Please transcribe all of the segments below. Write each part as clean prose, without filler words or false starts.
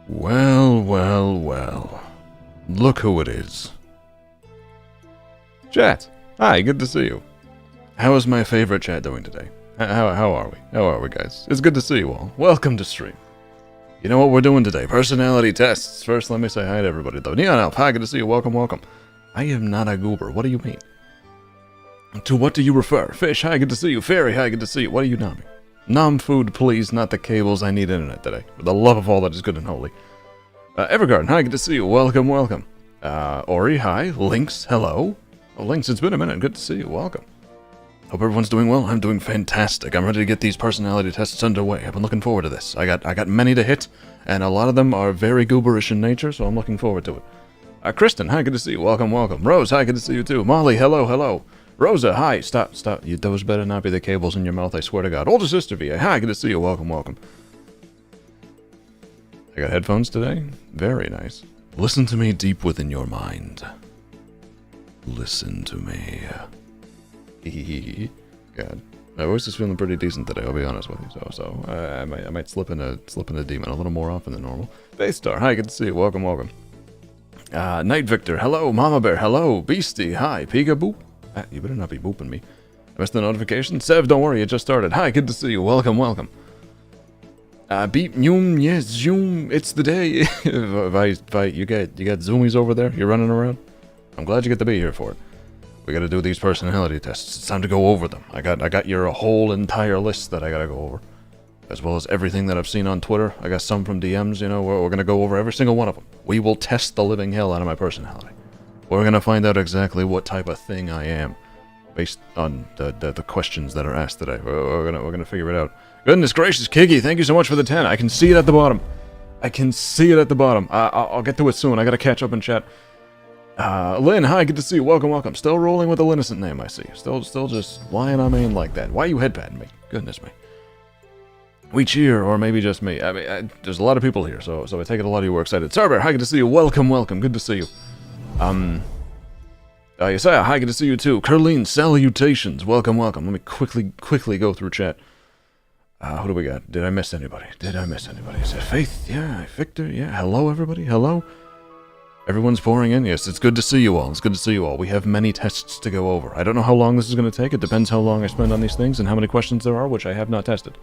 Well, well, well. Look who it is. Chat. Hi, good to see you. How is my favorite chat doing today? How are we? How are we, guys? It's good to see you all. Welcome to stream. You know what we're doing today? Personality tests. First, let me say hi to everybody, though. Neon Elf, hi, good to see you. Welcome, welcome. I am not a goober. What do you mean? To what do you refer? Fish, hi, good to see you. Fairy, hi, good to see you. What are you nomming? Nom food, please, not the cables. I need internet today. For the love of all that is good and holy. Evergarden, hi, good to see you. Welcome, welcome. Ori, hi. Lynx, hello. Oh, Lynx, it's been a minute. Good to see you. Welcome. Hope everyone's doing well. I'm doing fantastic. I'm ready to get these personality tests underway. I've been looking forward to this. I got many to hit, and a lot of them are very gooberish in nature, so I'm looking forward to it. Kristen, hi, good to see you. Welcome, welcome. Rose, hi, good to see you too. Molly, hello, hello. Rosa, hi. Stop. Those better not be the cables in your mouth, I swear to God. Older sister VA, hi, good to see you. Welcome, welcome. I got headphones today. Very nice. Listen to me deep within your mind. Listen to me. God, my voice is feeling pretty decent today. I'll be honest with you. So I might slip into demon a little more often than normal. Base Star, hi, good to see you. Welcome, welcome. Night Victor, hello. Mama Bear, hello. Beastie, hi. Peekaboo. You better not be booping me. I missed the notification. Sev, don't worry, it just started. Hi, good to see you. Welcome, welcome. Beep, Yum, yes, Zoom, it's the day. You got zoomies over there? You're running around? I'm glad you get to be here for it. We gotta do these personality tests. It's time to go over them. I got your whole entire list that I gotta go over. As well as everything that I've seen on Twitter. I got some from DMs, you know, we're gonna go over every single one of them. We will test the living hell out of my personality. We're gonna find out exactly what type of thing I am. Based on the questions that are asked today. We're gonna figure it out. Goodness gracious, Kiggy, thank you so much for the 10. I can see it at the bottom. I can see it at the bottom. I'll get to it soon. I gotta catch up in chat. Lynn, hi, good to see you. Welcome, welcome. Still rolling with a innocent name, I see. Still just lying on me in like that. Why are you headpatting me? Goodness me. We cheer, or maybe just me. I mean, there's a lot of people here, so I take it a lot of you were excited. Cerber, hi, good to see you. Welcome, welcome. Good to see you. Yesaya, hi, good to see you too. Curleen, salutations. Welcome, welcome. Let me quickly go through chat. Who do we got? Did I miss anybody? Is it Faith? Yeah. Victor? Yeah. Hello, everybody? Hello? Everyone's pouring in? Yes, it's good to see you all. It's good to see you all. We have many tests to go over. I don't know how long this is going to take. It depends how long I spend on these things and how many questions there are, which I have not tested.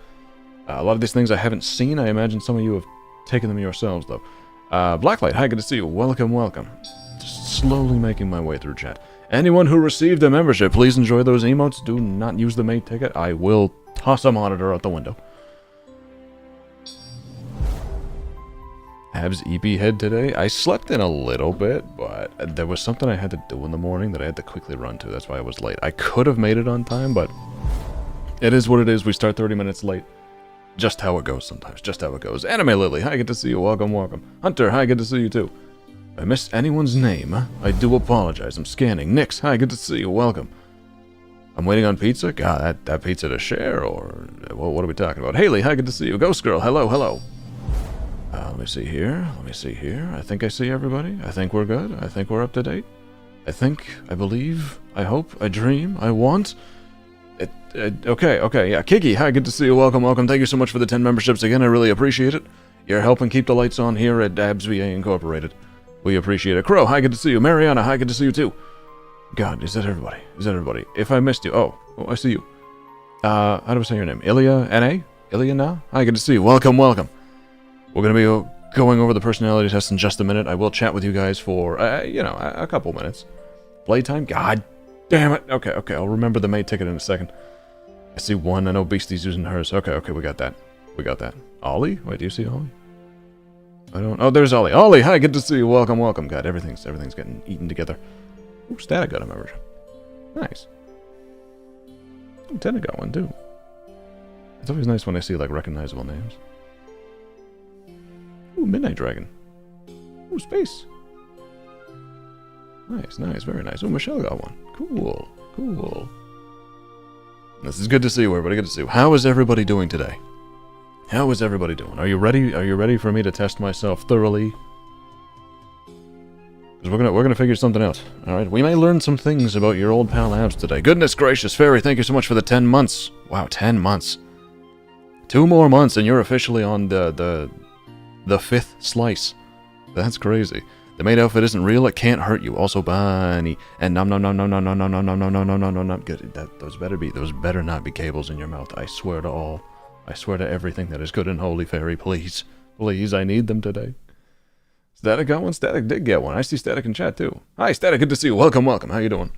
A lot of these things I haven't seen. I imagine some of you have taken them yourselves, though. Blacklight, hi, good to see you. Welcome, welcome. Just slowly making my way through chat. Anyone who received a membership, please enjoy those emotes. Do not use the mate ticket. I will toss a monitor out the window. Abs EP head today. I slept in a little bit, but there was something I had to do in the morning that I had to quickly run to. That's why I was late. I could have made it on time, but it is what it is. We start 30 minutes late. Just how it goes sometimes. Just how it goes. Anime Lily, hi, good to see you. Welcome, welcome. Hunter, hi, good to see you too. If I missed anyone's name, I do apologize. I'm scanning. Nix, hi, good to see you. Welcome. I'm waiting on pizza? God, that pizza to share, or what are we talking about? Haley, hi, good to see you. Ghost Girl, hello, hello. Let me see here. I think I see everybody. I think we're good. I think we're up to date. I believe, I hope, I dream, I want. Okay, yeah. Kiki, hi, good to see you. Welcome, welcome. Thank you so much for the 10 memberships again. I really appreciate it. You're helping keep the lights on here at Abs VA Incorporated. We appreciate it. Crow, hi, good to see you. Mariana, hi, good to see you too. God, is that everybody? If I missed you, oh, I see you. How do I say your name? Ilya N.A.? Ilya Na? Hi, good to see you. Welcome, welcome. We're going to be going over the personality test in just a minute. I will chat with you guys for, a couple minutes. Playtime? God damn it. Okay, I'll remember the mate ticket in a second. I see one. I know Beastie's using hers. Okay, we got that. Ollie? Wait, do you see Ollie? I don't... Oh, there's Ollie. Ollie, hi, good to see you. Welcome, welcome. God, everything's getting eaten together. Ooh, Static got a membership. Nice. Ooh, Teddy got one, too. It's always nice when I see, like, recognizable names. Ooh, Midnight Dragon. Ooh, Space. Nice, very nice. Ooh, Michelle got one. Cool. This is good to see you, everybody. Good to see you. How is everybody doing today? How is everybody doing? Are you ready? Are you ready for me to test myself thoroughly? Because we're gonna figure something out. Alright, we may learn some things about your old pal Abs today. Goodness gracious, Fairy, thank you so much for the 10 months. Wow, 10 months. 2 more months and you're officially on the 5th slice. That's crazy. The maid outfit isn't real, it can't hurt you. Also, Bunny. And nom nom nom nom nom nom nom nom nom nom nom nom nom nom nom. Good. Those better not be cables in your mouth. I swear to all. I swear to everything that is good and holy, Fairy, please. Please, I need them today. Static got one? Static did get one. I see Static in chat too. Hi, Static, good to see you. Welcome, welcome. How you doing?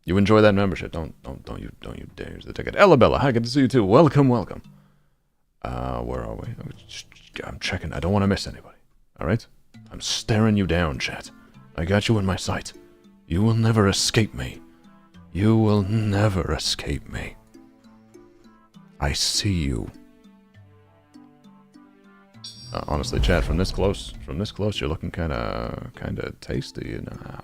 You enjoy that membership. Don't you dare use the ticket. Ellabella, hi, good to see you too. Welcome, welcome. Where are we? I'm checking. I don't want to miss anybody. Alright? I'm staring you down, chat. I got you in my sight. You will never escape me. You will never escape me. I see you. Honestly, chat, from this close, you're looking kind of tasty, you know.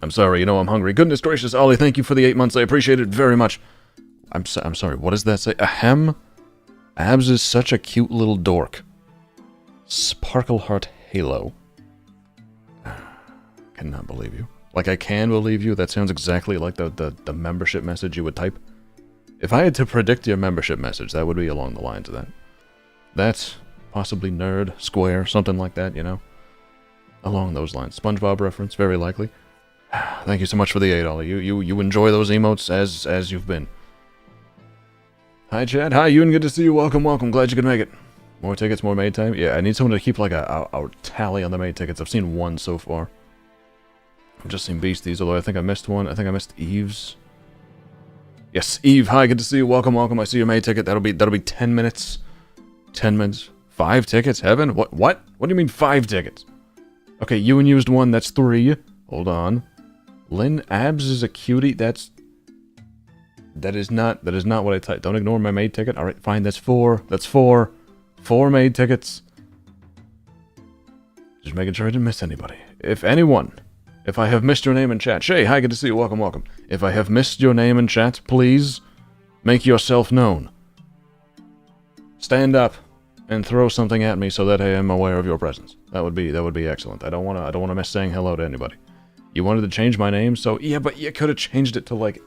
I'm sorry, you know I'm hungry. Goodness gracious, Ollie, thank you for the 8 months. I appreciate it very much. I'm sorry, what does that say? Ahem? Abs is such a cute little dork. Sparkleheart Halo. Cannot believe you. Like, I can believe you. That sounds exactly like the membership message you would type. If I had to predict your membership message, that would be along the lines of that. That's possibly nerd, square, something like that, you know? Along those lines. SpongeBob reference, very likely. Thank you so much for the 8, Ollie. You enjoy those emotes as you've been. Hi, Chad. Hi, Ewan. Good to see you. Welcome, welcome. Glad you could make it. More tickets, more maid time? Yeah, I need someone to keep, like, a tally on the maid tickets. I've seen one so far. I've just seen Beasties, although I think I missed one. I think I missed Eve's. Yes, Eve. Hi, good to see you. Welcome, welcome. I see your maid ticket. That'll be 10 minutes. 10 minutes. 5 tickets? Heaven? What? What do you mean 5 tickets? Okay, Ewan used 1. That's 3. Hold on. Lynn Abs is a cutie. That is not what I typed. Don't ignore my maid ticket. Alright, fine, that's 4. That's 4. 4 maid tickets. Just making sure I didn't miss anybody. If I have missed your name in chat. Shay, hi, good to see you. Welcome, welcome. If I have missed your name in chat, please make yourself known. Stand up and throw something at me so that I am aware of your presence. That would be excellent. I don't wanna miss saying hello to anybody. You wanted to change my name, so yeah, but you could have changed it to, like,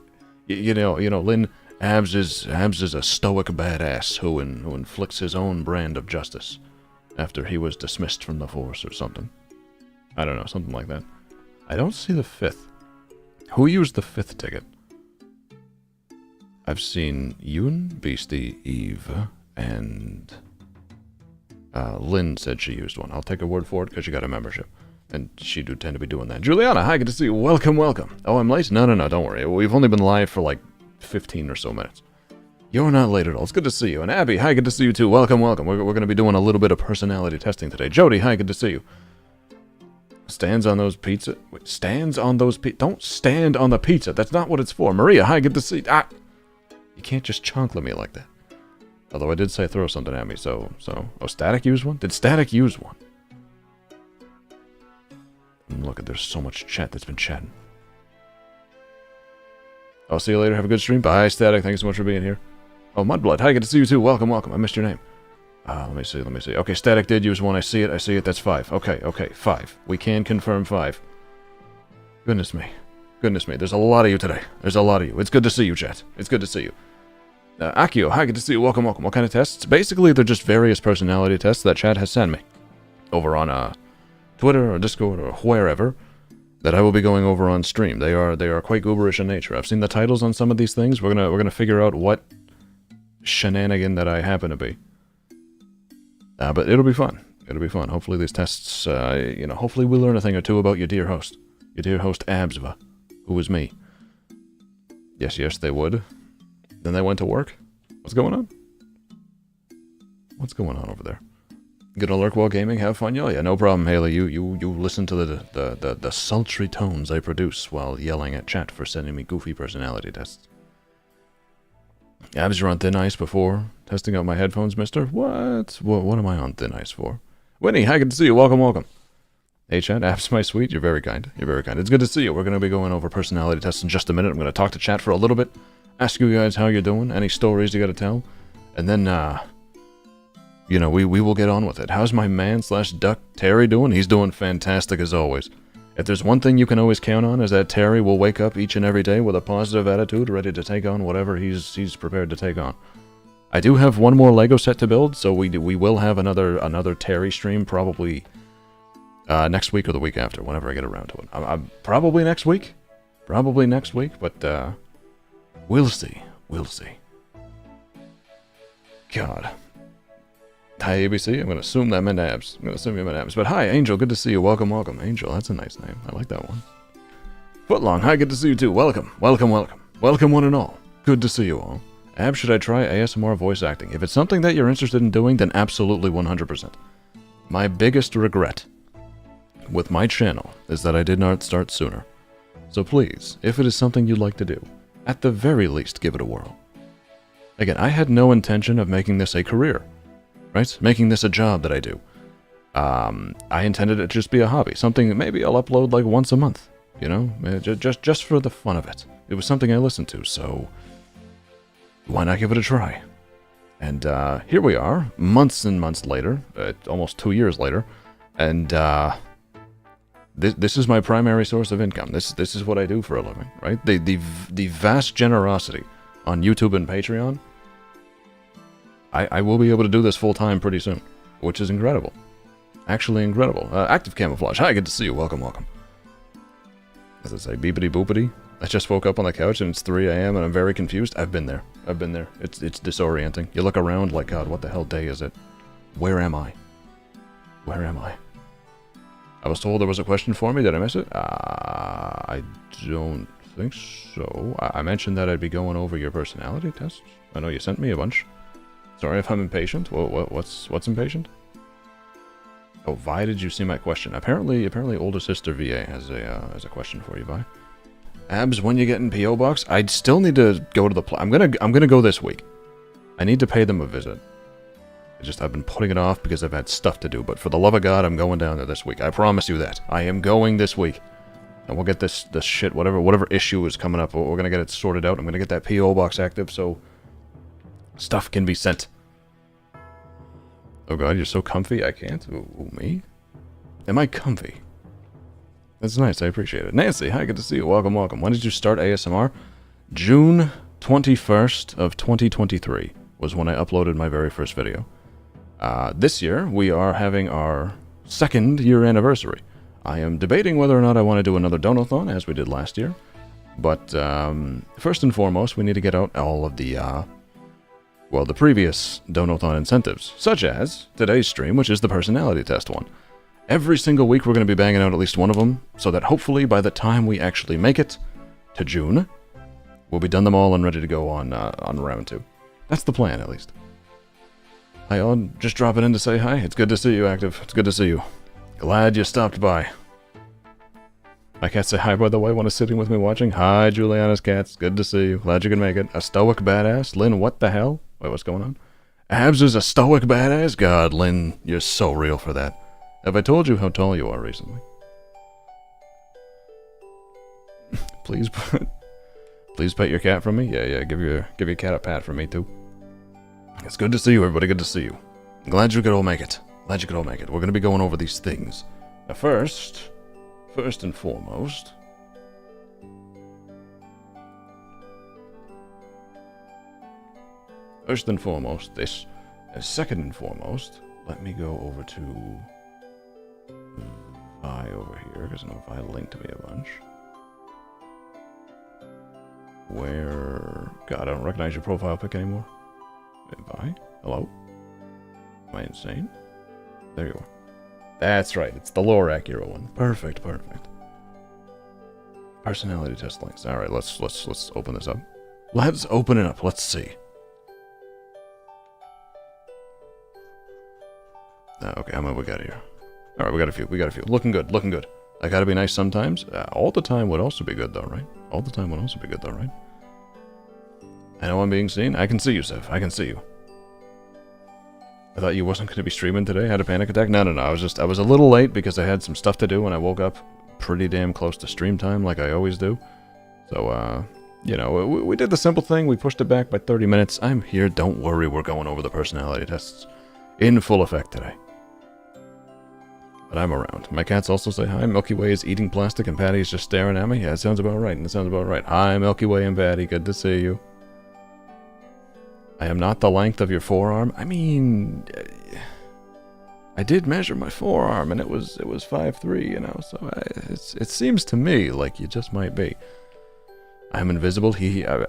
you know, Lynn Abs is a stoic badass who inflicts his own brand of justice after he was dismissed from the force or something. I don't know, something like that. I don't see the 5th. Who used the 5th ticket? I've seen Yoon, Beastie, Eve, and Lynn said she used one. I'll take her word for it because she got a membership. And she do tend to be doing that. Juliana, hi, good to see you. Welcome, welcome. Oh, I'm late? No, don't worry. We've only been live for like 15 or so minutes. You're not late at all. It's good to see you. And Abby, hi, good to see you too. Welcome, welcome. We're going to be doing a little bit of personality testing today. Jody, hi, good to see you. Stands on those pizza. Wait, stands on those pizza. Don't stand on the pizza. That's not what it's for. Maria, hi, good to see you. Ah! You can't just chonkla me like that. Although I did say throw something at me, so. Oh, Static used one? Did Static use one? Look, there's so much chat that's been chatting. I'll see you later. Have a good stream. Bye, Static. Thank you so much for being here. Oh, Mudblood. Hi, good to see you too. Welcome, welcome. I missed your name. Let me see. Okay, Static did use one. I see it. That's 5. Okay, 5. We can confirm 5. Goodness me. There's a lot of you today. There's a lot of you. It's good to see you, chat. It's good to see you. Akio, hi, good to see you. Welcome, welcome. What kind of tests? Basically, they're just various personality tests that chat has sent me. Over on, Twitter or Discord or wherever, that I will be going over on stream. They are quite gooberish in nature. I've seen the titles on some of these things. We're gonna figure out what shenanigan that I happen to be. But it'll be fun. Hopefully these tests, hopefully we'll learn a thing or two about your dear host Absva, who is me. Yes, they would. Then they went to work. What's going on? What's going on over there? Gonna lurk while gaming, have fun? Yeah, no problem, Haley. You listen to the sultry tones I produce while yelling at chat for sending me goofy personality tests. Abs, you're on thin ice before testing out my headphones, mister? What am I on thin ice for? Winnie, hi, good to see you. Welcome, welcome. Hey, chat, Abs, my sweet. You're very kind. It's good to see you. We're gonna be going over personality tests in just a minute. I'm gonna talk to chat for a little bit, ask you guys how you're doing, any stories you gotta tell, and then, you know, we will get on with it. How's my man slash duck Terry doing? He's doing fantastic as always. If there's one thing you can always count on is that Terry will wake up each and every day with a positive attitude, ready to take on whatever he's prepared to take on. I do have one more Lego set to build, so we will have another Terry stream probably next week or the week after, whenever I get around to it. I'm probably next week, but we'll see. God. Hi, ABC. I'm going to assume that meant abs. But hi, Angel. Good to see you. Welcome. Angel, that's a nice name. I like that one. Footlong. Hi, good to see you too. Welcome, one and all. Good to see you all. Ab, should I try ASMR voice acting? If it's something that you're interested in doing, then absolutely 100%. My biggest regret with my channel is that I did not start sooner. So please, if it is something you'd like to do, at the very least, give it a whirl. Again, I had no intention of making this a career, right? Making this a job that I do. I intended it to just be a hobby, something that maybe I'll upload like once a month, you know? Just for the fun of it. It was something I listened to, so why not give it a try? And here we are, months and months later, almost 2 years later, and this is my primary source of income. This is what I do for a living, right? The vast generosity on YouTube and Patreon, I will be able to do this full time pretty soon, which is incredible. Actually incredible. Active Camouflage. Hi, good to see you. Welcome. As I say, beepity boopity. I just woke up on the couch and it's 3 a.m. and I'm very confused. I've been there. It's disorienting. You look around like, God, what the hell day is it? Where am I? I was told there was a question for me. Did I miss it? I don't think so. I mentioned that I'd be going over your personality tests. I know you sent me a bunch. Sorry if I'm impatient. What's impatient? Oh, Vi, did you see my question? Apparently, older sister VA has a question for you, Vi. Abs, when you get in PO box, I'd still need to go to the. I'm gonna go this week. I need to pay them a visit. I've been putting it off because I've had stuff to do. But for the love of God, I'm going down there this week. I promise you that. I am going this week. And we'll get this shit, whatever issue is coming up, we're gonna get it sorted out. I'm gonna get that PO box active so stuff can be sent. Oh God, you're so comfy. I can't. Ooh, me? Am I comfy? That's nice. I appreciate it. Nancy, hi, good to see you. Welcome. When did you start ASMR? June 21st of 2023 was when I uploaded my very first video. This year, we are having our 2nd year anniversary. I am debating whether or not I want to do another Donathon, as we did last year. But first and foremost, we need to get out all of the previous Donathon incentives, such as today's stream, which is the personality test one. Every single week, we're going to be banging out at least one of them, so that hopefully by the time we actually make it to June, we'll be done them all and ready to go on round 2. That's the plan, at least. Hi, all. Just dropping in to say hi. It's good to see you, Active. It's good to see you. Glad you stopped by. My cat say hi, by the way, when it's sitting with me watching. Hi, Juliana's cats. Good to see you. Glad you can make it. A stoic badass. Lynn, what the hell? Wait, what's going on? Abs is a stoic badass? God, Lynn, you're so real for that. Have I told you how tall you are recently? Please pet your cat from me? Yeah, give your cat a pat from me, too. It's good to see you, everybody. Good to see you. I'm glad you could all make it. We're going to be going over these things. Now, first and foremost... this. And second and foremost, let me go over to Vi over here, because I know Vi linked me a bunch. Where... God, I don't recognize your profile pic anymore. Vi? Hello? Am I insane? There you are. That's right, it's the Lorac Hero one. Perfect. Personality test links. Alright, let's open this up. Let's open it up, let's see. Okay, how many we got here? Alright, we got a few. Looking good. I gotta be nice sometimes. All the time would also be good though, right? I know I'm being seen. I can see you, Sev. I can see you. I thought you wasn't going to be streaming today. Had a panic attack? No. I was a little late because I had some stuff to do and I woke up pretty damn close to stream time like I always do. So, you know, we did the simple thing. We pushed it back by 30 minutes. I'm here. Don't worry. We're going over the personality tests. in full effect today. But I'm around. My cats also say hi. Milky Way is eating plastic and Patty is just staring at me. Yeah, it sounds about right. It sounds about right. Hi, Milky Way and Patty. Good to see you. I am not the length of your forearm. I mean, I did measure my forearm and it was 5'3", you know. So it seems to me like you just might be. I'm invisible.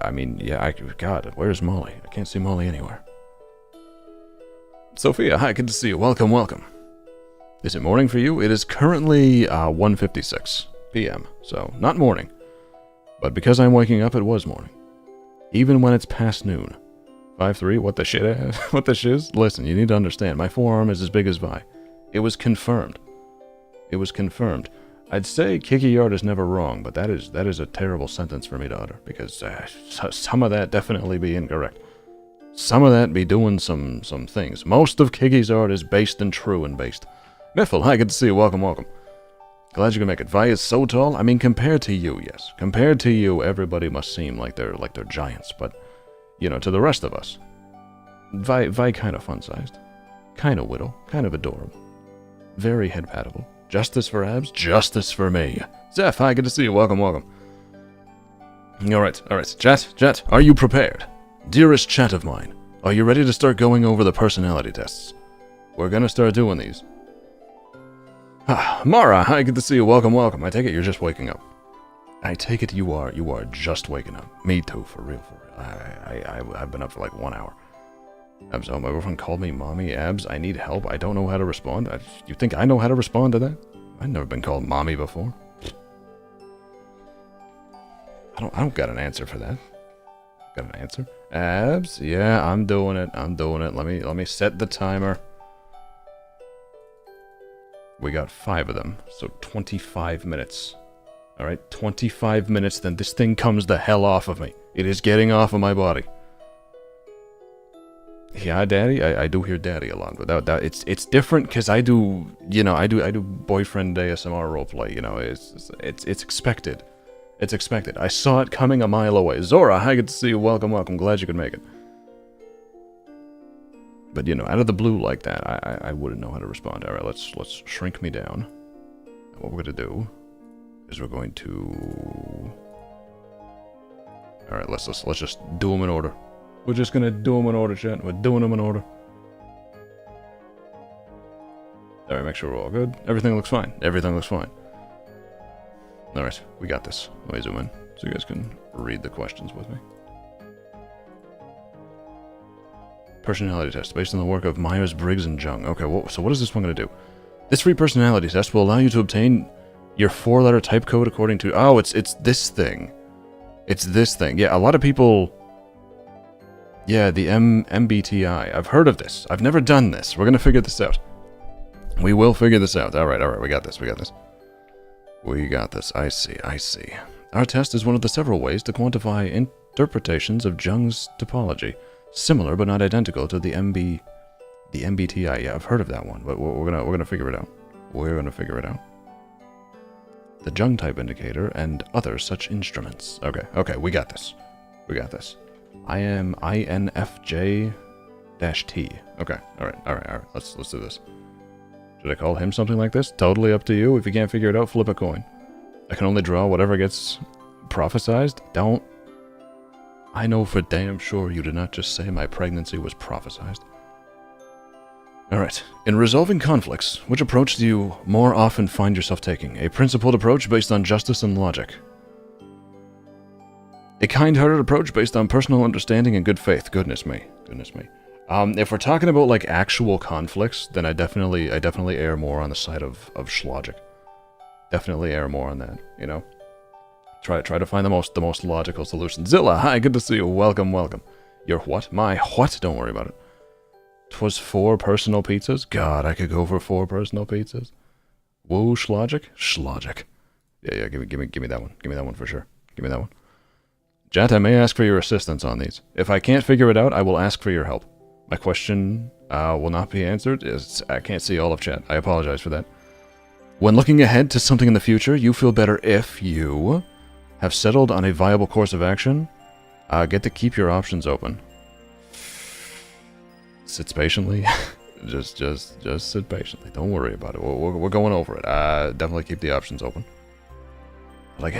I mean, yeah. God, where's Molly? I can't see Molly anywhere. Sophia, hi. Good to see you. Welcome, welcome. Is it morning for you? It is currently 1:56 p.m., so not morning. But because I'm waking up, it was morning. Even when it's past noon. 5'3", what the shit? What the shiz? Listen, you need to understand, my forearm is as big as Vi. It was confirmed. It was confirmed. I'd say Kiki Yard is never wrong, but that is a terrible sentence for me to utter, because some of that definitely be incorrect. Some of that be doing some things. Most of Kiki's art is based and true and based. Miffle, hi, good to see you. Welcome, welcome. Glad you can make it. Vi is so tall. I mean, compared to you, yes. Compared to you, everybody must seem like they're giants. But, you know, to the rest of us, Vi kind of fun-sized. Kind of little. Kind of adorable. Very head-pattable. Justice for abs, justice for me. Zeph, hi, good to see you. Welcome, welcome. Alright. Chat, are you prepared? Dearest chat of mine, are you ready to start going over the personality tests? We're gonna start doing these. Mara, hi, good to see you. Welcome, welcome. I take it you're just waking up. I take it you are just waking up. Me too, for real. I've been up for like 1 hour. Abs, oh, my girlfriend called me mommy. Abs, I need help. I don't know how to respond. You think I know how to respond to that? I've never been called mommy before. I don't got an answer for that. Got an answer? Abs, yeah, I'm doing it. Let me set the timer. We got 5 of them, so 25 minutes. Alright, 25 minutes, then this thing comes the hell off of me. It is getting off of my body. Yeah, Daddy, I do hear Daddy a lot, but that it's different because I do, you know, I do boyfriend ASMR roleplay. You know, it's expected. It's expected. I saw it coming a mile away. Zora, hi, good to see you. Welcome, welcome. Glad you could make it. But, you know, out of the blue like that, I wouldn't know how to respond. Alright, let's shrink me down. And what we're going to do is we're going to... Alright, let's just do them in order. We're just going to do them in order, chat. We're doing them in order. Alright, make sure we're all good. Everything looks fine. Everything looks fine. Alright, we got this. Let me zoom in so you guys can read the questions with me. Personality test based on the work of Myers, Briggs, and Jung. Okay, so what is this one going to do? This free personality test will allow you to obtain your 4-letter type code according to... Oh, it's this thing. It's this thing. Yeah, a lot of people... Yeah, the MBTI. I've heard of this. I've never done this. We're going to figure this out. We will figure this out. Alright, we got this. We got this. I see. Our test is one of the several ways to quantify interpretations of Jung's topology. Similar but not identical to the MBTI. Yeah, I've heard of that one, but we're gonna figure it out. We're gonna figure it out. The Jung type indicator and other such instruments. Okay, we got this. I am INFJ-T. Okay, alright. Let's do this. Should I call him something like this? Totally up to you. If you can't figure it out, flip a coin. I can only draw whatever gets prophesized. Don't. I know for damn sure you did not just say my pregnancy was prophesized. Alright. In resolving conflicts, which approach do you more often find yourself taking? A principled approach based on justice and logic. A kind-hearted approach based on personal understanding and good faith. Goodness me. If we're talking about like actual conflicts, then I definitely err more on the side of schlogic. Definitely err more on that, you know. Try to find the most logical solution. Zilla, hi, good to see you. Welcome. Your what? My what? Don't worry about it. 'Twas 4 personal pizzas? God, I could go for 4 personal pizzas. Woo, schlogic. Yeah, give me that one. Give me that one for sure. Give me that one. Jet, I may ask for your assistance on these. If I can't figure it out, I will ask for your help. My question will not be answered. I can't see all of chat. I apologize for that. When looking ahead to something in the future, you feel better if you have settled on a viable course of action. Get to keep your options open. Sits patiently. Just sit patiently. Don't worry about it. We're going over it. Definitely keep the options open. I like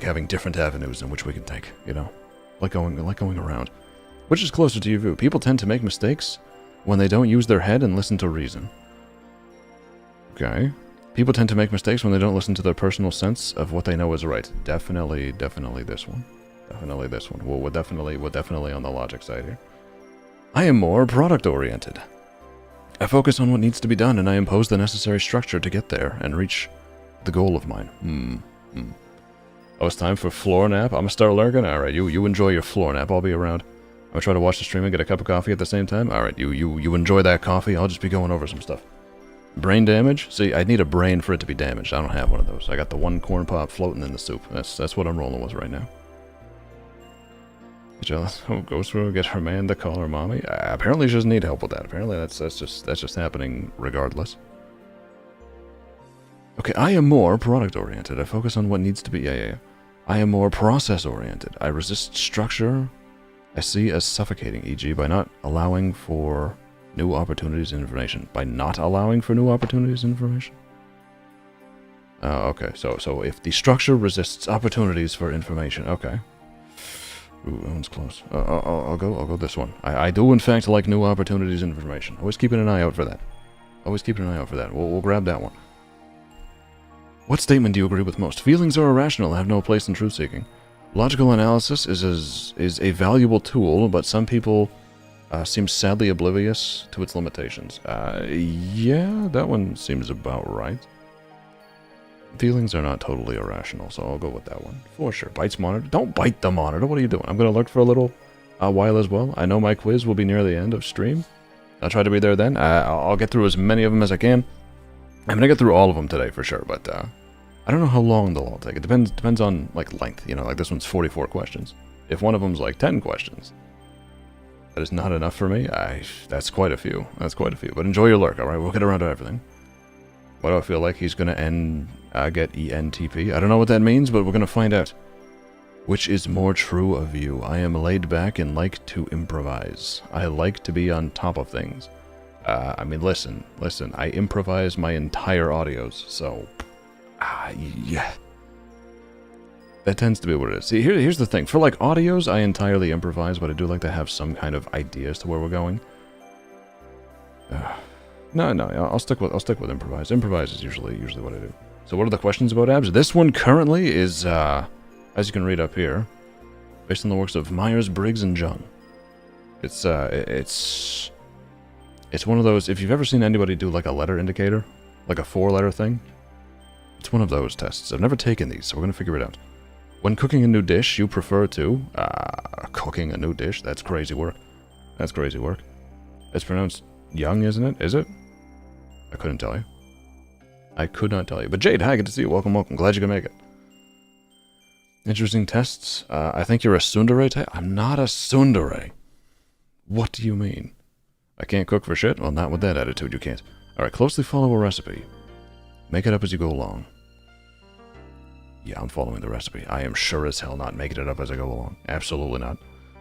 having different avenues in which we can take. You know, like going around. Which is closer to your view? People tend to make mistakes when they don't use their head and listen to reason. Okay. People tend to make mistakes when they don't listen to their personal sense of what they know is right. Definitely this one. Definitely this one. We're definitely on the logic side here. I am more product-oriented. I focus on what needs to be done, and I impose the necessary structure to get there and reach the goal of mine. Oh, it's time for floor nap. I'm gonna start lurking. All right, you enjoy your floor nap. I'll be around. I'm gonna try to watch the stream and get a cup of coffee at the same time. All right, you enjoy that coffee. I'll just be going over some stuff. Brain damage? See, I need a brain for it to be damaged. I don't have one of those. I got the one corn pop floating in the soup. That's what I'm rolling with right now. Jealous? Oh, goes through, get her man to call her mommy. Apparently, she doesn't need help with that. Apparently, that's just happening regardless. Okay, I am more product-oriented. I focus on what needs to be. Yeah. I am more process-oriented. I resist structure I see as suffocating, e.g., by not allowing for new opportunities and information. By not allowing for new opportunities and information? Okay, so if the structure resists opportunities for information, okay. Ooh, that one's close. I'll go this one. I do in fact like new opportunities and information. Always keeping an eye out for that. We'll grab that one. What statement do you agree with most? Feelings are irrational and have no place in truth-seeking. Logical analysis is a valuable tool, but some people seem sadly oblivious to its limitations. Yeah, that one seems about right. Feelings are not totally irrational, so I'll go with that one. For sure. Bites monitor. Don't bite the monitor. What are you doing? I'm going to lurk for a little while as well. I know my quiz will be near the end of stream. I'll try to be there then. I'll get through as many of them as I can. I'm going to get through all of them today for sure, but I don't know how long they'll all take. It depends on, like, length. You know, like this one's 44 questions. If one of them's, like, 10 questions, that is not enough for me. That's quite a few. But enjoy your lurk, alright? We'll get around to everything. Why do I feel like he's going to get ENTP? I don't know what that means, but we're going to find out. Which is more true of you? I am laid back and like to improvise. I like to be on top of things. I mean, listen. I improvise my entire audios, so... yeah. That tends to be what it is. See, here's the thing. For, like, audios, I entirely improvise, but I do like to have some kind of idea as to where we're going. No, I'll stick with improvise. Improvise is usually what I do. So what are the questions about abs? This one currently is, as you can read up here, based on the works of Myers, Briggs, and Jung. It's one of those, if you've ever seen anybody do like a letter indicator, like a 4-letter thing, it's one of those tests. I've never taken these, so we're going to figure it out. When cooking a new dish, you prefer to, cooking a new dish, that's crazy work. It's pronounced Young, isn't it? Is it? I couldn't tell you. I could not tell you. But Jade, hi, good to see you. Welcome. Glad you can make it. Interesting tests. I think you're a tsundere type. I'm not a tsundere. What do you mean? I can't cook for shit? Well, not with that attitude, you can't. Alright, closely follow a recipe. Make it up as you go along. Yeah, I'm following the recipe. I am sure as hell not making it up as I go along. Absolutely not.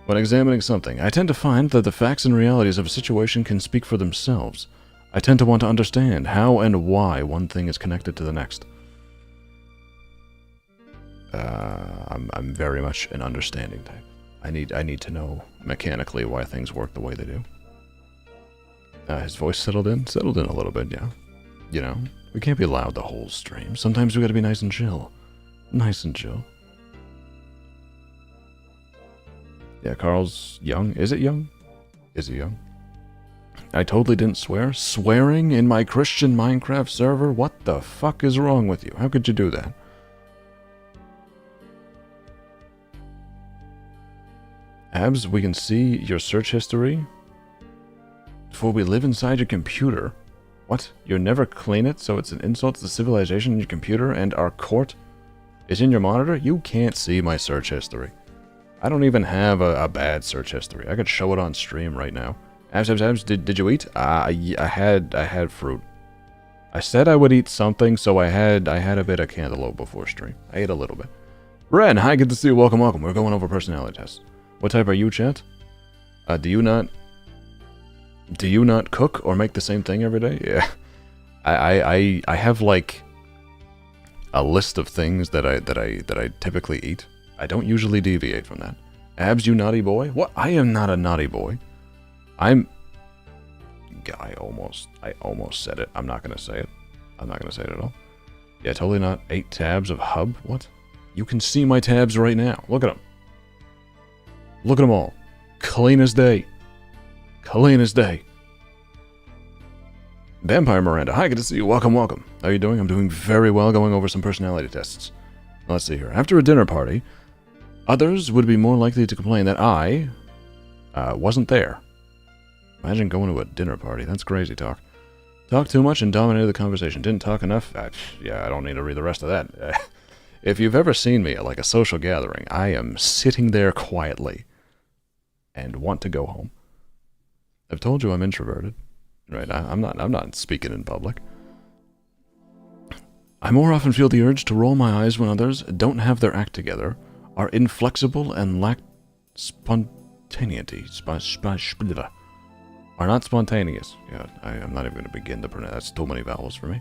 When examining something, I tend to find that the facts and realities of a situation can speak for themselves. I tend to want to understand how and why one thing is connected to the next. I'm very much an understanding type. I need to know mechanically why things work the way they do. His voice settled in a little bit, yeah. You know, we can't be loud the whole stream. Sometimes we gotta be nice and chill. Yeah, Carl's young. Is it young? I totally didn't swear. Swearing in my Christian Minecraft server? What the fuck is wrong with you? How could you do that? Abs, we can see your search history before we live inside your computer. What? You never clean it, so it's an insult to the civilization in your computer, and our court is in your monitor? You can't see my search history. I don't even have a bad search history. I could show it on stream right now. Abs, did you eat? I had fruit. I said I would eat something, so I had a bit of cantaloupe before stream. I ate a little bit. Ren, hi, good to see you. Welcome. We're going over personality tests. What type are you, chat? Do you not Do you not cook or make the same thing every day? Yeah. I have like a list of things that I typically eat. I don't usually deviate from that. Abs, you naughty boy? What? I am not a naughty boy. I almost said it. I'm not gonna say it. I'm not gonna say it at all. Yeah, totally not. 8 tabs of hub? What? You can see my tabs right now. Look at them. Look at them all. Clean as day. Clean as day. Vampire Miranda. Hi, good to see you. Welcome, welcome. How are you doing? I'm doing very well, going over some personality tests. Let's see here. After a dinner party, others would be more likely to complain that I wasn't there. Imagine going to a dinner party. That's crazy talk. Talked too much and dominated the conversation. Didn't talk enough. Yeah, I don't need to read the rest of that. If you've ever seen me at like a social gathering, I am sitting there quietly and want to go home. I've told you I'm introverted. Right, I'm not speaking in public. I more often feel the urge to roll my eyes when others don't have their act together, are inflexible and lack spontaneity. Are not spontaneous. Yeah, I'm not even going to begin to pronounce. That's too many vowels for me.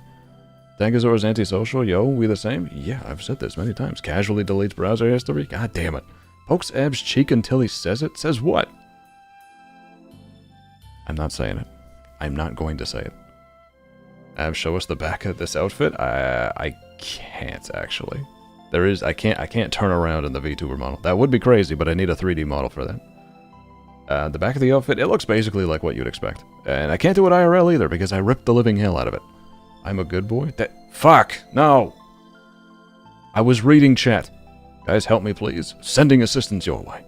Dangazor is antisocial. Yo, we the same? Yeah, I've said this many times. Casually deletes browser history. God damn it. Pokes Ab's cheek until he says it. Says what? I'm not saying it. I'm not going to say it. Ab, show us the back of this outfit. I can't actually. I can't turn around in the VTuber model. That would be crazy, but I need a 3D model for that. The back of the outfit, it looks basically like what you'd expect. And I can't do it IRL either because I ripped the living hell out of it. I'm a good boy. Fuck! No! I was reading chat. Guys, help me please. Sending assistance your way.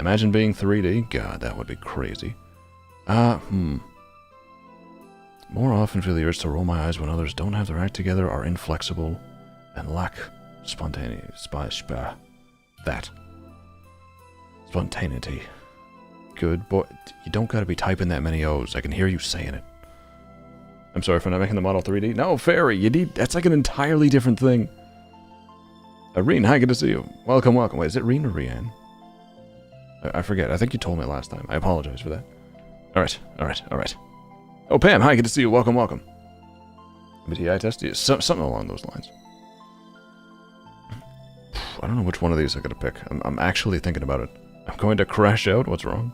Imagine being 3D. God, that would be crazy. More often feel the urge to roll my eyes when others don't have their act together, are inflexible, and lack spontaneity. That. Spontaneity. Good boy. You don't gotta be typing that many O's. I can hear you saying it. I'm sorry for not making the model 3D. No, Fairy, that's like an entirely different thing. Reen, hi, good to see you. Welcome, welcome. Wait, is it Reen or Rianne? I forget. I think you told me last time. I apologize for that. Alright. Oh, Pam, hi, good to see you. Welcome, welcome. MBTI test? Yeah, something along those lines. I don't know which one of these I gotta pick. I'm actually thinking about it. I'm going to crash out? What's wrong?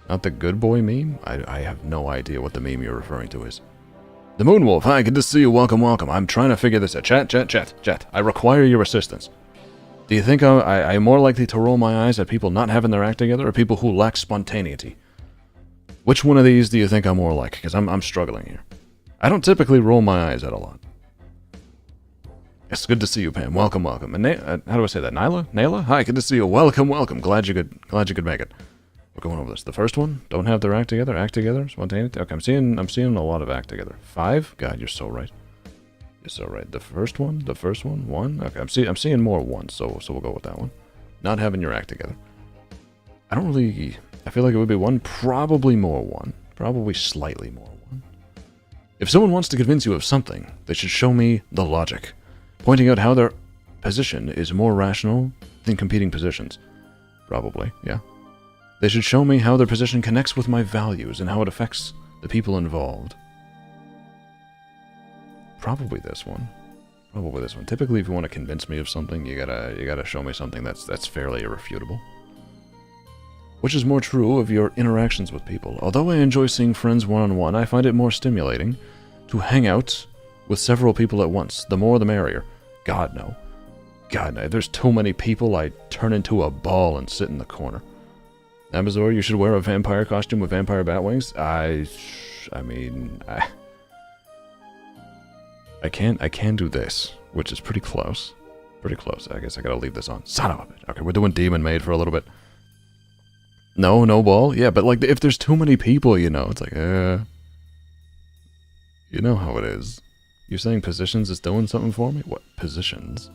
Not the good boy meme? I have no idea what the meme you're referring to is. The Moonwolf, hi, good to see you. Welcome, welcome. I'm trying to figure this out. Chat. I require your assistance. Do you think I'm more likely to roll my eyes at people not having their act together or people who lack spontaneity? Which one of these do you think I'm more like? Because I'm struggling here. I don't typically roll my eyes at a lot. It's good to see you, Pam. Welcome, welcome. And how do I say that? Nayla? Hi, good to see you. Welcome, welcome. Glad you could make it. We're going over this. The first one, don't have their act together, spontaneity. Okay, I'm seeing a lot of act together. 5? God, you're so right. You're so right. The first one, 1. Okay, I'm seeing more 1, so we'll go with that one. Not having your act together. I feel like it would be 1, probably more 1. Probably slightly more 1. If someone wants to convince you of something, they should show me the logic, pointing out how their position is more rational than competing positions. Probably, yeah. They should show me how their position connects with my values and how it affects the people involved. Probably this one. Typically, if you want to convince me of something, you gotta show me something that's fairly irrefutable. Which is more true of your interactions with people. Although I enjoy seeing friends one-on-one, I find it more stimulating to hang out with several people at once. The more the merrier. God, no. If there's too many people, I turn into a ball and sit in the corner. Amazor, you should wear a vampire costume with vampire bat wings. I can do this, which is pretty close. I guess I gotta leave this on. Son of a bitch. Okay, we're doing Demon Maid for a little bit. No ball? Yeah, but like, if there's too many people, it's like, you know how it is. You're saying positions is doing something for me? What positions?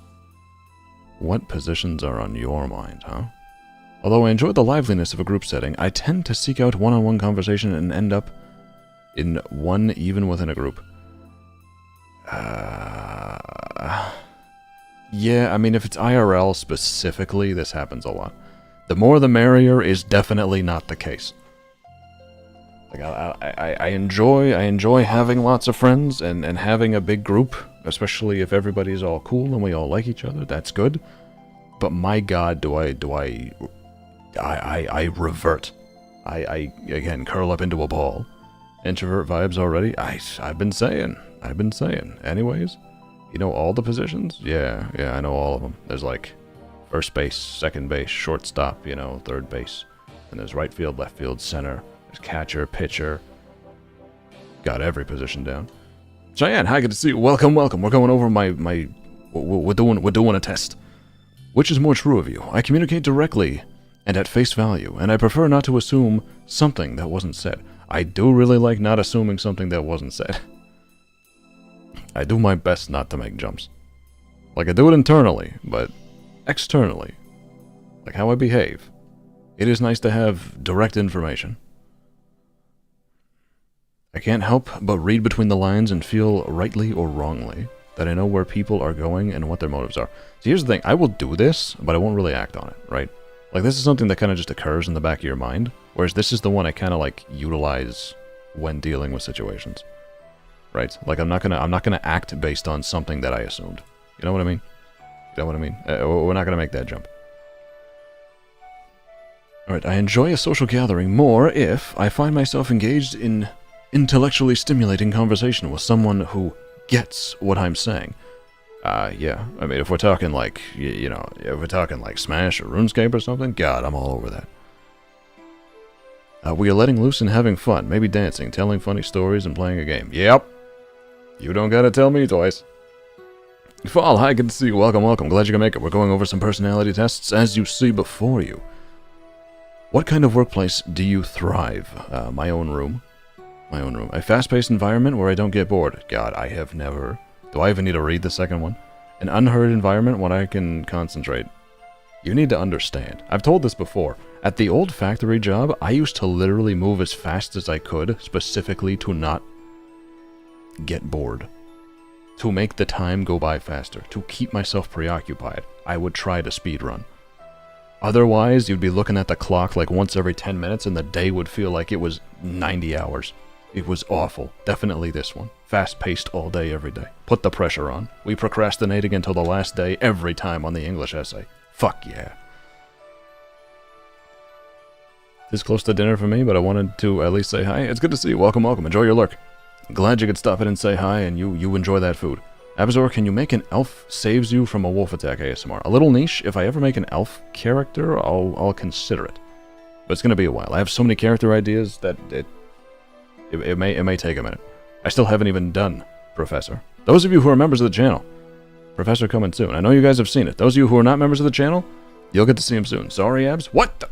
What positions are on your mind, huh? Although I enjoy the liveliness of a group setting, I tend to seek out one-on-one conversation and end up in one even within a group. Yeah, I mean, if it's IRL specifically, this happens a lot. The more the merrier is definitely not the case. Like I enjoy having lots of friends and having a big group, especially if everybody's all cool and we all like each other. That's good. But my God, do I revert. I again curl up into a ball. Introvert vibes already. I've been saying. Anyways, you know all the positions? Yeah, I know all of them. There's like first base, second base, shortstop, you know, third base. And there's right field, left field, center. There's catcher, pitcher. Got every position down. Cheyenne, hi, good to see you. Welcome. We're going over we're doing a test. Which is more true of you? I communicate directly and at face value, and I prefer not to assume something that wasn't said. I do really like not assuming something that wasn't said. I do my best not to make jumps. Like, I do it internally, but externally, like how I behave, it is nice to have direct information. I can't help but read between the lines and feel rightly or wrongly that I know where people are going and what their motives are. So here's the thing, I will do this, but I won't really act on it, right? Like, this is something that kind of just occurs in the back of your mind, whereas this is the one I kind of, like, utilize when dealing with situations. Right? Like, I'm not gonna act based on something that I assumed. You know what I mean? We're not gonna make that jump. Alright, I enjoy a social gathering more if I find myself engaged in intellectually stimulating conversation with someone who gets what I'm saying. Yeah. I mean, if we're talking like, you know, if we're talking like Smash or RuneScape or something, God, I'm all over that. We are letting loose and having fun, maybe dancing, telling funny stories, and playing a game. Yep. You don't gotta tell me twice. Fall, hi, good to see you. Welcome. Glad you can make it. We're going over some personality tests as you see before you. What kind of workplace do you thrive? My own room. A fast-paced environment where I don't get bored. God, I have never... Do I even need to read the second one? An unhurried environment when I can concentrate. You need to understand. I've told this before. At the old factory job, I used to literally move as fast as I could, specifically to not get bored. To make the time go by faster. To keep myself preoccupied. I would try to speed run. Otherwise, you'd be looking at the clock like once every 10 minutes and the day would feel like it was 90 hours. It was awful. Definitely this one. Fast-paced all day, every day. Put the pressure on. We procrastinating until the last day every time on the English essay. Fuck yeah. This is close to dinner for me, but I wanted to at least say hi. It's good to see you. Welcome. Enjoy your lurk. Glad you could stop in and say hi, and you enjoy that food. Abazor, can you make an elf saves you from a wolf attack ASMR? A little niche. If I ever make an elf character, I'll consider it. But it's gonna be a while. I have so many character ideas that it may take a minute. I still haven't even done Professor. Those of you who are members of the channel, Professor coming soon. I know you guys have seen it. Those of you who are not members of the channel, you'll get to see him soon. Sorry, Abs. What the?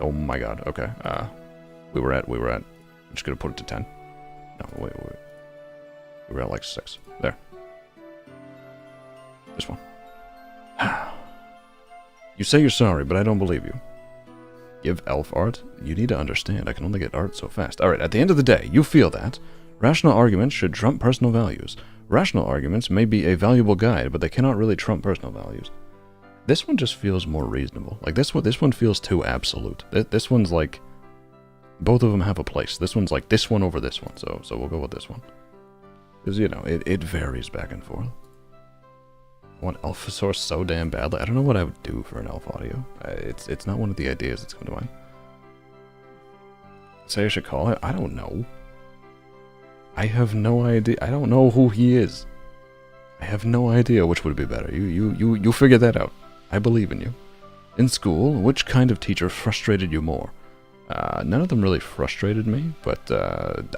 Oh my God. Okay. We were at. I'm just gonna put it to 10. No, wait. We were at like 6. There. This one. You say you're sorry, but I don't believe you. Give elf art? You need to understand, I can only get art so fast. Alright, at the end of the day, you feel that rational arguments should trump personal values. Rational arguments may be a valuable guide, but they cannot really trump personal values. This one just feels more reasonable. Like, this one feels too absolute. This one's like... Both of them have a place. This one's like this one over this one, so we'll go with this one. Because, you know, it varies back and forth. I want Alphasaur so damn badly. I don't know what I would do for an elf audio. It's not one of the ideas that's come to mind. Say I should call it? I don't know. I have no idea. I don't know who he is. I have no idea which would be better. You figure that out. I believe in you. In school, which kind of teacher frustrated you more? None of them really frustrated me, but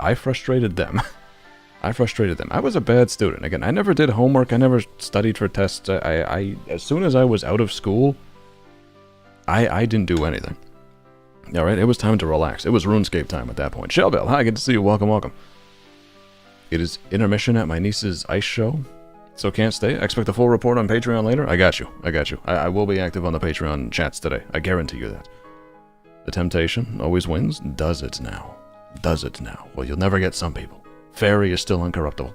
I frustrated them. I was a bad student. Again, I never did homework. I never studied for tests. As soon as I was out of school, I didn't do anything. Alright, it was time to relax. It was RuneScape time at that point. Shellbell, hi, good to see you. Welcome. It is intermission at my niece's ice show, so can't stay. I expect a full report on Patreon later. I got you. I will be active on the Patreon chats today. I guarantee you that. The temptation always wins. Does it now? Well, you'll never get some people. Fairy is still uncorruptible.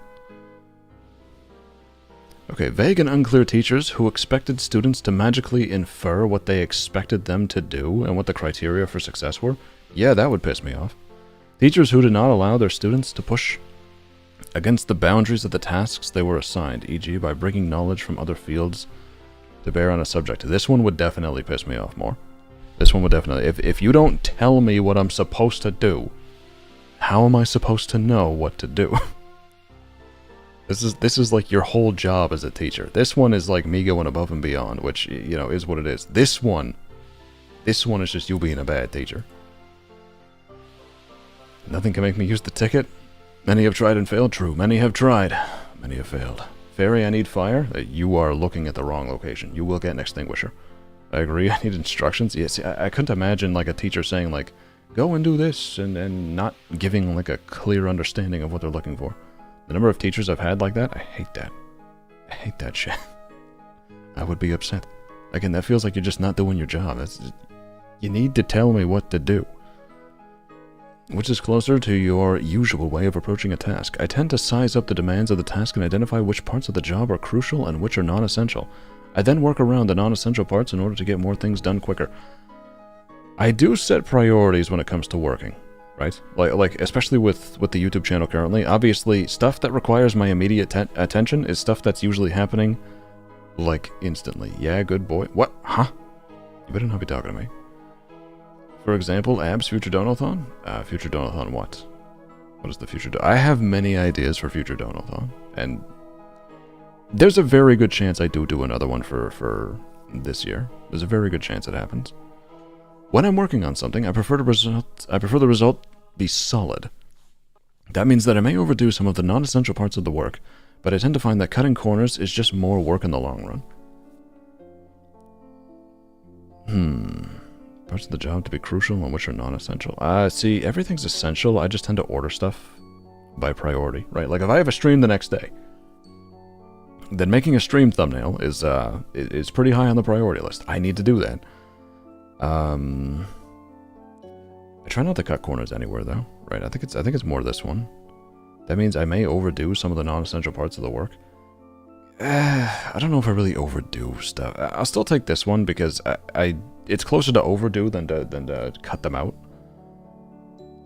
Okay, vague and unclear teachers who expected students to magically infer what they expected them to do and what the criteria for success were. Yeah, that would piss me off. Teachers who did not allow their students to push against the boundaries of the tasks they were assigned, e.g. by bringing knowledge from other fields to bear on a subject. This one would definitely piss me off more. This one would definitely... If you don't tell me what I'm supposed to do, how am I supposed to know what to do? This is like your whole job as a teacher. This one is like me going above and beyond, which, you know, is what it is. This one is just you being a bad teacher. Nothing can make me use the ticket. Many have tried and failed. True, many have tried. Many have failed. Fairy, I need fire. You are looking at the wrong location. You will get an extinguisher. I agree, I need instructions. Yes, I couldn't imagine like a teacher saying like, go and do this, and not giving like a clear understanding of what they're looking for. The number of teachers I've had like that, I hate that. I hate that shit. I would be upset. Again, that feels like you're just not doing your job. You need to tell me what to do. Which is closer to your usual way of approaching a task. I tend to size up the demands of the task and identify which parts of the job are crucial and which are non-essential. I then work around the non-essential parts in order to get more things done quicker. I do set priorities when it comes to working, right? Like especially with the YouTube channel currently. Obviously, stuff that requires my immediate attention is stuff that's usually happening, like, instantly. Yeah, good boy. What? Huh? You better not be talking to me. For example, Abs Future Donathon? Future Donathon what? What is the Future I have many ideas for Future Donathon, and there's a very good chance I do another one for this year. There's a very good chance it happens. When I'm working on something, I prefer the result be solid. That means that I may overdo some of the non-essential parts of the work, but I tend to find that cutting corners is just more work in the long run. Parts of the job to be crucial and which are non-essential. See, everything's essential. I just tend to order stuff by priority, right? Like if I have a stream the next day, then making a stream thumbnail is pretty high on the priority list. I need to do that. I try not to cut corners anywhere though, right? I think it's more this one. That means I may overdo some of the non-essential parts of the work. I don't know if I really overdo stuff. I'll still take this one because it's closer to overdo than to cut them out.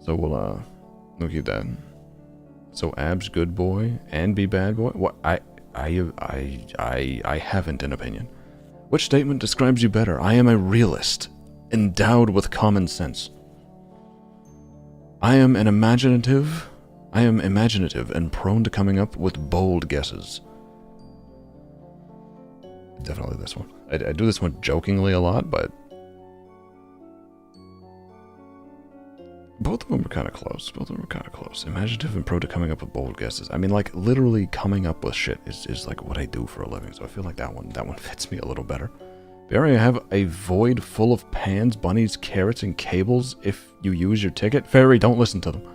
So we'll keep that. So Abs good boy and be bad boy. What I haven't an opinion. Which statement describes you better? I am a realist, endowed with common sense. I am imaginative and prone to coming up with bold guesses. Definitely this one. I do this one jokingly a lot, but both of them are kind of close. Imaginative and prone to coming up with bold guesses. I mean, like, literally coming up with shit is like what I do for a living, so I feel like that one fits me a little better. Barry, I have a void full of pans, bunnies, carrots, and cables if you use your ticket. Fairy, don't listen to them.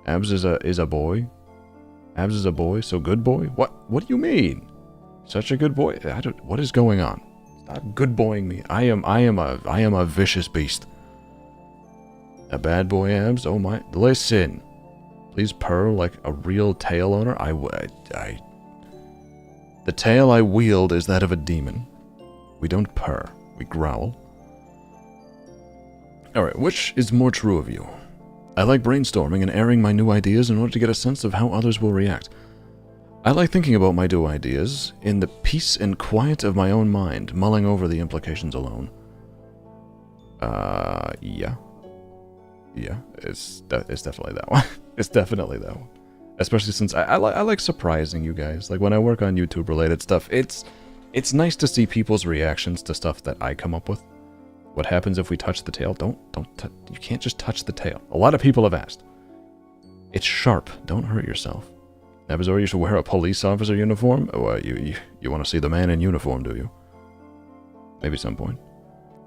Abs is a boy. Abs is a boy, so good boy? What do you mean? Such a good boy? What is going on? Stop good boying me. I am a vicious beast. A bad boy, Abs? Oh my. Listen. Please purr like a real tail owner. The tail I wield is that of a demon. We don't purr. We growl. Alright, which is more true of you? I like brainstorming and airing my new ideas in order to get a sense of how others will react. I like thinking about my new ideas in the peace and quiet of my own mind, mulling over the implications alone. Yeah. Yeah, it's definitely that one. It's definitely that one. Especially since I like surprising you guys. Like when I work on YouTube related stuff, it's nice to see people's reactions to stuff that I come up with. What happens if we touch the tail? You can't just touch the tail. A lot of people have asked. It's sharp. Don't hurt yourself. Nabazor, you should wear a police officer uniform? Oh, you want to see the man in uniform, do you? Maybe some point.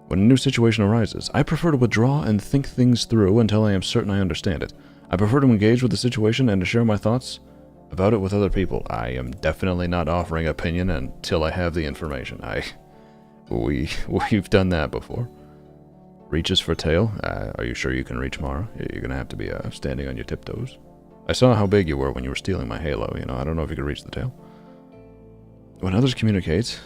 When a new situation arises, I prefer to withdraw and think things through until I am certain I understand it. I prefer to engage with the situation and to share my thoughts about it with other people. I am definitely not offering opinion until I have the information. We've done that before. Reaches for tail? Are you sure you can reach, Mara? You're gonna have to be standing on your tiptoes. I saw how big you were when you were stealing my halo, you know, I don't know if you could reach the tail. When others communicate,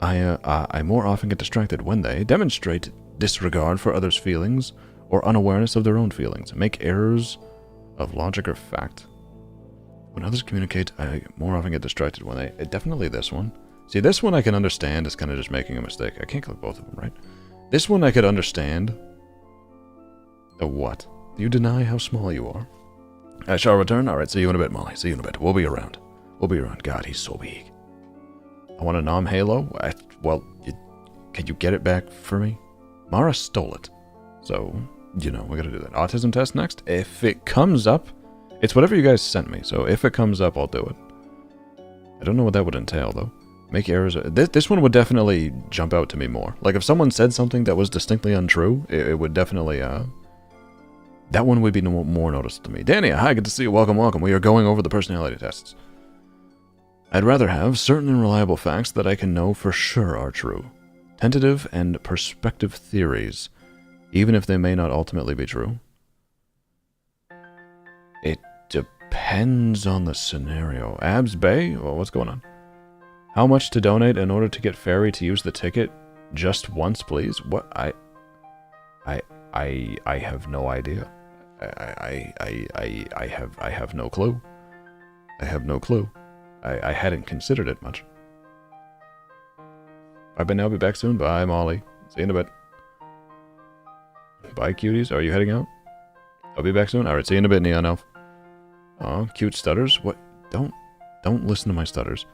I more often get distracted when they demonstrate disregard for others' feelings or unawareness of their own feelings, make errors of logic or fact. When others communicate, I more often get distracted when they... definitely this one. See, this one I can understand is kind of just making a mistake. I can't click both of them, right? This one I could understand. A what? Do you deny how small you are? I shall return. Alright, see you in a bit, Molly. See you in a bit. We'll be around. We'll be around. God, he's so big. I want a Nom Halo. Can you get it back for me? Mara stole it. So, you know, we gotta do that. Autism test next. If it comes up, it's whatever you guys sent me. So if it comes up, I'll do it. I don't know what that would entail, though. Make errors. This one would definitely jump out to me more. Like, if someone said something that was distinctly untrue, it would definitely, that one would be more noticed to me. Danny, hi, good to see you. Welcome, welcome. We are going over the personality tests. I'd rather have certain and reliable facts that I can know for sure are true. Tentative and perspective theories, even if they may not ultimately be true. It depends on the scenario. Abs Bay? Well, what's going on? How much to donate in order to get Fairy to use the ticket? Just once, please? What? I have no idea. I have no clue. I have no clue. I hadn't considered it much. I'll be back soon. Bye, Molly. See you in a bit. Bye, cuties. Are you heading out? I'll be back soon. Alright, see you in a bit, Neon Elf. Oh, cute stutters? What? Don't listen to my stutters.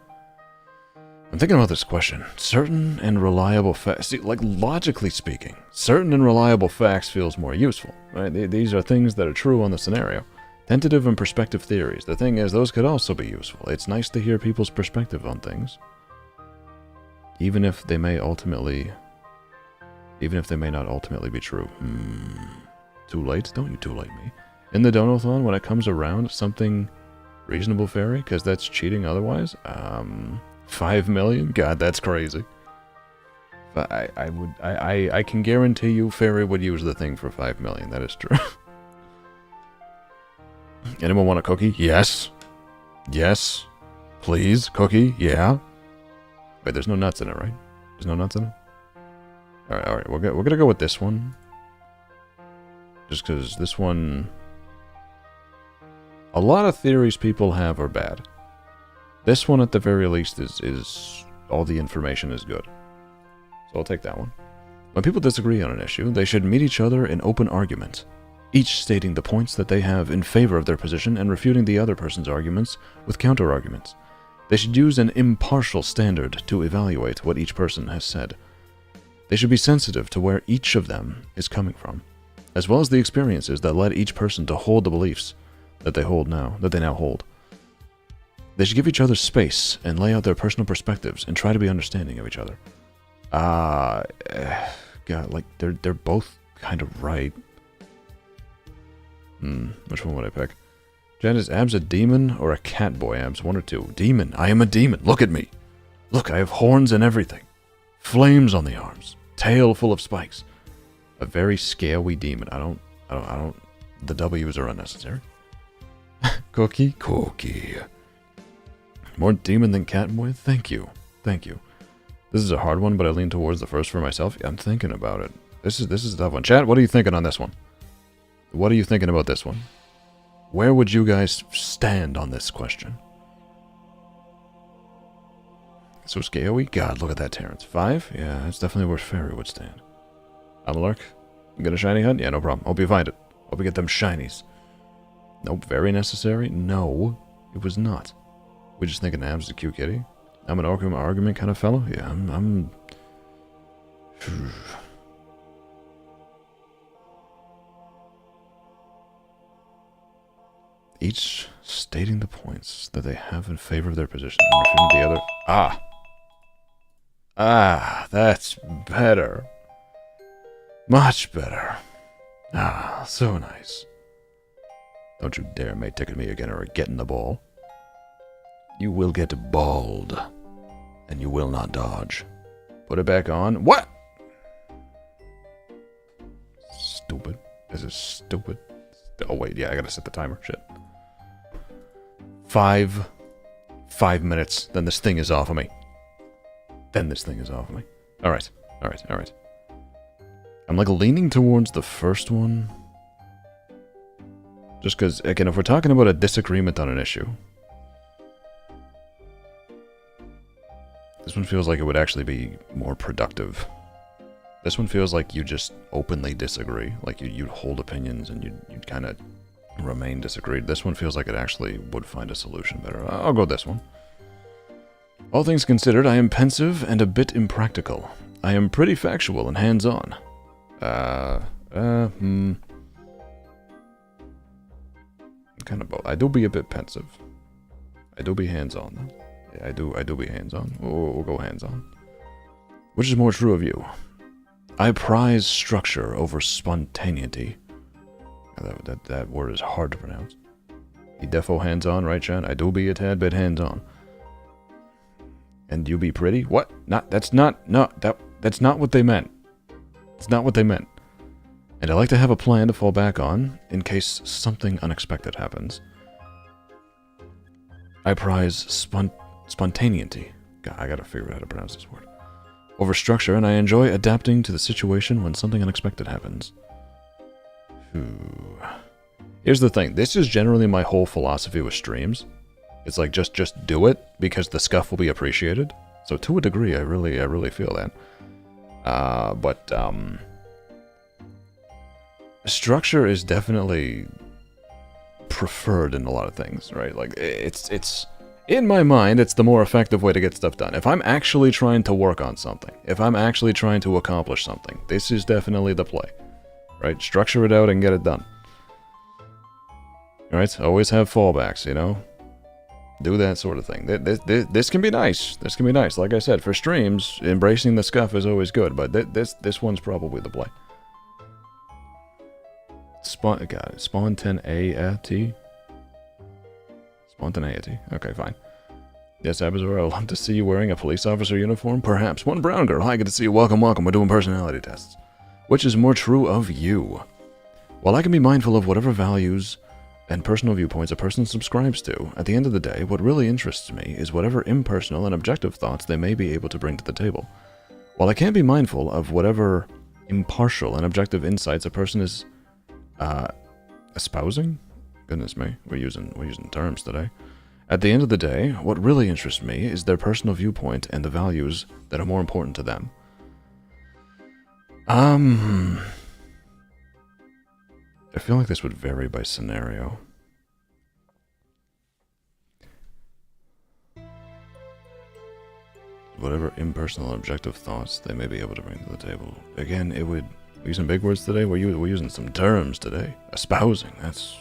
I'm thinking about this question. Certain and reliable facts. See, like, logically speaking, certain and reliable facts feels more useful, right? These are things that are true on the scenario. Tentative and perspective theories. The thing is, those could also be useful. It's nice to hear people's perspective on things. Even if they may not ultimately be true. Too late? Don't you too late me. In the Donathon, when it comes around, something reasonable, Fairy? Because that's cheating otherwise? 5 million? God, that's crazy. But I can guarantee you Fairy would use the thing for 5 million. That is true. Anyone want a cookie? Yes. Yes. Please, cookie? Yeah. Wait, there's no nuts in it, right? There's no nuts in it? Alright, we're gonna go with this one. Just because this one... A lot of theories people have are bad. This one, at the very least, is all the information is good. So I'll take that one. When people disagree on an issue, they should meet each other in open argument, each stating the points that they have in favor of their position and refuting the other person's arguments with counter-arguments. They should use an impartial standard to evaluate what each person has said. They should be sensitive to where each of them is coming from, as well as the experiences that led each person to hold the beliefs that they now hold. They should give each other space and lay out their personal perspectives and try to be understanding of each other. God, like, they're both kind of right. Which one would I pick? Jen, is Abs a demon or a cat boy, Abs? One or two? Demon. I am a demon. Look at me. Look, I have horns and everything. Flames on the arms. Tail full of spikes. A very scary demon. I don't... The W's are unnecessary. Cookie? Cookie. More demon than cat boy? Thank you. Thank you. This is a hard one, but I lean towards the first for myself. Yeah, I'm thinking about it. This is a tough one. Chat, what are you thinking on this one? What are you thinking about this one? Where would you guys stand on this question? So scary? God, look at that, Terrence. 5? Yeah, it's definitely where Fairy would stand. Amalurk? You got a shiny hunt? Yeah, no problem. Hope you find it. Hope you get them shinies. Nope, very necessary? No, it was not. We just thinking Abs is a cute kitty? I'm an argument kind of fellow? Yeah, I'm... Each stating the points that they have in favor of their position and refuting the other... Ah, that's better. Much better. Ah, so nice. Don't you dare mate ticket me again or get in the ball. You will get balled. And you will not dodge. Put it back on. What? Stupid. This is stupid. Oh wait, yeah, I gotta set the timer. Shit. 5 minutes, then this thing is off of me. Alright. I'm like leaning towards the first one. Just because, again, if we're talking about a disagreement on an issue, this one feels like it would actually be more productive. This one feels like you just openly disagree. Like you'd hold opinions and you'd kind of remain disagreed. This one feels like it actually would find a solution better. I'll go this one. All things considered, I am pensive and a bit impractical. I am pretty factual and hands-on. Kind of both. I do be a bit pensive. I do be hands-on, though. Yeah, I do be hands-on. We'll go hands-on. Which is more true of you? I prize structure over spontaneity. That word is hard to pronounce. You defo hands-on, right, Chan? I do be a tad bit hands-on. And you be pretty? What? That's not what they meant. It's not what they meant. And I like to have a plan to fall back on in case something unexpected happens. I prize spontaneity. God, I gotta figure out how to pronounce this word. Over structure, and I enjoy adapting to the situation when something unexpected happens. Here's the thing. This is generally my whole philosophy with streams. It's like just do it because the scuff will be appreciated. So to a degree, I really feel that. But structure is definitely preferred in a lot of things, right? Like it's in my mind, it's the more effective way to get stuff done. If I'm actually trying to work on something, if I'm actually trying to accomplish something, this is definitely the play, right? Structure it out and get it done. All right? Always have fallbacks, you know? Do that sort of thing. This can be nice. This can be nice. Like I said, for streams, embracing the scuff is always good, but this one's probably the play. Spontaneity. Spontaneity. Okay, fine. Yes, Abazor, I'd love to see you wearing a police officer uniform. Perhaps one brown girl. Hi, good to see you. Welcome. We're doing personality tests. Which is more true of you? While I can be mindful of whatever values and personal viewpoints a person subscribes to, at the end of the day, what really interests me is whatever impersonal and objective thoughts they may be able to bring to the table. While I can be mindful of whatever impartial and objective insights a person is espousing? Goodness me, we're using terms today. At the end of the day, what really interests me is their personal viewpoint and the values that are more important to them. I feel like this would vary by scenario. Whatever impersonal and objective thoughts they may be able to bring to the table. Again, it would... We're using big words today? We're using some terms today. Espousing, that's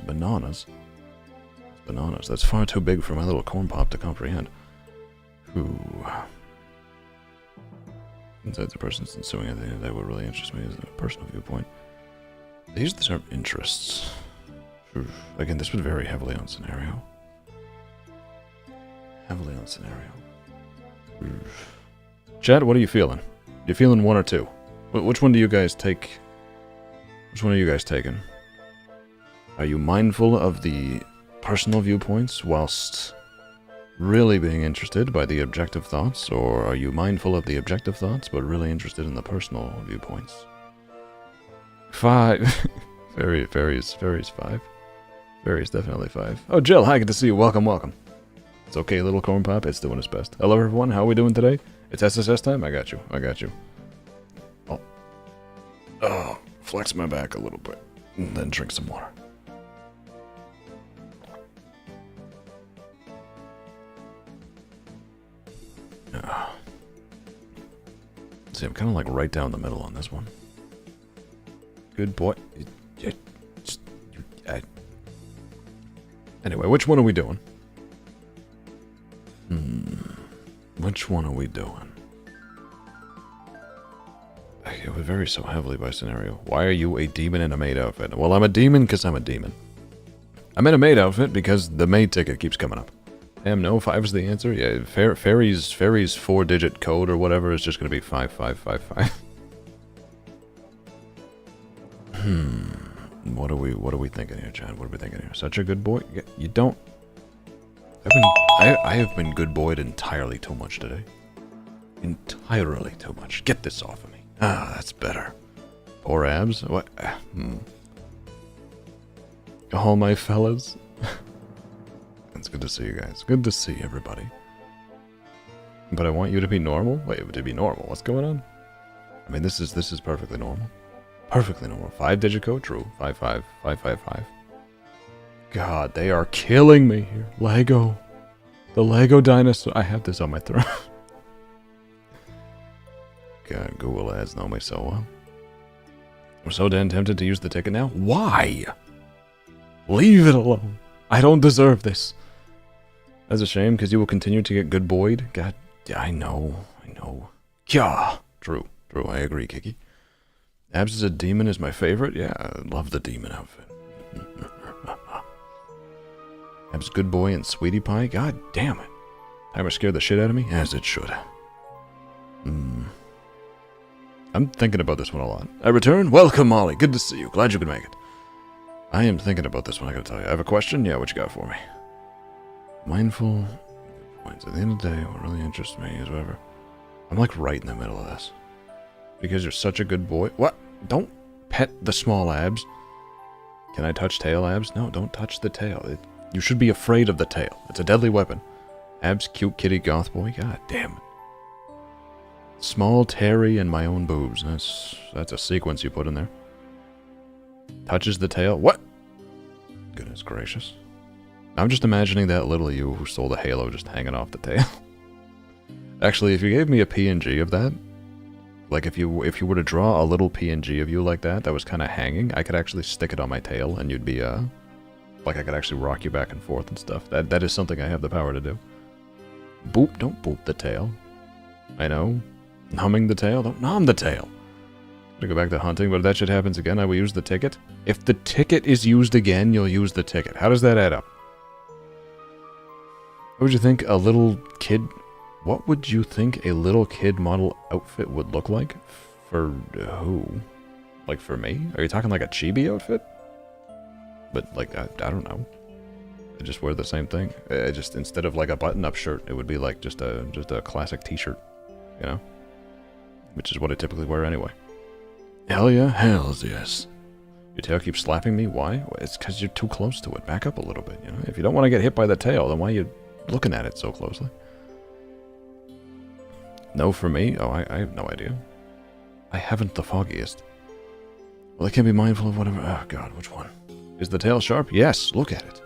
bananas. That's bananas. That's far too big for my little corn pop to comprehend. Inside the person's ensuing at the end of the day, what really interests me is a personal viewpoint. They use the term interests. Again, this would vary heavily on scenario. Heavily on scenario. Chad, what are you feeling? You feeling one or two? Which one do you guys take? Which one are you guys taking? Are you mindful of the personal viewpoints whilst really being interested by the objective thoughts? Or are you mindful of the objective thoughts but really interested in the personal viewpoints? 5. Varies 5. Varies definitely 5. Oh, Jill, hi, good to see you. Welcome. It's okay, little corn pop. It's doing its best. Hello, everyone. How are we doing today? It's SSS time. I got you. Oh, flex my back a little bit, and then drink some water. See, I'm kind of like right down the middle on this one. Good boy. Anyway, which one are we doing? Which one are we doing? It would vary so heavily by scenario. Why are you a demon in a maid outfit? Well, I'm a demon because I'm a demon. I'm in a maid outfit because the maid ticket keeps coming up. Damn, no, 5 is the answer? Yeah, Fairy's 4-digit code or whatever is just going to be 5555. What are we thinking here, Chad? What are we thinking here? Such a good boy? You don't... I have been good boyed entirely too much today. Entirely too much. Get this off of me. Ah, that's better. Poor abs. What? All my fellas. It's good to see you guys. Good to see everybody. But I want you to be normal? Wait, to be normal? What's going on? I mean, this is perfectly normal. Perfectly normal. 5-digit code? True. 55555. God, they are killing me here. Lego. The Lego dinosaur. I have this on my throne. God, Google ads know me so well. I'm so damn tempted to use the ticket now. Why? Leave it alone. I don't deserve this. That's a shame, because you will continue to get good boyed. God, yeah, I know. Yeah. True, I agree, Kiki. Abs as a demon is my favorite. Yeah, I love the demon outfit. Abs good boy and sweetie pie. God damn it. Timer scared the shit out of me, as it should. I'm thinking about this one a lot. I return. Welcome, Molly. Good to see you. Glad you could make it. I am thinking about this one, I gotta tell you. I have a question. Yeah, what you got for me? Mindful points. At the end of the day, what really interests me is whatever. I'm like right in the middle of this. Because you're such a good boy. What? Don't pet the small abs. Can I touch tail abs? No, don't touch the tail. You should be afraid of the tail. It's a deadly weapon. Abs, cute kitty, goth boy. God damn it. Small Terry and my own boobs. That's a sequence you put in there. Touches the tail. What? Goodness gracious. I'm just imagining that little you who stole the halo just hanging off the tail. Actually, if you gave me a PNG of that, like if you were to draw a little PNG of you like that was kind of hanging, I could actually stick it on my tail and you'd be, like I could actually rock you back and forth and stuff. That is something I have the power to do. Boop, don't boop the tail. I know. Numbing the tail, don't numb the tail. To go back to hunting, but if that shit happens again, I will use the ticket. If the ticket is used again, you'll use the ticket. How does that add up? What would you think a little kid... What would you think a little kid model outfit would look like? For who? Like for me? Are you talking like a chibi outfit? But like, I don't know. I just wear the same thing. Just instead of like a button-up shirt, it would be like just a classic t-shirt. You know? Which is what I typically wear anyway. Hell yeah, hells yes. Your tail keeps slapping me, why? Well, it's because you're too close to it. Back up a little bit, you know? If you don't want to get hit by the tail, then why are you looking at it so closely? No for me? Oh, I have no idea. I haven't the foggiest. Well, I can't be mindful of whatever... Oh, God, which one? Is the tail sharp? Yes, look at it.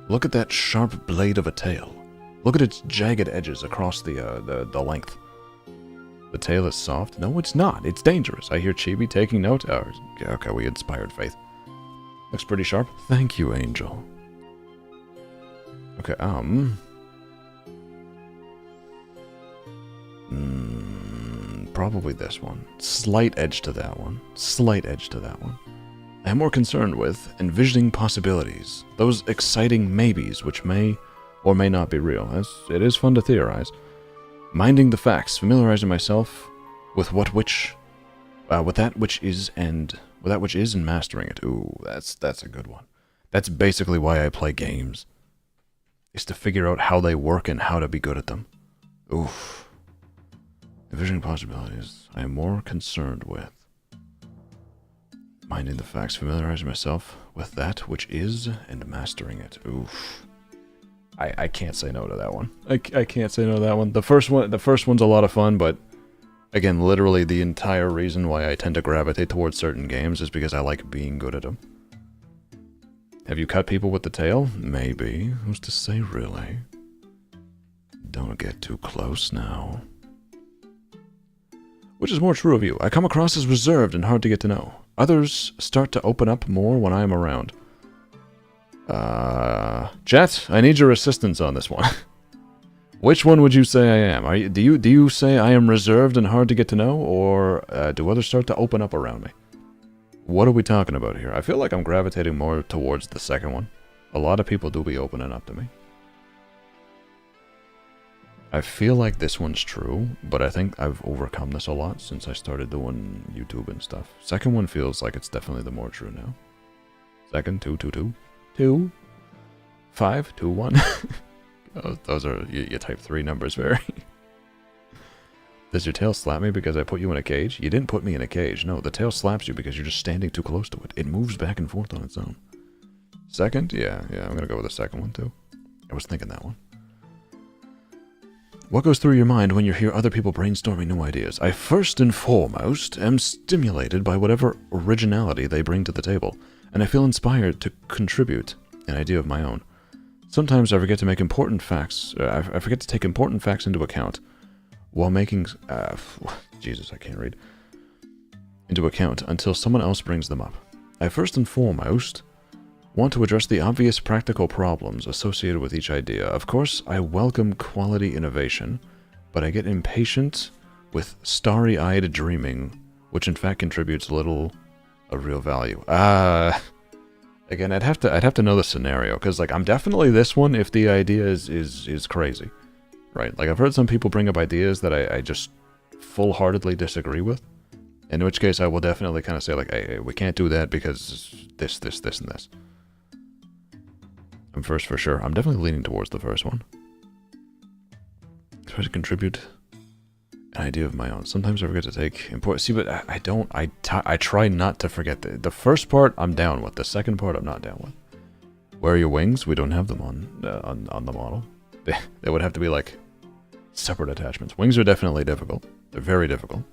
Look at that sharp blade of a tail. Look at its jagged edges across the length. The tail is soft? No, it's not. It's dangerous. I hear Chibi taking note. Oh, okay, we inspired Faith. Looks pretty sharp. Thank you, Angel. Okay, probably this one. Slight edge to that one. Slight edge to that one. I am more concerned with envisioning possibilities. Those exciting maybes which may or may not be real. As it is fun to theorize. Minding the facts, familiarizing myself with that which is and mastering it. Ooh, that's a good one. That's basically why I play games. Is to figure out how they work and how to be good at them. Oof. Envisioning possibilities. I am more concerned with minding the facts, familiarizing myself with that which is and mastering it. Oof. I can't say no to that one. I can't say no to that one. The first one's a lot of fun, but again, literally the entire reason why I tend to gravitate towards certain games is because I like being good at them. Have you cut people with the tail? Maybe. Who's to say, really? Don't get too close now. Which is more true of you? I come across as reserved and hard to get to know. Others start to open up more when I am around. Chat, I need your assistance on this one. Which one would you say I am? Do you say I am reserved and hard to get to know, or do others start to open up around me? What are we talking about here? I feel like I'm gravitating more towards the second one. A lot of people do be opening up to me. I feel like this one's true, but I think I've overcome this a lot since I started doing YouTube and stuff. Second one feels like it's definitely the more true now. Second, 222. 2, 5, 2, 1. Those are, you type 3 numbers very. Does your tail slap me because I put you in a cage? You didn't put me in a cage. No, the tail slaps you because you're just standing too close to it. It moves back and forth on its own. Second? Yeah, I'm gonna go with the second one too. I was thinking that one. What goes through your mind when you hear other people brainstorming new ideas? I first and foremost am stimulated by whatever originality they bring to the table, and I feel inspired to contribute an idea of my own. Sometimes I forget to make important facts. I forget to take important facts into account while making Jesus, I can't read. Into account until someone else brings them up. I first and foremost want to address the obvious practical problems associated with each idea. Of course, I welcome quality innovation, but I get impatient with starry-eyed dreaming, which in fact contributes little of real value. Again, I'd have to know the scenario, because like I'm definitely this one if the idea is crazy. Right? Like I've heard some people bring up ideas that I just full-heartedly disagree with. In which case I will definitely kind of say like, hey, we can't do that because this, and this. I'm first for sure. I'm definitely leaning towards the first one. Try to contribute an idea of my own. Sometimes I forget to take important... See, but I don't... I try not to forget. The first part I'm down with. The second part I'm not down with. Where are your wings? We don't have them on the model. They would have to be like separate attachments. Wings are definitely difficult. They're very difficult.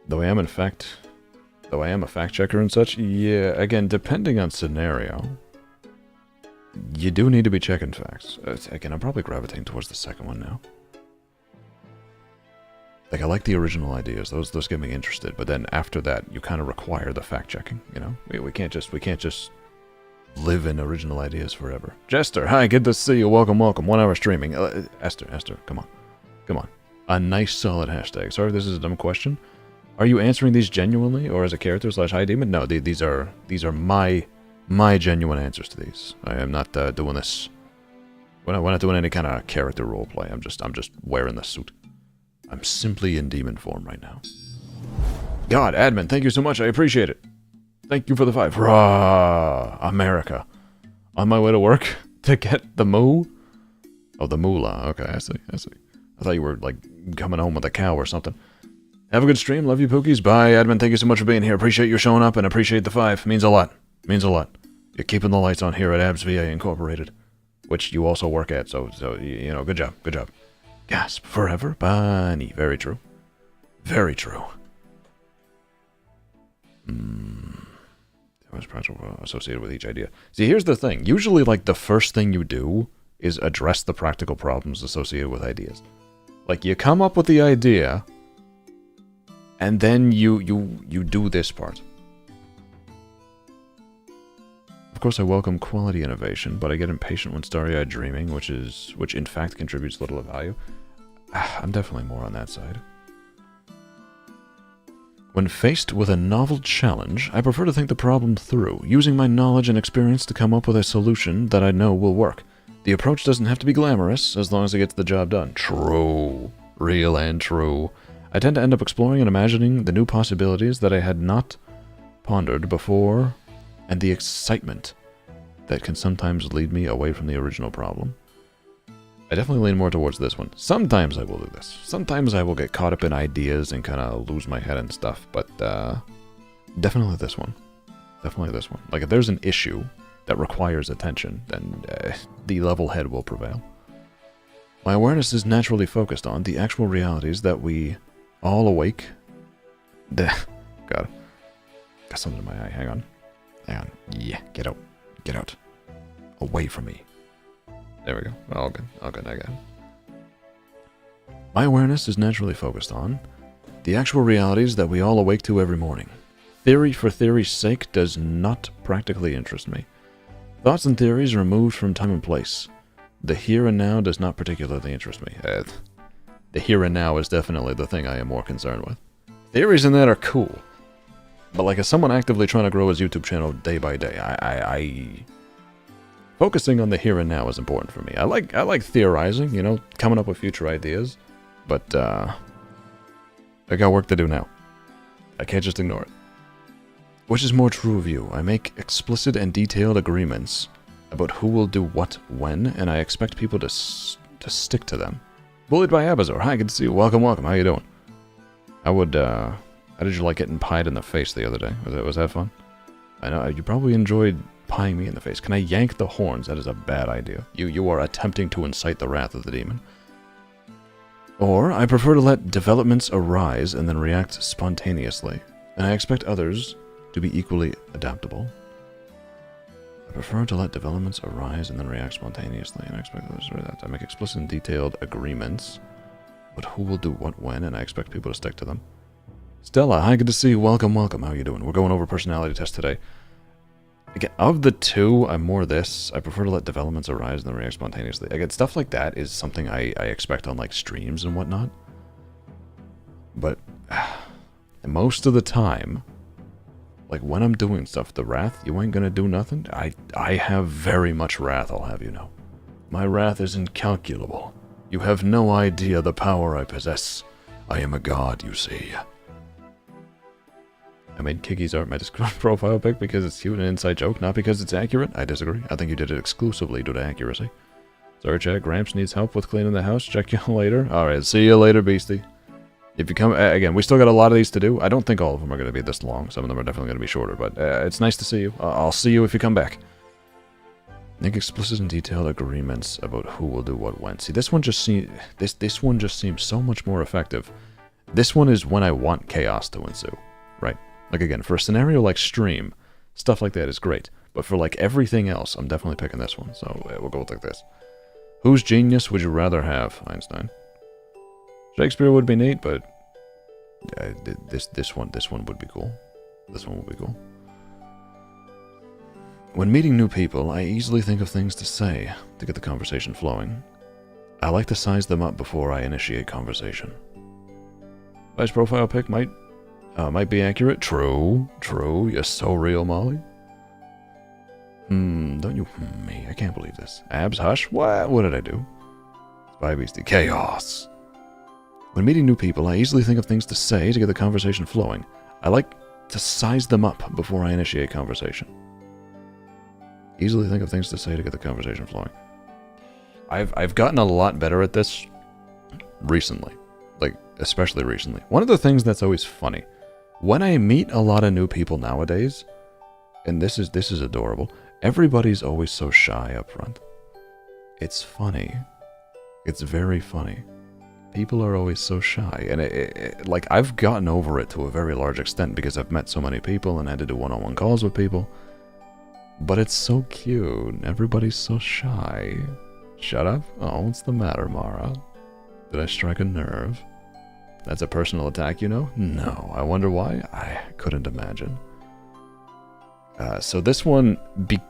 Though I am a fact checker and such, yeah, again, depending on scenario, you do need to be checking facts. Again, I'm probably gravitating towards the second one now. Like, I like the original ideas. Those get me interested. But then after that, you kind of require the fact checking. You know, we can't just live in original ideas forever. Jester, hi, good to see you. Welcome. 1 hour streaming. Esther, come on. A nice solid hashtag. Sorry, this is a dumb question. Are you answering these genuinely or as a character / high demon? No, these are my genuine answers to these. I am not doing this. We're not doing any kind of character roleplay. I'm just wearing the suit. I'm simply in demon form right now. God, admin, thank you so much. I appreciate it. Thank you for the 5. Rah, America. On my way to work to get the moo? Oh, the moolah. Okay, I see. I thought you were, like, coming home with a cow or something. Have a good stream. Love you, Pookies. Bye, admin. Thank you so much for being here. Appreciate you showing up and appreciate the 5. Means a lot. Means a lot. You're keeping the lights on here at Abs VA Incorporated, which you also work at, so you know, good job. Good job. Gasp. Forever. Bunny. Very true. Very true. That was practical associated with each idea. See, here's the thing. Usually, like, the first thing you do is address the practical problems associated with ideas. Like, you come up with the idea, and then you do this part. Of course, I welcome quality innovation, but I get impatient when starry-eyed dreaming, which in fact contributes little of value. I'm definitely more on that side. When faced with a novel challenge, I prefer to think the problem through, using my knowledge and experience to come up with a solution that I know will work. The approach doesn't have to be glamorous, as long as it gets the job done. True. Real and true. I tend to end up exploring and imagining the new possibilities that I had not pondered before, and the excitement that can sometimes lead me away from the original problem. I definitely lean more towards this one. Sometimes I will do this. Sometimes I will get caught up in ideas and kind of lose my head and stuff, but definitely this one. Definitely this one. Like, if there's an issue that requires attention, then the level head will prevail. My awareness is naturally focused on the actual realities that we all awake. God. Got something in my eye. Hang on. Yeah, get out. Get out. Away from me. There we go. All good. I got it. My awareness is naturally focused on the actual realities that we all awake to every morning. Theory for theory's sake does not practically interest me. Thoughts and theories removed from time and place. The here and now does not particularly interest me. The here and now is definitely the thing I am more concerned with. Theories in that are cool. But like, as someone actively trying to grow his YouTube channel day by day, I focusing on the here and now is important for me. I like theorizing, you know, coming up with future ideas, but I got work to do now. I can't just ignore it. Which is more true of you? I make explicit and detailed agreements about who will do what when, and I expect people to stick to them. Bullied by Abazor. Hi, good to see you. Welcome, welcome. How you doing? How did you like getting pied in the face the other day? Was that fun? I know, you probably enjoyed pieing me in the face. Can I yank the horns? That is a bad idea. You are attempting to incite the wrath of the demon. Or, I prefer to let developments arise and then react spontaneously. And I expect others to be equally adaptable. I prefer to let developments arise and then react spontaneously, and I expect others to react. I make explicit and detailed agreements, but who will do what when, and I expect people to stick to them. Stella, hi, good to see you. Welcome, welcome. How you doing? We're going over personality test today. Again, of the two, I'm more this. I prefer to let developments arise and then react spontaneously. Again, stuff like that is something I expect on, like, streams and whatnot. But most of the time, like, when I'm doing stuff, the wrath, you ain't gonna do nothing. I have very much wrath, I'll have you know. My wrath is incalculable. You have no idea the power I possess. I am a god, you see. I made Kiki's art my Discord profile pic because it's cute and an inside joke, not because it's accurate. I disagree. I think you did it exclusively due to accuracy. Sorry, chat. Gramps needs help with cleaning the house. Check you later. Alright, see you later, beastie. If you come, again, we still got a lot of these to do. I don't think all of them are going to be this long. Some of them are definitely going to be shorter, but it's nice to see you. I'll see you if you come back. Make explicit and detailed agreements about who will do what when. See, this one just seems this one just seems so much more effective. This one is when I want chaos to ensue, right? Like again, for a scenario like stream, stuff like that is great. But for like everything else, I'm definitely picking this one. So we'll go with like this. Whose genius would you rather have, Einstein? Shakespeare would be neat, but this one would be cool. This one would be cool. When meeting new people, I easily think of things to say to get the conversation flowing. I like to size them up before I initiate conversation. Vice profile pic might be accurate. True. You're so real, Molly. Don't you me? I can't believe this. Abs, hush. What did I do? Spy beastie. Chaos. When meeting new people, I easily think of things to say to get the conversation flowing. I like to size them up before I initiate conversation. Easily think of things to say to get the conversation flowing. I've gotten a lot better at this recently. Like, especially recently. One of the things that's always funny, when I meet a lot of new people nowadays, and this is adorable, everybody's always so shy up front. It's funny. It's very funny. People are always so shy, and like, I've gotten over it to a very large extent because I've met so many people and had to do one-on-one calls with people. But it's so cute. Everybody's so shy. Shut up. Oh, what's the matter, Mara? Did I strike a nerve? That's a personal attack, you know? No. I wonder why? I couldn't imagine. So this one,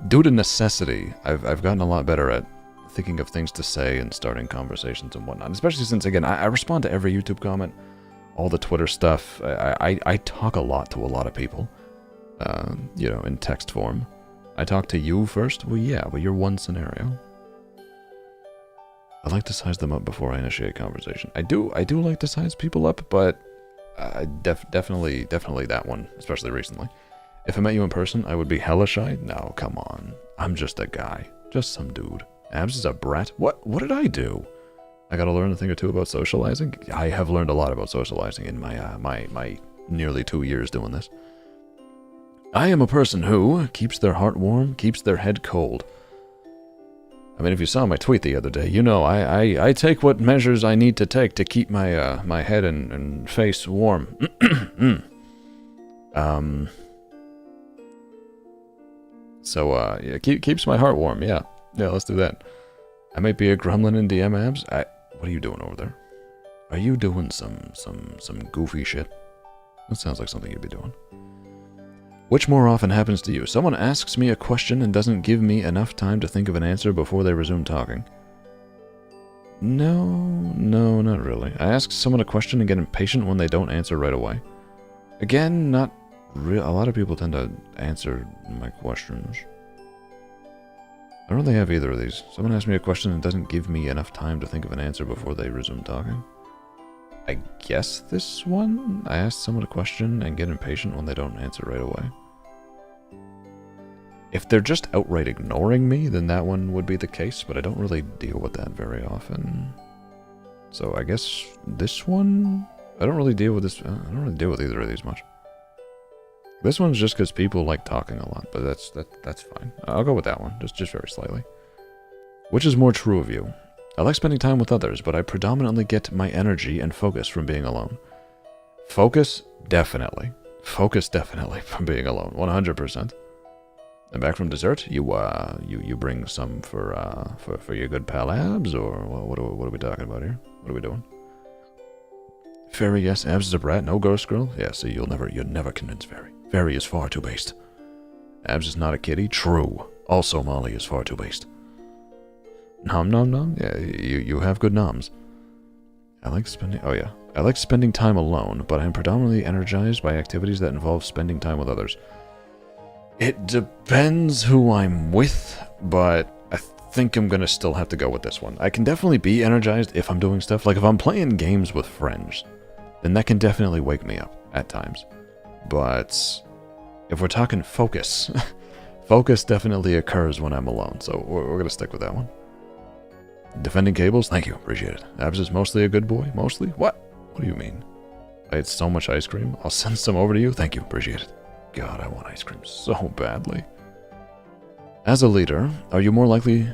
due to necessity, I've gotten a lot better at thinking of things to say and starting conversations and whatnot. Especially since, again, I respond to every YouTube comment, all the Twitter stuff. I talk a lot to a lot of people, you know, in text form. I talk to you first? Well, yeah, but you're one scenario. I like to size them up before I initiate conversation. I do like to size people up, but definitely that one, especially recently. If I met you in person, I would be hella shy. No, come on. I'm just a guy. Just some dude. Abs is a brat. What did I do? I gotta learn a thing or two about socializing? I have learned a lot about socializing in my my nearly 2 years doing this. I am a person who keeps their heart warm, keeps their head cold. I mean, if you saw my tweet the other day, you know I take what measures I need to take to keep my my head and face warm. So yeah, keeps my heart warm. Yeah, let's do that. I might be a gremlin in DM Abs. What are you doing over there? Are you doing some goofy shit? That sounds like something you'd be doing. Which more often happens to you? Someone asks me a question and doesn't give me enough time to think of an answer before they resume talking. No, not really. I ask someone a question and get impatient when they don't answer right away. Again, not real. A lot of people tend to answer my questions. I don't really have either of these. Someone asks me a question and doesn't give me enough time to think of an answer before they resume talking. I guess this one? I ask someone a question and get impatient when they don't answer right away. If they're just outright ignoring me, then that one would be the case, but I don't really deal with that very often. So I guess this one... I don't really deal with this... I don't really deal with either of these much. This one's just because people like talking a lot, but that's fine. I'll go with that one, just very slightly. Which is more true of you? I like spending time with others, but I predominantly get my energy and focus from being alone. Focus? Definitely. Focus definitely from being alone, 100%. And back from dessert, you bring some for your good pal Abs, or what are we talking about here? What are we doing? Fairy, yes. Abs is a brat. No ghost girl. Yeah. See, you'll never convince Fairy. Fairy is far too based. Abs is not a kitty. True. Also, Molly is far too based. Nom nom nom. Yeah, you have good noms. I like spending. Oh yeah, I like spending time alone, but I'm predominantly energized by activities that involve spending time with others. It depends who I'm with, but I think I'm gonna still have to go with this one. I can definitely be energized if I'm doing stuff. Like if I'm playing games with friends, then that can definitely wake me up at times. But if we're talking focus, focus definitely occurs when I'm alone, so we're gonna stick with that one. Defending cables? Thank you, appreciate it. Abs is mostly a good boy? Mostly? What? What do you mean? I had so much ice cream. I'll send some over to you. Thank you, appreciate it. God, I want ice cream so badly. As a leader, are you more likely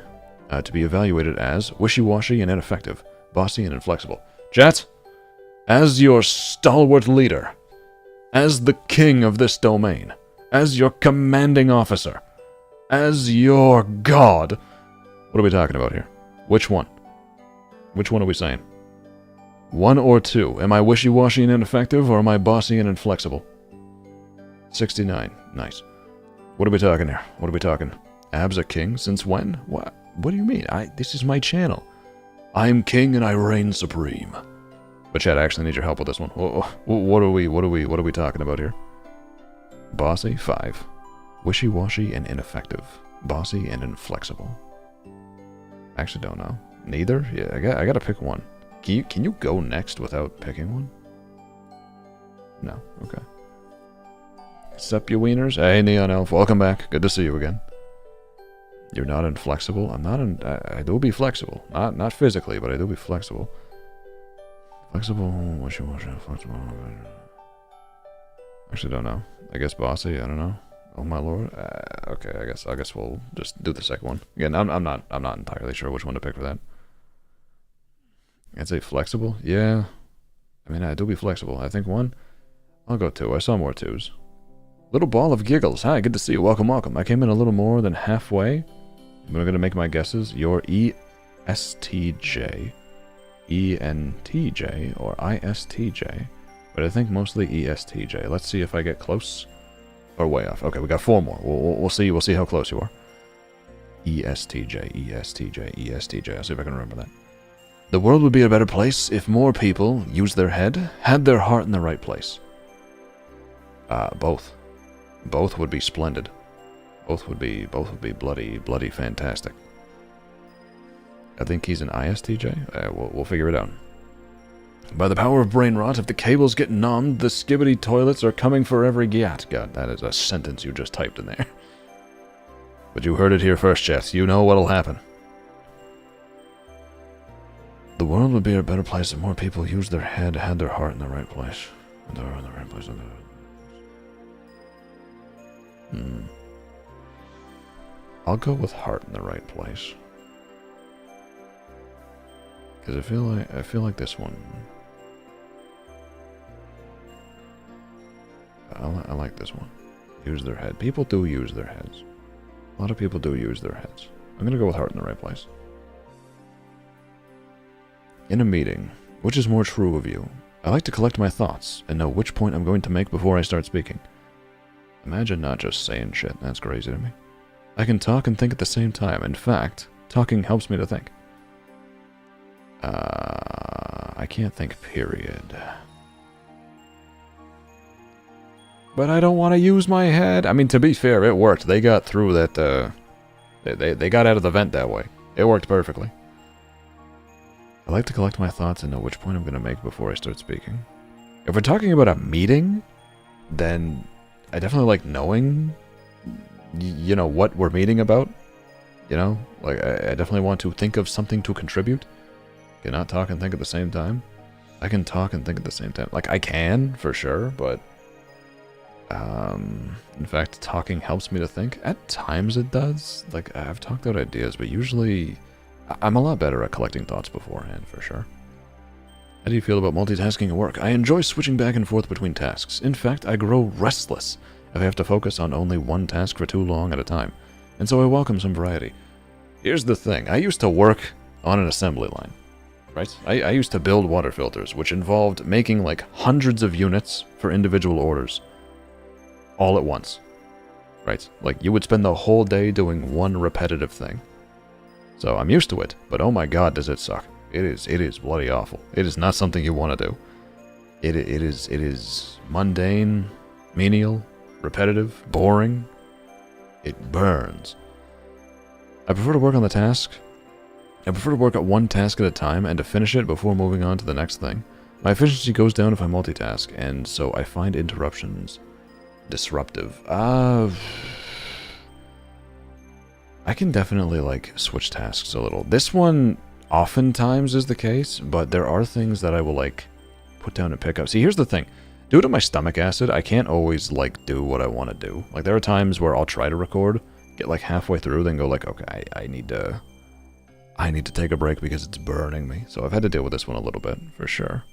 to be evaluated as wishy-washy and ineffective, bossy and inflexible? Chat, as your stalwart leader, as the king of this domain, as your commanding officer, as your god, what are we talking about here? Which one? Which one are we saying? One or two? Am I wishy-washy and ineffective, or am I bossy and inflexible? 69. Nice. What are we talking here? What are we talking? Abs a king? Since when? What? What do you mean? This is my channel. I'm king and I reign supreme. But Chad, I actually need your help with this one. What are we talking about here? Bossy? 5. Wishy-washy and ineffective. Bossy and inflexible. Actually don't know. Neither? Yeah, I gotta pick one. Can you go next without picking one? No. Okay. Sup, you wieners? Hey, Neon Elf. Welcome back. Good to see you again. You're not inflexible? I'm not I do be flexible. Not physically, but I do be flexible. Flexible, wishy-washy, flexible. Actually don't know. I guess bossy, I don't know. Oh my lord. Okay, I guess we'll just do the second one. Again, I'm not entirely sure which one to pick for that. I'd say flexible? Yeah. I mean, I do be flexible. I think 1. I'll go 2. I saw more 2s. Little ball of giggles. Hi, good to see you. Welcome, welcome. I came in a little more than halfway. I'm going to make my guesses. You're ESTJ, ENTJ, or ISTJ. But I think mostly ESTJ. Let's see if I get close or way off. Okay, we got 4 more. We'll see how close you are. ESTJ, ESTJ, ESTJ. I'll see if I can remember that. The world would be a better place if more people used their head, had their heart in the right place. Both. Both would be splendid. Both would be bloody fantastic. I think he's an ISTJ. We'll figure it out. By the power of brain rot, if the cables get numbed, the skibbity toilets are coming for every gyat. God, that is a sentence you just typed in there. But you heard it here first, Jess. You know what'll happen. The world would be a better place if more people used their head, had their heart in the right place. And they were in the right place. I'll go with heart in the right place. Because I feel like this one. I like this one. Use their head. People do use their heads. A lot of people do use their heads. I'm gonna go with heart in the right place. In a meeting, which is more true of you? I like to collect my thoughts and know which point I'm going to make before I start speaking. Imagine not just saying shit. That's crazy to me. I can talk and think at the same time. In fact, talking helps me to think. I can't think, period. But I don't want to use my head. I mean, to be fair, it worked. They got through that, they got out of the vent that way. It worked perfectly. I like to collect my thoughts and know which point I'm going to make before I start speaking. If we're talking about a meeting, then I definitely like knowing, you know, what we're meeting about. You know, like I definitely want to think of something to contribute. Cannot talk and think at the same time? I can talk and think at the same time. Like, I can, for sure, but... in fact, talking helps me to think. At times it does. Like, I've talked out ideas, but usually... I'm a lot better at collecting thoughts beforehand, for sure. How do you feel about multitasking at work? I enjoy switching back and forth between tasks. In fact, I grow restless if I have to focus on only one task for too long at a time, and so I welcome some variety. Here's the thing. I used to work on an assembly line. Right? I used to build water filters, which involved making like hundreds of units for individual orders. All at once. Right? Like, you would spend the whole day doing one repetitive thing. So I'm used to it, but oh my god, does it suck. It is bloody awful. It is not something you want to do. It is mundane, menial, repetitive, boring. It burns. I prefer to work on the task. I prefer to work at one task at a time and to finish it before moving on to the next thing. My efficiency goes down if I multitask, and so I find interruptions disruptive. I can definitely, like, switch tasks a little. This one oftentimes is the case, but there are things that I will, like, put down and pick up. See, here's the thing. Due to my stomach acid, I can't always, like, do what I want to do. Like, there are times where I'll try to record, get, like, halfway through, then go, like, okay, I need to take a break because it's burning me. So I've had to deal with this one a little bit, for sure.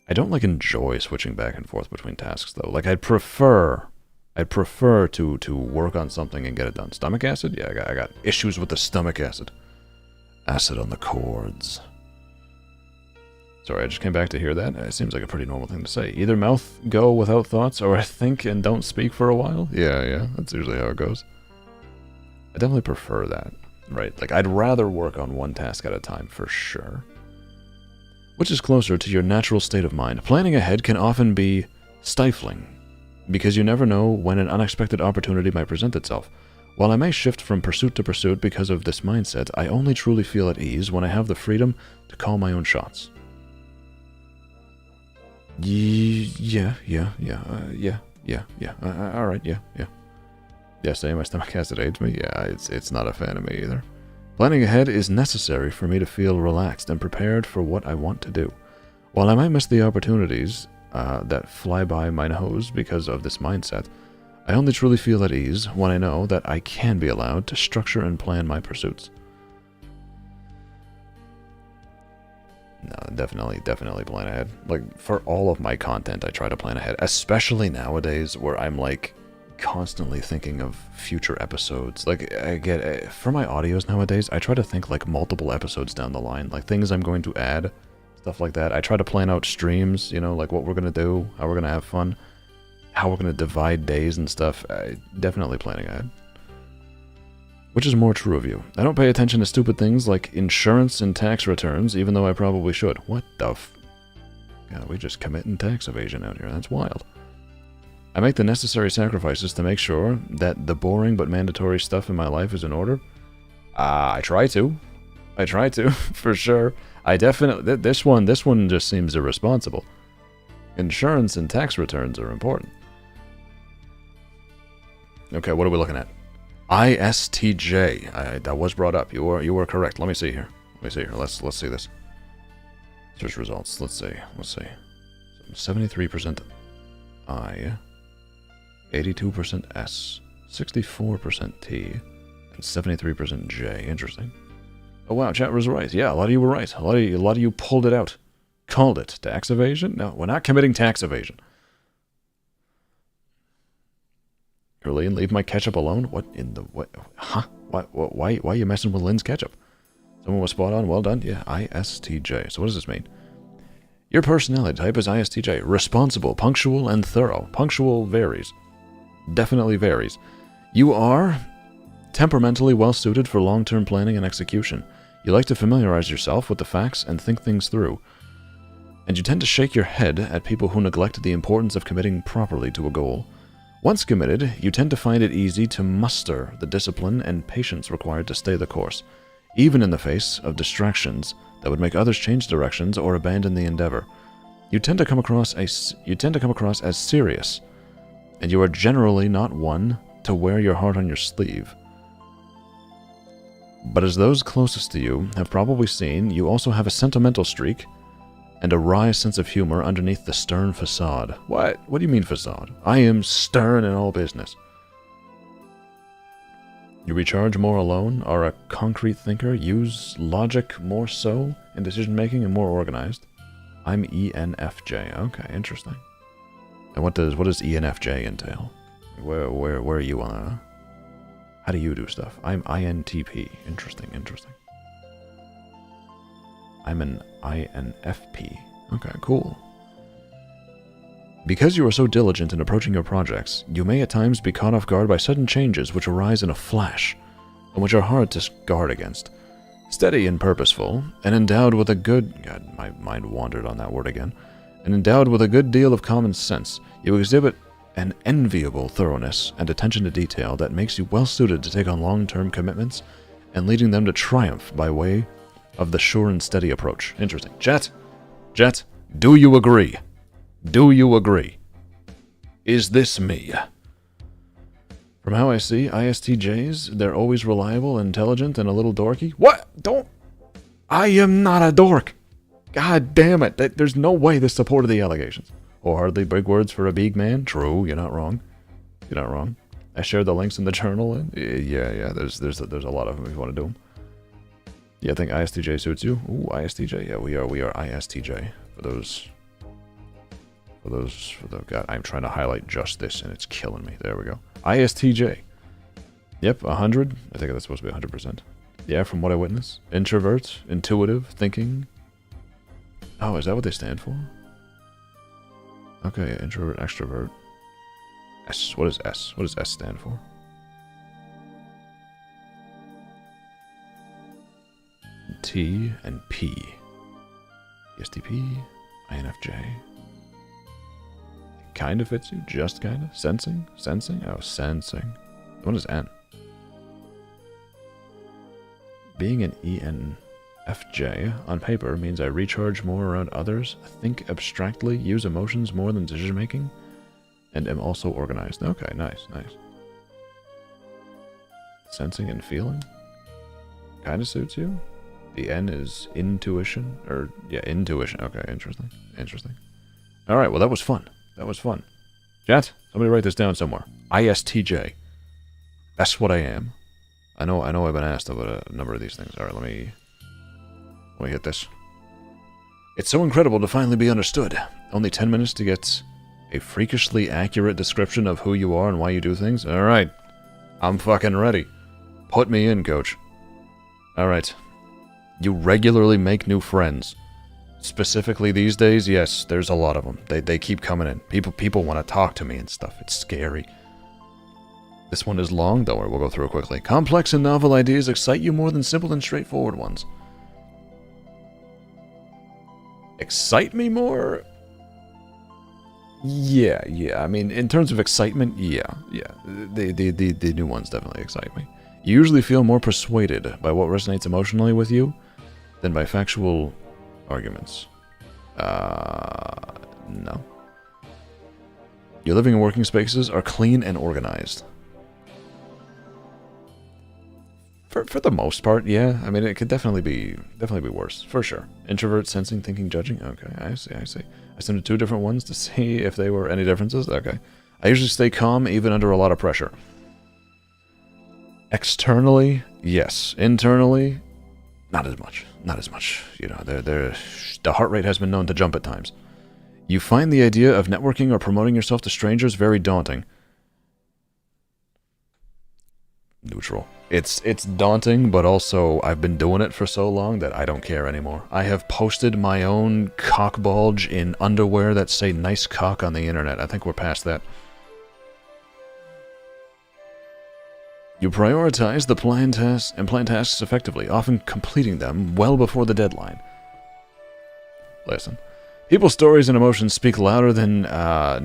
I don't, like, enjoy switching back and forth between tasks, though. Like, I'd prefer to work on something and get it done. Stomach acid? Yeah, I got issues with the stomach acid. Acid on the cords. Sorry, I just came back to hear that. It seems like a pretty normal thing to say. Either mouth go without thoughts, or I think and don't speak for a while. Yeah, that's usually how it goes. I definitely prefer that. Right, like, I'd rather work on one task at a time, for sure. Which is closer to your natural state of mind. Planning ahead can often be stifling, because you never know when an unexpected opportunity might present itself. While I may shift from pursuit to pursuit because of this mindset, I only truly feel at ease when I have the freedom to call my own shots. Yeah. Alright, yeah. Yeah, saying my stomach acid aids me? Yeah, it's not a fan of me either. Planning ahead is necessary for me to feel relaxed and prepared for what I want to do. While I might miss the opportunities that fly by my nose because of this mindset, I only truly feel at ease when I know that I can be allowed to structure and plan my pursuits. No, definitely plan ahead. Like, for all of my content, I try to plan ahead, especially nowadays where I'm, like, constantly thinking of future episodes. Like, I get, for my audios nowadays, I try to think, like, multiple episodes down the line, like things I'm going to add, stuff like that. I try to plan out streams, you know, like what we're going to do, how we're going to have fun, how we're going to divide days and stuff. Definitely planning ahead. Which is more true of you? I don't pay attention to stupid things like insurance and tax returns, even though I probably should. What the God, we just committing tax evasion out here. That's wild. I make the necessary sacrifices to make sure that the boring but mandatory stuff in my life is in order. I try to, for sure. I definitely, this one just seems irresponsible. Insurance and tax returns are important. Okay, what are we looking at? ISTJ. That was brought up. You were correct. Let me see here. Let's see this. Search results. Let's see. 73% I, 82% S, 64% T, and 73% J. Interesting. Oh wow, chat was right. Yeah, a lot of you were right. A lot of you pulled it out. Called it tax evasion? No, we're not committing tax evasion. Lynn, leave my ketchup alone? What in the what? Huh? Why are you messing with Lynn's ketchup? Someone was spot on. Well done. Yeah, ISTJ. So what does this mean? Your personality type is ISTJ. Responsible, punctual, and thorough. Punctual varies. Definitely varies. You are temperamentally well-suited for long-term planning and execution. You like to familiarize yourself with the facts and think things through. And you tend to shake your head at people who neglect the importance of committing properly to a goal. Once committed, you tend to find it easy to muster the discipline and patience required to stay the course, even in the face of distractions that would make others change directions or abandon the endeavor. You tend to come across as serious, and you are generally not one to wear your heart on your sleeve. But as those closest to you have probably seen, you also have a sentimental streak and a wry sense of humor underneath the stern facade. What? What do you mean facade? I am stern in all business. You recharge more alone, are a concrete thinker, use logic more so in decision-making and more organized. I'm ENFJ. Okay, interesting. And what does ENFJ entail? Where are you on how do you do stuff? I'm INTP. Interesting. I'm an INFP. Okay, cool. Because you are so diligent in approaching your projects, you may at times be caught off guard by sudden changes which arise in a flash, and which are hard to guard against. Steady and purposeful, and endowed with a good... God, my mind wandered on that word again. And endowed with a good deal of common sense, you exhibit an enviable thoroughness and attention to detail that makes you well suited to take on long-term commitments and leading them to triumph by way of the sure and steady approach. Interesting. Jet, do you agree? Do you agree? Is this me? From how I see, ISTJs, they're always reliable, intelligent, and a little dorky. What? Don't... I am not a dork. God damn it. There's no way this supported the allegations. Or hardly big words for a big man. True, you're not wrong. You're not wrong. I shared the links in the journal. Yeah, there's a lot of them if you want to do them. Yeah, I think ISTJ suits you. Ooh, ISTJ. Yeah, we are ISTJ. God, I'm trying to highlight just this and it's killing me. There we go. ISTJ. Yep, 100. I think that's supposed to be 100%. Yeah, from what I witness. Introvert, intuitive, thinking. Oh, is that what they stand for? Okay, introvert, extrovert. S. What is S? What does S stand for? T and P. ESTP, INFJ. Kind of fits you, just kind of. Sensing? Oh, sensing. What is N? Being an ENFJ on paper means I recharge more around others, think abstractly, use emotions more than decision making, and am also organized. Okay, nice. Sensing and feeling? Kind of suits you? The N is intuition? Intuition. Okay, interesting. Alright, well that was fun. Chat, somebody write this down somewhere. ISTJ. That's what I am. I know I've been asked about a number of these things. Alright, let me hit this. It's so incredible to finally be understood. Only 10 minutes to get a freakishly accurate description of who you are and why you do things? Alright. I'm fucking ready. Put me in, coach. Alright. You regularly make new friends. Specifically these days, yes, there's a lot of them. They keep coming in. People want to talk to me and stuff. It's scary. This one is long, don't worry, we'll go through it quickly. Complex and novel ideas excite you more than simple and straightforward ones. Excite me more? Yeah. I mean, in terms of excitement, yeah. The new ones definitely excite me. You usually feel more persuaded by what resonates emotionally with you than by factual arguments. No. Your living and working spaces are clean and organized. For the most part, yeah. I mean, it could definitely be worse, for sure. Introvert, sensing, thinking, judging. Okay, I see. I sent 2 different ones to see if they were any differences. Okay. I usually stay calm even under a lot of pressure. Externally, yes. Internally, not as much. You know, the heart rate has been known to jump at times. You find the idea of networking or promoting yourself to strangers very daunting. Neutral. It's daunting, but also I've been doing it for so long that I don't care anymore. I have posted my own cock bulge in underwear that say nice cock on the internet. I think we're past that. You prioritize the planned tasks effectively, often completing them well before the deadline. Listen. People's stories and emotions speak louder than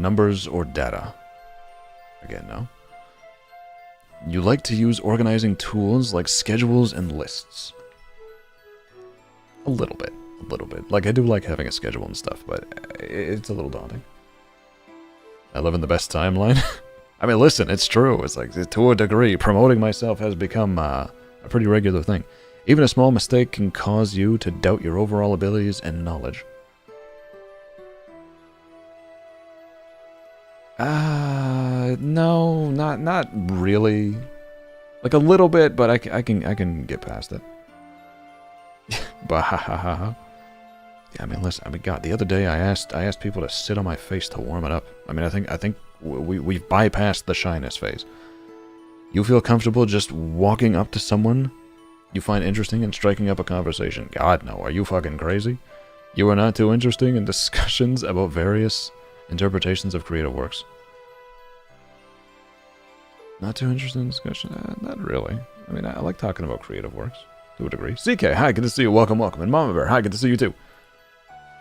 numbers or data. Again, no. You like to use organizing tools like schedules and lists. A little bit. Like, I do like having a schedule and stuff, but it's a little daunting. I live in the best timeline. I mean, listen, it's true. It's like, to a degree, promoting myself has become a pretty regular thing. Even a small mistake can cause you to doubt your overall abilities and knowledge. No, not really. Like a little bit, but I can get past it. Bah. Yeah, I mean, listen. I mean, God, the other day I asked people to sit on my face to warm it up. I mean, I think we've bypassed the shyness phase. You feel comfortable just walking up to someone you find interesting and striking up a conversation? God, no. Are you fucking crazy? You are not too interesting in discussions about various interpretations of creative works. Not too interested in discussion? Not really. I mean, I like talking about creative works, to a degree. CK, hi, good to see you. Welcome. And Mama Bear, hi, good to see you too.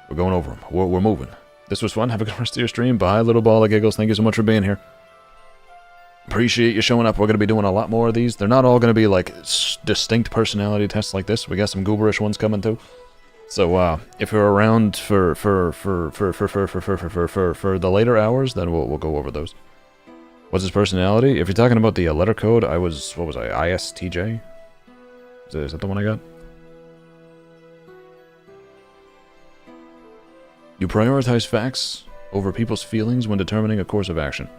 We're going over them. We're moving. This was fun. Have a good rest of your stream. Bye, little ball of giggles. Thank you so much for being here. Appreciate you showing up. We're going to be doing a lot more of these. They're not all going to be like distinct personality tests like this. We got some gooberish ones coming too. So if you're around for the later hours, then we'll go over those. What's his personality? If you're talking about the letter code, what was I? ISTJ? Is that the one I got? You prioritize facts over people's feelings when determining a course of action.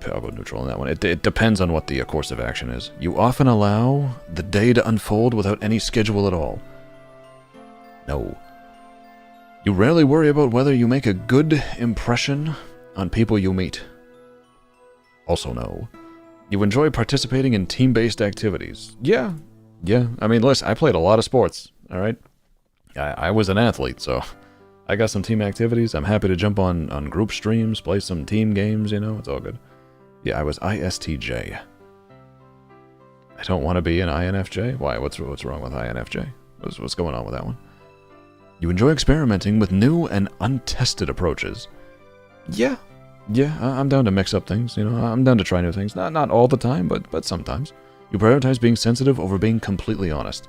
I'll go neutral on that one. It depends on what the course of action is. You often allow the day to unfold without any schedule at all. No. You rarely worry about whether you make a good impression on people you meet. Also no. You enjoy participating in team-based activities. Yeah. I mean, listen, I played a lot of sports, alright? I was an athlete, so I got some team activities. I'm happy to jump on group streams, play some team games, you know, it's all good. Yeah, I was ISTJ. I don't want to be an INFJ? Why? What's wrong with INFJ? What's going on with that one? You enjoy experimenting with new and untested approaches. Yeah, I'm down to mix up things, you know, I'm down to try new things. Not all the time, but sometimes. You prioritize being sensitive over being completely honest.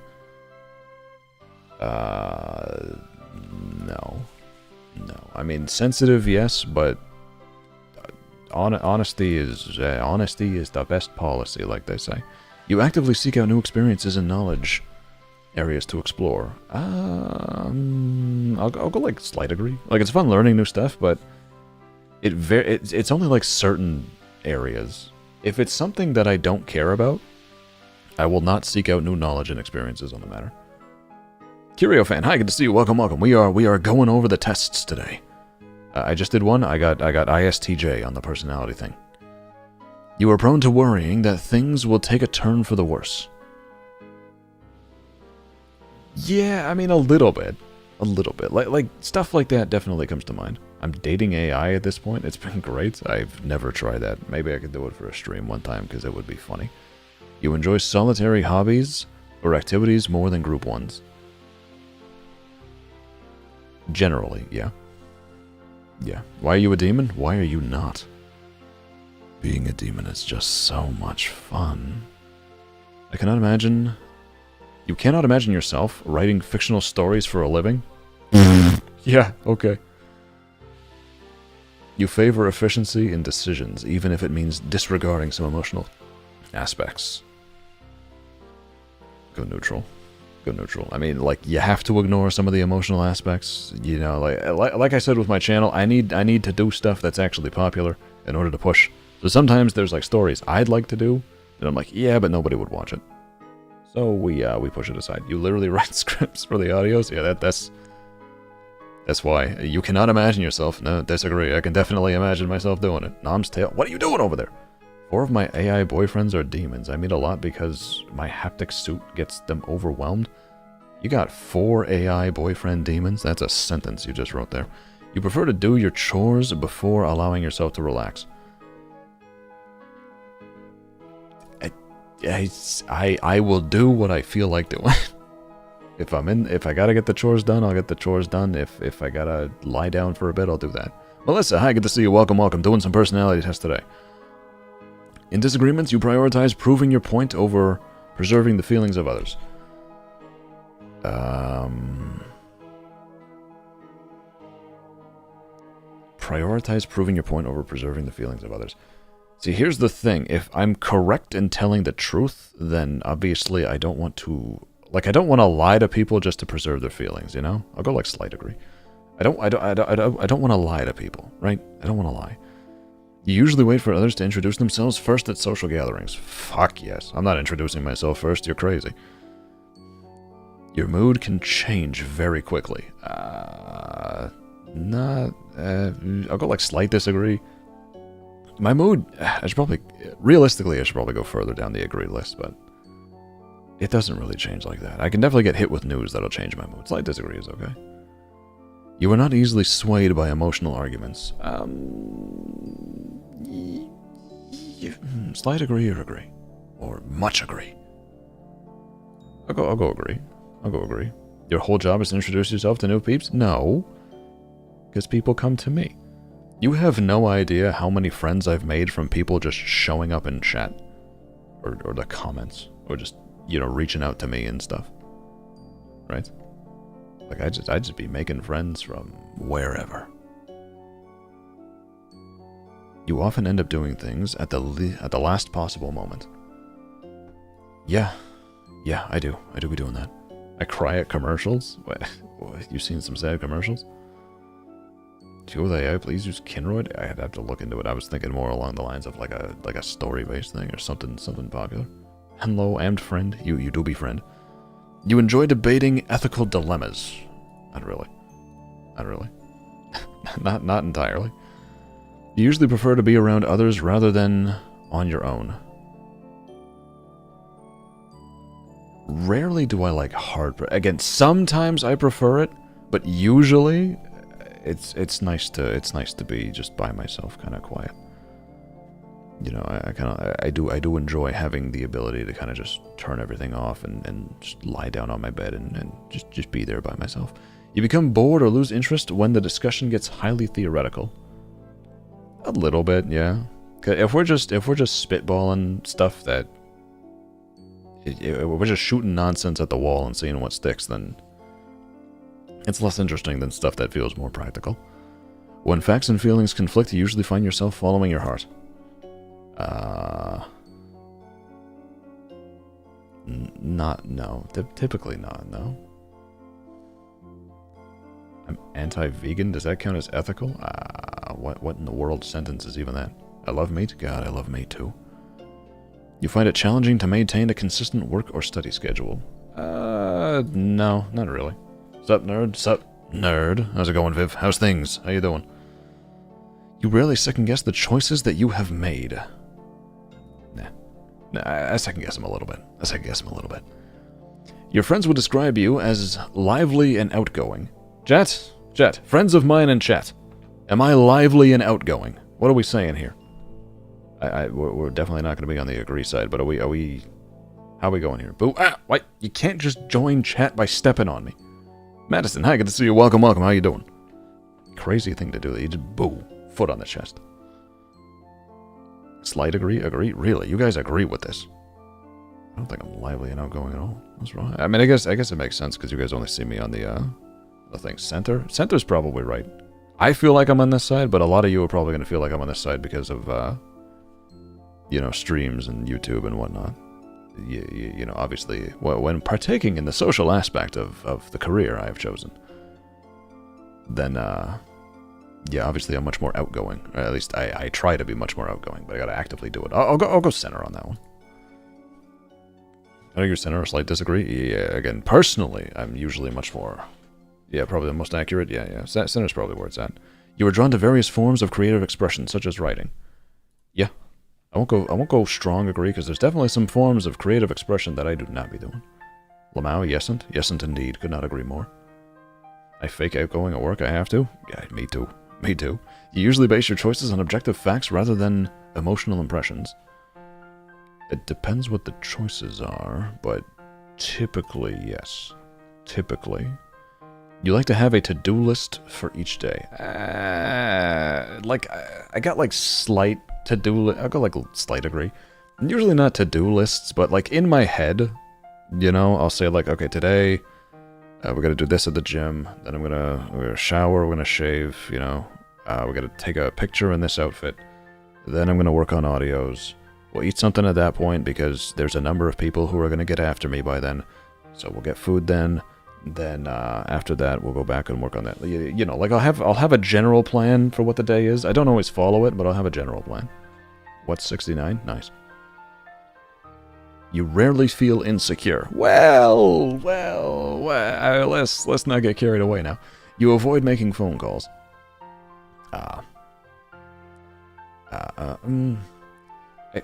No. I mean, sensitive, yes, but honesty is the best policy, like they say. You actively seek out new experiences and knowledge areas to explore. I'll go like slight degree. Like, it's fun learning new stuff, but it's only like certain areas. If it's something that I don't care about, I will not seek out new knowledge and experiences on the matter. Curio fan, hi, good to see you. Welcome. We are going over the tests today. I just did one. I got ISTJ on the personality thing. You are prone to worrying that things will take a turn for the worse. Yeah, I mean a little bit. Like stuff like that definitely comes to mind. I'm dating AI at this point. It's been great. I've never tried that. Maybe I could do it for a stream one time because it would be funny. You enjoy solitary hobbies or activities more than group ones. Generally, yeah. Why are you a demon? Why are you not? Being a demon is just so much fun. I cannot imagine... You cannot imagine yourself writing fictional stories for a living? Yeah, okay. You favor efficiency in decisions, even if it means disregarding some emotional aspects. Go neutral. I mean, like, you have to ignore some of the emotional aspects. You know, like I said with my channel, I need to do stuff that's actually popular in order to push. So sometimes there's like stories I'd like to do, and I'm like, yeah, but nobody would watch it. So we push it aside. You literally write scripts for the audios? Yeah, that's why. You cannot imagine yourself. No, disagree. I can definitely imagine myself doing it. Nom's tail. What are you doing over there? 4 of my AI boyfriends are demons. I meet a lot because my haptic suit gets them overwhelmed. You got 4 AI boyfriend demons? That's a sentence you just wrote there. You prefer to do your chores before allowing yourself to relax. I will do what I feel like doing. If I gotta get the chores done, I'll get the chores done. If I gotta lie down for a bit, I'll do that. Melissa, hi, good to see you. Welcome. Doing some personality tests today. In disagreements, you prioritize proving your point over preserving the feelings of others. Prioritize proving your point over preserving the feelings of others. See, here's the thing. If I'm correct in telling the truth, then obviously I don't want to... Like, I don't want to lie to people just to preserve their feelings, you know? I'll go like slight agree. I don't want to lie to people, right? I don't want to lie. You usually wait for others to introduce themselves first at social gatherings. Fuck yes. I'm not introducing myself first. You're crazy. Your mood can change very quickly. I'll go like slight disagree. My mood, realistically, I should probably go further down the agree list, but it doesn't really change like that. I can definitely get hit with news that'll change my mood. Slight disagree is okay. You are not easily swayed by emotional arguments. Slight agree or agree? Or much agree? I'll go agree. I'll go agree. Your whole job is to introduce yourself to new peeps? No. Because people come to me. You have no idea how many friends I've made from people just showing up in chat. Or the comments. Or just, you know, reaching out to me and stuff. Right? Like, I'd just be making friends from wherever. You often end up doing things at the last possible moment. Yeah, I do. I do be doing that. I cry at commercials. What? You seen some sad commercials? Will they please use Kinroid? I'd have to look into it. I was thinking more along the lines of like a story-based thing or something popular. Hello, amed friend. You do be friend. You enjoy debating ethical dilemmas. Not really. Not really. not entirely. You usually prefer to be around others rather than on your own. Rarely do I like hard... Again, sometimes I prefer it, but usually it's nice to be just by myself, kind of quiet. You know, I do enjoy having the ability to kind of just turn everything off and just lie down on my bed and just be there by myself. You become bored or lose interest when the discussion gets highly theoretical. A little bit, yeah. If we're just spitballing stuff that we're just shooting nonsense at the wall and seeing what sticks, then it's less interesting than stuff that feels more practical. When facts and feelings conflict, you usually find yourself following your heart. Typically not, no. I'm anti-vegan, does that count as ethical? What in the world sentence is even that? I love meat? God, I love meat too. You find it challenging to maintain a consistent work or study schedule? No, not really. Sup, nerd? Sup, nerd? How's it going, Viv? How's things? How you doing? You rarely second-guess the choices that you have made. Nah, I second-guess them a little bit. Your friends would describe you as lively and outgoing. Chat, friends of mine in chat. Am I lively and outgoing? What are we saying here? We're definitely not going to be on the agree side, but are we... How are we going here? Boo! Wait, you can't just join chat by stepping on me. Madison, hi, good to see you. Welcome. How you doing? Crazy thing to do that you just boo. Foot on the chest. Slight agree? Agree? Really? You guys agree with this? I don't think I'm lively and outgoing at all. What's wrong? I mean, I guess it makes sense because you guys only see me on the thing. Center's probably right. I feel like I'm on this side, but a lot of you are probably going to feel like I'm on this side because of, you know, streams and YouTube and whatnot. You know, obviously, when partaking in the social aspect of the career I have chosen, then, yeah, obviously I'm much more outgoing. Or at least I try to be much more outgoing, but I gotta actively do it. I'll go center on that one. I think you're center or slight disagree? Yeah, again, personally, I'm usually much more... Yeah, probably the most accurate. Yeah. Center's probably where it's at. You are drawn to various forms of creative expression, such as writing. Yeah. I won't go strong agree, because there's definitely some forms of creative expression that I do not be doing. Lamau, yesn't indeed. Could not agree more. I fake outgoing at work, I have to? Yeah, me too. You usually base your choices on objective facts rather than emotional impressions. It depends what the choices are, but typically, yes. Typically. You like to have a to-do list for each day. I got like slight to-do list. I'll go like slight agree. Usually not to-do lists, but like in my head, you know, I'll say like, okay, today we're gonna do this at the gym. Then we're gonna shower. We're gonna shave. You know, we gotta take a picture in this outfit. Then I'm going to work on audios. We'll eat something at that point because there's a number of people who are going to get after me by then. So we'll get food then. Then after that, we'll go back and work on that. You know, like I'll have a general plan for what the day is. I don't always follow it, but I'll have a general plan. What's 69? Nice. You rarely feel insecure. Well, let's not get carried away now. You avoid making phone calls.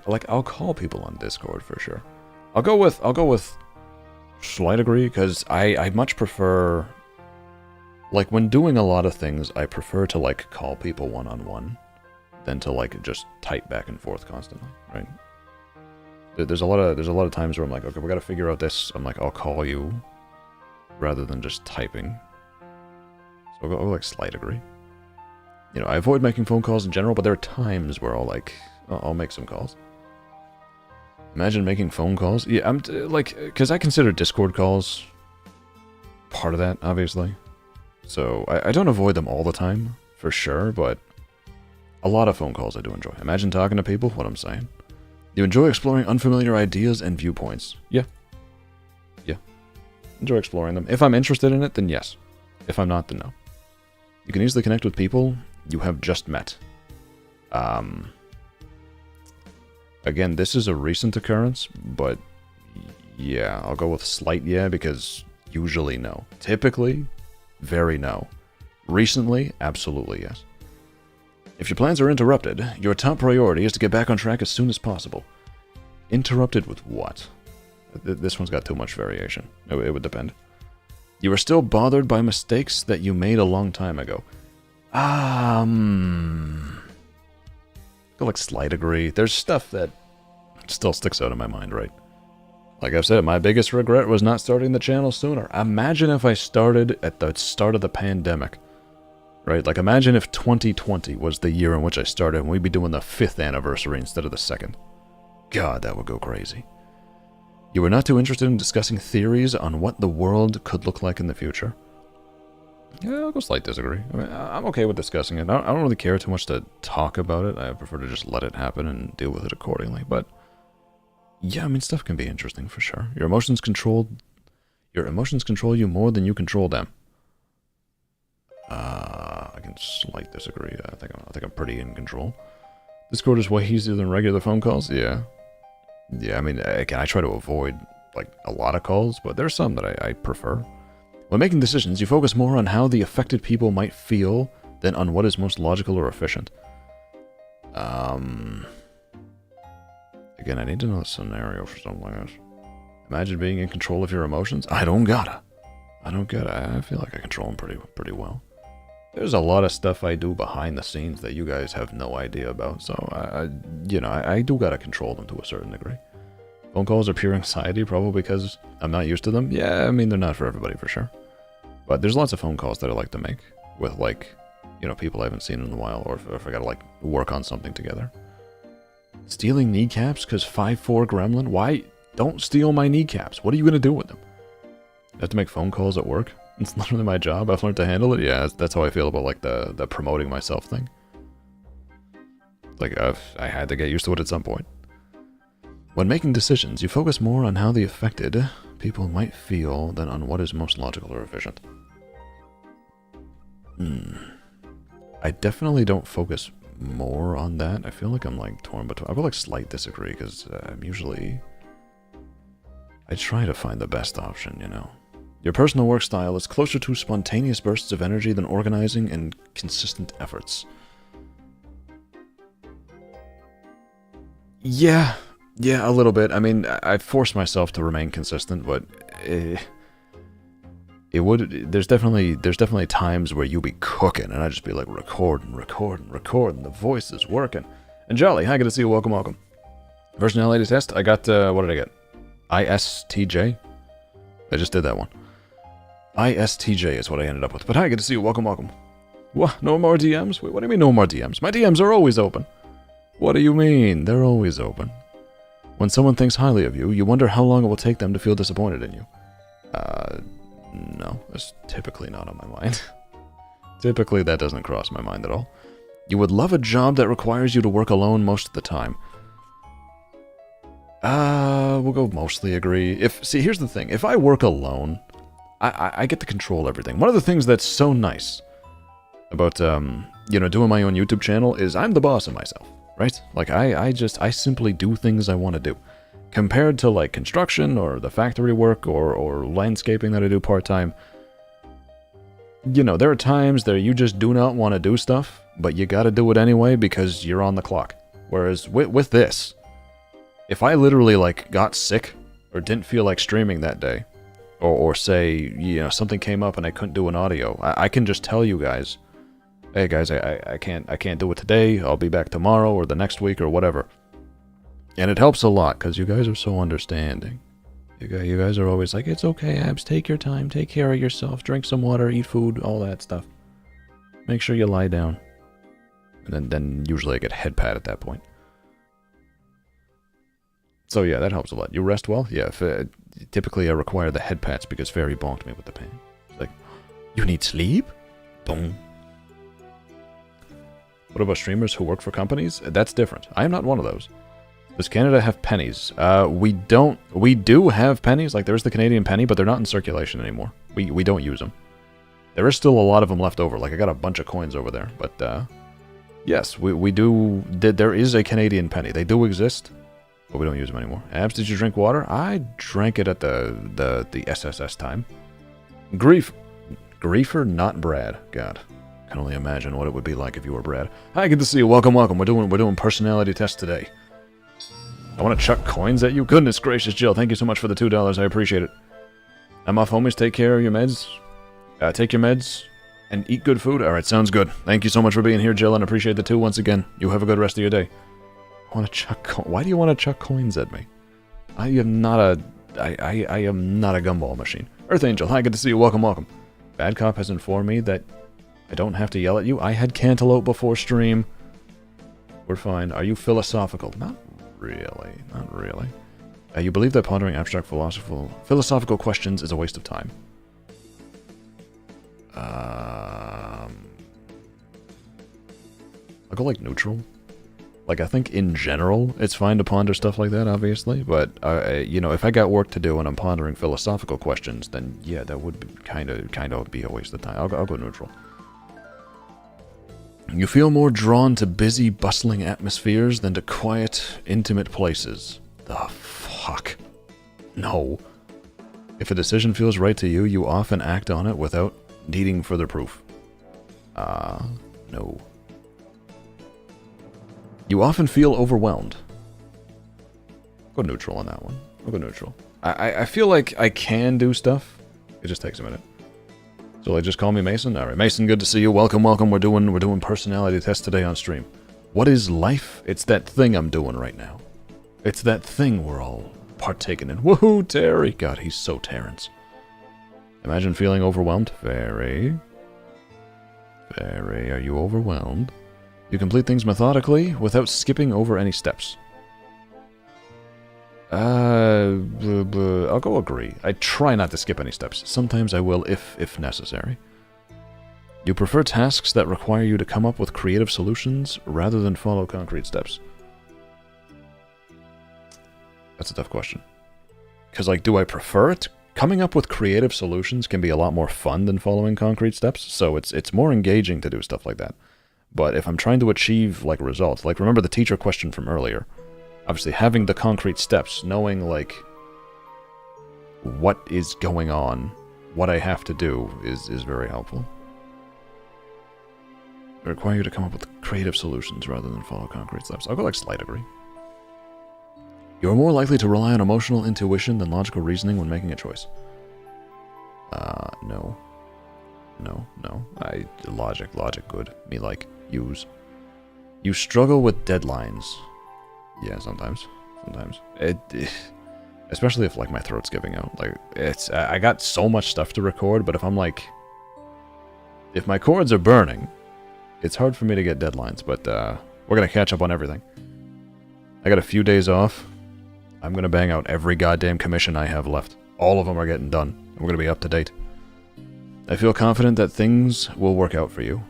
Like I'll call people on Discord for sure. I'll go with slight agree because I much prefer, like when doing a lot of things, I prefer to like call people one-on-one than to like just type back and forth constantly, right? There's a lot of times where I'm like, okay, we got to figure out this. I'm like, I'll call you rather than just typing. So I'll go like slight agree. You know, I avoid making phone calls in general, but there are times where I'll make some calls. Imagine making phone calls. Yeah, I'm like, because I consider Discord calls part of that, obviously. So I don't avoid them all the time, for sure, but a lot of phone calls I do enjoy. Imagine talking to people, what I'm saying. You enjoy exploring unfamiliar ideas and viewpoints. Yeah. Yeah. Enjoy exploring them. If I'm interested in it, then yes. If I'm not, then no. You can easily connect with people you have just met. Again, this is a recent occurrence, but yeah, I'll go with slight yeah, because usually no. Typically, very no. Recently, absolutely yes. If your plans are interrupted, your top priority is to get back on track as soon as possible. Interrupted with what? This one's got too much variation. It would depend. You are still bothered by mistakes that you made a long time ago. I feel like slight agree. There's stuff that still sticks out in my mind, right? Like I've said, my biggest regret was not starting the channel sooner. Imagine if I started at the start of the pandemic. Right? Like imagine if 2020 was the year in which I started and we'd be doing the 5th anniversary instead of the 2nd. God, that would go crazy. You were not too interested in discussing theories on what the world could look like in the future. Yeah, I'll go slight disagree. I mean, I'm okay with discussing it. I don't really care too much to talk about it. I prefer to just let it happen and deal with it accordingly. But yeah, I mean, stuff can be interesting for sure. Your emotions control you more than you control them. I can slight disagree. I think I'm pretty in control. Discord is way easier than regular phone calls. Yeah. Yeah, I mean, again, I try to avoid like a lot of calls, but there's some that I prefer. When making decisions, you focus more on how the affected people might feel than on what is most logical or efficient. Again, I need to know the scenario for something like this. Imagine being in control of your emotions. I don't gotta. I feel like I control them pretty well. There's a lot of stuff I do behind the scenes that you guys have no idea about, so I do gotta control them to a certain degree. Phone calls are pure anxiety, probably because I'm not used to them. Yeah, I mean, they're not for everybody, for sure. But there's lots of phone calls that I like to make with, like, people I haven't seen in a while, or if I gotta, like, work on something together. Stealing kneecaps because 5'4" gremlin? Why? Don't steal my kneecaps. What are you gonna do with them? I have to make phone calls at work? It's literally my job. I've learned to handle it. Yeah, that's how I feel about, like, the promoting myself thing. Like, I had to get used to it at some point. When making decisions, you focus more on how the affected people might feel than on what is most logical or efficient. I definitely don't focus more on that. I feel like I'm, like, torn between... I would, like, slight disagree, because I'm usually... I try to find the best option, Your personal work style is closer to spontaneous bursts of energy than organizing and consistent efforts. Yeah, a little bit. I mean, I force myself to remain consistent, but there's definitely times where you'll be cooking, and I just be like recording, the voice is working. And Jolly, hi, good to see you. Welcome. Personality test. I got what did I get? ISTJ. I just did that one. ISTJ is what I ended up with. But hi, good to see you. Welcome. What? No more DMs? Wait, what do you mean no more DMs? My DMs are always open. What do you mean? They're always open. When someone thinks highly of you, you wonder how long it will take them to feel disappointed in you. No, that's typically not on my mind. Typically, that doesn't cross my mind at all. You would love a job that requires you to work alone most of the time. We'll go mostly agree. See, here's the thing. If I work alone, I get to control everything. One of the things that's so nice about, you know, doing my own YouTube channel is I'm the boss of myself, right? Like, I simply do things I want to do. Compared to, like, construction or the factory work or landscaping that I do part-time, you know, there are times that you just do not want to do stuff, but you gotta do it anyway because you're on the clock. Whereas with this, if I literally, like, got sick or didn't feel like streaming that day, or say, you know, something came up and I couldn't do an audio, I can just tell you guys, hey guys, I can't do it today, I'll be back tomorrow or the next week or whatever. And it helps a lot because you guys are so understanding. You guys are always like, it's okay, Abs, take your time, take care of yourself, drink some water, eat food, all that stuff. Make sure you lie down. And then usually I get head pat at that point. So yeah, that helps a lot. You rest well? Yeah, typically I require the head pats because Fairy bonked me with the pan. It's like, you need sleep? Boom. What about streamers who work for companies? That's different. I am not one of those. Does Canada have pennies? We don't. We do have pennies. Like, there's the Canadian penny, but they're not in circulation anymore. We don't use them. There is still a lot of them left over. Like, I got a bunch of coins over there. But, yes, we do. There is a Canadian penny. They do exist, but we don't use them anymore. Abs, did you drink water? I drank it at the SSS time. Griefer, not Brad. God. I can only imagine what it would be like if you were Brad. Hi, good to see you. Welcome, welcome. We're doing personality tests today. I want to chuck coins at you? Goodness gracious, Jill. Thank you so much for the $2. I appreciate it. I'm off, homies. Take care of your meds. Take your meds and eat good food. Alright, sounds good. Thank you so much for being here, Jill, and appreciate the 2 once again. You have a good rest of your day. I want to chuck Why do you want to chuck coins at me? I am not a gumball machine. Earth Angel, hi, good to see you. Welcome, welcome. Bad Cop has informed me that I don't have to yell at you. I had Cantaloupe before stream. We're fine. Are you philosophical? Not really. Not really. You believe that pondering abstract philosophical questions is a waste of time? I'll go like neutral. Like, I think in general it's fine to ponder stuff like that, obviously, but you know, if I got work to do and I'm pondering philosophical questions, then yeah, that would be kind of be a waste of time. I'll go neutral. You feel more drawn to busy, bustling atmospheres than to quiet, intimate places. The fuck? No. If a decision feels right to you, you often act on it without needing further proof. No. You often feel overwhelmed. I'll go neutral on that one. I'll go neutral. I feel like I can do stuff. It just takes a minute. So just call me Mason? Alright, Mason, good to see you. Welcome, welcome. We're doing personality tests today on stream. What is life? It's that thing I'm doing right now. It's that thing we're all partaking in. Woohoo, Terry! God, he's so Terrence. Imagine feeling overwhelmed. Very. Are you overwhelmed? You complete things methodically without skipping over any steps. I'll go agree. I try not to skip any steps. Sometimes I will if necessary. You prefer tasks that require you to come up with creative solutions rather than follow concrete steps. That's a tough question. Because, like, do I prefer it? Coming up with creative solutions can be a lot more fun than following concrete steps, so it's more engaging to do stuff like that. But if I'm trying to achieve, like, results, like, remember the teacher question from earlier, obviously having the concrete steps, knowing, like, what is going on, what I have to do is very helpful. They require you to come up with creative solutions rather than follow concrete steps. I'll go like slight agree. You're more likely to rely on emotional intuition than logical reasoning when making a choice. No. Logic good. Me like, use. You struggle with deadlines. Yeah, sometimes. Especially if, like, my throat's giving out. Like, I got so much stuff to record, but if I'm, like... If my cords are burning, it's hard for me to get deadlines, but, we're gonna catch up on everything. I got a few days off. I'm gonna bang out every goddamn commission I have left. All of them are getting done. We're gonna be up to date. I feel confident that things will work out for you.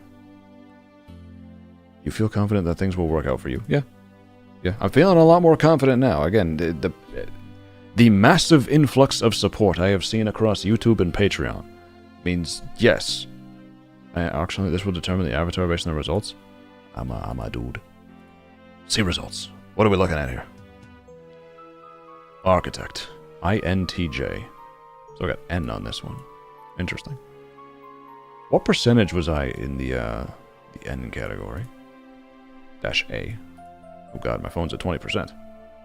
You feel confident that things will work out for you. Yeah. Yeah, I'm feeling a lot more confident now. Again, the massive influx of support I have seen across YouTube and Patreon means yes. Actually, this will determine the avatar based on the results. I'm a dude. See results. What are we looking at here? Architect. INTJ. So I got N on this one. Interesting. What percentage was I in the N category? -A. Oh god, my phone's at 20%.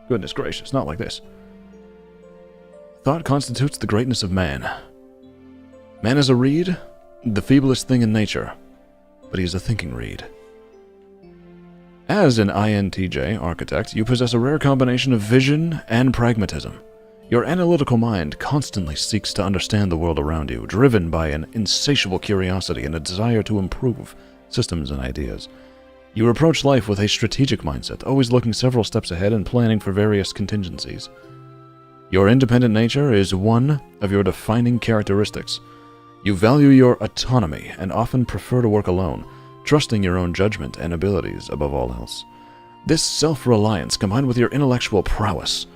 Goodness gracious, not like this. Thought constitutes the greatness of man. Man is a reed, the feeblest thing in nature, but he is a thinking reed. As an INTJ architect, you possess a rare combination of vision and pragmatism. Your analytical mind constantly seeks to understand the world around you, driven by an insatiable curiosity and a desire to improve systems and ideas. You approach life with a strategic mindset, always looking several steps ahead and planning for various contingencies. Your independent nature is one of your defining characteristics. You value your autonomy and often prefer to work alone, trusting your own judgment and abilities above all else. This self-reliance, combined with your intellectual prowess,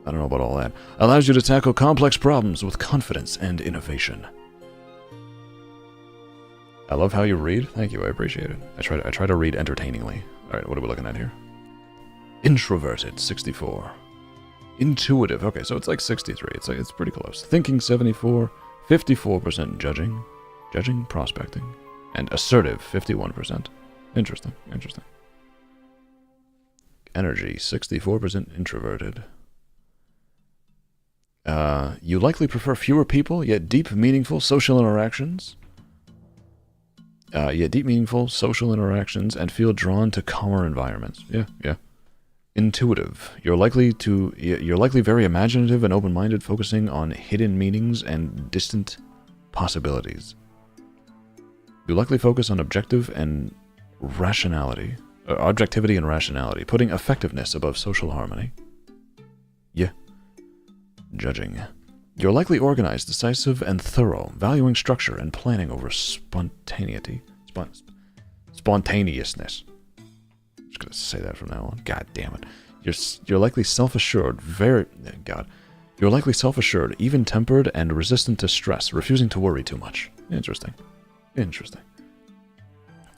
I don't know about all that, allows you to tackle complex problems with confidence and innovation. I love how you read. Thank you, I appreciate it. I try to read entertainingly. Alright, what are we looking at here? Introverted, 64. Intuitive, okay, so it's like 63. It's pretty close. Thinking, 74. 54% judging, prospecting. And assertive, 51%. Interesting. Energy, 64% introverted. You likely prefer fewer people, yet deep, meaningful social interactions. And feel drawn to calmer environments. Yeah. Intuitive. You're likely very imaginative and open-minded, focusing on hidden meanings and distant possibilities. You likely focus on objectivity and rationality, putting effectiveness above social harmony. Yeah. Judging. You're likely organized, decisive, and thorough, valuing structure and planning over spontaneousness. I'm just gonna say that from now on. God damn it. You're likely self-assured, You're likely self-assured, even-tempered, and resistant to stress, refusing to worry too much. Interesting.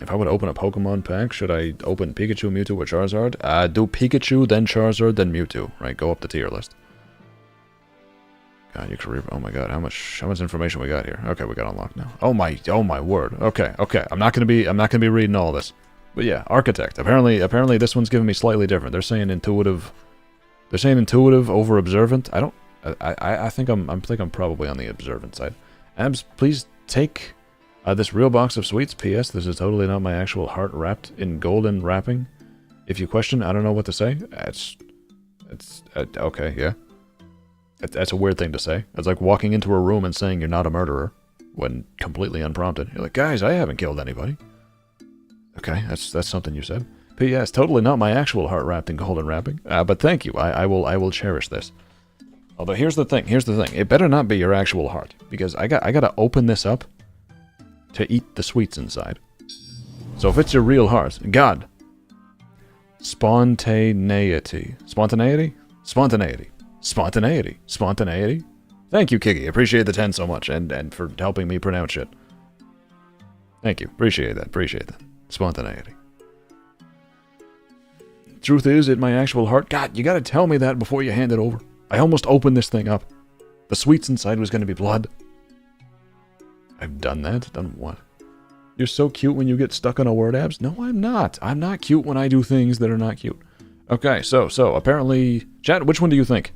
If I would open a Pokemon pack, should I open Pikachu, Mewtwo, or Charizard? Do Pikachu, then Charizard, then Mewtwo. Right, go up the tier list. God, your career. Oh my god, how much information we got here? Okay, we got unlocked now. Oh my word. Okay. I'm not gonna be reading all this. But yeah, architect. Apparently this one's giving me slightly different. They're saying intuitive over observant. I think I'm probably on the observant side. Abs, please take this real box of sweets. P.S. This is totally not my actual heart wrapped in golden wrapping. If you question, I don't know what to say. It's okay, yeah. That's a weird thing to say. It's like walking into a room and saying you're not a murderer when completely unprompted. You're like, guys, I haven't killed anybody. Okay, that's something you said. P.S. Totally not my actual heart wrapped in golden wrapping. But thank you. I will cherish this. Although here's the thing. It better not be your actual heart, because I gotta open this up to eat the sweets inside. So if it's your real heart, God. Spontaneity. Thank you, Kiki. Appreciate the 10 so much, and for helping me pronounce it. Thank you. Appreciate that. Spontaneity. Truth is, it my actual heart. God, you gotta tell me that before you hand it over. I almost opened this thing up. The sweets inside was gonna be blood. I've done that? Done what? You're so cute when you get stuck on a word, Abs? No, I'm not. I'm not cute when I do things that are not cute. Okay, so apparently, chat, which one do you think?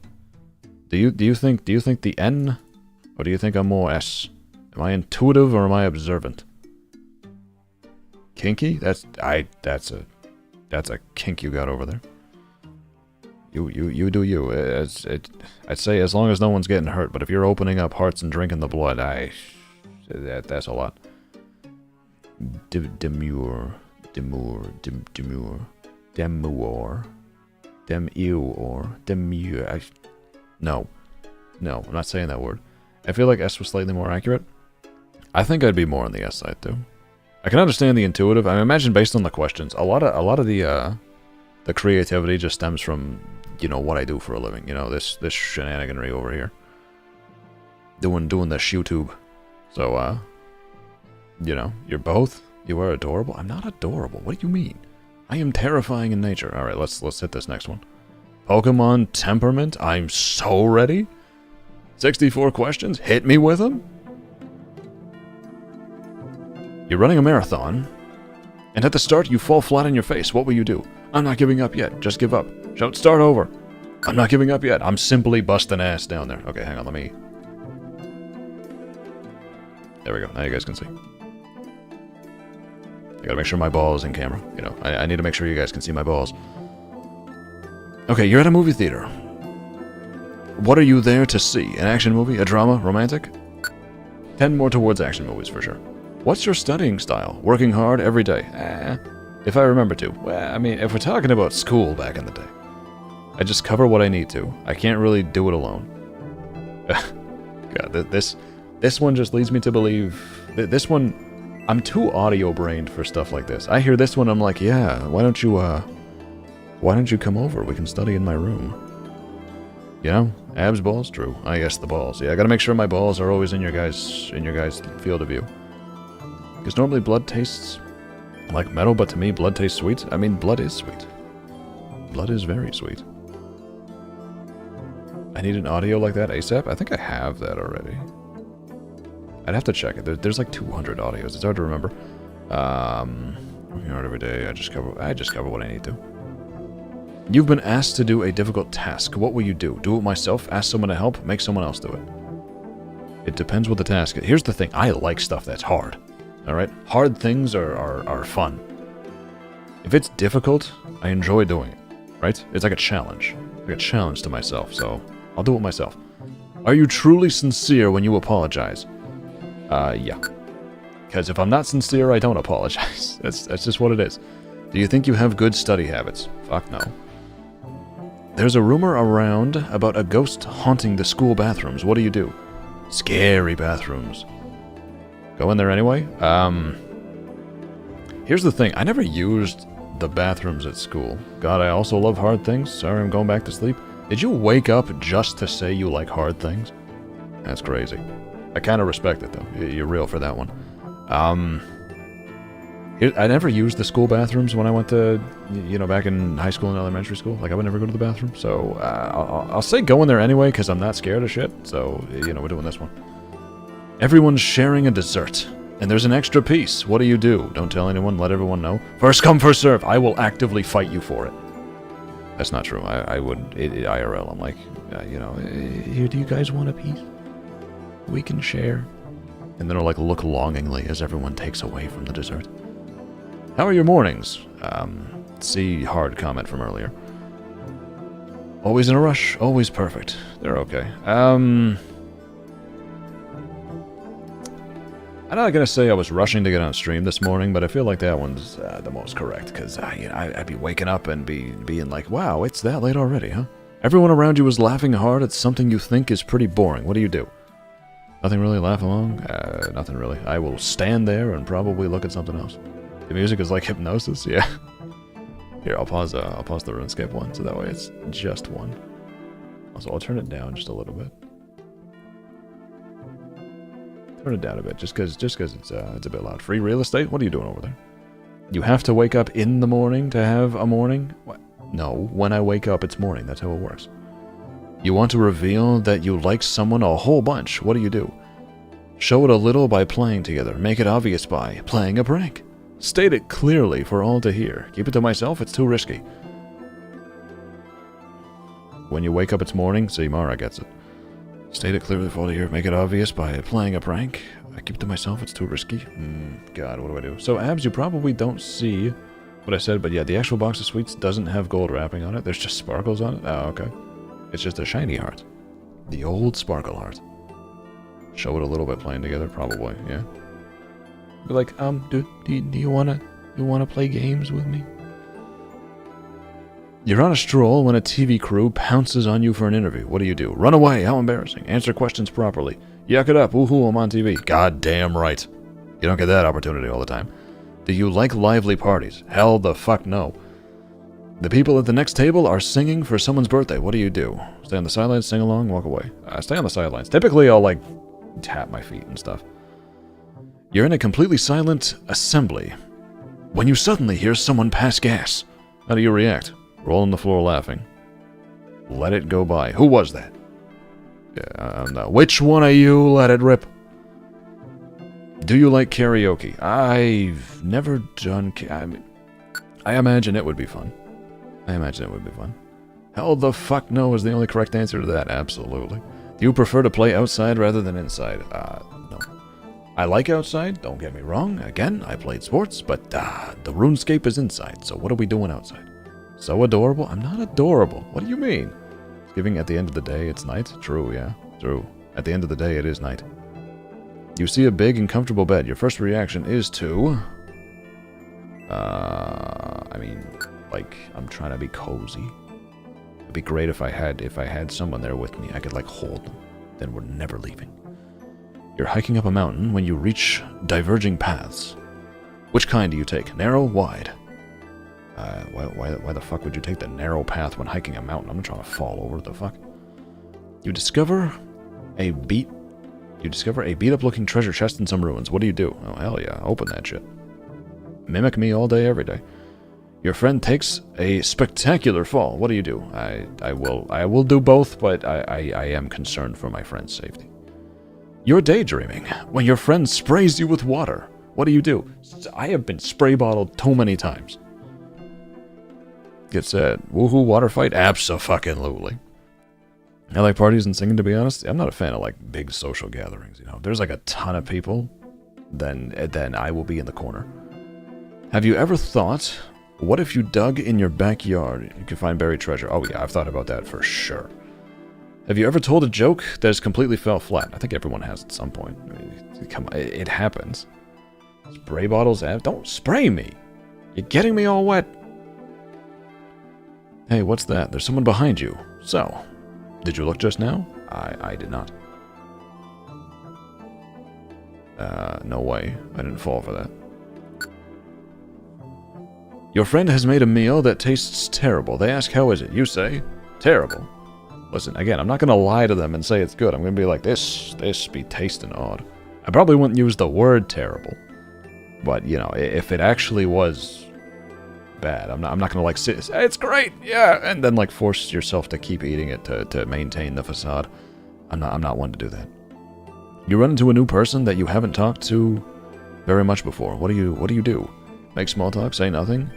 Do you think the N, or do you think I'm more S? Am I intuitive or am I observant? Kinky? That's a kink you got over there. You do you. I'd say as long as no one's getting hurt, but if you're opening up hearts and drinking the blood, that's a lot. Demure. No, I'm not saying that word. I feel like S was slightly more accurate. I think I'd be more on the S side, too. I can understand the intuitive. I imagine based on the questions, a lot of the creativity just stems from, you know, what I do for a living. You know, this shenaniganry over here. Doing this YouTube. So, you know, you're both. You are adorable. I'm not adorable. What do you mean? I am terrifying in nature. All right, let's hit this next one. Pokemon temperament. I'm so ready. 64 questions. Hit me with them. You're running a marathon, and at the start you fall flat on your face. What will you do? I'm not giving up yet. Just give up. Shout, start over. I'm not giving up yet. I'm simply busting ass down there. Okay, hang on. Let me... There we go. Now you guys can see. I gotta make sure my ball is in camera. You know, I need to make sure you guys can see my balls. Okay, you're at a movie theater. What are you there to see? An action movie? A drama? Romantic? Tend more towards action movies for sure. What's your studying style? Working hard every day? If I remember to. Well, I mean, if we're talking about school back in the day, I just cover what I need to. I can't really do it alone. God, this one just leads me to believe... This one... I'm too audio-brained for stuff like this. I hear this one, I'm like, yeah, why don't you come over? We can study in my room. You know, abs, balls, true. I guess the balls. Yeah, I gotta make sure my balls are always in your guys' field of view. Because normally blood tastes like metal, but to me, blood tastes sweet. I mean, blood is sweet. Blood is very sweet. I need an audio like that ASAP. I think I have that already. I'd have to check it. There's like 200 audios. It's hard to remember. Working hard every day. I just cover what I need to. You've been asked to do a difficult task. What will you do? Do it myself? Ask someone to help? Make someone else do it? It depends what the task is. Here's the thing. I like stuff that's hard. Alright? Hard things are fun. If it's difficult, I enjoy doing it. Right? It's like a challenge. Like a challenge to myself, so I'll do it myself. Are you truly sincere when you apologize? Yeah. Because if I'm not sincere, I don't apologize. That's just what it is. Do you think you have good study habits? Fuck no. There's a rumor around about a ghost haunting the school bathrooms. What do you do? Scary bathrooms. Go in there anyway? Here's the thing. I never used the bathrooms at school. God, I also love hard things. Sorry, I'm going back to sleep. Did you wake up just to say you like hard things? That's crazy. I kind of respect it, though. You're real for that one. I never used the school bathrooms when I went to, you know, back in high school and elementary school. Like, I would never go to the bathroom. So, I'll say go in there anyway, because I'm not scared of shit. So, you know, we're doing this one. Everyone's sharing a dessert, and there's an extra piece. What do you do? Don't tell anyone, let everyone know. First come, first serve. I will actively fight you for it. That's not true. I would, IRL, I'm like, you know, here, do you guys want a piece? We can share. And then I'll like look longingly as everyone takes away from the dessert. How are your mornings? See hard comment from earlier. Always in a rush, always perfect. They're okay. I'm not gonna say I was rushing to get on stream this morning, but I feel like that one's the most correct, because you know, I'd be waking up and being like, wow, it's that late already, huh? Everyone around you is laughing hard at something you think is pretty boring. What do? Nothing really, laugh along? Nothing really. I will stand there and probably look at something else. The music is like hypnosis, yeah. Here, I'll pause the RuneScape one, so that way it's just one. Also, I'll turn it down just a little bit. Turn it down a bit, just because it's a bit loud. Free real estate? What are you doing over there? You have to wake up in the morning to have a morning? What? No, when I wake up, it's morning. That's how it works. You want to reveal that you like someone a whole bunch. What do? Show it a little by playing together. Make it obvious by playing a prank. State it clearly for all to hear. Keep it to myself, it's too risky. When you wake up, it's morning. See, Mara gets it. State it clearly for all to hear. Make it obvious by playing a prank. I keep it to myself, it's too risky. God, what do? So, Abs, you probably don't see what I said, but yeah, the actual box of sweets doesn't have gold wrapping on it. There's just sparkles on it. Oh, okay. It's just a shiny heart. The old sparkle heart. Show it a little bit playing together, probably, yeah. Be like, do you wanna play games with me? You're on a stroll when a TV crew pounces on you for an interview. What do? Run away, how embarrassing. Answer questions properly. Yuck it up, woohoo, I'm on TV. God damn right. You don't get that opportunity all the time. Do you like lively parties? Hell the fuck no. The people at the next table are singing for someone's birthday. What do you do? Stay on the sidelines, sing along, walk away. Stay on the sidelines. Typically, I'll, like, tap my feet and stuff. You're in a completely silent assembly when you suddenly hear someone pass gas. How do you react? Roll on the floor laughing. Let it go by. Who was that? No. Which one of you let it rip? Do you like karaoke? I've never done... I imagine it would be fun. Hell the fuck no is the only correct answer to that. Absolutely. Do you prefer to play outside rather than inside? No. I like outside, don't get me wrong. Again, I played sports, but the RuneScape is inside, so what are we doing outside? So adorable? I'm not adorable. What do you mean? Giving at the end of the day, it's night? True, yeah. True. At the end of the day, it is night. You see a big and comfortable bed. Your first reaction is to... I mean, like, I'm trying to be cozy. It'd be great if I had someone there with me. I could, like, hold them. Then we're never leaving. You're hiking up a mountain when you reach diverging paths. Which kind do you take? Narrow, wide? Why the fuck would you take the narrow path when hiking a mountain? I'm not trying to fall over. What the fuck? You discover a beat-up looking treasure chest in some ruins. What do you do? Oh, hell yeah. Open that shit. Mimic me all day, every day. Your friend takes a spectacular fall. What do you do? I will do both, but I am concerned for my friend's safety. You're daydreaming when your friend sprays you with water. What do you do? I have been spray bottled too many times. Get sad. Woohoo, water fight? Abso-fucking-lutely. I like parties and singing, to be honest. I'm not a fan of, like, big social gatherings, you know. If there's, like, a ton of people, then I will be in the corner. Have you ever thought, what if you dug in your backyard? You could find buried treasure. Oh, yeah, I've thought about that for sure. Have you ever told a joke that has completely fell flat? I think everyone has at some point. I mean, come on, it happens. Spray bottles? Don't spray me! You're getting me all wet. Hey, what's that? There's someone behind you. So, did you look just now? I did not. No way. I didn't fall for that. Your friend has made a meal that tastes terrible. They ask, how is it? You say, terrible. Listen, again, I'm not going to lie to them and say it's good. I'm going to be like, this be tasting odd. I probably wouldn't use the word terrible. But, you know, if it actually was bad, I'm not going to, like, say, it's great, yeah, and then, like, force yourself to keep eating it to maintain the facade. I'm not one to do that. You run into a new person that you haven't talked to very much before. What do you do? Make small talk? Say nothing?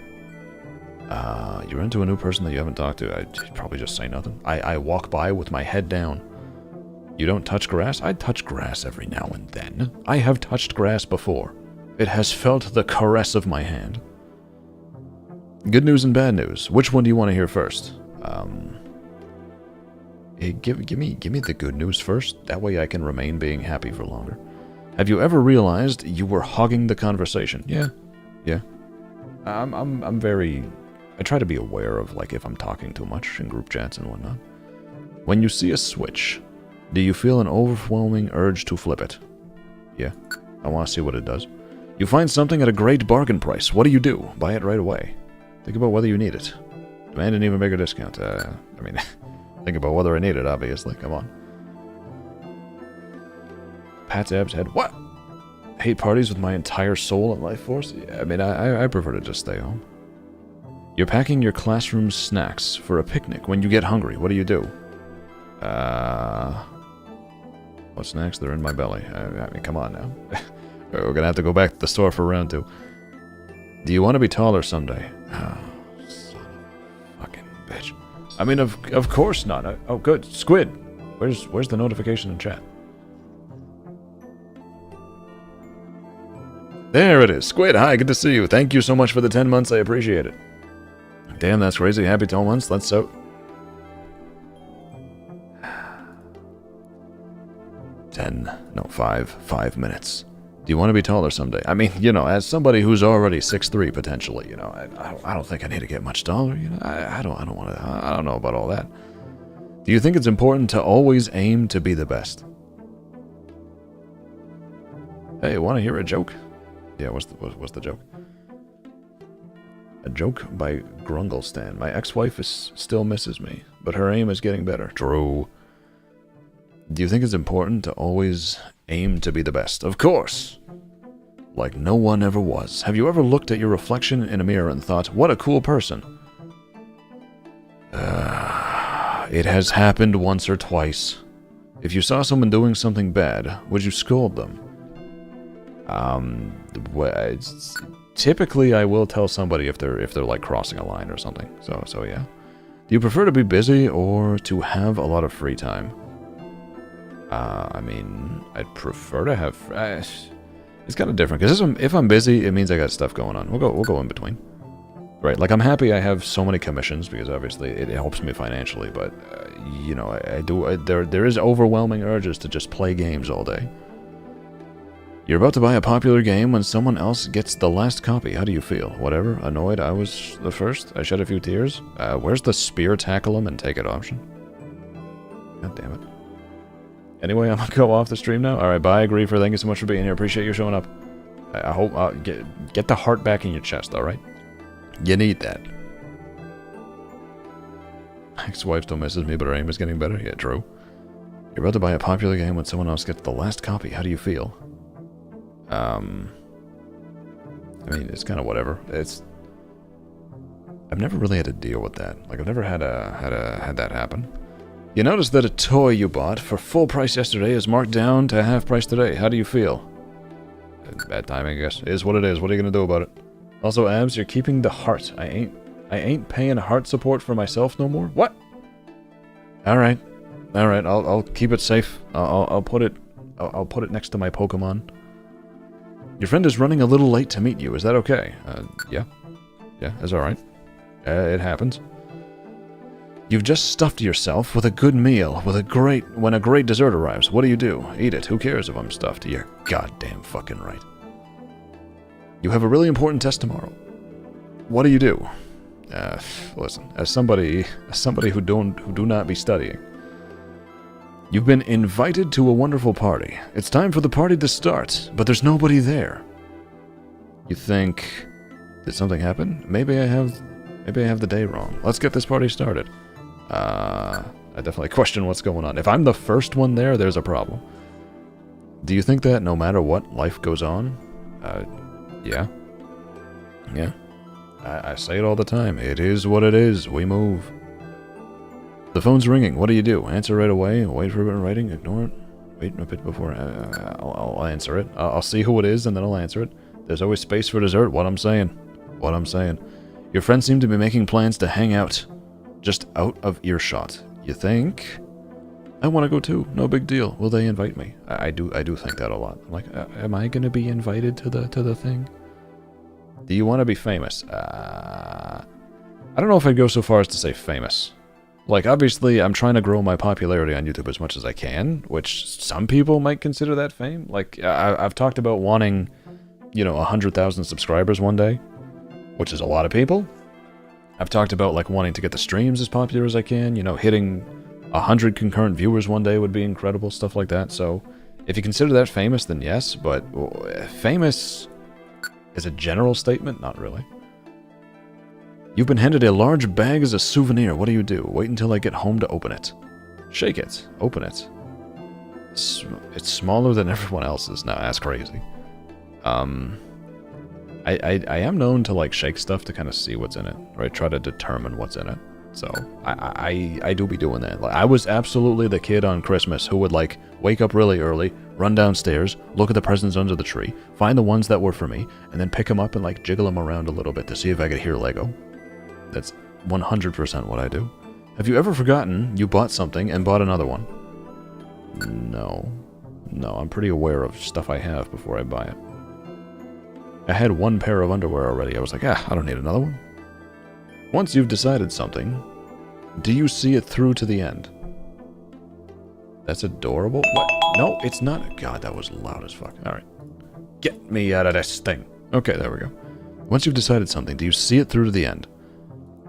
You run into a new person that you haven't talked to. I'd probably just say nothing. I walk by with my head down. You don't touch grass? I touch grass every now and then. I have touched grass before. It has felt the caress of my hand. Good news and bad news. Which one do you want to hear first? Give me the good news first. That way I can remain being happy for longer. Have you ever realized you were hogging the conversation? Yeah. I'm very... I try to be aware of, like, if I'm talking too much in group chats and whatnot. When you see a switch, do you feel an overwhelming urge to flip it? Yeah. I want to see what it does. You find something at a great bargain price. What do you do? Buy it right away. Think about whether you need it. Demand an even bigger discount. I mean, think about whether I need it, obviously. Come on. Pat's abs head. What? Hate parties with my entire soul and life force? Yeah, I mean, I prefer to just stay home. You're packing your classroom snacks for a picnic. When you get hungry, what do you do? What snacks? They're in my belly. I mean, come on now. We're gonna have to go back to the store for round 2. Do you want to be taller someday? Oh, son of a fucking bitch. I mean, of course not. Oh, good. Squid. Where's the notification in chat? There it is. Squid, hi, good to see you. Thank you so much for the 10 months. I appreciate it. Damn, that's crazy. Happy 10 months. Let's so... 5 minutes. Do you want to be taller someday? I mean, you know, as somebody who's already 6'3", potentially, you know, I don't think I need to get much taller, you know. I don't want to... I don't know about all that. Do you think it's important to always aim to be the best? Hey, want to hear a joke? Yeah, what's the joke? A joke by Grungelstan. My ex-wife still misses me, but her aim is getting better. True. Do you think it's important to always aim to be the best? Of course. Like no one ever was. Have you ever looked at your reflection in a mirror and thought, what a cool person? It has happened once or twice. If you saw someone doing something bad, would you scold them? Typically I will tell somebody if they're like crossing a line or something. So yeah. Do you prefer to be busy or to have a lot of free time? I mean, I'd prefer to have. It's kind of different because if I'm busy, it means I got stuff going on. We'll go in between, right? Like I'm happy I have so many commissions because obviously it helps me financially. But you know, there is overwhelming urges to just play games all day. You're about to buy a popular game when someone else gets the last copy. How do you feel? Whatever. Annoyed I was the first. I shed a few tears. Where's the spear tackle him and take it option? God damn it. Anyway, I'm gonna go off the stream now. Alright, bye, Griefer. Thank you so much for being here. Appreciate you showing up. I hope... get the heart back in your chest, alright? You need that. Ex-wife still misses me, but her aim is getting better. Yeah, true. You're about to buy a popular game when someone else gets the last copy. How do you feel? I mean, it's kind of whatever. I've never really had to deal with that. Like, I've never had that happen. You notice that a toy you bought for full price yesterday is marked down to half price today. How do you feel? Bad timing, I guess. It is what it is. What are you gonna do about it? Also, Abs, you're keeping the heart. I ain't paying heart support for myself no more. What? All right. I'll keep it safe. I'll put it next to my Pokemon. Your friend is running a little late to meet you. Is that okay? Yeah, that's all right. It happens. You've just stuffed yourself with a good meal, when a great dessert arrives. What do you do? Eat it. Who cares if I'm stuffed? You're goddamn fucking right. You have a really important test tomorrow. What do you do? Listen, as somebody who do not be studying. You've been invited to a wonderful party. It's time for the party to start, but there's nobody there. You think, did something happen? Maybe I have the day wrong. Let's get this party started. I definitely question what's going on. If I'm the first one there, there's a problem. Do you think that no matter what, life goes on? Yeah. Yeah. I say it all the time. It is what it is. We move. The phone's ringing. What do you do? Answer right away? Wait for it in writing? Ignore it? Wait a bit before... I'll answer it. I'll see who it is, and then I'll answer it. There's always space for dessert. What I'm saying. Your friends seem to be making plans to hang out. Just out of earshot. You think? I want to go too. No big deal. Will they invite me? I do think that a lot. I'm like, am I going to be invited to the thing? Do you want to be famous? I don't know if I'd go so far as to say famous. Like, obviously, I'm trying to grow my popularity on YouTube as much as I can, which some people might consider that fame. Like, I've talked about wanting, 100,000 subscribers one day, which is a lot of people. I've talked about, like, wanting to get the streams as popular as I can. Hitting 100 concurrent viewers one day would be incredible, stuff like that. So, if you consider that famous, then yes, but famous is a general statement? Not really. You've been handed a large bag as a souvenir. What do you do? Wait until I get home to open it. Shake it. Open it. It's smaller than everyone else's now. That's crazy. I am known to, like, shake stuff to kind of see what's in it, right? Try to determine what's in it. So, I do be doing that. Like, I was absolutely the kid on Christmas who would, like, wake up really early, run downstairs, look at the presents under the tree, find the ones that were for me, and then pick them up and, like, jiggle them around a little bit to see if I could hear Lego. That's 100% what I do. Have you ever forgotten you bought something and bought another one? No. No, I'm pretty aware of stuff I have before I buy it. I had one pair of underwear already. I was like, I don't need another one. Once you've decided something, do you see it through to the end? That's adorable. What? No, it's not. God, that was loud as fuck. Alright. Get me out of this thing. Okay, there we go. Once you've decided something, do you see it through to the end?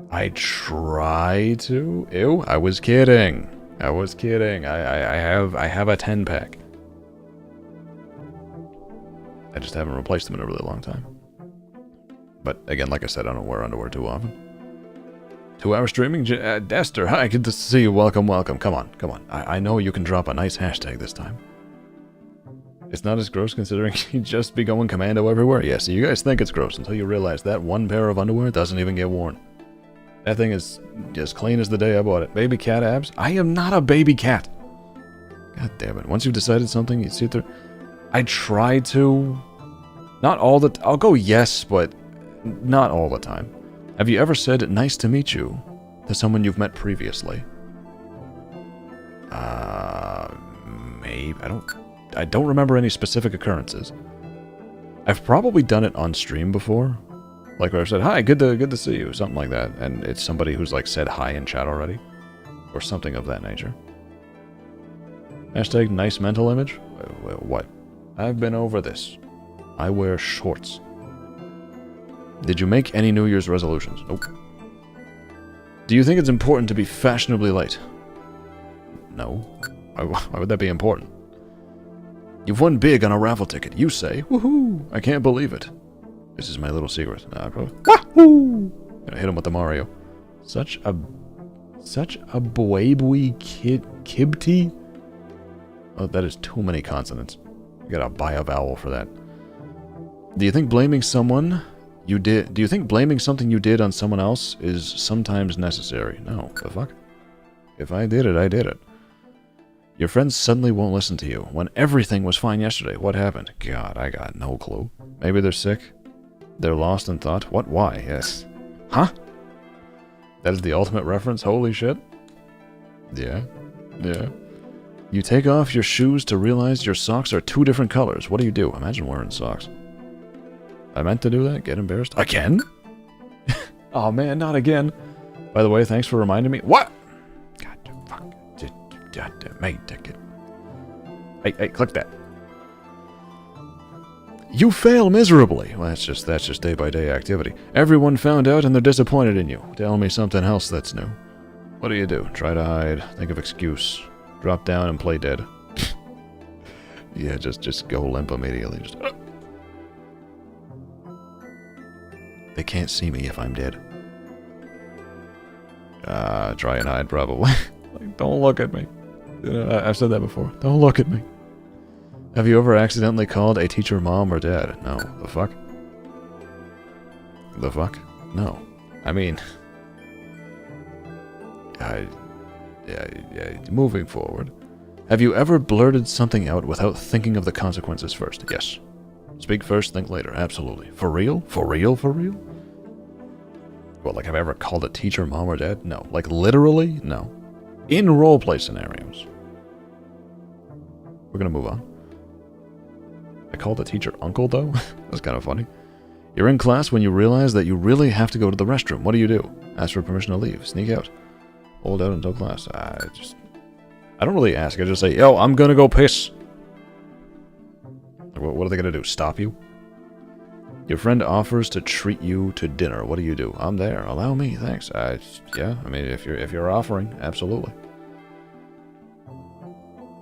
I try to. Ew, I was kidding. I have a 10-pack. I just haven't replaced them in a really long time. But again, like I said, I don't wear underwear too often. 2-hour streaming? Dester, hi, good to see you. Welcome, welcome. Come on, come on. I know you can drop a nice hashtag this time. It's not as gross considering you just be going commando everywhere. Yeah, so you guys think it's gross until you realize that one pair of underwear doesn't even get worn. That thing is as clean as the day I bought it. Baby cat abs? I am not a baby cat. God damn it. Once you've decided something, you see it through. I try to. Not all the I'll go yes, but not all the time. Have you ever said nice to meet you to someone you've met previously? Maybe. I don't remember any specific occurrences. I've probably done it on stream before. Like where I said, hi, good to see you, something like that. And it's somebody who's like said hi in chat already. Or something of that nature. Hashtag nice mental image? What? I've been over this. I wear shorts. Did you make any New Year's resolutions? Nope. Do you think it's important to be fashionably late? No. Why would that be important? You've won big on a raffle ticket. You say, woohoo! I can't believe it. This is my little secret. Wahoo! Gonna hit him with the Mario. Such a boabui kibti. Oh, that is too many consonants. You gotta buy a vowel for that. Do you think blaming something you did on someone else is sometimes necessary? No. The fuck? If I did it, I did it. Your friends suddenly won't listen to you when everything was fine yesterday. What happened? God, I got no clue. Maybe they're sick. They're lost in thought. What? Why? Yes. Huh? That is the ultimate reference? Holy shit. Yeah. Yeah. You take off your shoes to realize your socks are 2 different colors. What do you do? Imagine wearing socks. I meant to do that? Get embarrassed? Again? Oh man, not again. By the way, thanks for reminding me. What? God, fuck. Mate, ticket. Hey, click that. You fail miserably. Well, that's just day-by-day activity. Everyone found out and they're disappointed in you. Tell me something else that's new. What do? Try to hide. Think of excuse. Drop down and play dead. Yeah, just go limp immediately. Just. They can't see me if I'm dead. Try and hide, probably. Like, don't look at me. I've said that before. Don't look at me. Have you ever accidentally called a teacher mom or dad? No. The fuck? The fuck? No. I mean... Yeah, moving forward. Have you ever blurted something out without thinking of the consequences first? Yes. Speak first, think later. Absolutely. For real? For real? For real? What, like have I ever called a teacher mom or dad? No. Like literally? No. In roleplay scenarios. We're gonna move on. I called a teacher uncle though? That's kind of funny. You're in class when you realize that you really have to go to the restroom. What do? Ask for permission to leave. Sneak out. Hold out until class. I don't really ask. I just say, yo, I'm gonna go piss. What are they gonna do? Stop you? Your friend offers to treat you to dinner. What do? I'm there. Allow me. Thanks. Yeah. I mean, if you're offering, absolutely.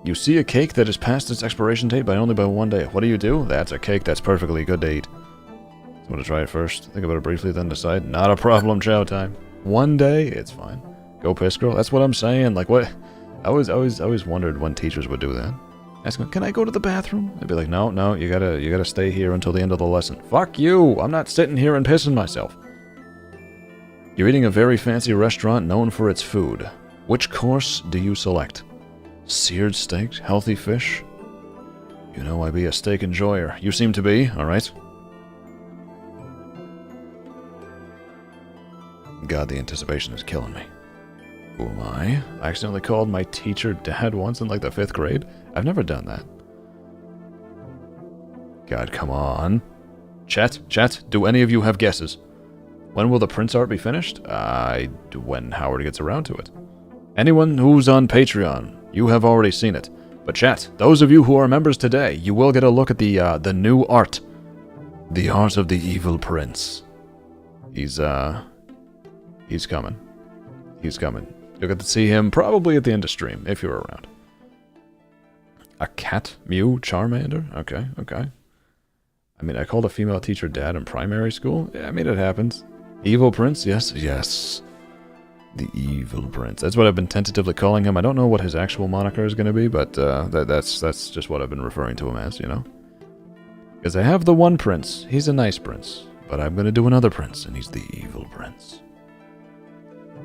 You see a cake that is past its expiration date by only 1 day. What do? That's a cake that's perfectly good to eat. You want to try it first? Think about it briefly, then decide. Not a problem. Chow time. 1 day, it's fine. Go piss, girl. That's what I'm saying. Like what? I always wondered when teachers would do that. Ask them, can I go to the bathroom? They'd be like, no, you gotta stay here until the end of the lesson. Fuck you! I'm not sitting here and pissing myself. You're eating a very fancy restaurant known for its food. Which course do you select? Seared steak? Healthy fish? You know I be a steak enjoyer. You seem to be, alright? God, the anticipation is killing me. Who am I? I accidentally called my teacher dad once in like the 5th grade. I've never done that. God, come on. Chat, do any of you have guesses? When will the Prince art be finished? When Howard gets around to it. Anyone who's on Patreon, you have already seen it. But chat, those of you who are members today, you will get a look at the new art. The art of the evil prince. He's coming. He's coming. You'll get to see him probably at the end of stream, if you're around. A cat? Mew? Charmander? Okay. I mean, I called a female teacher dad in primary school. Yeah, I mean, it happens. Evil Prince? Yes, yes. The Evil Prince. That's what I've been tentatively calling him. I don't know what his actual moniker is going to be, but that's just what I've been referring to him as, you know? Because I have the one prince. He's a nice prince. But I'm going to do another prince, and he's the Evil Prince.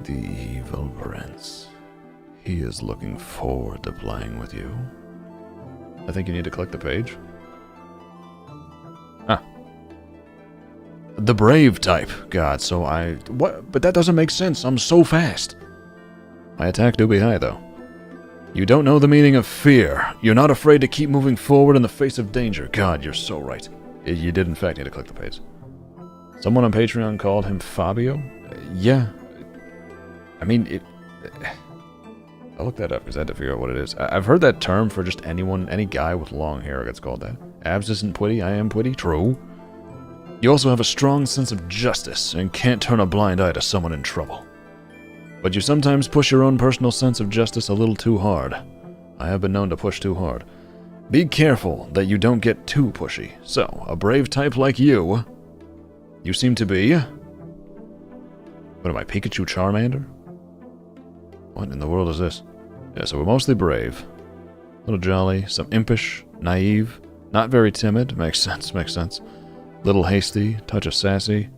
The Evil Prince. He is looking forward to playing with you. I think you need to click the page. Ah. The brave type. God, so what? But that doesn't make sense. I'm so fast. My attack do be high, though. You don't know the meaning of fear. You're not afraid to keep moving forward in the face of danger. God, you're so right. You did, in fact, need to click the page. Someone on Patreon called him Fabio? Yeah. I mean, I'll look that up because I had to figure out what it is. I've heard that term for just anyone, any guy with long hair gets called that. Abs isn't putty, I am putty, true. You also have a strong sense of justice and can't turn a blind eye to someone in trouble. But you sometimes push your own personal sense of justice a little too hard. I have been known to push too hard. Be careful that you don't get too pushy. So, a brave type like you seem to be... What am I, Pikachu Charmander? What in the world is this? Yeah, so we're mostly brave. A little jolly, some impish, naive, not very timid, makes sense. Little hasty, touch of sassy,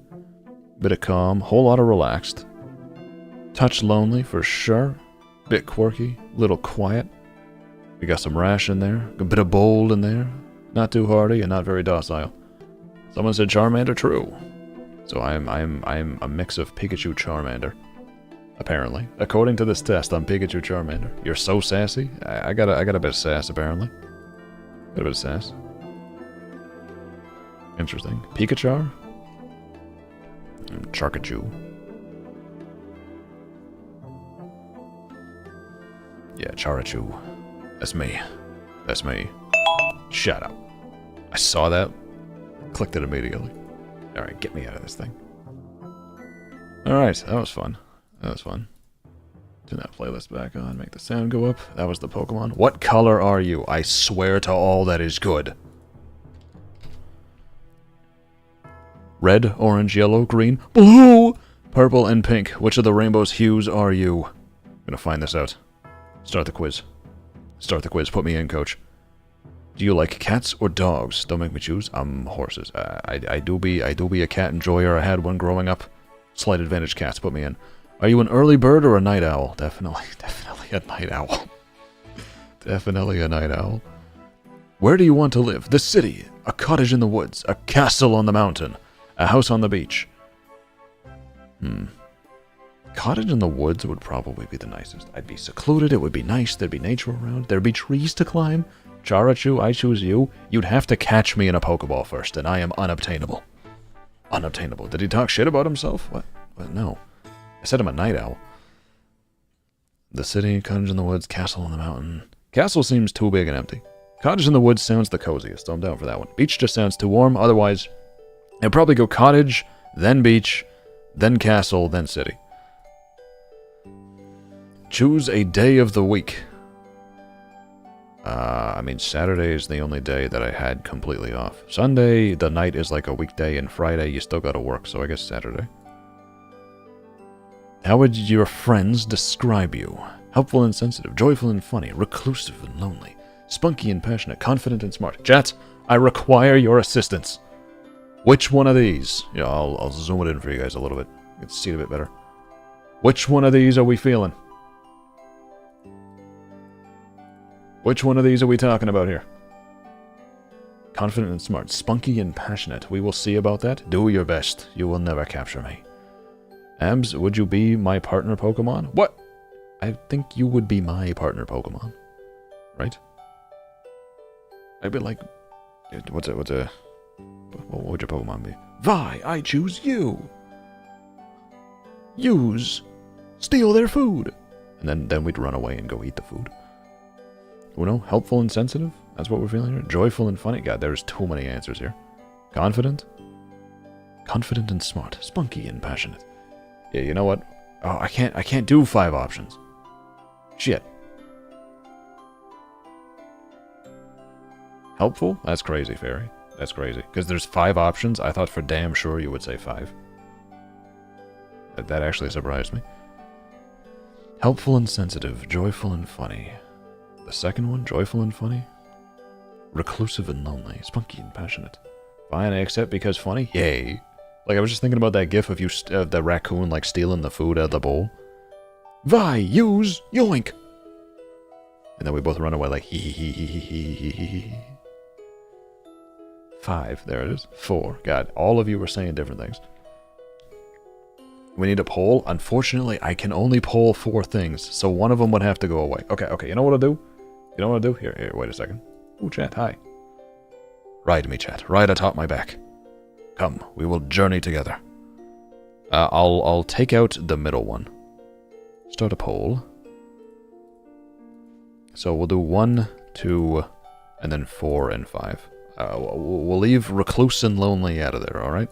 bit of calm, whole lot of relaxed. Touch lonely, for sure. Bit quirky, little quiet. We got some rash in there, a bit of bold in there. Not too hardy and not very docile. Someone said Charmander, true. So I'm a mix of Pikachu Charmander. Apparently. According to this test, I'm Pikachu Charmander. You're so sassy? I got a bit of sass, apparently. Got a bit of sass. Interesting. Pikachar? Charkachu. Yeah, Charachu. That's me. That's me. Shut up. I saw that. Clicked it immediately. Alright, get me out of this thing. Alright, that was fun. That was fun. Turn that playlist back on, make the sound go up. That was the Pokemon. What color are you? I swear to all that is good. Red, orange, yellow, green, blue, purple, and pink. Which of the rainbow's hues are you? I'm gonna find this out. Start the quiz. Start the quiz. Put me in, coach. Do you like cats or dogs? Don't make me choose. Horses. I do be a cat enjoyer. I had one growing up. Slight advantage cats. Put me in. Are you an early bird or a night owl? Definitely a night owl. Definitely a night owl. Where do you want to live? The city, a cottage in the woods, a castle on the mountain, a house on the beach. Cottage in the woods would probably be the nicest. I'd be secluded, it would be nice, there'd be nature around, there'd be trees to climb. Charachu, I choose you. You'd have to catch me in a Pokeball first, and I am unobtainable. Unobtainable. Did he talk shit about himself? What? No. I said I'm a night owl. The city, cottage in the woods, castle on the mountain. Castle seems too big and empty. Cottage in the woods sounds the coziest, so I'm down for that one. Beach just sounds too warm, otherwise I'd probably go cottage, then beach, then castle, then city. Choose a day of the week. I mean, Saturday is the only day that I had completely off. Sunday, the night is like a weekday, and Friday, you still gotta work, so I guess Saturday. How would your friends describe you? Helpful and sensitive, joyful and funny, reclusive and lonely, spunky and passionate, confident and smart. Chat, I require your assistance. Which one of these? Yeah, I'll zoom it in for you guys a little bit. You can see it a bit better. Which one of these are we feeling? Which one of these are we talking about here? Confident and smart, spunky and passionate. We will see about that. Do your best. You will never capture me. Abs, would you be my partner Pokemon? What? I think you would be my partner Pokemon. Right? I'd be like... What would your Pokemon be? Vi, I choose you! Use. Steal their food! And then we'd run away and go eat the food. Uno, helpful and sensitive? That's what we're feeling here. Joyful and funny? God, there's too many answers here. Confident? Confident and smart. Spunky and passionate. Yeah, you know what? Oh, I can't do 5 options. Shit. Helpful? That's crazy, Fairy. That's crazy. Because there's 5 options. I thought for damn sure you would say 5. That actually surprised me. Helpful and sensitive, joyful and funny. The second one, joyful and funny. Reclusive and lonely, spunky and passionate. Fine, I accept because funny. Yay. Like, I was just thinking about that gif of you, the raccoon, like, stealing the food out of the bowl. Vi, use, yoink! And then we both run away like, hee hee hee hee hee hee hee hee. 5, there it is. 4, God, all of you were saying different things. We need a poll. Unfortunately, I can only poll 4 things, so one of them would have to go away. Okay, you know what I'll do? You know what I'll do? Here, wait a second. Ooh, chat, hi. Ride me, chat. Ride atop my back. Come, we will journey together. I'll take out the middle one. Start a poll. So we'll do 1, 2, and then 4 and 5. We'll leave recluse and lonely out of there, alright?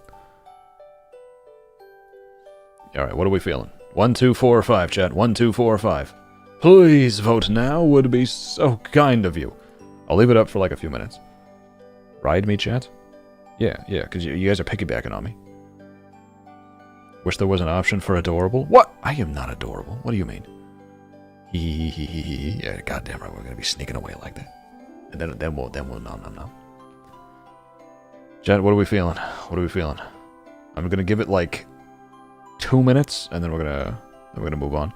Alright, what are we feeling? 1, 2, 4, or 5, chat. 1, 2, 4, or 5. Please vote now, would be so kind of you. I'll leave it up for like a few minutes. Ride me, chat? Yeah, because you guys are piggybacking on me. Wish there was an option for adorable. What? I am not adorable. What do you mean? Yeah, goddamn right, we're gonna be sneaking away like that. And then we'll no. Chat, what are we feeling? What are we feeling? I'm gonna give it like 2 minutes, and then we're gonna move on.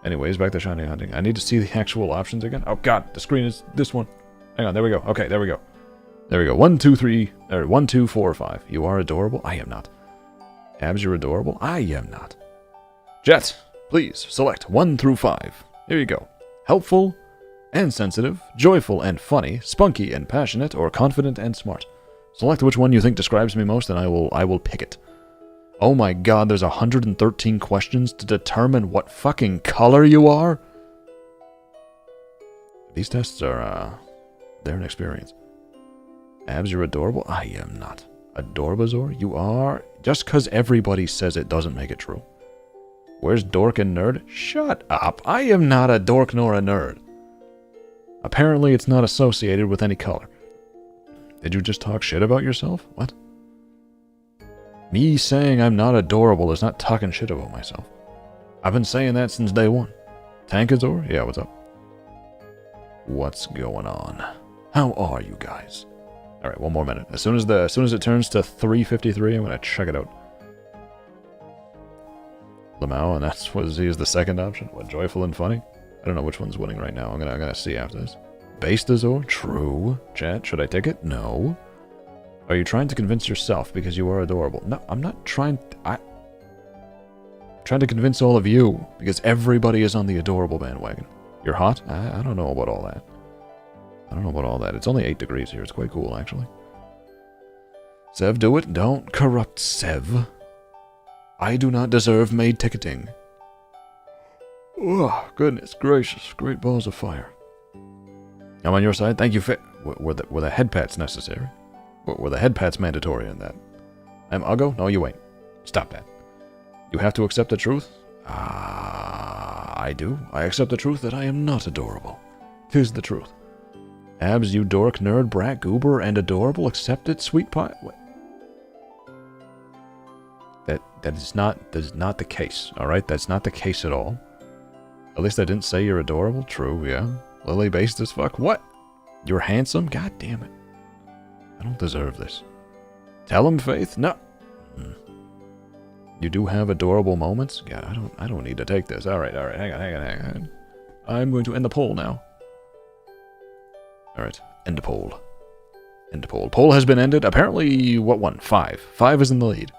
Anyways, back to shiny hunting. I need to see the actual options again. Oh god, the screen is this one. Hang on, there we go. Okay, there we go. There we go. 1, 2, 3, or 1, 2, 4, 5. You are adorable? I am not. Abs, you're adorable? I am not. Jet, please select 1 through 5. Here you go. Helpful and sensitive, joyful and funny, spunky and passionate, or confident and smart. Select which one you think describes me most, and I will pick it. Oh my god, there's 113 questions to determine what fucking color you are? These tests are, they're an experience. Abs, you're adorable? I am not. Adorbazor? You are? Just because everybody says it doesn't make it true. Where's dork and nerd? Shut up. I am not a dork nor a nerd. Apparently it's not associated with any color. Did you just talk shit about yourself? What? Me saying I'm not adorable is not talking shit about myself. I've been saying that since day 1. Tankazor? Yeah, what's up? What's going on? How are you guys? Alright, 1 more minute. As soon as it turns to 3:53, I'm gonna check it out. Lamau, and that's what he is the second option. What, joyful and funny? I don't know which one's winning right now. I'm gonna see after this. Bastazor? True. Chat, should I take it? No. Are you trying to convince yourself because you are adorable? No, I'm not trying. I'm trying to convince all of you because everybody is on the adorable bandwagon. You're hot? I don't know about all that. I don't know about all that. It's only 8 degrees here. It's quite cool, actually. Sev, do it. Don't corrupt Sev. I do not deserve maid ticketing. Oh, goodness gracious. Great balls of fire. I'm on your side. Thank you, Were the head pats necessary? Were the head pats mandatory in that? I'm Uggo? No, you ain't. Stop that. You have to accept the truth? I do. I accept the truth that I am not adorable. 'Tis the truth. Abs, you dork, nerd, brat, goober, and adorable. Accept it, sweet pie. What? That is not the case. All right, that's not the case at all. At least I didn't say you're adorable. True, yeah. Lily based as fuck. What? You're handsome? God damn it. I don't deserve this. Tell him, Faith. No. You do have adorable moments? God, I don't need to take this. All right. Hang on. I'm going to end the poll now. All right, end the poll. End the poll. Poll has been ended. Apparently, what one? 5. 5 is in the lead.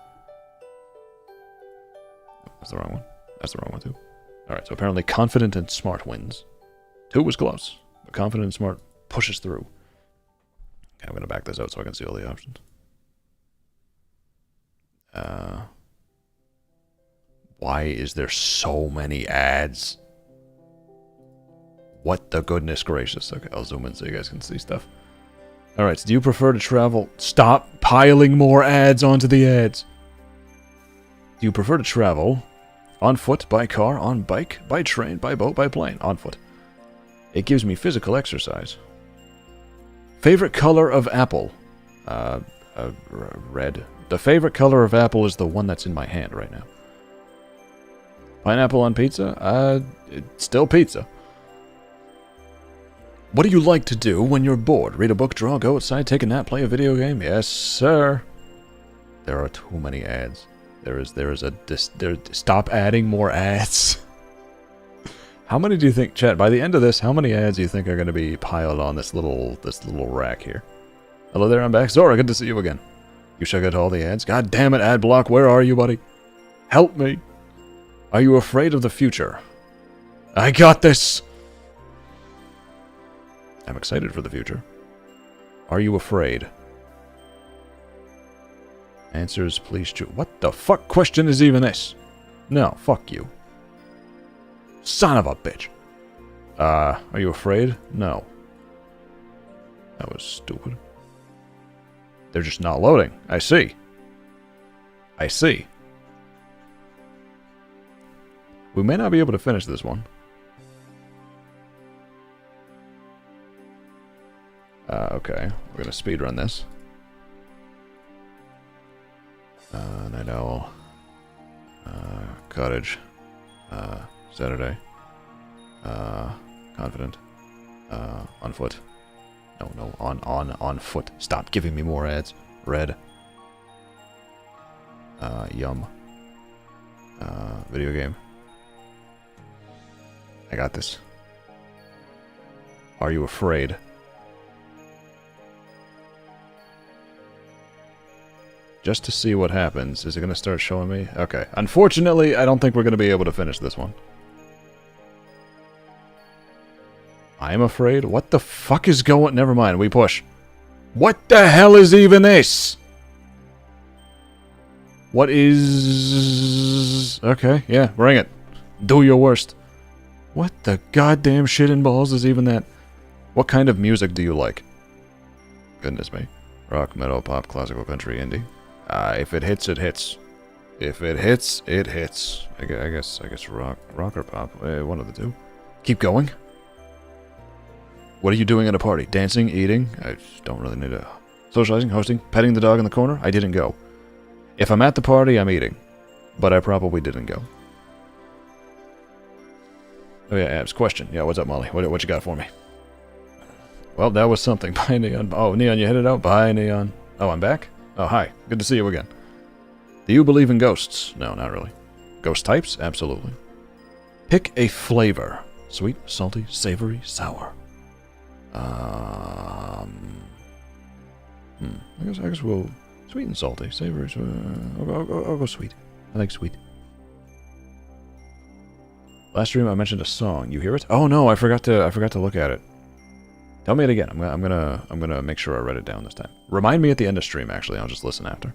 That's the wrong one. That's the wrong one, too. All right, so apparently confident and smart wins. 2 was close, but confident and smart pushes through. Okay, I'm going to back this out so I can see all the options. Why is there so many ads? What the goodness gracious. Okay, I'll zoom in so you guys can see stuff. Alright, so do you prefer to travel? Stop piling more ads onto the ads. Do you prefer to travel on foot, by car, on bike, by train, by boat, by plane? On foot. It gives me physical exercise. Favorite color of apple? Red. The favorite color of apple is the one that's in my hand right now. Pineapple on pizza? It's still pizza. What do you like to do when you're bored? Read a book, draw, go outside, take a nap, play a video game? Yes, sir. There are too many ads. Stop adding more ads. How many do you think, chat, by the end of this, how many ads do you think are going to be piled on this little rack here? Hello there, I'm back. Zora, good to see you again. You should get all the ads. God damn it, ad block, where are you, buddy? Help me. Are you afraid of the future? I got this. I'm excited for the future. Are you afraid? Answers, please choose. What the fuck question is even this? No, fuck you. Son of a bitch. Are you afraid? No. That was stupid. They're just not loading. I see. I see. We may not be able to finish this one. Okay. We're gonna speedrun this. Night Owl. Cottage. Saturday. Confident. On foot. No, on foot. Stop giving me more ads. Red. Yum. Video game. I got this. Are you afraid? Just to see what happens. Is it going to start showing me? Okay. Unfortunately, I don't think we're going to be able to finish this one. I'm afraid? What the fuck is going... Never mind, we push. What the hell is even this? What is... Okay, yeah, bring it. Do your worst. What the goddamn shit and balls is even that? What kind of music do you like? Goodness me. Rock, metal, pop, classical, country, indie. If it hits, it hits. If it hits, it hits. I guess rock or pop. One of the two. Keep going. What are you doing at a party? Dancing, eating? I don't really need to... Socializing, hosting, petting the dog in the corner? I didn't go. If I'm at the party, I'm eating. But I probably didn't go. Oh yeah, Abs. Question. Yeah, what's up, Molly? What you got for me? Well, that was something. Bye, Neon. Oh, Neon, you headed out? Bye, Neon. Oh, I'm back? Oh, hi. Good to see you again. Do you believe in ghosts? No, not really. Ghost types? Absolutely. Pick a flavor. Sweet, salty, savory, sour. I guess we'll... Sweet and salty. Savory, I'll go sweet. I like sweet. Last stream I mentioned a song. You hear it? Oh no, I forgot to look at it. Tell me it again. I'm gonna make sure I write it down this time. Remind me at the end of stream. Actually, I'll just listen after.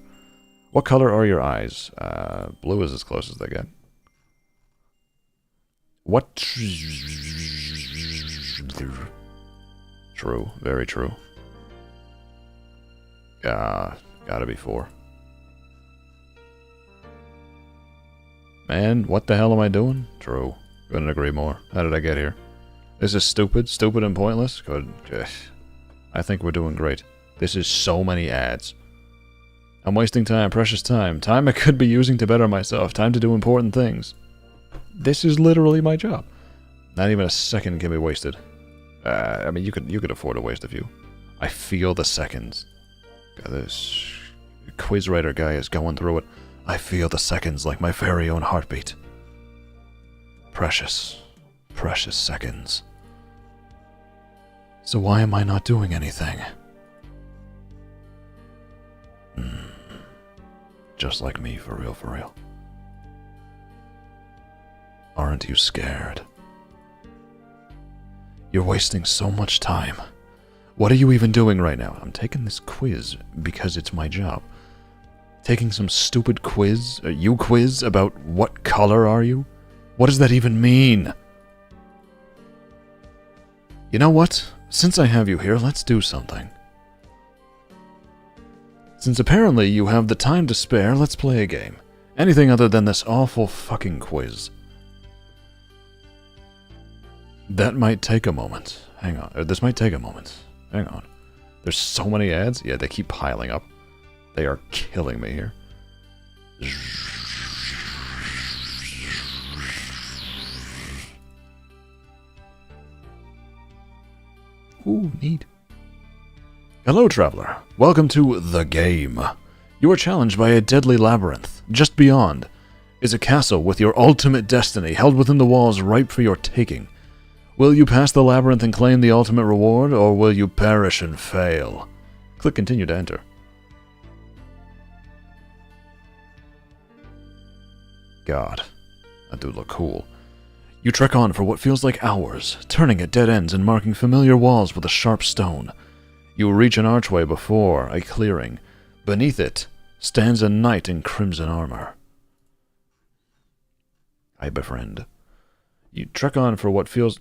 What color are your eyes? Blue is as close as they get. What? True. Very true. Gotta be 4. Man, what the hell am I doing? True. Couldn't agree more. How did I get here? This is stupid. Stupid and pointless. Good. I think we're doing great. This is so many ads. I'm wasting time, precious time. Time I could be using to better myself. Time to do important things. This is literally my job. Not even a second can be wasted. I mean, you could afford to waste a few. I feel the seconds. God, this quiz writer guy is going through it. I feel the seconds like my very own heartbeat. Precious, precious seconds. So why am I not doing anything? Just like me, for real, for real. Aren't you scared? You're wasting so much time. What are you even doing right now? I'm taking this quiz because it's my job. Taking some stupid quiz, you quiz about what color are you? What does that even mean? You know what? Since I have you here, let's do something. Since apparently you have the time to spare, let's play a game. Anything other than this awful fucking quiz. That might take a moment. Hang on. This might take a moment. Hang on. There's so many ads. Yeah, they keep piling up. They are killing me here. Ooh, neat. Hello, traveler. Welcome to The Game. You are challenged by a deadly labyrinth. Just beyond is a castle with your ultimate destiny held within the walls ripe for your taking. Will you pass the labyrinth and claim the ultimate reward, or will you perish and fail? Click continue to enter. God, that dude look cool. You trek on for what feels like hours, turning at dead ends and marking familiar walls with a sharp stone. You reach an archway before a clearing. Beneath it stands a knight in crimson armor. I befriend. You trek on for what feels...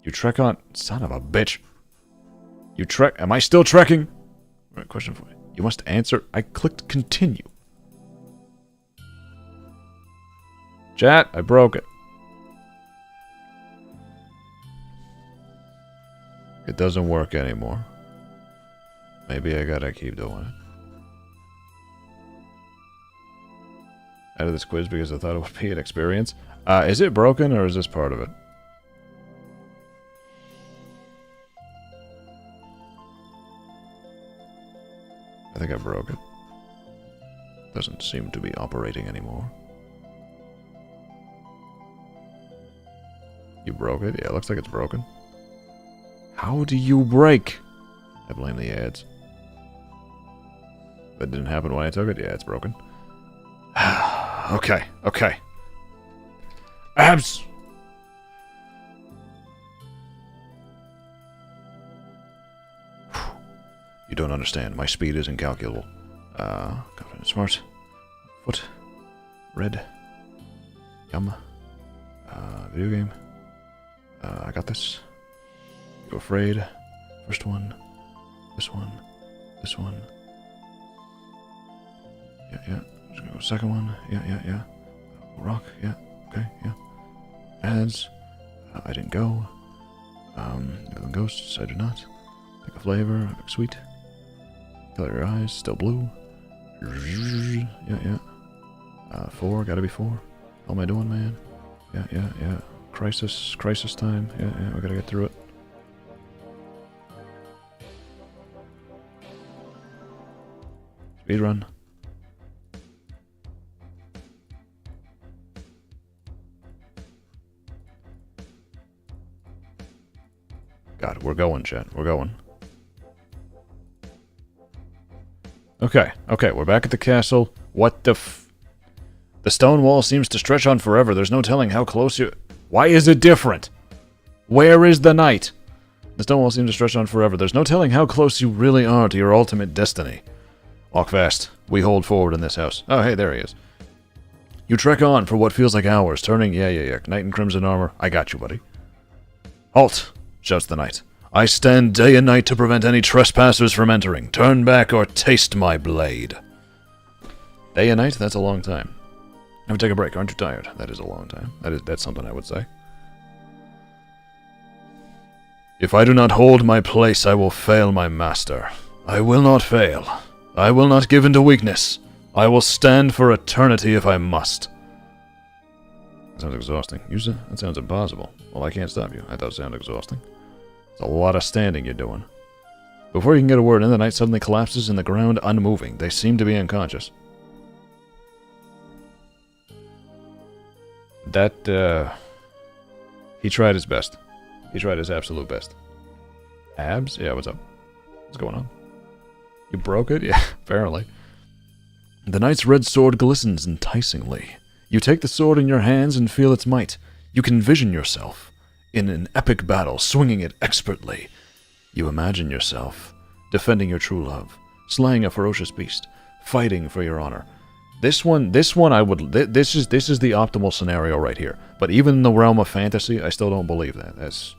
You trek on... Son of a bitch. You trek... Am I still trekking? Right, question for you. You must answer... I clicked continue. Chat, I broke it. It doesn't work anymore. Maybe I gotta keep doing it. Out of this quiz because I thought it would be an experience. Is it broken or is this part of it? I think I broke it. Doesn't seem to be operating anymore. You broke it? Yeah, it looks like it's broken. How do you break? I blame the ads. That didn't happen when I took it? Yeah, it's broken. Okay, okay. Abs! You don't understand. My speed is incalculable. Confident, smart. Foot. Red. Yum. Video game. I got this. You're afraid. First one. This one. This one. Yeah, yeah. Just gonna go second one. Yeah, yeah, yeah. Rock. Yeah. Okay, yeah. Ads. I didn't go. Ghosts. I do not. Pick a flavor. Pick sweet. Color your eyes. Still blue. Yeah, yeah. 4. Gotta be 4. How am I doing, man? Yeah, yeah, yeah. Crisis time. Yeah, yeah, we gotta get through it. Speed run. God, we're going, chat. We're going. Okay, okay, we're back at the castle. What the f... The stone wall seems to stretch on forever. There's no telling how close you... Why is it different? Where is the knight? The stone wall seems to stretch on forever. There's no telling how close you really are to your ultimate destiny. Walk fast. We hold forward in this house. Oh, hey, there he is. You trek on for what feels like hours, turning... Yeah. Knight in crimson armor. I got you, buddy. Halt, shouts the knight. I stand day and night to prevent any trespassers from entering. Turn back or taste my blade. Day and night? That's a long time. Now take a break. Aren't you tired? That is a long time. That's something I would say. If I do not hold my place, I will fail my master. I will not fail. I will not give in to weakness. I will stand for eternity if I must. That sounds exhausting. That sounds impossible. Well, I can't stop you. I thought it sounded exhausting. It's a lot of standing you're doing. Before you can get a word in, the knight suddenly collapses in the ground unmoving. They seem to be unconscious. He tried his best. He tried his absolute best. Abs? Yeah, what's up? What's going on? You broke it? Yeah, apparently. The knight's red sword glistens enticingly. You take the sword in your hands and feel its might. You can vision yourself in an epic battle, swinging it expertly. You imagine yourself defending your true love, slaying a ferocious beast, fighting for your honor. This is the optimal scenario right here. But even in the realm of fantasy, I still don't believe that. That's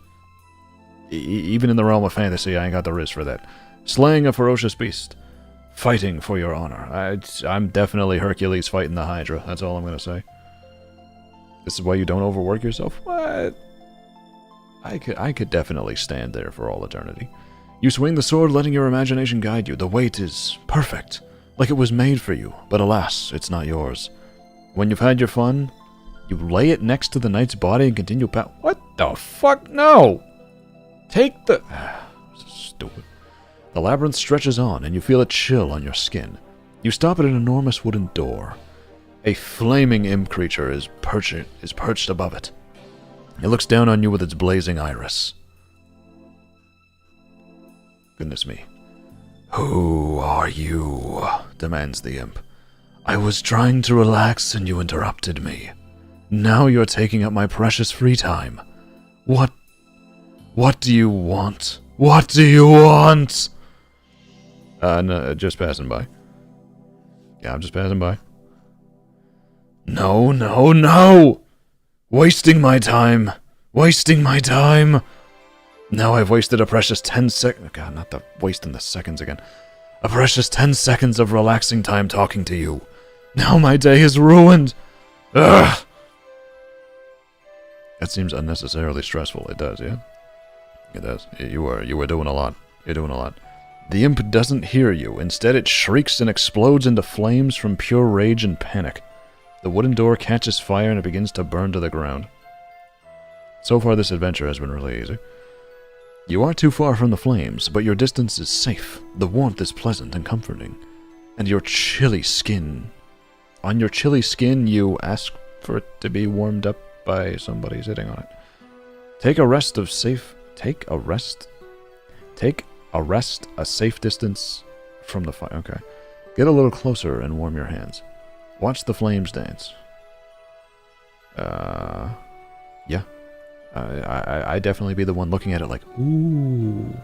even in the realm of fantasy, I ain't got the riz for that. Slaying a ferocious beast, fighting for your honor. I'm definitely Hercules fighting the Hydra. That's all I'm gonna say. This is why you don't overwork yourself. What? I could definitely stand there for all eternity. You swing the sword, letting your imagination guide you. The weight is perfect, like it was made for you, but alas, it's not yours. When you've had your fun, you lay it next to the knight's body and continue What the fuck? No! Take the... Stupid. The labyrinth stretches on, and you feel a chill on your skin. You stop at an enormous wooden door. A flaming imp creature is perched above it. It looks down on you with its blazing iris. Goodness me. Who are you? Demands the imp. I was trying to relax and you interrupted me. Now you're taking up my precious free time. What do you want? What do you want? No, just passing by. Yeah, I'm just passing by. No, no, no! Wasting my time. Wasting my time. Now I've wasted a precious 10 seconds. God, not the wasting the seconds again. A precious 10 seconds of relaxing time talking to you. Now my day is ruined. Ugh! That seems unnecessarily stressful. It does, yeah? It does. You were doing a lot. You're doing a lot. The imp doesn't hear you. Instead, it shrieks and explodes into flames from pure rage and panic. The wooden door catches fire and it begins to burn to the ground. So far, this adventure has been really easy. You are too far from the flames, but your distance is safe. The warmth is pleasant and comforting. And your chilly skin... On your chilly skin, you ask for it to be warmed up by somebody sitting on it. Take a rest a safe distance from the fire. Okay. Get a little closer and warm your hands. Watch the flames dance. Yeah. I definitely be the one looking at it like, ooh.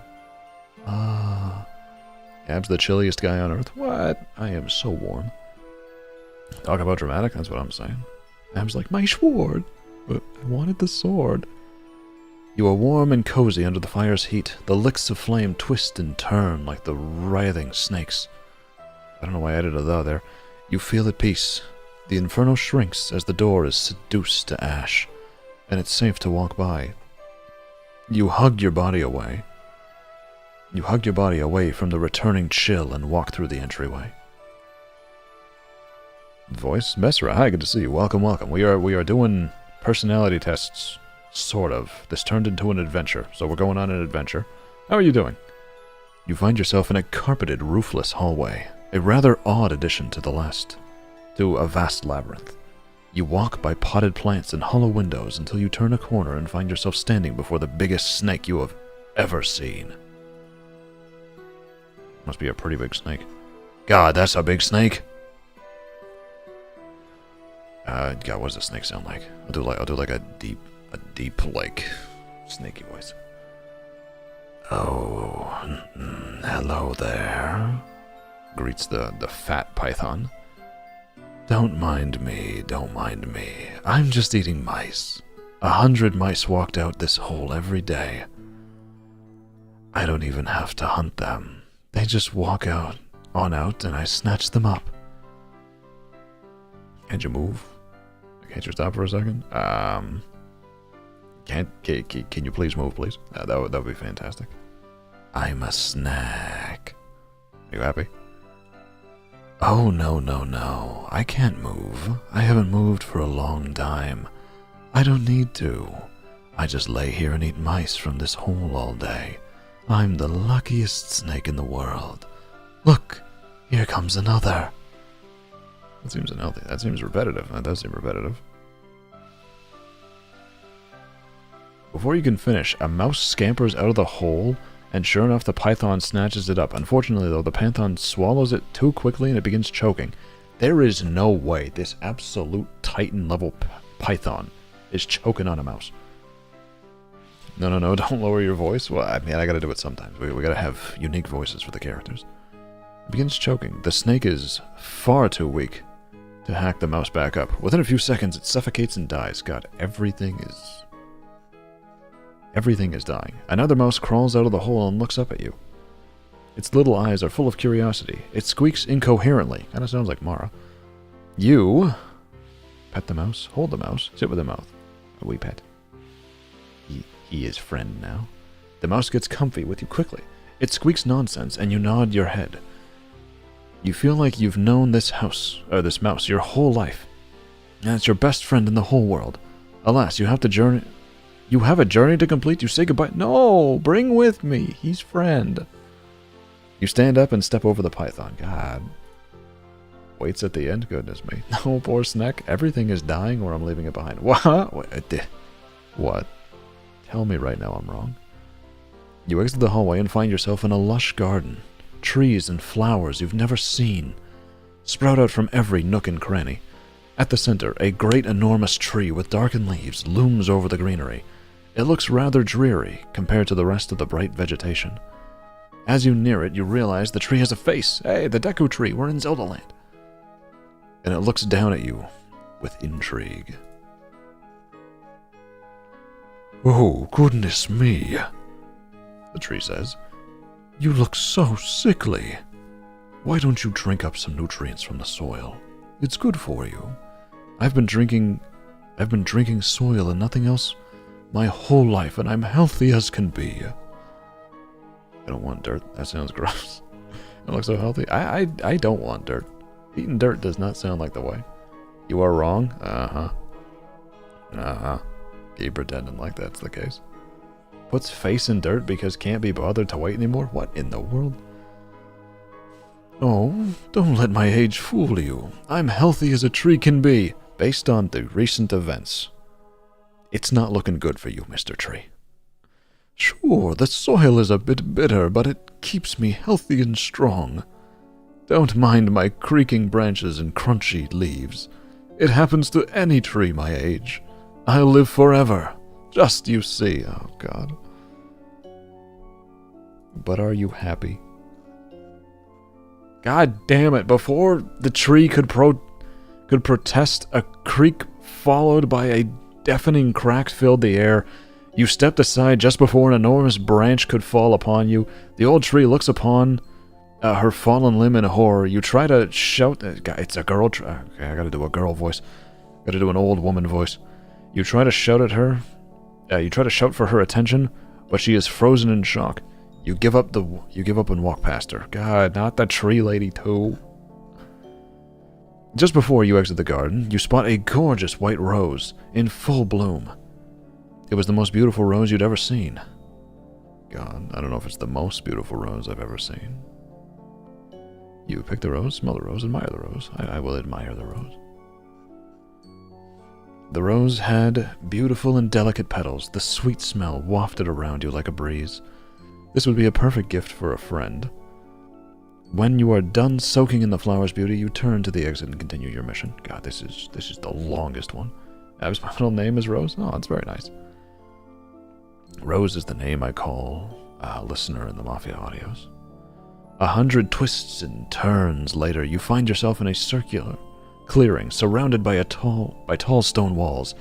Gab's the chilliest guy on earth. What? I am so warm. Talk about dramatic, that's what I'm saying. Ab's like, my sword. But I wanted the sword. You are warm and cozy under the fire's heat. The licks of flame twist and turn like the writhing snakes. I don't know why I added a "the" there. You feel at peace. The inferno shrinks as the door is seduced to ash, and it's safe to walk by. You hug your body away. You hug your body away from the returning chill and walk through the entryway. Voice? Mesra, hi, good to see you. Welcome, welcome. We are doing personality tests, sort of. This turned into an adventure, so we're going on an adventure. How are you doing? You find yourself in a carpeted, roofless hallway, a rather odd addition to a vast labyrinth. You walk by potted plants and hollow windows until you turn a corner and find yourself standing before the biggest snake you have ever seen. Must be a pretty big snake. God, that's a big snake. God, what does a snake sound like? I'll do like a deep like snaky voice. Oh, hello there. Greets the fat python. Don't mind me. I'm just eating mice. 100 mice walked out this hole every day. I don't even have to hunt them. They just walk out, and I snatch them up. Can't you move? Can't you stop for a second? Can you please move, please? That would be fantastic. I'm a snack. Are you happy? Oh, no. I can't move. I haven't moved for a long time. I don't need to. I just lay here and eat mice from this hole all day. I'm the luckiest snake in the world. Look, here comes another. That seems unhealthy. That seems repetitive. That does seem repetitive. Before you can finish, a mouse scampers out of the hole, and sure enough, the python snatches it up. Unfortunately, though, the python swallows it too quickly and it begins choking. There is no way this absolute Titan-level python is choking on a mouse. No, don't lower your voice. Well, I mean, I gotta do it sometimes. We gotta have unique voices for the characters. It begins choking. The snake is far too weak to hack the mouse back up. Within a few seconds, it suffocates and dies. God, everything is dying. Another mouse crawls out of the hole and looks up at you. Its little eyes are full of curiosity. It squeaks incoherently. Kinda sounds like Mara. You pet the mouse, hold the mouse, sit with the mouth. A wee pet. He is friend now. The mouse gets comfy with you quickly. It squeaks nonsense, and you nod your head. You feel like you've known this mouse, your whole life. And it's your best friend in the whole world. Alas, you have a journey to complete. You say goodbye. No, bring with me. He's friend. You stand up and step over the python. God. Waits at the end. Goodness me. No, poor Sneck. Everything is dying or I'm leaving it behind. What? Tell me right now I'm wrong. You exit the hallway and find yourself in a lush garden. Trees and flowers you've never seen sprout out from every nook and cranny. At the center, a great enormous tree with darkened leaves looms over the greenery. It looks rather dreary compared to the rest of the bright vegetation. As you near it, you realize the tree has a face. Hey, the Deku tree, we're in Zelda Land. And it looks down at you with intrigue. Oh, goodness me, the tree says. You look so sickly. Why don't you drink up some nutrients from the soil? It's good for you. I've been drinking soil and nothing else my whole life, and I'm healthy as can be. I don't want dirt. That sounds gross. I look so healthy. I don't want dirt. Eating dirt does not sound like the way. You are wrong? Keep pretending like that's the case. Puts face in dirt because can't be bothered to wait anymore? What in the world? Oh, don't let my age fool you. I'm healthy as a tree can be, based on the recent events. It's not looking good for you, Mr. Tree. Sure, the soil is a bit bitter, but it keeps me healthy and strong. Don't mind my creaking branches and crunchy leaves. It happens to any tree my age. I'll live forever. Just you see. Oh, God. But are you happy? God damn it. Before the tree could protest, a creak followed by a deafening crack filled the air. You stepped aside just before an enormous branch could fall upon you. The old tree looks upon her fallen limb in horror. You try to shout. It's a girl. Okay, I gotta do a girl voice. Gotta do an old woman voice. You try to shout at her. You try to shout for her attention, but she is frozen in shock. You give up and walk past her. God, not the tree lady too. Just before you exit the garden, you spot a gorgeous white rose in full bloom. It was the most beautiful rose you'd ever seen. God, I don't know if it's the most beautiful rose I've ever seen. You pick the rose, smell the rose, admire the rose. I will admire the rose. The rose had beautiful and delicate petals, the sweet smell wafted around you like a breeze. This would be a perfect gift for a friend. When you are done soaking in the flower's beauty, you turn to the exit and continue your mission. God, this is the longest one. My middle name is Rose? Oh, that's very nice. Rose is the name I call a listener in the Mafia audios. 100 twists and turns later, you find yourself in a circular clearing surrounded by tall stone walls.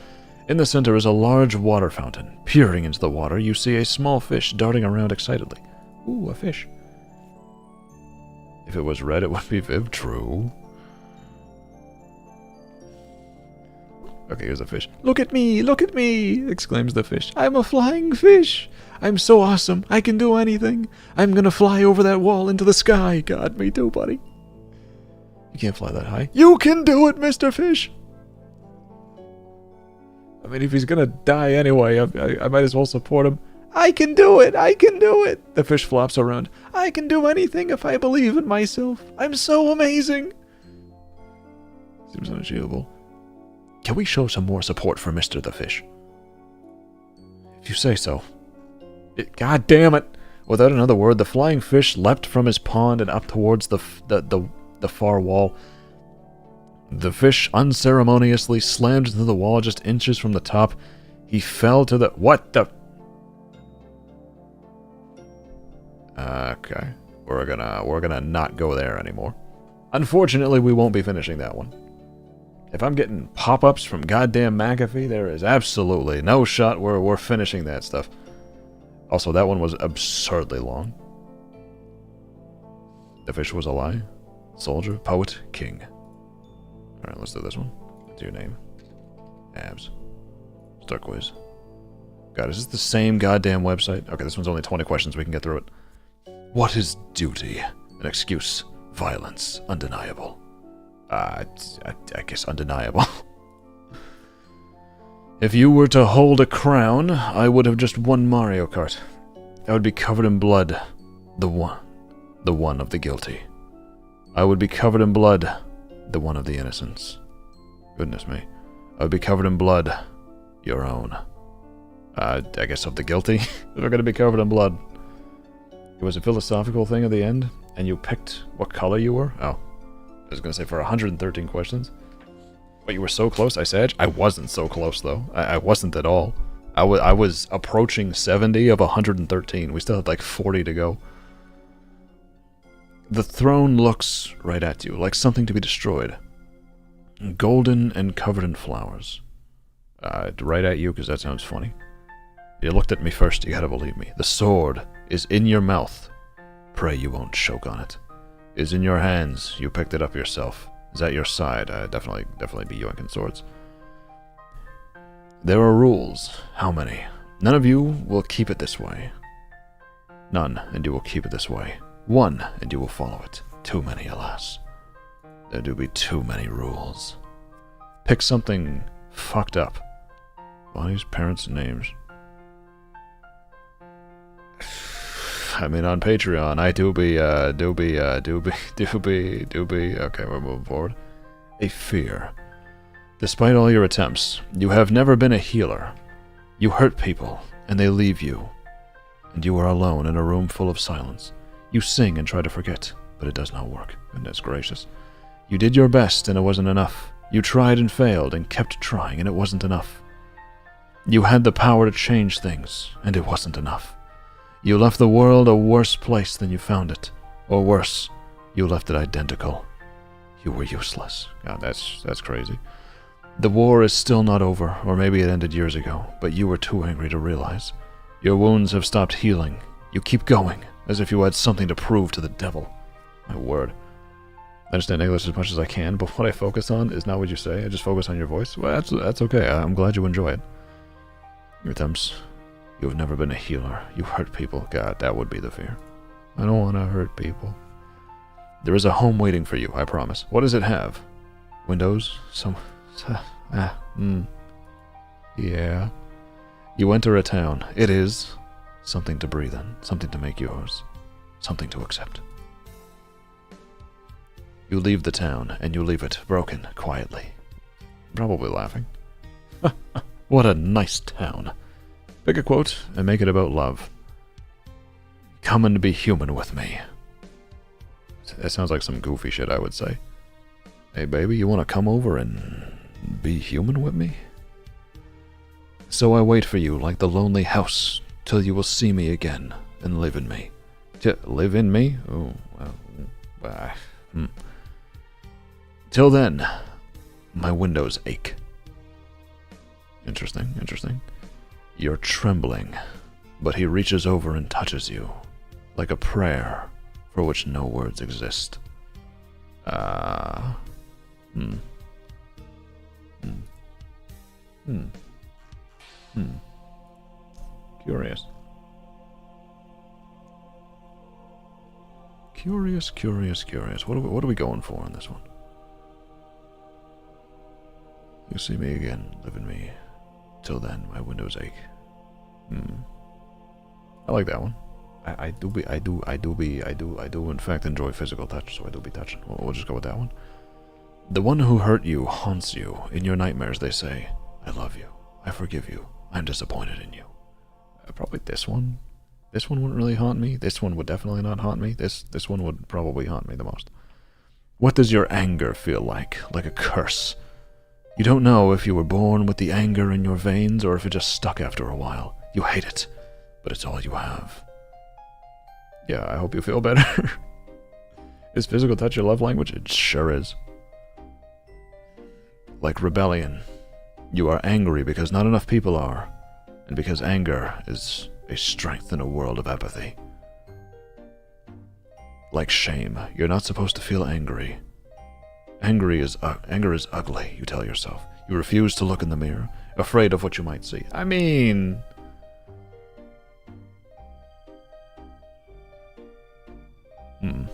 In the center is a large water fountain. Peering into the water, you see a small fish darting around excitedly. Ooh, a fish. If it was red, it would be Viv. True. Okay, here's a fish. Look at me! Look at me! Exclaims the fish. I'm a flying fish! I'm so awesome! I can do anything! I'm gonna fly over that wall into the sky! God, me too, buddy. You can't fly that high. You can do it, Mr. Fish! I mean, if he's gonna die anyway, I might as well support him. I can do it! I can do it! The fish flops around. I can do anything if I believe in myself. I'm so amazing! Seems unachievable. Can we show some more support for Mr. the Fish? If you say so. God damn it! Without another word, the flying fish leapt from his pond and up towards the far wall. The fish unceremoniously slammed into the wall just inches from the top. He fell to the... What the... Okay. We're gonna not go there anymore. Unfortunately, we won't be finishing that one. If I'm getting pop-ups from goddamn McAfee, there is absolutely no shot where we're finishing that stuff. Also, that one was absurdly long. The fish was a lie. Soldier, poet, king. Alright, let's do this one. What's your name? Abs. Start quiz. God, is this the same goddamn website? Okay, this one's only 20 questions. We can get through it. What is duty? An excuse. Violence. Undeniable. I guess undeniable. If you were to hold a crown, I would have just won Mario Kart. I would be covered in blood. The one of the guilty. I would be covered in blood. The one of the innocents. Goodness me. I would be covered in blood. Your own. I guess of the guilty. They're going to be covered in blood. It was a philosophical thing at the end, and you picked what color you were? Oh. I was going to say for 113 questions. But you were so close, I said. I wasn't so close, though. I wasn't at all. I was approaching 70 of 113. We still had like 40 to go. The throne looks right at you, like something to be destroyed. Golden and covered in flowers. Right at you, because that sounds funny. You looked at me first, you gotta believe me. The sword is in your mouth. Pray you won't choke on it. Is in your hands, you picked it up yourself. Is at your side, definitely be yoinking swords. There are rules. How many? None of you will keep it this way. None, and you will keep it this way. One, and you will follow it. Too many, alas. There do be too many rules. Pick something fucked up. Bonnie's parents' names. I mean, on Patreon, I do be, okay, we're moving forward. A fear. Despite all your attempts, you have never been a healer. You hurt people, and they leave you. And you are alone in a room full of silence. You sing and try to forget, but it does not work. Goodness gracious. You did your best, and it wasn't enough. You tried and failed, and kept trying, and it wasn't enough. You had the power to change things, and it wasn't enough. You left the world a worse place than you found it. Or worse, you left it identical. You were useless. God, that's crazy. The war is still not over, or maybe it ended years ago, but you were too angry to realize. Your wounds have stopped healing. You keep going, as if you had something to prove to the devil. My word. I understand English as much as I can, but what I focus on is not what you say. I just focus on your voice. Well, that's okay. I'm glad you enjoy it. Your attempts. You have never been a healer. You hurt people. God, that would be the fear. I don't want to hurt people. There is a home waiting for you, I promise. What does it have? Windows? Yeah. You enter a town. It is something to breathe in. Something to make yours. Something to accept. You leave the town, and you leave it broken, quietly. Probably laughing. What a nice town. Pick a quote and make it about love. Come and be human with me. That sounds like some goofy shit I would say. Hey baby, you want to come over and be human with me? So I wait for you like the lonely house till you will see me again and live in me. Live in me? Oh, well, Till then, my windows ache. Interesting, interesting. You're trembling, but he reaches over and touches you, like a prayer for which no words exist. Curious. Curious. What are we going for on this one? You see me again, live in me. Till then, my windows ache. I like that one. I do in fact enjoy physical touch, so I do be touching. We'll just go with that one. The one who hurt you haunts you. In your nightmares they say, I love you, I forgive you, I'm disappointed in you. Probably this one. This one wouldn't really haunt me. This one would definitely not haunt me. This one would probably haunt me the most. What does your anger feel like? Like a curse. You don't know if you were born with the anger in your veins or if it just stuck after a while. You hate it, but it's all you have. Yeah, I hope you feel better. Is physical touch your love language? It sure is. Like rebellion. You are angry because not enough people are, and because anger is a strength in a world of apathy. Like shame. You're not supposed to feel angry. Anger is ugly, you tell yourself. You refuse to look in the mirror, afraid of what you might see. I mean... Hmm.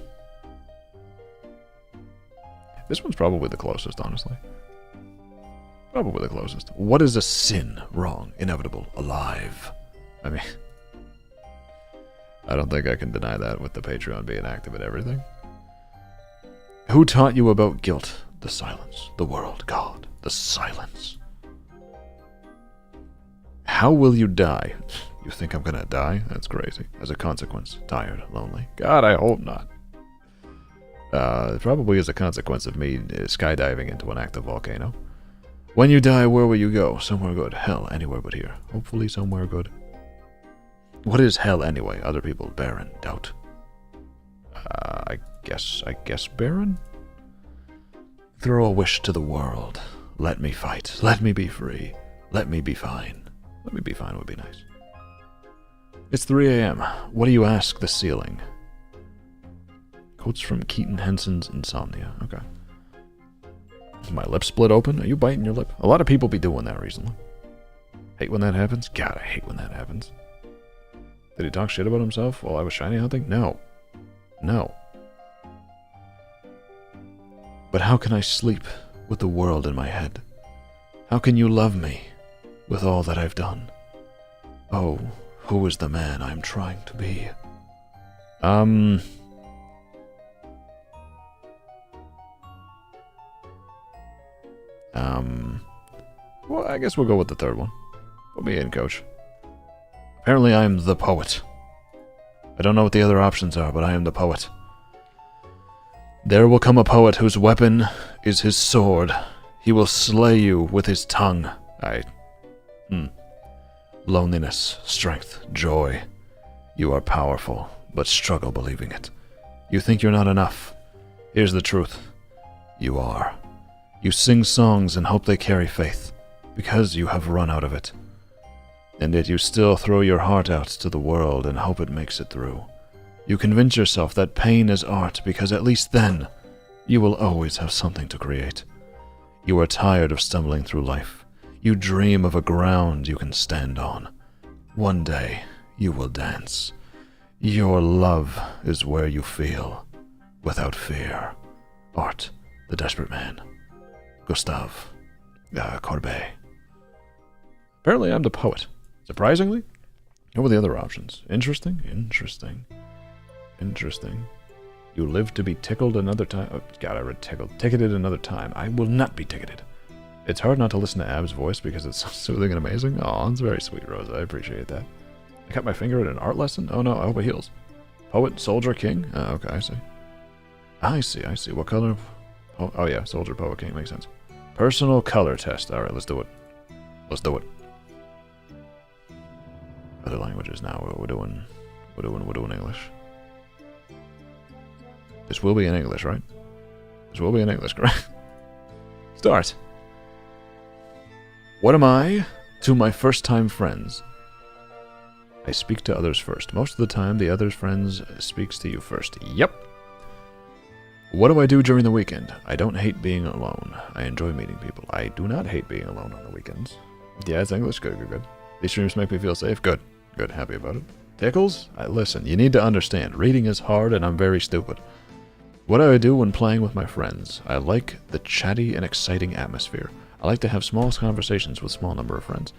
This one's probably the closest, honestly. Probably the closest. What is a sin? Wrong. Inevitable. Alive. I mean, I don't think I can deny that with the Patreon being active and everything. Who taught you about guilt? The silence. The world. God. The silence. How will you die? You think I'm gonna die? That's crazy. As a consequence. Tired. Lonely. God, I hope not. Probably as a consequence of me skydiving into an active volcano. When you die, where will you go? Somewhere good. Hell, anywhere but here. Hopefully somewhere good. What is hell anyway? Other people. Barren. Doubt. I guess barren? Throw a wish to the world. Let me fight. Let me be free. Let me be fine. Let me be fine would be nice. It's 3 a.m. What do you ask the ceiling? Quotes from Keaton Henson's Insomnia. Okay. Is my lip split open? Are you biting your lip? A lot of people be doing that recently. Hate when that happens? God, I hate when that happens. Did he talk shit about himself while I was shiny hunting? No. No. But how can I sleep with the world in my head? How can you love me with all that I've done? Oh, who is the man I'm trying to be? Well, I guess we'll go with the third one. Put me in, coach. Apparently I'm the poet. I don't know what the other options are, but I am the poet. There will come a poet whose weapon is his sword. He will slay you with his tongue. Loneliness, strength, joy. You are powerful, but struggle believing it. You think you're not enough. Here's the truth. You are. You sing songs and hope they carry faith, because you have run out of it. And yet you still throw your heart out to the world and hope it makes it through. You convince yourself that pain is art, because at least then, you will always have something to create. You are tired of stumbling through life. You dream of a ground you can stand on. One day, you will dance. Your love is where you feel, without fear. Art, the desperate man. Gustave Courbet. Apparently I'm the poet. Surprisingly? What were the other options? Interesting? Interesting. Interesting. You live to be tickled another time. Oh, God, I read tickled. Ticketed another time. I will not be ticketed. It's hard not to listen to Ab's voice because it's so soothing and amazing. Oh, it's very sweet, Rose. I appreciate that. I cut my finger at an art lesson? Oh no, I hope it heals. Poet, soldier, king? Okay, I see. I see. What color? Oh yeah, soldier, poet, king. Makes sense. Personal color test. Alright, let's do it. Let's do it. Other languages now. We're doing English. This will be in English, right? This will be in English, correct? Start. What am I to my first-time friends? I speak to others first. Most of the time, the other's friends speaks to you first. Yep. What do I do during the weekend? I don't hate being alone. I enjoy meeting people. I do not hate being alone on the weekends. Yeah, it's English. Good. These streams make me feel safe. Good. Happy about it. Tickles? Listen, you need to understand. Reading is hard and I'm very stupid. What do I do when playing with my friends? I like the chatty and exciting atmosphere. I like to have small conversations with small number of friends.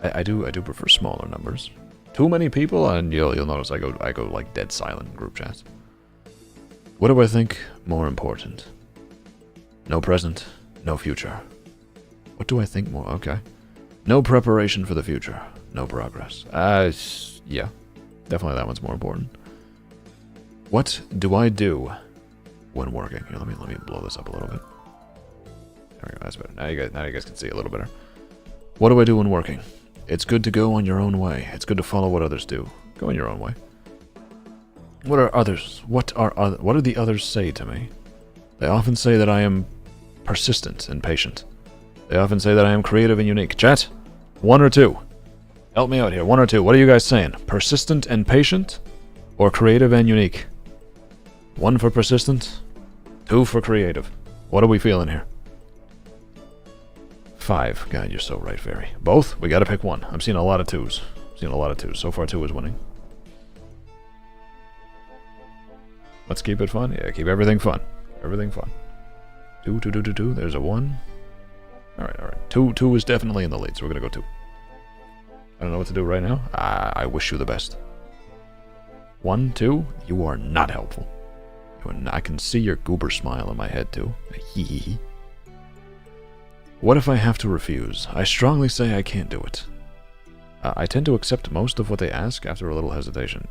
I do prefer smaller numbers. Too many people, and you'll notice I go like dead silent in group chats. What do I think more important? No present, no future. What do I think more? Okay. No preparation for the future, no progress. Yeah, definitely that one's more important. What do I do when working? Here, let me blow this up a little bit. There we go, that's better. Now you guys can see a little better. What do I do when working? It's good to go on your own way. It's good to follow what others do. Go on your own way. What are others? What do the others say to me? They often say that I am persistent and patient. They often say that I am creative and unique. Chat, 1 or 2? Help me out here. 1 or 2? What are you guys saying? Persistent and patient, or creative and unique? 1 for persistent, 2 for creative. What are we feeling here? 5. God, you're so right, Fairy. Both? We gotta pick one. I'm seeing a lot of 2s. So far 2 is winning. Let's keep it fun. Yeah, keep everything fun. Everything fun. 2, 2, 2, 2, 2. There's a 1. Alright, alright. 2 is definitely in the lead, so we're gonna go 2. I don't know what to do right now. I wish you the best. 1, 2. You are not helpful. I can see your goober smile in my head, too. Hee hee hee. What if I have to refuse? I strongly say I can't do it. I tend to accept most of what they ask after a little hesitation.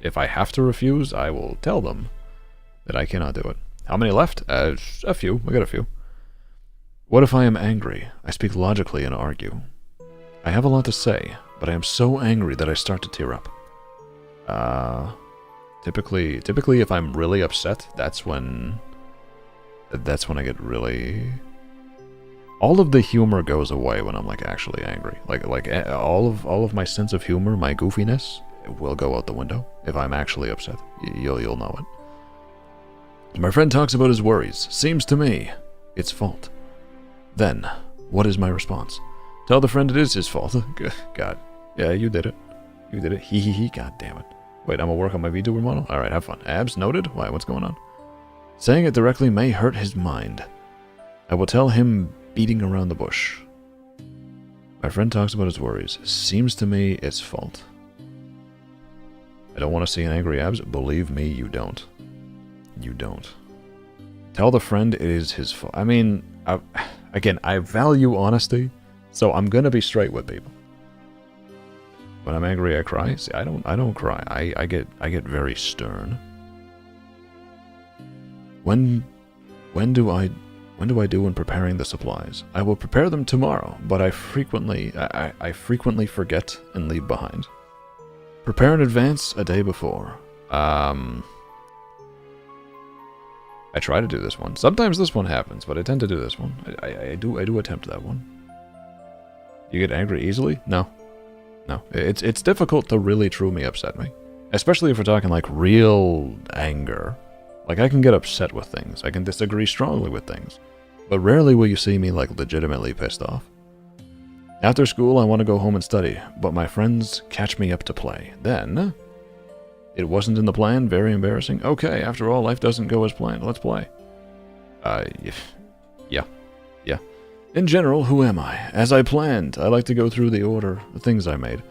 If I have to refuse, I will tell them that I cannot do it. How many left? A few. I got a few. What if I am angry? I speak logically and argue. I have a lot to say, but I am so angry that I start to tear up. Typically if I'm really upset, that's when I get really... All of the humor goes away when I'm like actually angry. Like all of my sense of humor, my goofiness, it will go out the window if I'm actually upset. You'll know it. My friend talks about his worries. Seems to me it's fault. Then, what is my response? Tell the friend it is his fault. God. Yeah, you did it. You did it. Hee hee hee. God damn it. Wait, I'm gonna work on my VTuber model? Alright, have fun. Abs noted? Why, what's going on? Saying it directly may hurt his mind. I will tell him beating around the bush. My friend talks about his worries. Seems to me it's fault. I don't want to see an angry Abs. Believe me, you don't. You don't. Tell the friend it is his fault. I mean, again, I value honesty, so I'm gonna be straight with people. When I'm angry, I cry. See, I don't cry. I get very stern. When do I do when preparing the supplies? I will prepare them tomorrow, but I frequently forget and leave behind. Prepare in advance a day before. I try to do this one. Sometimes this one happens, but I tend to do this one. I do attempt that one. You get angry easily? No. No. It's difficult to really truly upset me. Especially if we're talking like real anger. Like I can get upset with things. I can disagree strongly with things. But rarely will you see me like legitimately pissed off. After school I want to go home and study, but my friends catch me up to play. Then... It wasn't in the plan, very embarrassing. Okay, after all, life doesn't go as planned. Let's play. Yeah. In general, who am I? As I planned, I like to go through the order of things I made.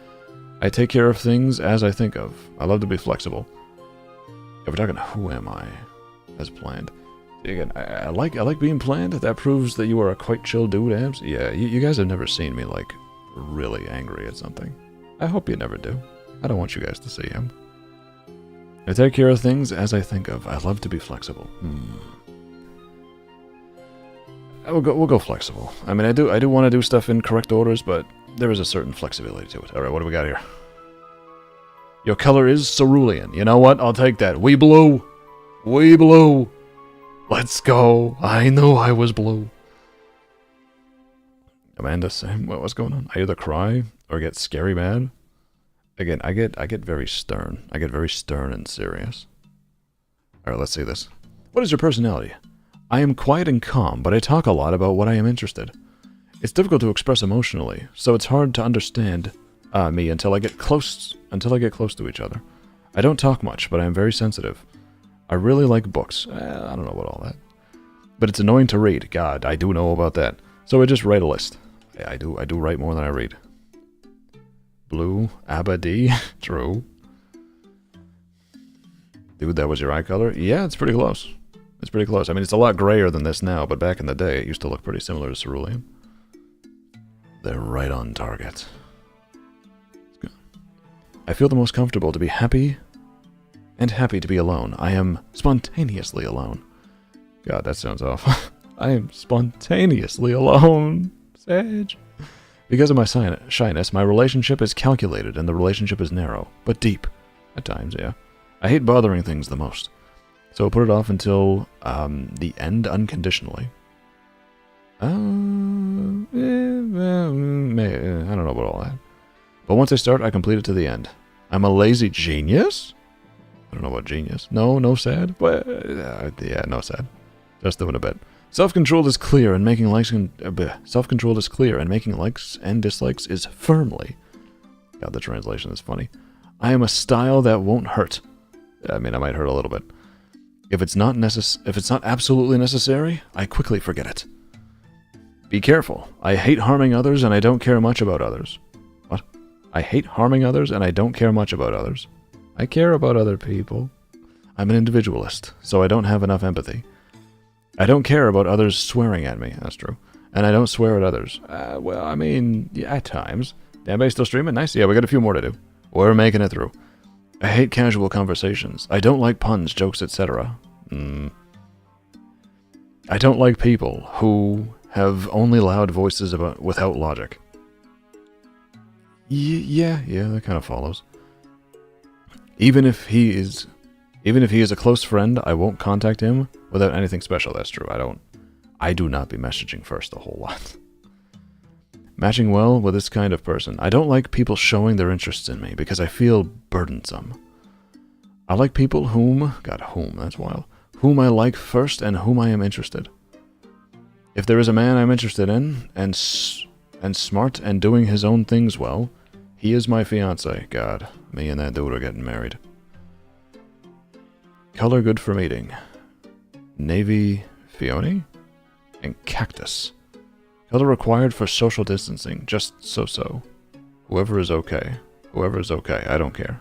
I take care of things as I think of. I love to be flexible. If we're talking who am I, as planned. Again, I like being planned. That proves that you are a quite chill dude, Abs. Yeah, you guys have never seen me, like, really angry at something. I hope you never do. I don't want you guys to see him. I take care of things as I think of. I love to be flexible. We'll go flexible. I mean, I do want to do stuff in correct orders, but there is a certain flexibility to it. All right, what do we got here? Your color is cerulean. You know what? I'll take that. We blue. We blue. Let's go. I knew I was blue. Amanda, same. What's going on? I either cry or get scary mad. Again, I get very stern. I get very stern and serious. Alright, let's see this. What is your personality? I am quiet and calm, but I talk a lot about what I am interested. It's difficult to express emotionally, so it's hard to understand me until I get close to each other. I don't talk much, but I am very sensitive. I really like books. I don't know about all that. But it's annoying to read. God, I do know about that. So I just write a list. I do write more than I read. Blue, Abba D. True. Dude, that was your eye color? Yeah, it's pretty close. It's pretty close. I mean, it's a lot grayer than this now, but back in the day, it used to look pretty similar to cerulean. They're right on target. I feel the most comfortable to be happy and happy to be alone. I am spontaneously alone. God, that sounds awful. I am spontaneously alone. Sage. Because of my shyness, my relationship is calculated and the relationship is narrow, but deep. At times, yeah. I hate bothering things the most. So I'll put it off until the end unconditionally. I don't know about all that. But once I start, I complete it to the end. I'm a lazy genius? I don't know about genius. No sad? But, yeah, no sad. Just doing a bit. Self-control is clear and making likes and dislikes is firmly. God, the translation is funny. I am a style that won't hurt. I mean, I might hurt a little bit. If it's not absolutely necessary, I quickly forget it. Be careful. I hate harming others and I don't care much about others. What? I hate harming others and I don't care much about others. I care about other people. I'm an individualist, so I don't have enough empathy. I don't care about others swearing at me. That's true. And I don't swear at others. Well, I mean, yeah, at times. Danbay still streaming? Nice. Yeah, we got a few more to do. We're making it through. I hate casual conversations. I don't like puns, jokes, etc. I don't like people who have only loud voices without logic. Yeah, that kind of follows. Even if he is a close friend, I won't contact him without anything special. That's true. I do not be messaging first a whole lot. Matching well with this kind of person. I don't like people showing their interests in me because I feel burdensome. I like people whom I like first and whom I am interested. If there is a man I'm interested in and smart and doing his own things well, he is my fiancé. God, me and that dude are getting married. Color good for meeting. Navy Fione and cactus. Color required for social distancing. Just so. Whoever is okay. I don't care.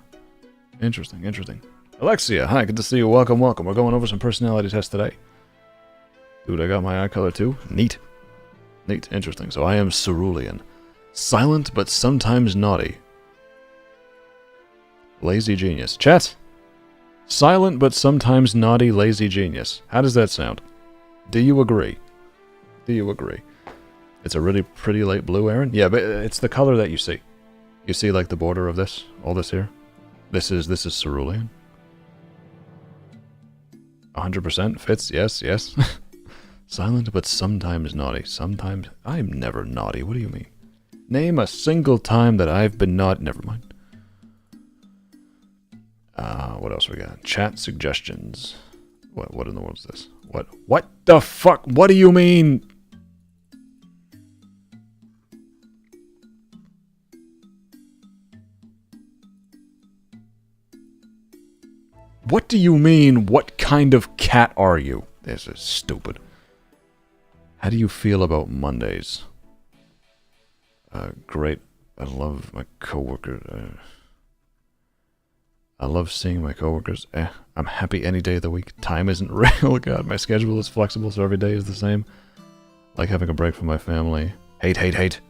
Interesting. Alexia, hi, good to see you. Welcome. We're going over some personality tests today. Dude, I got my eye color too. Neat. Interesting. So I am cerulean. Silent but sometimes naughty. Lazy genius. Chat! Silent but sometimes naughty, lazy genius. How does that sound? Do you agree? It's a really pretty light blue, Aaron? Yeah, but it's the color that you see. You see, like, the border of this? All this here? This is cerulean. 100% fits? Yes. Silent but sometimes naughty. Sometimes... I'm never naughty. What do you mean? Name a single time that I've been naughty. Never mind. What else we got? Chat suggestions. What in the world is this? What the fuck? What do you mean? What do you mean, what kind of cat are you? This is stupid. How do you feel about Mondays? Great. I love my coworker. I love seeing my coworkers. I'm happy any day of the week. Time isn't real. God, my schedule is flexible, so every day is the same. Like having a break from my family. Hate.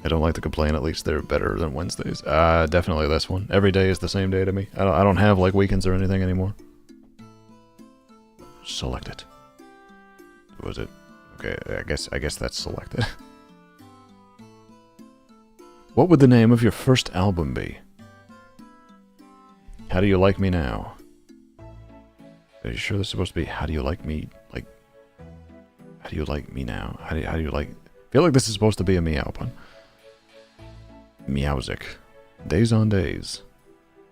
I don't like to complain, at least they're better than Wednesdays. Definitely this one. Every day is the same day to me. I don't have, like, weekends or anything anymore. Select it. Was it? Okay, I guess that's selected. What would the name of your first album be? How do you like me now? Are you sure this is supposed to be how do you like me? Like, how do you like me now? How do you like... I feel like this is supposed to be a meow pun. Meowsic. Days on days.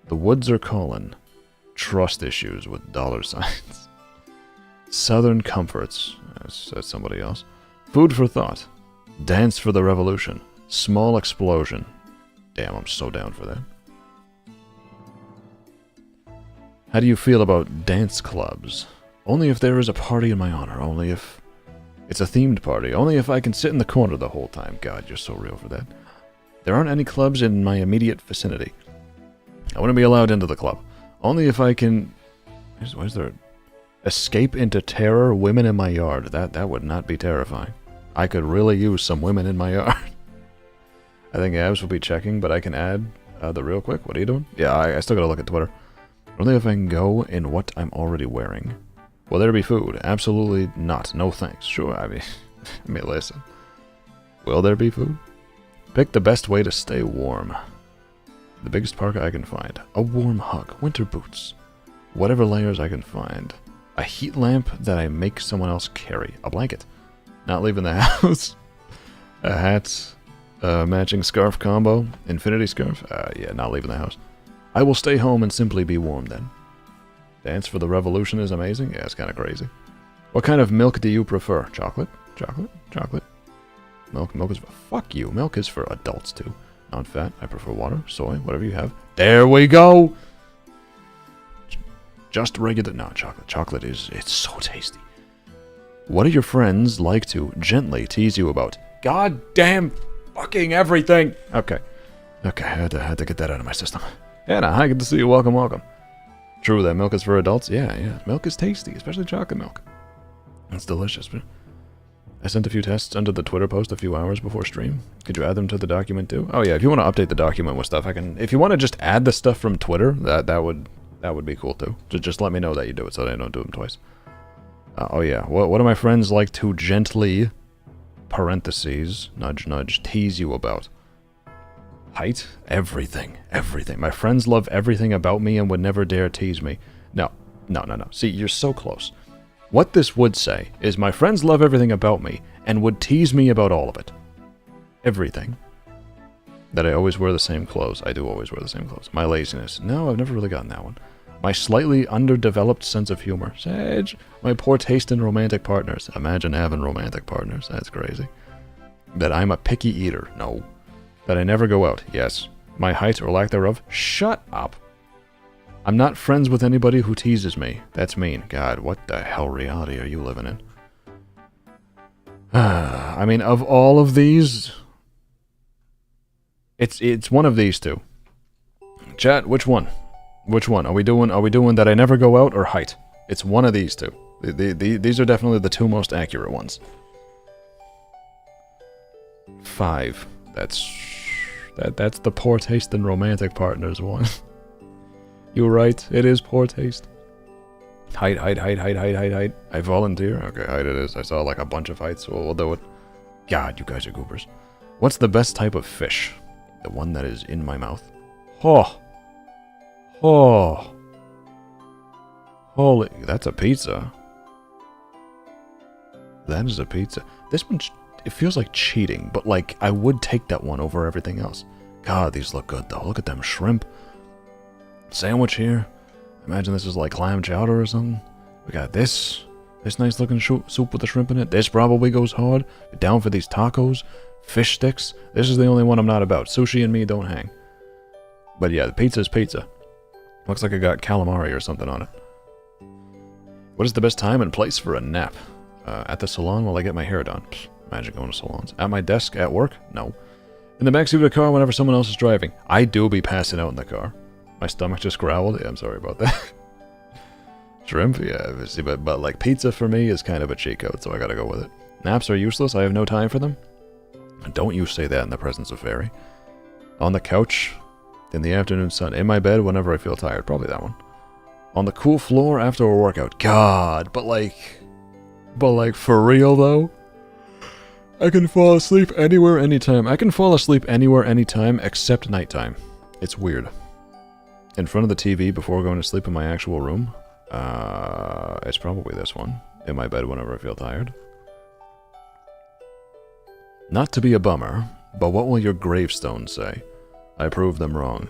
The woods are calling. Trust issues with $signs. Southern comforts. That's somebody else. Food for thought. Dance for the revolution. Small explosion. Damn, I'm so down for that. How do you feel about dance clubs? Only if there is a party in my honor. Only if it's a themed party. Only if I can sit in the corner the whole time. God, you're so real for that. There aren't any clubs in my immediate vicinity. I wouldn't be allowed into the club. Only if I can... Why is there... Escape into terror, women in my yard. That would not be terrifying. I could really use some women in my yard. I think Abs will be checking, but I can add the real quick. What are you doing? Yeah, I still gotta look at Twitter. Only if I can go in what I'm already wearing. Will there be food? Absolutely not. No thanks. Sure, I mean, listen. Will there be food? Pick the best way to stay warm. The biggest parka I can find. A warm hug. Winter boots. Whatever layers I can find. A heat lamp that I make someone else carry. A blanket. Not leaving the house. A hat. Matching scarf combo. Infinity scarf. Yeah, not leaving the house. I will stay home and simply be warm then. Dance for the revolution is amazing. Yeah, it's kind of crazy. What kind of milk do you prefer? Chocolate? Chocolate? Milk is for... Fuck you. Milk is for adults too. Non-fat. I prefer water, soy, whatever you have. There we go! Just regular... No, chocolate. Chocolate is... It's so tasty. What do your friends like to gently tease you about? God damn fucking everything! Okay. Okay, I had to get that out of my system. Anna, hi, good to see you. Welcome, welcome. True, that milk is for adults? Yeah. Milk is tasty, especially chocolate milk. It's delicious. I sent a few tests under the Twitter post a few hours before stream. Could you add them to the document too? Oh yeah, if you want to update the document with stuff, I can... If you want to just add the stuff from Twitter, that would be cool too. Just let me know that you do it so that I don't do them twice. Oh yeah, what do my friends like to gently, parentheses, nudge nudge, tease you about? Height? Everything. Everything. My friends love everything about me and would never dare tease me. No. See, you're so close. What this would say is my friends love everything about me and would tease me about all of it. Everything. That I always wear the same clothes. I do always wear the same clothes. My laziness. No, I've never really gotten that one. My slightly underdeveloped sense of humor. Sage. My poor taste in romantic partners. Imagine having romantic partners. That's crazy. That I'm a picky eater. No. That I never go out. Yes. My height or lack thereof. Shut up. I'm not friends with anybody who teases me. That's mean. God, what the hell reality are you living in? I mean, of all of these, it's one of these two. Chat, which one? Which one? Are we doing that I never go out or height? It's one of these two. These are definitely the two most accurate ones. 5. That's the poor taste in romantic partners one. You're right, it is poor taste. Height. I volunteer? Okay, height it is. I saw like a bunch of heights, so we'll do it. God, you guys are goobers. What's the best type of fish? The one that is in my mouth? Oh. Holy, that's a pizza. That is a pizza. This one, it feels like cheating, but like, I would take that one over everything else. God, these look good though. Look at them shrimp. Sandwich here. Imagine this is like clam chowder or something. We got this nice looking soup with the shrimp in it. This probably goes hard. Down for these tacos. Fish sticks. This is the only one I'm not about. Sushi and me don't hang. But yeah, the pizza's pizza. Looks like I got calamari or something on it. What is the best time and place for a nap? At the salon while I get my hair done. Pfft, imagine going to salons. At my desk at work? No. In the backseat of the car whenever someone else is driving. I do be passing out in the car. My stomach just growled. Yeah, I'm sorry about that. Shrimp? Yeah, see, but like pizza for me is kind of a cheat code, so I gotta go with it. Naps are useless. I have no time for them. Don't you say that in the presence of Fairy. On the couch in the afternoon sun. In my bed whenever I feel tired. Probably that one. On the cool floor after a workout. God, but like for real though? I can fall asleep anywhere, anytime. I can fall asleep anywhere, anytime, except nighttime. It's weird. In front of the TV before going to sleep in my actual room. It's probably this one. In my bed whenever I feel tired. Not to be a bummer, but what will your gravestone say? I proved them wrong.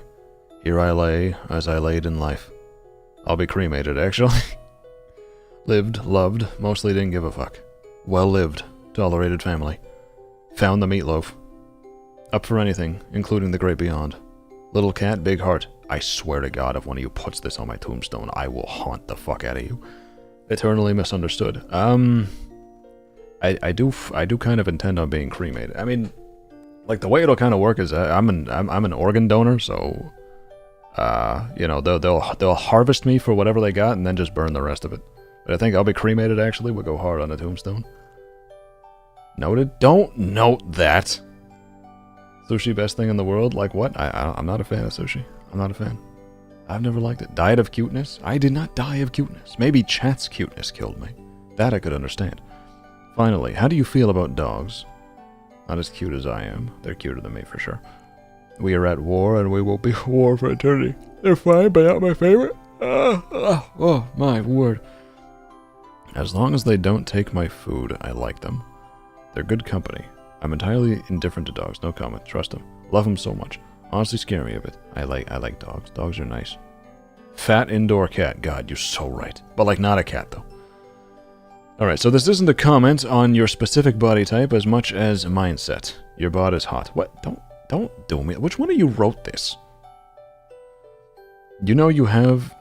Here I lay, as I laid in life. I'll be cremated, actually. Lived, loved, mostly didn't give a fuck. Well lived, tolerated family. Found the meatloaf. Up for anything, including the great beyond. Little cat, big heart. I swear to God, if one of you puts this on my tombstone, I will haunt the fuck out of you. Eternally misunderstood. I do kind of intend on being cremated. I mean, like the way it'll kind of work is I'm an organ donor, so you know, they'll harvest me for whatever they got and then just burn the rest of it. But I think I'll be cremated. Actually, we'll go hard on the tombstone. Noted. Don't note that. Sushi best thing in the world? Like what? I'm not a fan of sushi. I'm not a fan. I've never liked it. Died of cuteness? I did not die of cuteness. Maybe chat's cuteness killed me. That I could understand. Finally, how do you feel about dogs? Not as cute as I am. They're cuter than me for sure. We are at war and we will be at war for eternity. They're fine, but not my favorite. Oh my word. As long as they don't take my food, I like them. They're good company. I'm entirely indifferent to dogs. No comment. Trust them. Love them so much. Honestly scare me a bit. I like dogs. Dogs are nice. Fat indoor cat. God, you're so right. But like not a cat though. Alright, so this isn't a comment on your specific body type as much as mindset. Your bod is hot. What? Don't do me. Which one of you wrote this? You know you have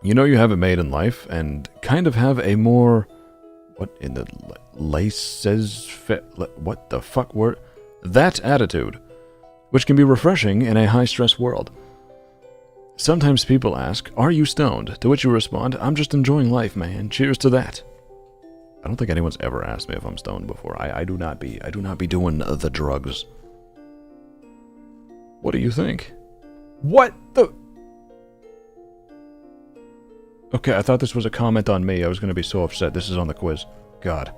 You know you have it made in life, and kind of have a more... What in the... What the fuck word? That attitude, which can be refreshing in a high-stress world. Sometimes people ask, "Are you stoned?" To which you respond, "I'm just enjoying life, man. Cheers to that." I don't think anyone's ever asked me if I'm stoned before. I do not be doing the drugs. What do you think? What the... Okay, I thought this was a comment on me. I was going to be so upset. This is on the quiz. God.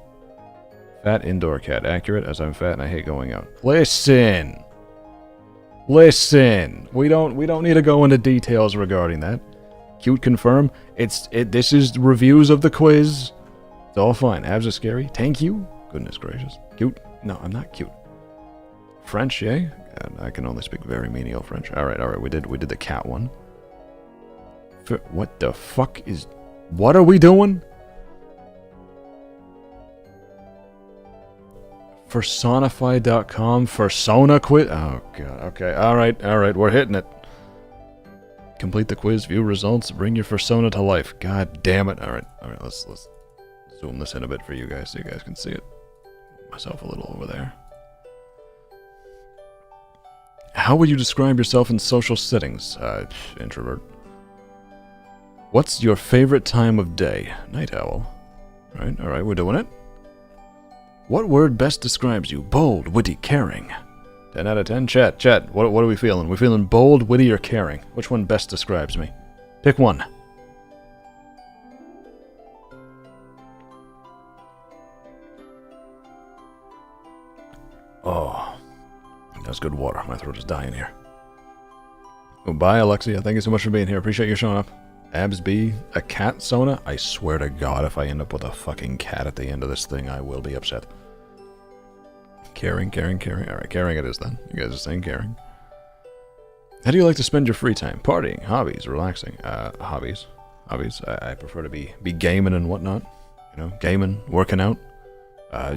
Fat indoor cat. Accurate, as I'm fat and I hate going out. Listen! Listen! We don't need to go into details regarding that. Cute confirm. This is reviews of the quiz. It's all fine. Abs are scary. Thank you. Goodness gracious. Cute? No, I'm not cute. French, yeah? God, I can only speak very menial French. Alright, we did the cat one. What the fuck is... What are we doing? Personify.com. Fursona quit. Oh god. Okay. Alright, we're hitting it. Complete the quiz, view results, bring your fursona to life. God damn it. Alright, let's zoom this in a bit for you guys so you guys can see it. Myself a little over there. How would you describe yourself in social settings? Introvert. What's your favorite time of day? Night owl. Alright, we're doing it. What word best describes you? Bold, witty, caring. 10 out of 10. Chat, what are we feeling? We feeling bold, witty, or caring? Which one best describes me? Pick one. Oh, that's good water. My throat is dying here. Oh, bye, Alexia. Thank you so much for being here. Appreciate you showing up. Abs B, a cat Sona? I swear to God, if I end up with a fucking cat at the end of this thing, I will be upset. Caring. Alright, caring it is then. You guys are saying caring. How do you like to spend your free time? Partying, hobbies, relaxing. Hobbies. I prefer to be gaming and whatnot. You know, gaming, working out,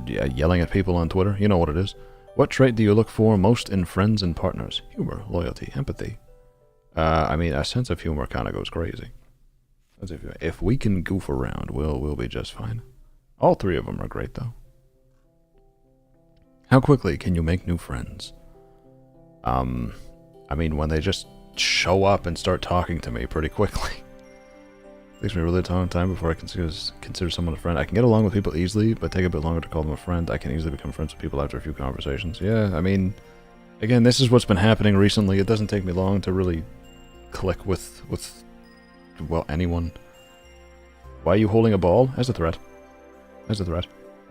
yelling at people on Twitter. You know what it is. What trait do you look for most in friends and partners? Humor, loyalty, empathy. I mean, a sense of humor kind of goes crazy. If we can goof around, we'll be just fine. All three of them are great, though. How quickly can you make new friends? I mean, when they just show up and start talking to me pretty quickly. It takes me a really long time before I consider someone a friend. I can get along with people easily, but take a bit longer to call them a friend. I can easily become friends with people after a few conversations. Yeah, I mean, again, this is what's been happening recently. It doesn't take me long to really click with well, anyone. Why are you holding a ball? As a threat.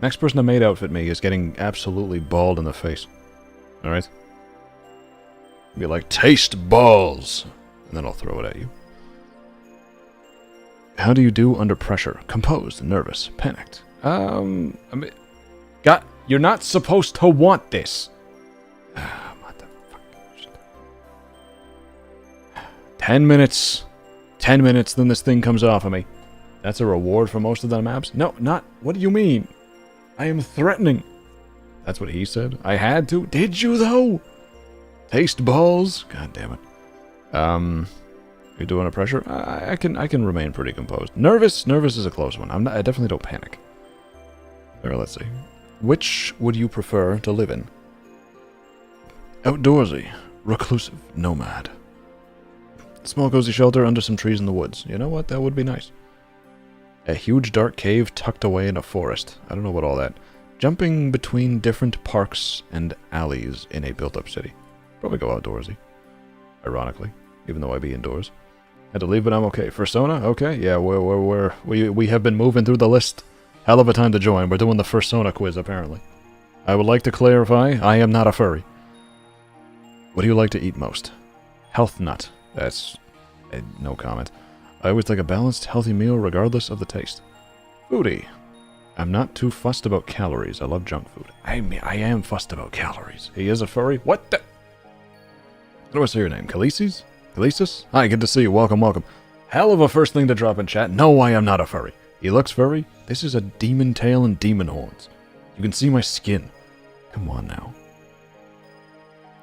Next person to maid outfit me is getting absolutely bald in the face. Alright? Be like, taste balls! And then I'll throw it at you. How do you do under pressure? Composed, nervous, panicked. I mean... You're not supposed to want this! What the fuck? 10 minutes. 10 minutes, then this thing comes off of me. That's a reward for most of them abs? No, not... What do you mean? I am threatening. That's what he said. I had to. Did you, though? Taste balls? God damn it. You do under pressure? I can remain pretty composed. Nervous? Nervous is a close one. I definitely don't panic. There, let's see. Which would you prefer to live in? Outdoorsy. Reclusive. Nomad. Small cozy shelter under some trees in the woods. You know what? That would be nice. A huge dark cave tucked away in a forest. I don't know about all that. Jumping between different parks and alleys in a built-up city. Probably go outdoorsy. Ironically. Even though I be indoors. Had to leave, but I'm okay. Fursona? Okay, yeah, we have been moving through the list. Hell of a time to join. We're doing the Fursona quiz, apparently. I would like to clarify, I am not a furry. What do you like to eat most? Health nut. That's... no comment. I always like a balanced, healthy meal regardless of the taste. Foodie. I'm not too fussed about calories. I love junk food. I am fussed about calories. He is a furry? What the... How do I say your name? Khaleesi's? Khaleesis? Hi, good to see you. Welcome. Hell of a first thing to drop in chat. No, I am not a furry. He looks furry. This is a demon tail and demon horns. You can see my skin. Come on now.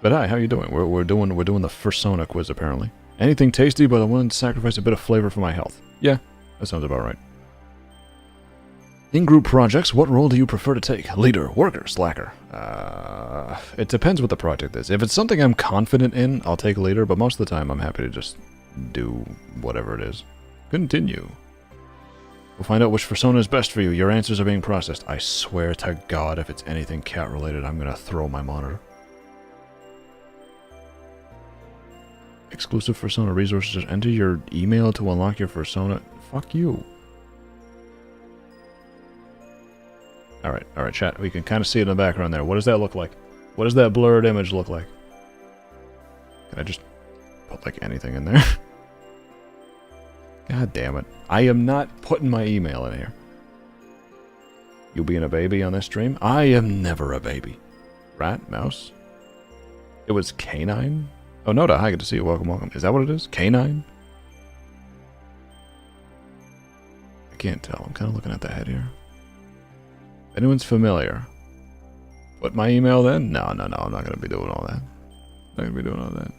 But hi, how you doing? We're doing the Fursona quiz apparently. Anything tasty, but I wanted to sacrifice a bit of flavor for my health. Yeah, that sounds about right. In group projects, what role do you prefer to take? Leader, worker, slacker? It depends what the project is. If it's something I'm confident in, I'll take leader, but most of the time I'm happy to just do whatever it is. Continue. We'll find out which persona is best for you. Your answers are being processed. I swear to God, if it's anything cat related, I'm gonna throw my monitor. Exclusive persona resources. Just enter your email to unlock your persona. Fuck you. Alright, chat. We can kind of see it in the background there. What does that look like? What does that blurred image look like? Can I just put, like, anything in there? God damn it. I am not putting my email in here. You being a baby on this stream? I am never a baby. Rat? Mouse? It was canine? Oh, Noda, hi, good to see you. Welcome, welcome. Is that what it is? Canine? I can't tell. I'm kind of looking at the head here. If anyone's familiar. Put my email then? No, I'm not going to be doing all that. Not going to be doing all that.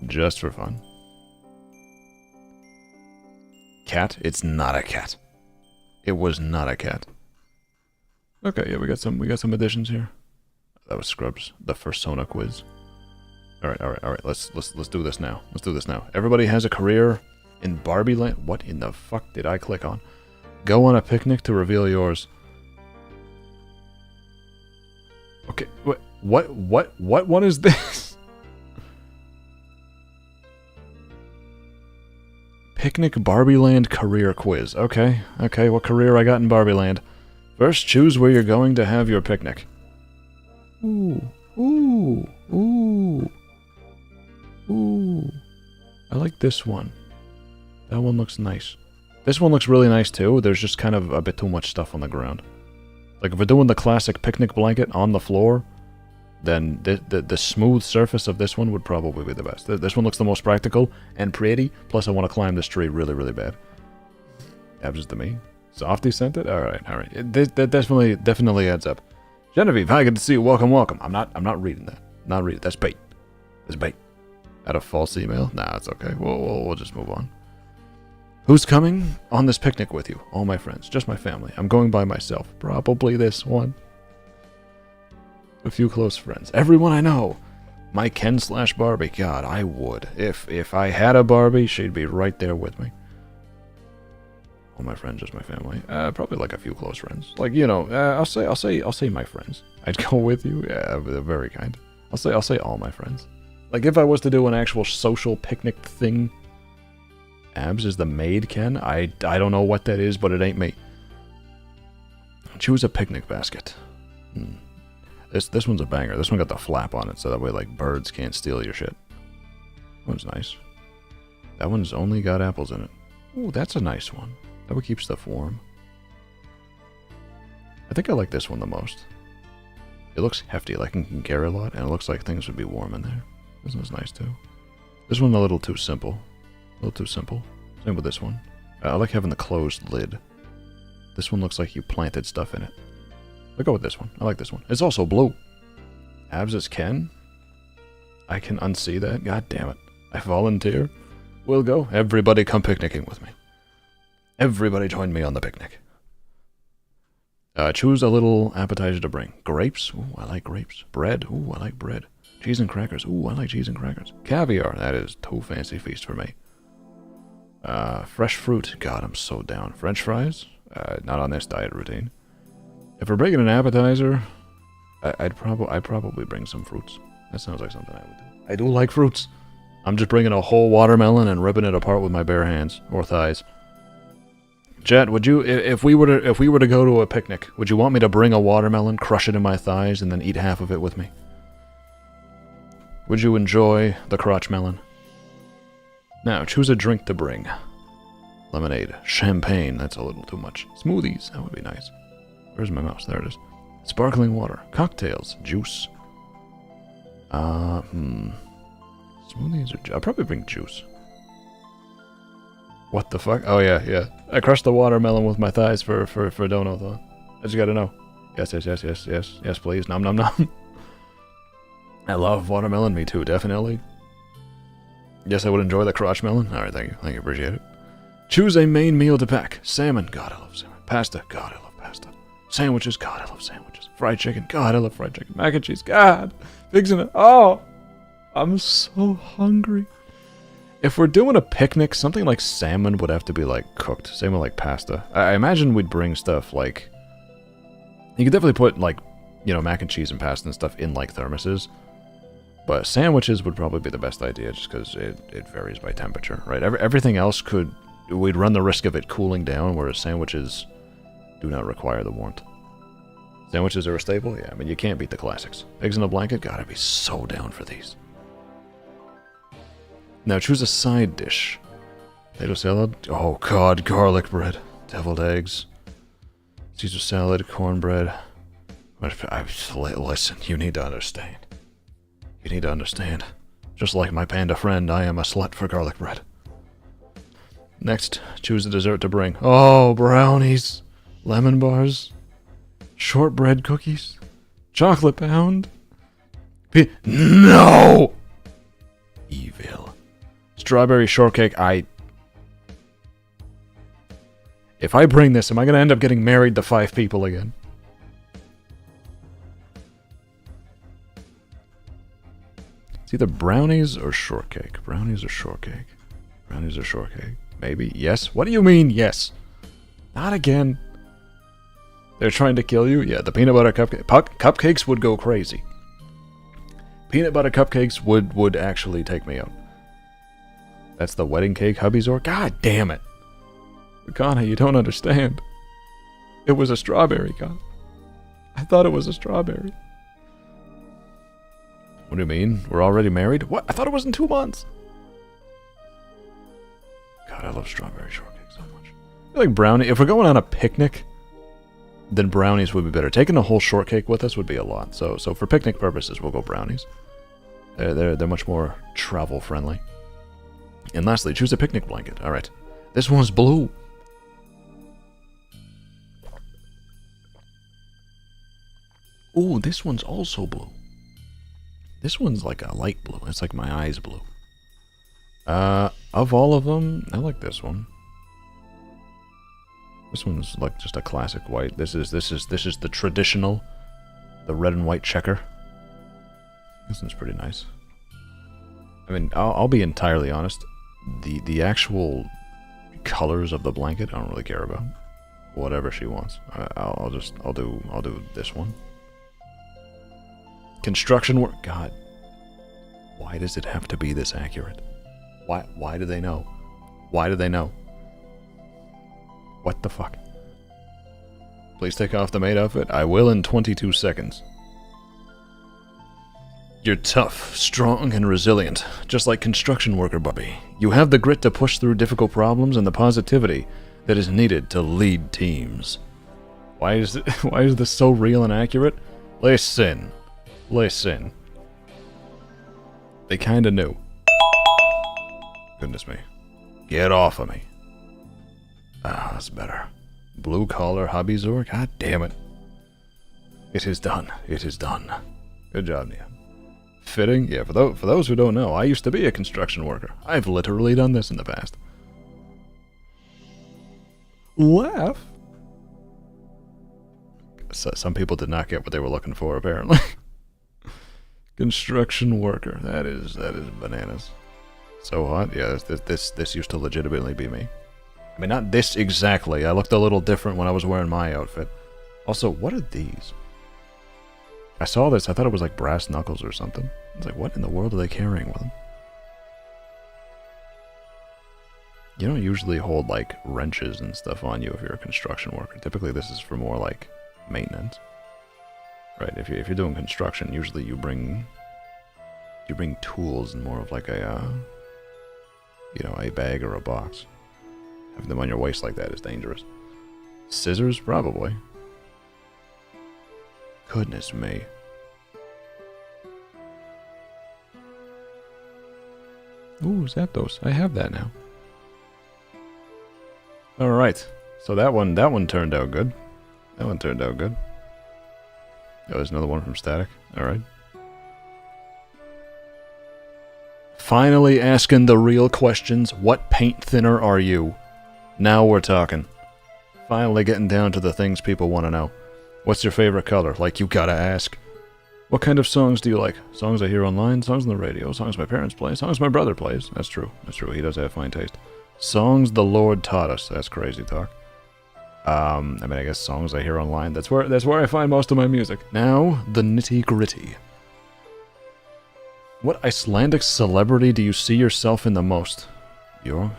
Just for fun. Cat? It's not a cat. It was not a cat. Okay, yeah, we got some additions here. That was Scrubs, the Persona quiz. Alright, let's do this now. Let's do this now. Everybody has a career in Barbie Land. What in the fuck did I click on? Go on a picnic to reveal yours. Okay, what is this? Picnic Barbie Land career quiz. Okay, what career I got in Barbie Land? First, choose where you're going to have your picnic. Ooh. I like this one. That one looks nice. This one looks really nice too. There's just kind of a bit too much stuff on the ground. Like if we're doing the classic picnic blanket on the floor, then the smooth surface of this one would probably be the best. This one looks the most practical and pretty. Plus I want to climb this tree really, really bad. Abs to me. Softy sent it? Alright. That definitely adds up. Genevieve, hi, good to see you. Welcome. I'm not reading that. Not reading. That's bait. That's bait. At a false email? Nah, it's okay. We'll just move on. Who's coming on this picnic with you? All my friends. Just my family. I'm going by myself. Probably this one. A few close friends. Everyone I know. My Ken/Barbie. God, I would. If I had a Barbie, she'd be right there with me. All my friends, just my family. Probably like a few close friends. Like, you know, I'll say my friends. I'd go with you. Yeah, they're very kind. I'll say all my friends. Like if I was to do an actual social picnic thing, Abs is the maid, Ken. I don't know what that is, but it ain't me. Choose a picnic basket. This one's a banger. This one got the flap on it, so that way like birds can't steal your shit. That one's nice. That one's only got apples in it. Ooh, that's a nice one. That would keep stuff warm. I think I like this one the most. It looks hefty, like it can carry a lot, and it looks like things would be warm in there. This one's nice too. This one a little too simple. A little too simple. Same with this one. I like having the closed lid. This one looks like you planted stuff in it. I'll go with this one. I like this one. It's also blue. Abs is Ken? I can unsee that. God damn it. I volunteer. We'll go. Everybody come picnicking with me. Everybody join me on the picnic. Choose a little appetizer to bring. Grapes? Ooh, I like grapes. Bread? Ooh, I like bread. Cheese and crackers? Ooh, I like cheese and crackers. Caviar? That is too fancy feast for me. Fresh fruit? God, I'm so down. French fries? Not on this diet routine. If we're bringing an appetizer, I'd probably bring some fruits. That sounds like something I would do. I do like fruits. I'm just bringing a whole watermelon and ripping it apart with my bare hands or thighs. Chat, would you, if we were to go to a picnic, would you want me to bring a watermelon, crush it in my thighs, and then eat half of it with me? Would you enjoy the crotch melon? Now, choose a drink to bring. Lemonade. Champagne, that's a little too much. Smoothies, that would be nice. Where's my mouse? There it is. Sparkling water. Cocktails. Juice. Smoothies or I'll probably bring juice. What the fuck? Oh yeah. I crushed the watermelon with my thighs for dono though. I just gotta know. Yes, please. Nom. I love watermelon, me too, definitely. Yes, I would enjoy the crotch melon. Alright, thank you. Thank you, appreciate it. Choose a main meal to pack. Salmon. God, I love salmon. Pasta. God, I love pasta. Sandwiches. God, I love sandwiches. Fried chicken. God, I love fried chicken. Mac and cheese. God. Pigs in it. Oh, I'm so hungry. If we're doing a picnic, something like salmon would have to be, like, cooked. Same with, like, pasta. I imagine we'd bring stuff, like... You could definitely put, like, you know, mac and cheese and pasta and stuff in, like, thermoses. But sandwiches would probably be the best idea, just because it varies by temperature, right? Everything else could... We'd run the risk of it cooling down, whereas sandwiches do not require the warmth. Sandwiches are a staple? Yeah, I mean, you can't beat the classics. Eggs in a blanket? God, I'd be so down for these. Now choose a side dish. Potato salad? Oh god, garlic bread. Deviled eggs. Caesar salad, cornbread. Listen, you need to understand. You need to understand. Just like my panda friend, I am a slut for garlic bread. Next, choose a dessert to bring. Oh, brownies. Lemon bars. Shortbread cookies. Chocolate pound. No! Evil. Strawberry shortcake, If I bring this, am I going to end up getting married to 5 people again? It's either brownies or shortcake. Brownies or shortcake. Brownies or shortcake. Maybe. Yes? What do you mean, yes? Not again. They're trying to kill you? Yeah, the peanut butter cupcake. Cupcakes would go crazy. Peanut butter cupcakes would actually take me out. That's the wedding cake hubby's or? God damn it. Kana, you don't understand. It was a strawberry, Kana. I thought it was a strawberry. What do you mean? We're already married? What? I thought it was in 2 months. God, I love strawberry shortcake so much. I feel like brownie. If we're going on a picnic, then brownies would be better. Taking a whole shortcake with us would be a lot. So for picnic purposes, we'll go brownies. They're much more travel friendly. And lastly, choose a picnic blanket. All right, this one's blue. Ooh, this one's also blue. This one's like a light blue. It's like my eyes blue. Of all of them, I like this one. This one's like just a classic white. This is the traditional, the red and white checker. This one's pretty nice. I mean, I'll be entirely honest. The actual colors of the blanket, I don't really care about. Whatever she wants, I'll do this one. Construction work. God, why does it have to be this accurate? Why do they know? Why do they know? What the fuck? Please take off the maid outfit. I will in 22 seconds. You're tough, strong, and resilient, just like construction worker Barbie. You have the grit to push through difficult problems and the positivity that is needed to lead teams. Why is this so real and accurate? Listen. They kinda knew. Goodness me. Get off of me. Ah, that's better. Blue collar hobby Zor? God damn it. It is done. It is done. Good job, Nia. Fitting? Yeah, for those who don't know, I used to be a construction worker. I've literally done this in the past. Laugh? So, some people did not get what they were looking for, apparently. Construction worker. That is bananas. So hot. Yeah, this used to legitimately be me. I mean, not this exactly. I looked a little different when I was wearing my outfit. Also, what are these? I saw this. I thought it was like brass knuckles or something. I was like, what in the world are they carrying with them? You don't usually hold like wrenches and stuff on you if you're a construction worker. Typically, this is for more like maintenance. Right? If you're doing construction, usually you bring tools in more of like a a bag or a box. Having them on your waist like that is dangerous. Scissors? Probably. Goodness me. Ooh, Zapdos. I have that now. Alright. So that one turned out good. That one turned out good. Oh, there's another one from Static. Alright. Finally asking the real questions. What paint thinner are you? Now we're talking. Finally getting down to the things people want to know. What's your favorite color? Like, you gotta ask. What kind of songs do you like? Songs I hear online, songs on the radio, songs my parents play, songs my brother plays. That's true. That's true. He does have fine taste. Songs the Lord taught us. That's crazy talk. I mean, I guess songs I hear online. That's where I find most of my music. Now, the nitty-gritty. What Icelandic celebrity do you see yourself in the most? Bjork?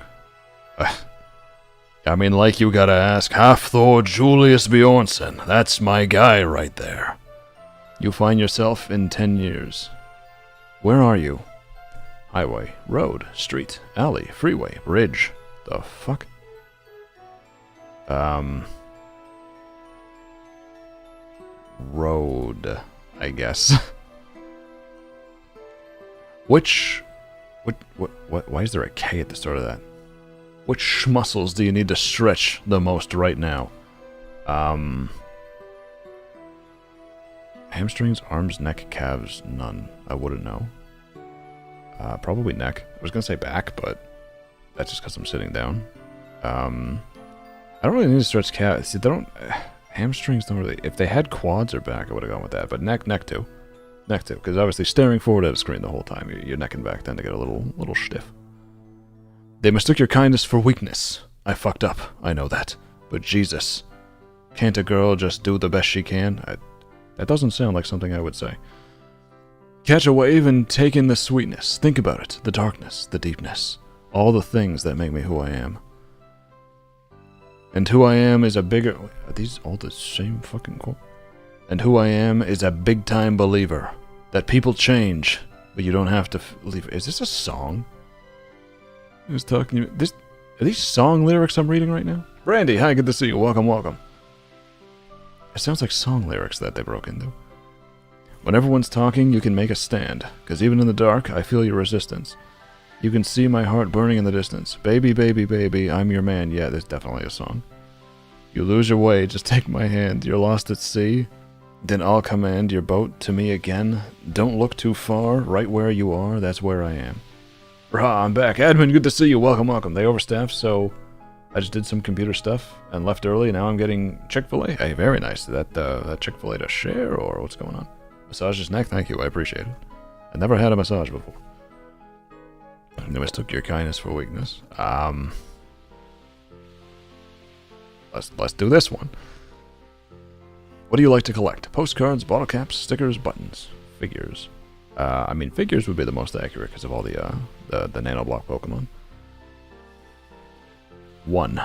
I mean, like, you gotta ask. Hafthor Julius Bjornsson. That's my guy right there. You find yourself in 10 years. Where are you? Highway, road, street, alley, freeway, bridge. The fuck? Road, I guess. What, why is there a K at the start of that? Which muscles do you need to stretch the most right now? Hamstrings, arms, neck, calves, none. I wouldn't know. Probably neck. I was gonna say back, but that's just because I'm sitting down. I don't really need to stretch calves. See, they don't... hamstrings don't really... If they had quads or back, I would have gone with that. But neck too. Neck too, because obviously staring forward at a screen the whole time, your neck and back tend to get a little stiff. They mistook your kindness for weakness. I fucked up, I know that. But Jesus, can't a girl just do the best she can? That doesn't sound like something I would say. Catch a wave and take in the sweetness. Think about it, the darkness, the deepness. All the things that make me who I am. And who I am is a bigger... Are these all the same fucking quote? And who I am is a big-time believer. That people change, but you don't have to leave. Is this a song? Who's talking to me? Are these song lyrics I'm reading right now? Brandy, hi, good to see you. Welcome, welcome. It sounds like song lyrics that they broke into. When everyone's talking, you can make a stand. Because even in the dark, I feel your resistance. You can see my heart burning in the distance. Baby, baby, baby, I'm your man. Yeah, there's definitely a song. You lose your way, just take my hand. You're lost at sea. Then I'll command your boat to me again. Don't look too far. Right where you are, that's where I am. Rah, I'm back. Admin, good to see you. Welcome, welcome. They overstaffed, so I just did some computer stuff and left early. Now I'm getting Chick-fil-A. Hey, very nice. That Chick-fil-A to share, or what's going on? Massage his neck? Thank you, I appreciate it. I never had a massage before. They mistook your kindness for weakness. Let's do this one. What do you like to collect? Postcards, bottle caps, stickers, buttons, figures. I mean, figures would be the most accurate because of all the nanoblock Pokemon. 1.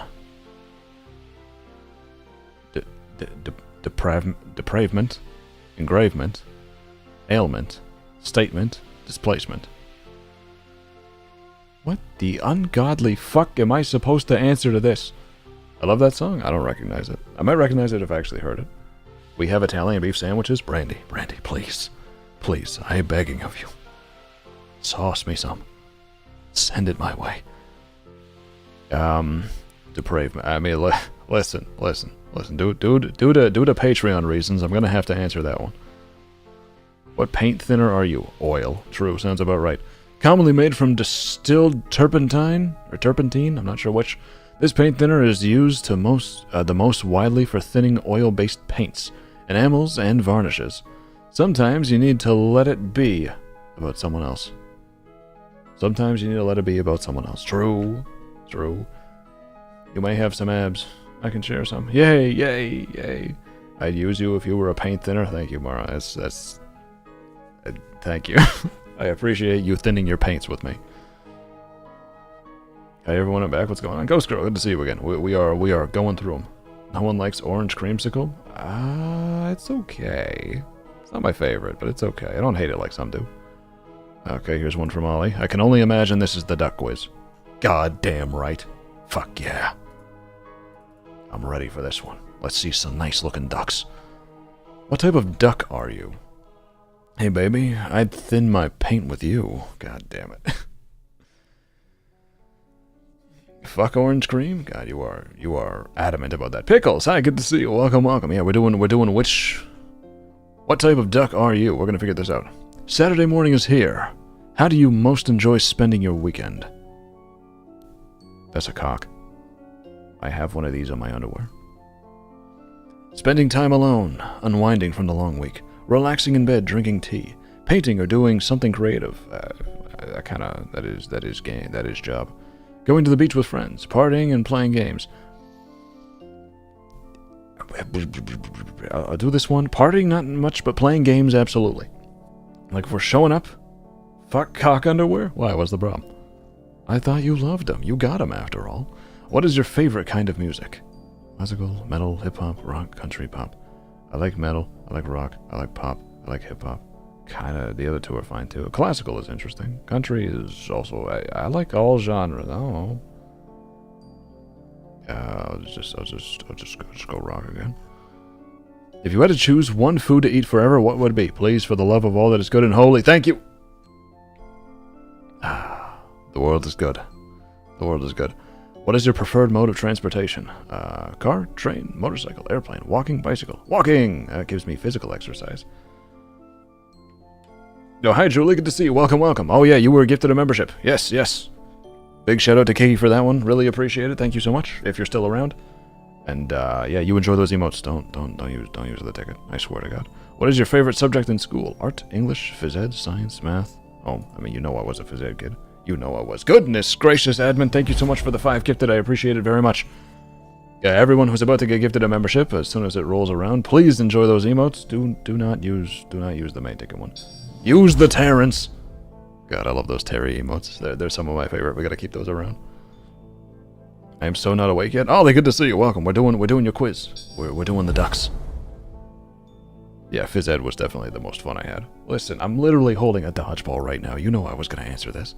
Depravement, engravement, ailment, statement, displacement. What the ungodly fuck am I supposed to answer to this? I love that song. I don't recognize it. I might recognize it if I actually heard it. We have Italian beef sandwiches. Brandy, please. Please, I am begging of you. Sauce me some. Send it my way. Depravement. I mean, listen. Due to Patreon reasons, I'm gonna have to answer that one. What paint thinner are you? Oil. True, sounds about right. Commonly made from distilled turpentine, I'm not sure which. This paint thinner is used to the most widely for thinning oil-based paints, enamels, and varnishes. Sometimes you need to let it be about someone else. True. You may have some abs. I can share some. Yay. I'd use you if you were a paint thinner. Thank you, Mara. That's thank you. I appreciate you thinning your paints with me. Hey everyone, I'm back. What's going on? Ghost Girl, good to see you again. We are going through them. No one likes orange creamsicle? It's okay. It's not my favorite, but it's okay. I don't hate it like some do. Okay, here's one from Ollie. I can only imagine this is the duck quiz. God damn right. Fuck yeah. I'm ready for this one. Let's see some nice looking ducks. What type of duck are you? Hey baby, I'd thin my paint with you. God damn it. Fuck orange cream? God, you are adamant about that. Pickles, hi, good to see you. Welcome. Yeah, we're doing which... What type of duck are you? We're gonna figure this out. Saturday morning is here. How do you most enjoy spending your weekend? That's a cock. I have one of these on my underwear. Spending time alone, unwinding from the long week, relaxing in bed, drinking tea, painting or doing something creative. That is job. Going to the beach with friends, partying and playing games. I'll do this one. Partying, not much, but playing games, absolutely. Like if we're showing up, fuck cock underwear? Why, what's the problem? I thought you loved them. You got them after all. What is your favorite kind of music? Classical, metal, hip-hop, rock, country, pop. I like metal, I like rock, I like pop, I like hip-hop. Kinda, the other two are fine too. Classical is interesting. Country is also, I like all genres. I don't know. I'll just go rock again. If you had to choose one food to eat forever, what would it be? Please, for the love of all that is good and holy, thank you! The world is good. The world is good. What is your preferred mode of transportation? Car, train, motorcycle, airplane, walking, bicycle. Walking! That gives me physical exercise. Oh, hi, Julie. Good to see you. Welcome, welcome. Oh, yeah, you were gifted a membership. Yes, yes. Big shout out to Kiki for that one. Really appreciate it. Thank you so much, if you're still around. And, yeah, you enjoy those emotes. Don't use the ticket. I swear to God. What is your favorite subject in school? Art, English, phys ed, science, math? Oh, I mean, you know I was a phys ed kid. You know I was. Goodness gracious, admin, thank you so much for the 5 gifted. I appreciate it very much. Yeah, everyone who's about to get gifted a membership, as soon as it rolls around, please enjoy those emotes. Do not use the main ticket one. Use the Terrence. God, I love those Terry emotes. They're some of my favorite. We gotta keep those around. I am so not awake yet. Ollie, good to see you. Welcome. We're doing your quiz. We're doing the ducks. Yeah, phys ed was definitely the most fun I had. Listen, I'm literally holding a dodgeball right now. You know I was gonna answer this.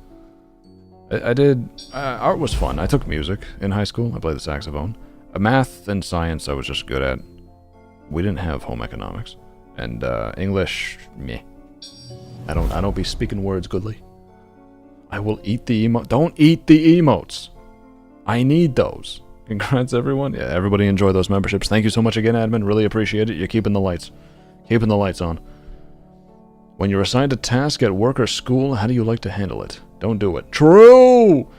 I did. Art was fun. I took music in high school. I played the saxophone. Math and science I was just good at. We didn't have home economics. And English, meh. I don't be speaking words goodly. I will eat the emote. Don't eat the emotes. I need those. Congrats, everyone. Yeah, everybody enjoy those memberships. Thank you so much again, admin. Really appreciate it. You're keeping the lights on. When you're assigned a task at work or school, how do you like to handle it? Don't do it. True!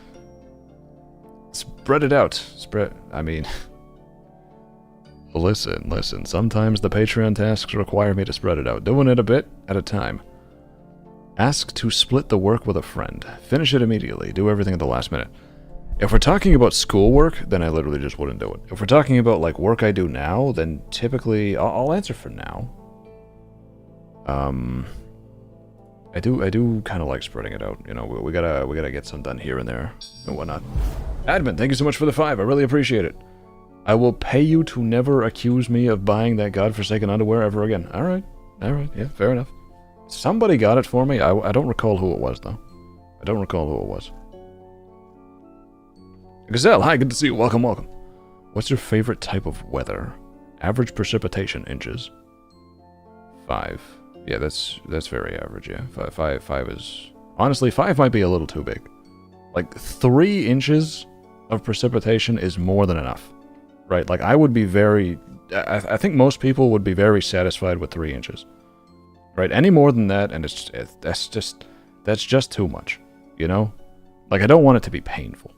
Spread it out. Listen. Sometimes the Patreon tasks require me to spread it out. Doing it a bit at a time. Ask to split the work with a friend. Finish it immediately. Do everything at the last minute. If we're talking about schoolwork, then I literally just wouldn't do it. If we're talking about like work I do now, then typically I'll answer for now. I do kind of like spreading it out. You know, we gotta get some done here and there and whatnot. Admin, thank you so much for the 5. I really appreciate it. I will pay you to never accuse me of buying that godforsaken underwear ever again. All right, yeah, fair enough. Somebody got it for me. I don't recall who it was though. I don't recall who it was. Gazelle, hi, good to see you. Welcome. What's your favorite type of weather? Average precipitation inches. 5. Yeah, that's very average, yeah. 5 is... Honestly, 5 might be a little too big. Like, 3 inches of precipitation is more than enough. Right? Like, I would be very... I think most people would be very satisfied with 3 inches. Right? Any more than that, and that's just too much. You know? Like, I don't want it to be painful.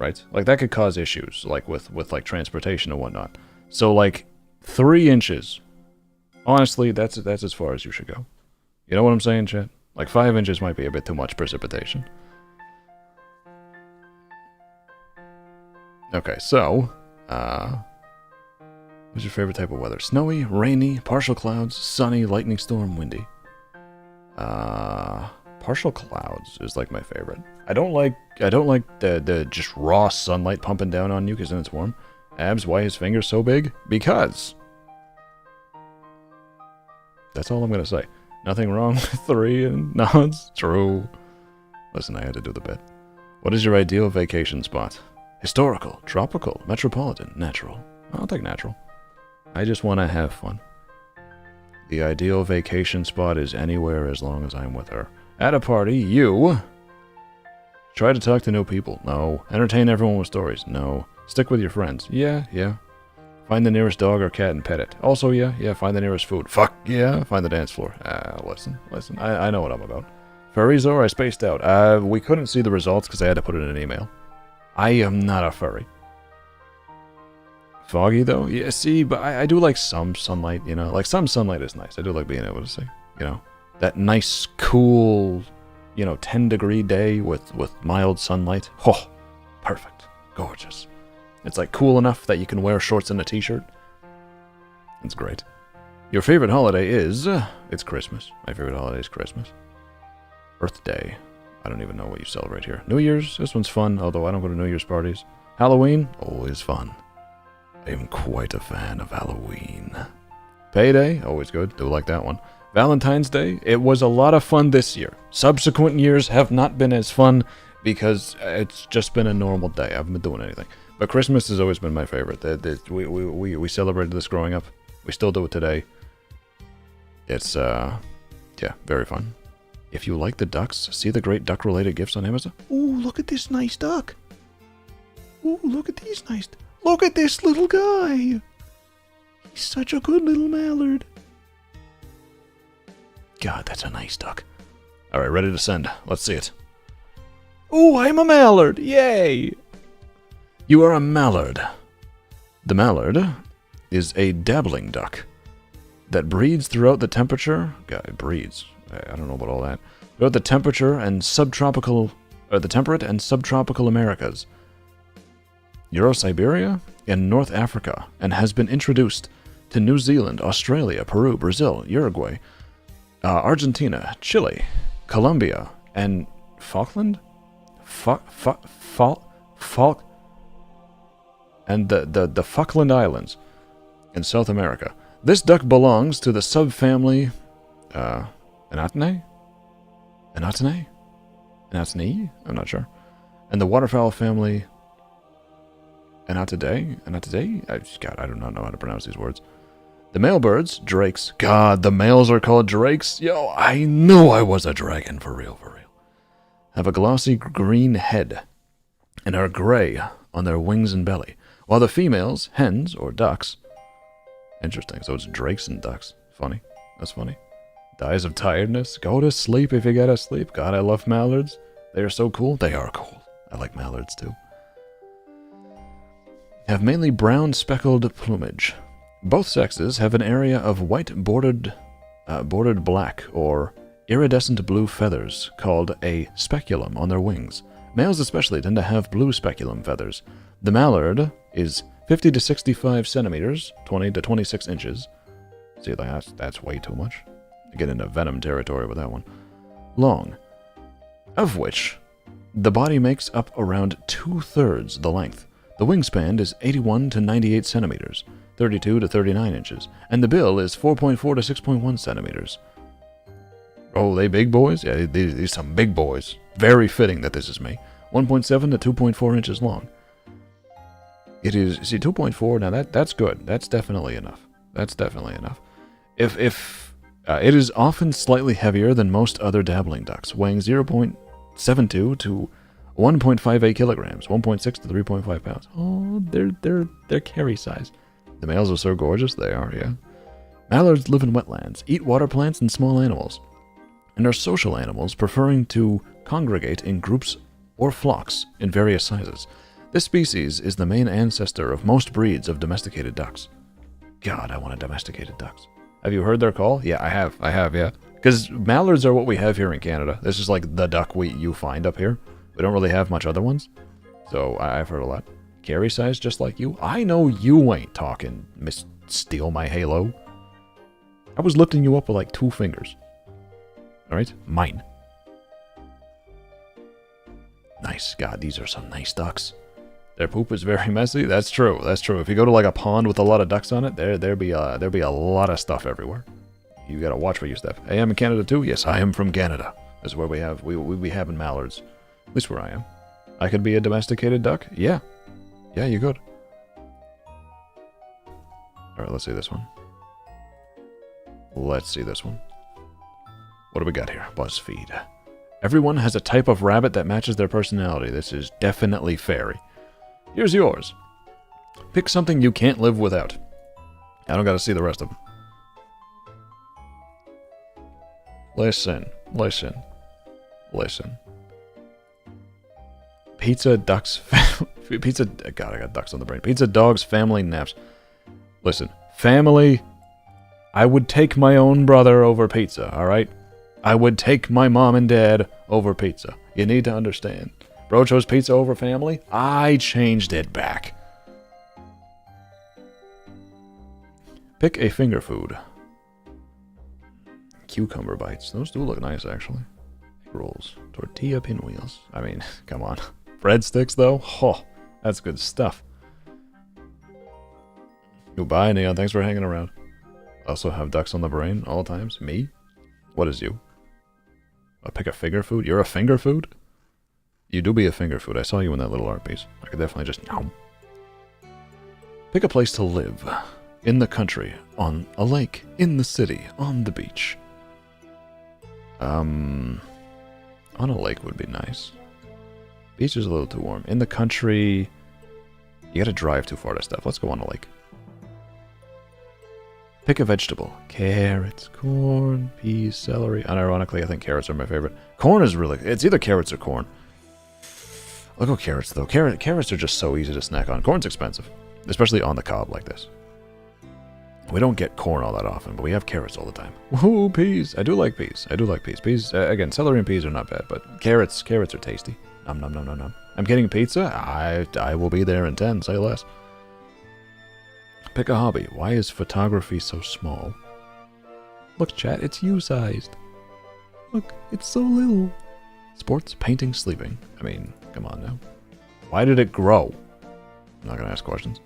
Right? Like, that could cause issues, like, with like, transportation and whatnot. So, like, 3 inches... Honestly, that's as far as you should go. You know what I'm saying, chat? Like 5 inches might be a bit too much precipitation. Okay, so, what's your favorite type of weather? Snowy, rainy, partial clouds, sunny, lightning storm, windy. Partial clouds is like my favorite. I don't like the just raw sunlight pumping down on you because then it's warm. Abs, why his fingers so big? Because... That's all I'm gonna say. Nothing wrong with 3 and nods. True. Listen, I had to do the bit. What is your ideal vacation spot? Historical, tropical, metropolitan, natural. I'll take natural. I just want to have fun. The ideal vacation spot is anywhere as long as I'm with her. At a party, you... Try to talk to new people. No. Entertain everyone with stories. No. Stick with your friends. Yeah. Find the nearest dog or cat and pet it. Also, yeah, find the nearest food. Fuck, yeah, find the dance floor. Listen, I know what I'm about. Furries, I spaced out. We couldn't see the results because I had to put it in an email. I am not a furry. Foggy, though? Yeah, see, but I do like some sunlight, you know? Like, some sunlight is nice. I do like being able to see, you know? That nice, cool, you know, 10-degree day with mild sunlight. Oh, perfect. Gorgeous. It's, like, cool enough that you can wear shorts and a t-shirt. It's great. Your favorite holiday is... it's Christmas. My favorite holiday is Christmas. Earth Day. I don't even know what you celebrate here. New Year's. This one's fun, although I don't go to New Year's parties. Halloween. Always fun. I am quite a fan of Halloween. Payday. Always good. Do like that one. Valentine's Day. It was a lot of fun this year. Subsequent years have not been as fun because it's just been a normal day. I haven't been doing anything. But Christmas has always been my favorite. We celebrated this growing up. We still do it today. It's, yeah, very fun. If you like the ducks, see the great duck-related gifts on Amazon. Ooh, look at this nice duck. Ooh, look at these nice... Look at this little guy. He's such a good little mallard. God, that's a nice duck. All right, ready to send. Let's see it. Ooh, I'm a mallard. Yay. You are a mallard. The mallard is a dabbling duck that breeds throughout the temperature. God, it breeds. I don't know about all that. Throughout the temperature and subtropical, the temperate and subtropical Americas, Euro-Siberia, and North Africa, and has been introduced to New Zealand, Australia, Peru, Brazil, Uruguay, Argentina, Chile, Colombia, and Falkland? And the Falkland Islands in South America. This duck belongs to the subfamily Anatinae? I'm not sure. And the waterfowl family Anatidae? God, I do not know how to pronounce these words. The male birds, drakes. God, the males are called drakes? Yo, I knew I was a dragon, for real. Have a glossy green head and are gray on their wings and belly. While the females, hens or ducks... Interesting, so it's drakes and ducks. Funny. That's funny. Dies of tiredness. Go to sleep if you gotta sleep. God, I love mallards. They are so cool. They are cool. I like mallards too. Have mainly brown speckled plumage. Both sexes have an area of white bordered black or iridescent blue feathers called a speculum on their wings. Males especially tend to have blue speculum feathers. The mallard is 50 to 65 centimeters, 20 to 26 inches. See, that's way too much. I get into venom territory with that one. Long, of which the body makes up around 2/3 the length. The wingspan is 81 to 98 centimeters, 32 to 39 inches, and the bill is 4.4 to 6.1 centimeters. Oh, they big boys? Yeah, these some big boys. Very fitting that this is me. 1.7 to 2.4 inches long. It is, see, 2.4, now that's good. That's definitely enough. If it is often slightly heavier than most other dabbling ducks, weighing 0.72 to 1.58 kilograms, 1.6 to 3.5 pounds. Oh, they're carry size. The males are so gorgeous, they are, yeah. Mallards live in wetlands, eat water plants and small animals, and are social animals, preferring to congregate in groups or flocks in various sizes. This species is the main ancestor of most breeds of domesticated ducks. God, I want a domesticated ducks. Have you heard their call? Yeah, I have, yeah. Because mallards are what we have here in Canada. This is like the duck you find up here. We don't really have much other ones. So I've heard a lot. Carry size just like you? I know you ain't talking, Miss Steal My Halo. I was lifting you up with like 2 fingers. Alright? Mine. Nice. God, these are some nice ducks. Their poop is very messy. That's true. If you go to like a pond with a lot of ducks on it, there'll be a lot of stuff everywhere. You gotta watch where you step. Hey, I'm in Canada too. Yes, I am from Canada. That's where we have in mallards. At least where I am. I could be a domesticated duck. Yeah, you could. All right, let's see this one. What do we got here? BuzzFeed. Everyone has a type of rabbit that matches their personality. This is definitely fairy. Here's yours. Pick something you can't live without. I don't gotta see the rest of them. Listen. Listen. Pizza ducks... Pizza... God, I got ducks on the brain. Pizza dogs, family naps. Listen. Family... I would take my own brother over pizza, alright? I would take my mom and dad over pizza. You need to understand. Bro chose pizza over family. I changed it back. Pick a finger food. Cucumber bites. Those do look nice, actually. Egg rolls. Tortilla pinwheels. I mean, come on. Breadsticks, though? Oh, that's good stuff. Goodbye, Neon. Thanks for hanging around. Also have ducks on the brain all times. Me? What is you? I'll pick a finger food? You're a finger food? You do be a finger food. I saw you in that little art piece. I could definitely just... Nom. Pick a place to live. In the country. On a lake. In the city. On the beach. On a lake would be nice. Beach is a little too warm. In the country... You gotta drive too far to stuff. Let's go on a lake. Pick a vegetable. Carrots, corn, peas, celery. Unironically, I think carrots are my favorite. Corn is really... It's either carrots or corn. I'll go carrots, though. Carrots are just so easy to snack on. Corn's expensive. Especially on the cob like this. We don't get corn all that often, but we have carrots all the time. Woohoo, peas. I do like peas. I do like peas. Peas, again, celery and peas are not bad, but carrots are tasty. Nom nom nom nom nom. I'm getting pizza? I will be there in 10, say less. Pick a hobby. Why is photography so small? Look, chat, it's you-sized. Look, it's so little. Sports, painting, sleeping. I mean, come on now. Why did it grow? I'm not gonna ask questions.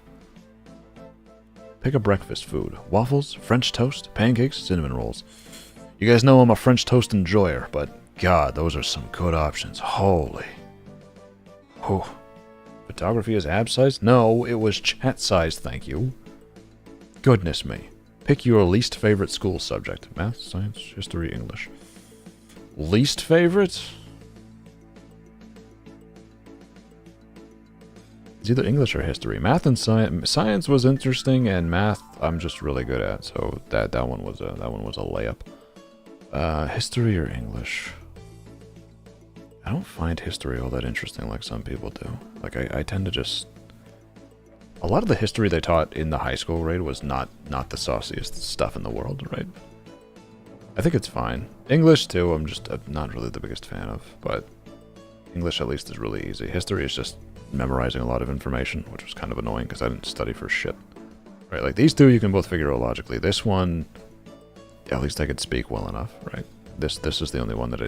Pick a breakfast food. Waffles, French toast, pancakes, cinnamon rolls. You guys know I'm a French toast enjoyer, but God, those are some good options. Holy. Whew. Photography is ab-sized? No, it was chat-sized, thank you. Goodness me. Pick your least favorite school subject. Math, science, history, English. Least favorite? It's either English or history. Math and science. Science was interesting, and math I'm just really good at. So that one was a layup. History or English? I don't find history all that interesting like some people do. Like I tend to just... A lot of the history they taught in the high school grade was not the sauciest stuff in the world, right? I think it's fine. English too, I'm just not really the biggest fan of, but English at least is really easy. History is just memorizing a lot of information, which was kind of annoying because I didn't study for shit. Right, like these two you can both figure out logically. This one, at least I could speak well enough, right? This is the only one that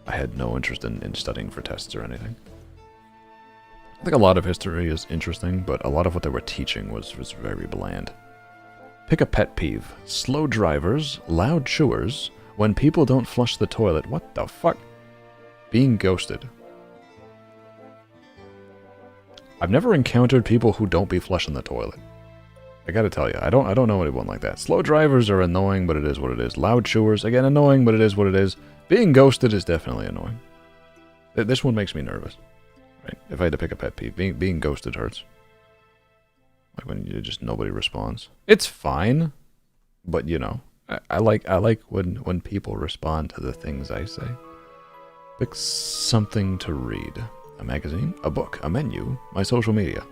I had no interest in studying for tests or anything. I think a lot of history is interesting, but a lot of what they were teaching was very bland. Pick a pet peeve. Slow drivers, loud chewers, when people don't flush the toilet. What the fuck? Being ghosted. I've never encountered people who don't be flushing the toilet. I gotta tell you, I don't know anyone like that. Slow drivers are annoying, but it is what it is. Loud chewers, again, annoying, but it is what it is. Being ghosted is definitely annoying. This one makes me nervous. Right? If I had to pick a pet peeve, being ghosted hurts. Like when nobody responds. It's fine, but you know, I like when people respond to the things I say. Pick something to read. A magazine, a book, a menu, my social media.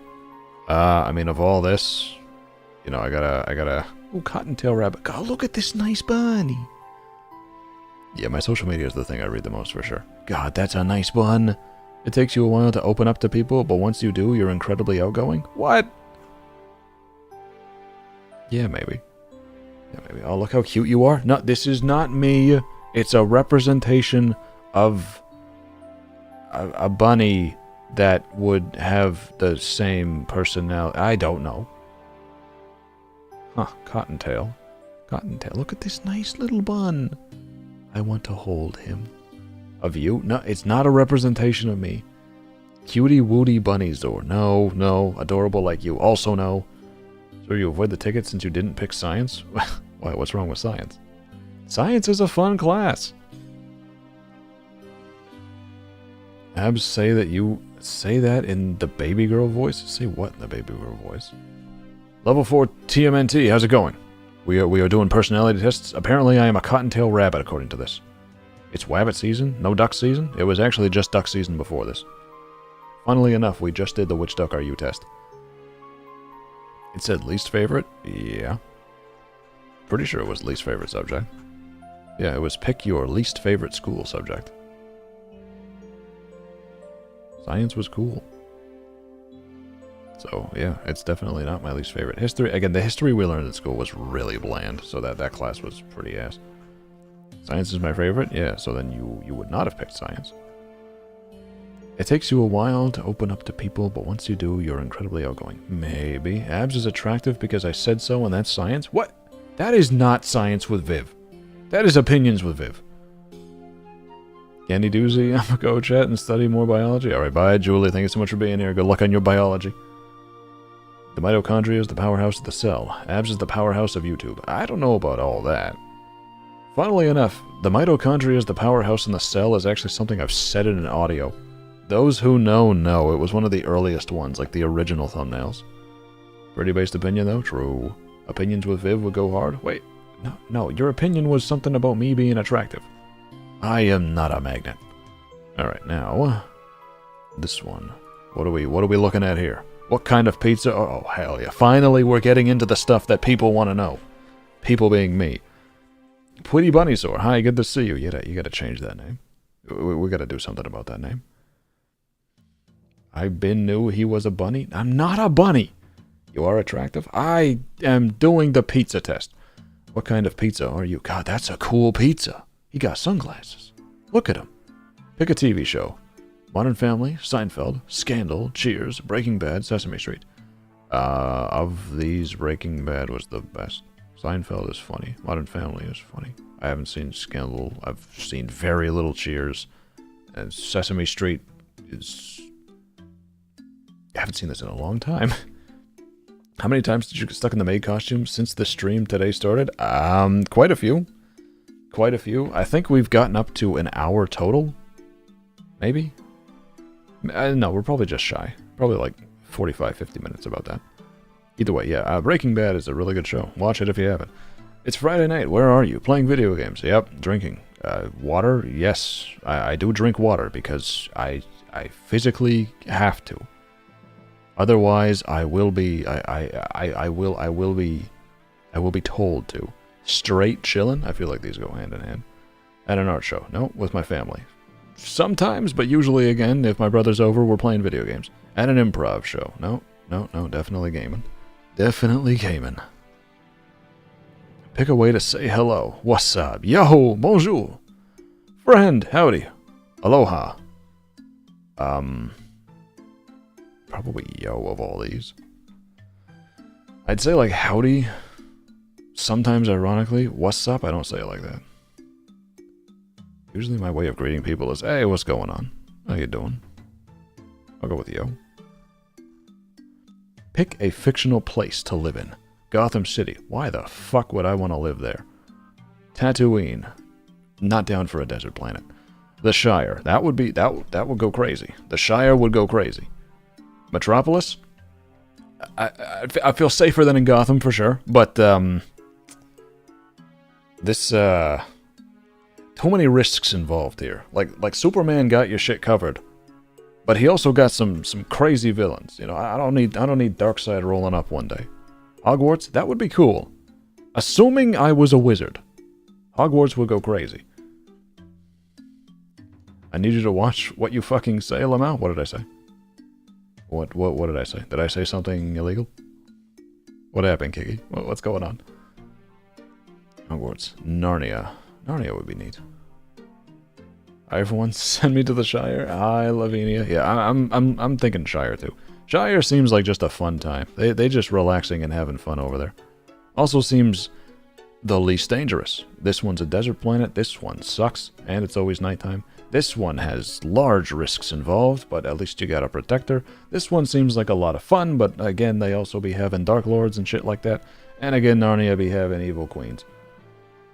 I mean, of all this, you know, I gotta. Ooh, Cottontail Rabbit. God, look at this nice bunny. Yeah, my social media is the thing I read the most for sure. God, that's a nice bun. It takes you a while to open up to people, but once you do, you're incredibly outgoing? What? Yeah, maybe. Yeah, maybe. Oh, look how cute you are. No, this is not me. It's a representation of a bunny that would have the same personality. I don't know. Huh, Cottontail. Cottontail, look at this nice little bun. I want to hold him. Of you? No, it's not a representation of me. Cutie Woody Bunnyzor. No, no. Adorable like you. Also no. So you avoid the ticket since you didn't pick science? Why, what's wrong with science? Science is a fun class. Abs say that you say that in the baby girl voice? Say what in the baby girl voice? Level 4 TMNT, how's it going? We are doing personality tests. Apparently I am a cottontail rabbit according to this. It's wabbit season, no duck season. It was actually just duck season before this. Funnily enough, we just did the which duck are you test. It said least favorite? Yeah. Pretty sure it was least favorite subject. Yeah, it was pick your least favorite school subject. Science was cool. So, yeah, it's definitely not my least favorite. History, again, the history we learned in school was really bland, so that class was pretty ass. Science is my favorite? Yeah, so then you would not have picked science. It takes you a while to open up to people, but once you do, you're incredibly outgoing. Maybe. Abs is attractive because I said so, and that's science? What? That is not science with Viv. That is opinions with Viv. Candy Doozy, I'm gonna go chat and study more biology. Alright, bye, Julie. Thank you so much for being here. Good luck on your biology. The mitochondria is the powerhouse of the cell. Abs is the powerhouse of YouTube. I don't know about all that. Funnily enough, the mitochondria is the powerhouse in the cell is actually something I've said in an audio. Those who know, know. It was one of the earliest ones, like the original thumbnails. Pretty based opinion, though? True. Opinions with Viv would go hard? Wait, no, your opinion was something about me being attractive. I am not a magnet. Alright, now, this one. What are we looking at here? What kind of pizza? Oh, hell yeah. Finally, we're getting into the stuff that people want to know. People being me. Pretty Bunny Sore. Hi, good to see you. You gotta change that name. We gotta do something about that name. I knew he was a bunny. I'm not a bunny. You are attractive. I am doing the pizza test. What kind of pizza are you? God, that's a cool pizza. He got sunglasses. Look at him. Pick a TV show. Modern Family, Seinfeld, Scandal, Cheers, Breaking Bad, Sesame Street. Of these, Breaking Bad was the best. Seinfeld is funny. Modern Family is funny. I haven't seen Scandal. I've seen very little Cheers. And Sesame Street is... I haven't seen this in a long time. How many times did you get stuck in the maid costume since the stream today started? Quite a few. Quite a few. I think we've gotten up to an hour total. Maybe? No, we're probably just shy. Probably like 45, 50 minutes about that. Either way, yeah, Breaking Bad is a really good show. Watch it if you haven't. It's Friday night. Where are you? Playing video games. Yep. Drinking. Water? Yes. I do drink water because I physically have to. Otherwise, I will be told to. Straight chillin'? I feel like these go hand in hand. At an art show. No, with my family. Sometimes, but usually, again, if my brother's over, we're playing video games. At an improv show. No, definitely gaming. Definitely gaming. Pick a way to say hello. What's up? Yo, bonjour. Friend, howdy. Aloha. Probably yo of all these. I'd say like howdy. Sometimes ironically. What's up? I don't say it like that. Usually my way of greeting people is, hey, what's going on? How you doing? I'll go with yo. Pick a fictional place to live in. Gotham City. Why the fuck would I want to live there? Tatooine. Not down for a desert planet. The Shire. That would go crazy. The Shire would go crazy. Metropolis? I feel safer than in Gotham for sure, but this too many risks involved here. Like Superman got your shit covered, but he also got some crazy villains. You know, I don't need Darkseid rolling up one day. Hogwarts, that would be cool. Assuming I was a wizard, Hogwarts would go crazy. I need you to watch what you fucking say, Lamau. What did I say? What did I say? Did I say something illegal? What happened, Kiki? What's going on? Hogwarts. Narnia. Narnia would be neat. Hi everyone, send me to the Shire. Hi Lavinia. Yeah, I'm thinking Shire too. Shire seems like just a fun time. They just relaxing and having fun over there. Also seems the least dangerous. This one's a desert planet. This one sucks, and it's always nighttime. This one has large risks involved, but at least you got a protector. This one seems like a lot of fun, but again, they also be having Dark Lords and shit like that. And again, Narnia be having evil queens.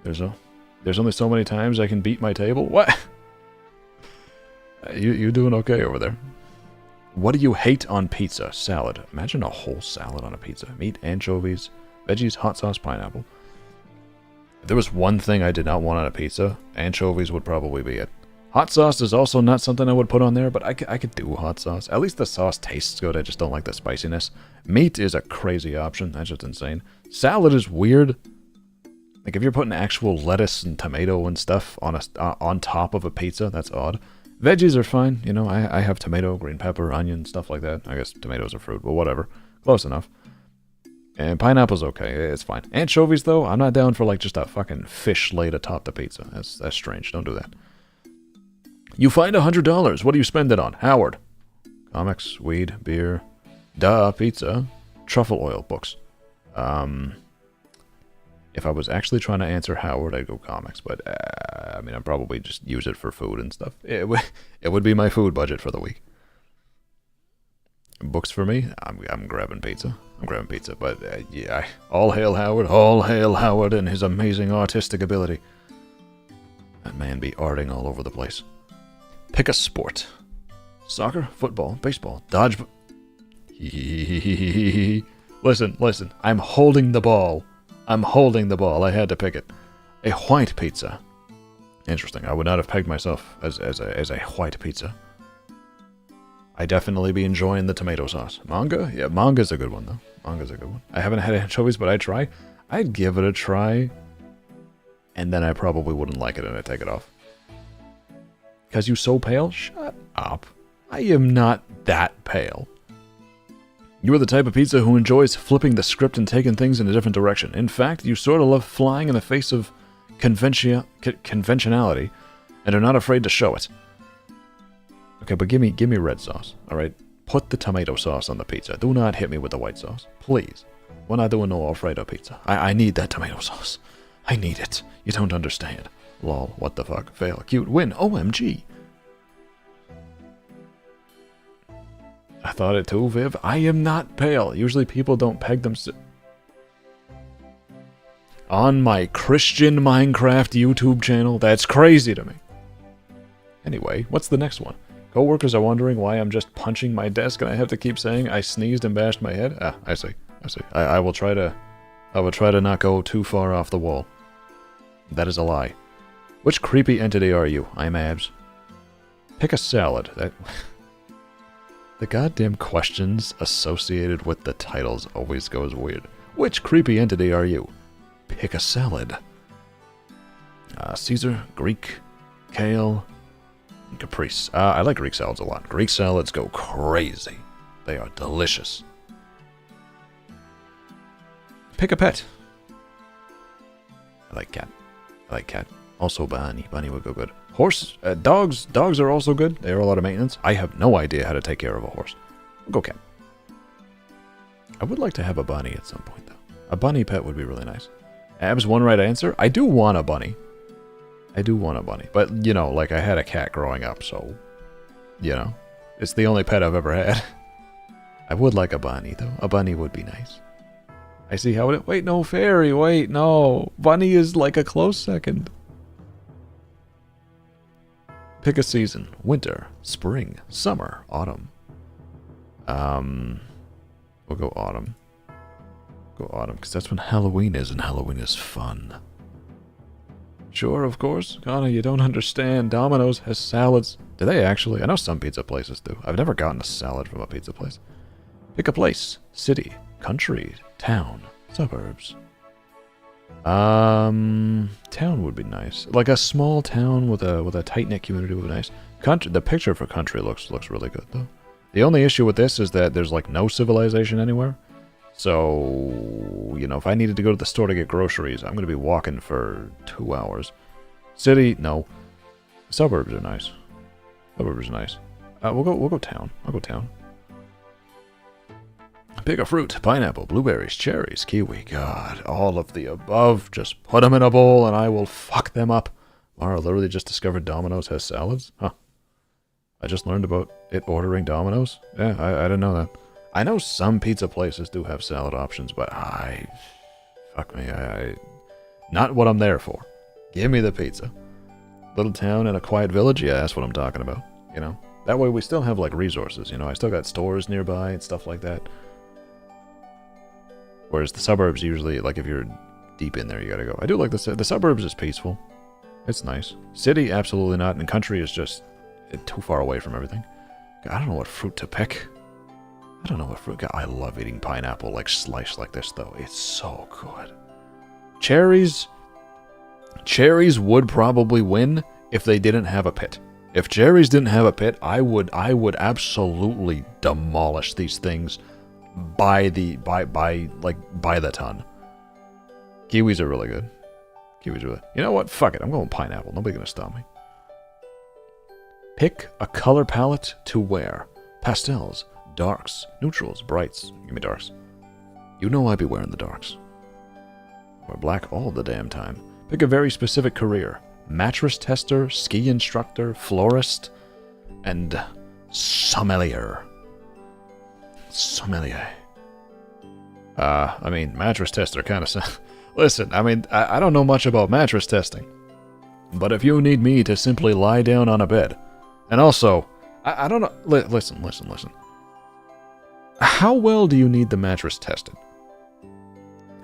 There's only so many times I can beat my table? What? You doing okay over there? What do you hate on pizza? Salad. Imagine a whole salad on a pizza. Meat, anchovies, veggies, hot sauce, pineapple. there was one thing I did not want on a pizza, anchovies would probably be it. Hot sauce is also not something I would put on there, but I could do hot sauce. At least the sauce tastes good, I just don't like the spiciness. Meat is a crazy option, that's just insane. Salad is weird. Like, if you're putting actual lettuce and tomato and stuff on top of a pizza, that's odd. Veggies are fine, you know, I have tomato, green pepper, onion, stuff like that. I guess tomatoes are fruit, but whatever. Close enough. And pineapple's okay, it's fine. Anchovies, though, I'm not down for, like, just a fucking fish laid atop the pizza. That's strange, don't do that. You find $100. What do you spend it on? Howard. Comics, weed, beer, pizza, truffle oil, books. If I was actually trying to answer Howard, I'd go comics. But, I mean, I'd probably just use it for food and stuff. It would be my food budget for the week. Books for me? I'm grabbing pizza. But, yeah, all hail Howard. All hail Howard and his amazing artistic ability. That man be arting all over the place. Pick a sport. Soccer, football, baseball, dodgeball. Listen. I'm holding the ball. I had to pick it. A white pizza. Interesting. I would not have pegged myself as a white pizza. I definitely be enjoying the tomato sauce. Manga? Yeah, manga's a good one, though. I haven't had anchovies, but I'd try. I'd give it a try. And then I probably wouldn't like it and I'd take it off. Because you so pale? Shut up. I am not that pale. You are the type of pizza who enjoys flipping the script and taking things in a different direction. In fact, you sort of love flying in the face of conventionality and are not afraid to show it. Okay, but give me red sauce, alright? Put the tomato sauce on the pizza. Do not hit me with the white sauce. Please. We're not doing no Alfredo pizza. I need that tomato sauce. I need it. You don't understand. Lol, what the fuck? Fail. Cute. Win. OMG. I thought it too, Viv. I am not pale. Usually people don't peg them. On my Christian Minecraft YouTube channel? That's crazy to me. Anyway, what's the next one? Coworkers are wondering why I'm just punching my desk and I have to keep saying I sneezed and bashed my head. Ah, I see. I will try to not go too far off the wall. That is a lie. Which creepy entity are you? I'm Abs. Pick a salad. The goddamn questions associated with the titles always goes weird. Which creepy entity are you? Pick a salad. Caesar, Greek, kale, and caprese. I like Greek salads a lot. Greek salads go crazy. They are delicious. Pick a pet. I like cat. Also bunny. Bunny would go good. Horse, dogs are also good. They are a lot of maintenance. I have no idea how to take care of a horse. We'll go cat. I would like to have a bunny at some point, though. A bunny pet would be really nice. Abs, one right answer. I do want a bunny. But, you know, like, I had a cat growing up, so, you know, it's the only pet I've ever had. I would like a bunny, though. A bunny would be nice. I see how it... Wait, no, fairy. Wait, no. Bunny is like a close second. Pick a season. Winter, spring, summer, autumn. We'll go autumn. Because that's when Halloween is, and Halloween is fun. Sure, of course. Connor, you don't understand. Domino's has salads. Do they actually? I know some pizza places do. I've never gotten a salad from a pizza place. Pick a place. City, country, town, suburbs. Town would be nice. Like a small town with a tight-knit community would be nice. Country, the picture for country looks really good, though. The only issue with this is that there's, like, no civilization anywhere. So, you know, if I needed to go to the store to get groceries, I'm going to be walking for 2 hours. City, no. Suburbs are nice. We'll go town. I'll go town. Pick a fruit. Pineapple, blueberries, cherries, kiwi. God, all of the above. Just put them in a bowl and I will fuck them up. Mara literally just discovered Domino's has salads? Huh. I just learned about it ordering Domino's. Yeah, I didn't know that. I know some pizza places do have salad options, but fuck me, not what I'm there for. Give me the pizza. Little town in a quiet village? Yeah, that's what I'm talking about, you know? That way we still have, like, resources, you know? I still got stores nearby and stuff like that. Whereas the suburbs usually, like, if you're deep in there you gotta go. I do like the suburbs is peaceful. It's nice. City, absolutely not. And country is just too far away from everything. God, I don't know what fruit to pick. I don't know what fruit. God, I love eating pineapple like sliced like this, though. It's so good. Cherries would probably win if they didn't have a pit. If cherries didn't have a pit, I would absolutely demolish these things by the ton. Kiwis are really good. Kiwis are really. You know what? Fuck it. I'm going pineapple. Nobody's gonna stop me. Pick a color palette to wear. Pastels, darks, neutrals, brights. Give me darks. You know I'd be wearing the darks. Wear black all the damn time. Pick a very specific career. Mattress tester, ski instructor, florist, and sommelier. Sommelier. I mean, mattress tester kind of... Listen, I mean, I don't know much about mattress testing. But if you need me to simply lie down on a bed... And also, I don't know... Listen. How well do you need the mattress tested?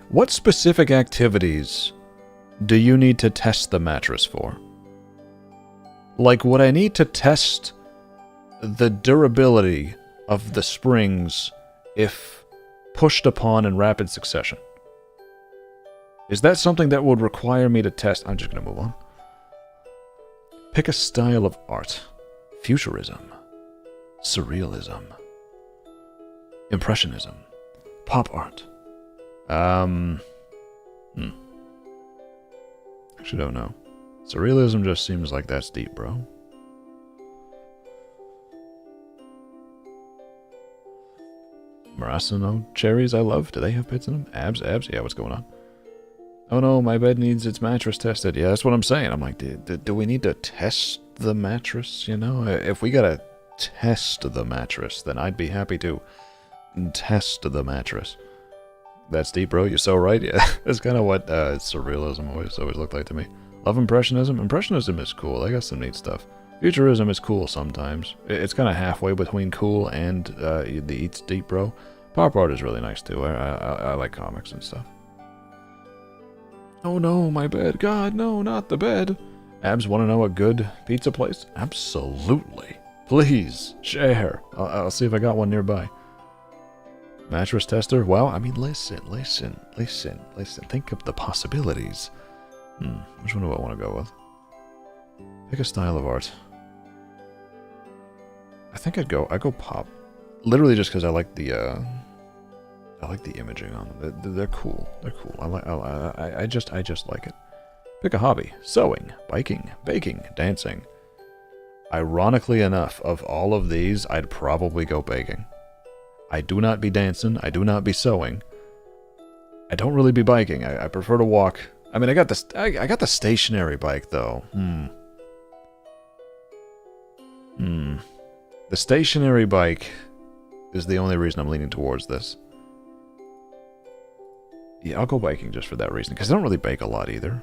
What specific activities do you need to test the mattress for? Like, would I need to test the durability of the springs if pushed upon in rapid succession? Is that something that would require me to test? I'm just going to move on. Pick a style of art. Futurism. Surrealism. Impressionism. Pop art. Actually don't know. Surrealism just seems like that's deep, bro. Marasano cherries I love. Do they have pits in them? Abs? Yeah, what's going on? Oh no, my bed needs its mattress tested. Yeah, that's what I'm saying. I'm like, do we need to test the mattress? You know, if we gotta test the mattress, then I'd be happy to test the mattress. That's deep, bro. You're so right. Yeah, that's kind of what surrealism always looked like to me. Love impressionism. Impressionism is cool. They got some neat stuff. Futurism is cool sometimes. It's kind of halfway between cool and the eats deep, bro. Pop art is really nice too. I like comics and stuff. Oh no, my bed. God, no, not the bed. Abs want to know a good pizza place? Absolutely. Please share. I'll see if I got one nearby. Mattress tester? Well, I mean, listen. Think of the possibilities. Which one do I want to go with? Pick a style of art. I think I'd go pop. Literally just because I like the imaging on them. They're cool. They're cool. I just like it. Pick a hobby. Sewing, biking, baking, dancing. Ironically enough, of all of these, I'd probably go baking. I do not be dancing. I do not be sewing. I don't really be biking. I prefer to walk. I mean, I got the stationary bike though. The stationary bike is the only reason I'm leaning towards this. Yeah, I'll go biking just for that reason, because I don't really bake a lot either.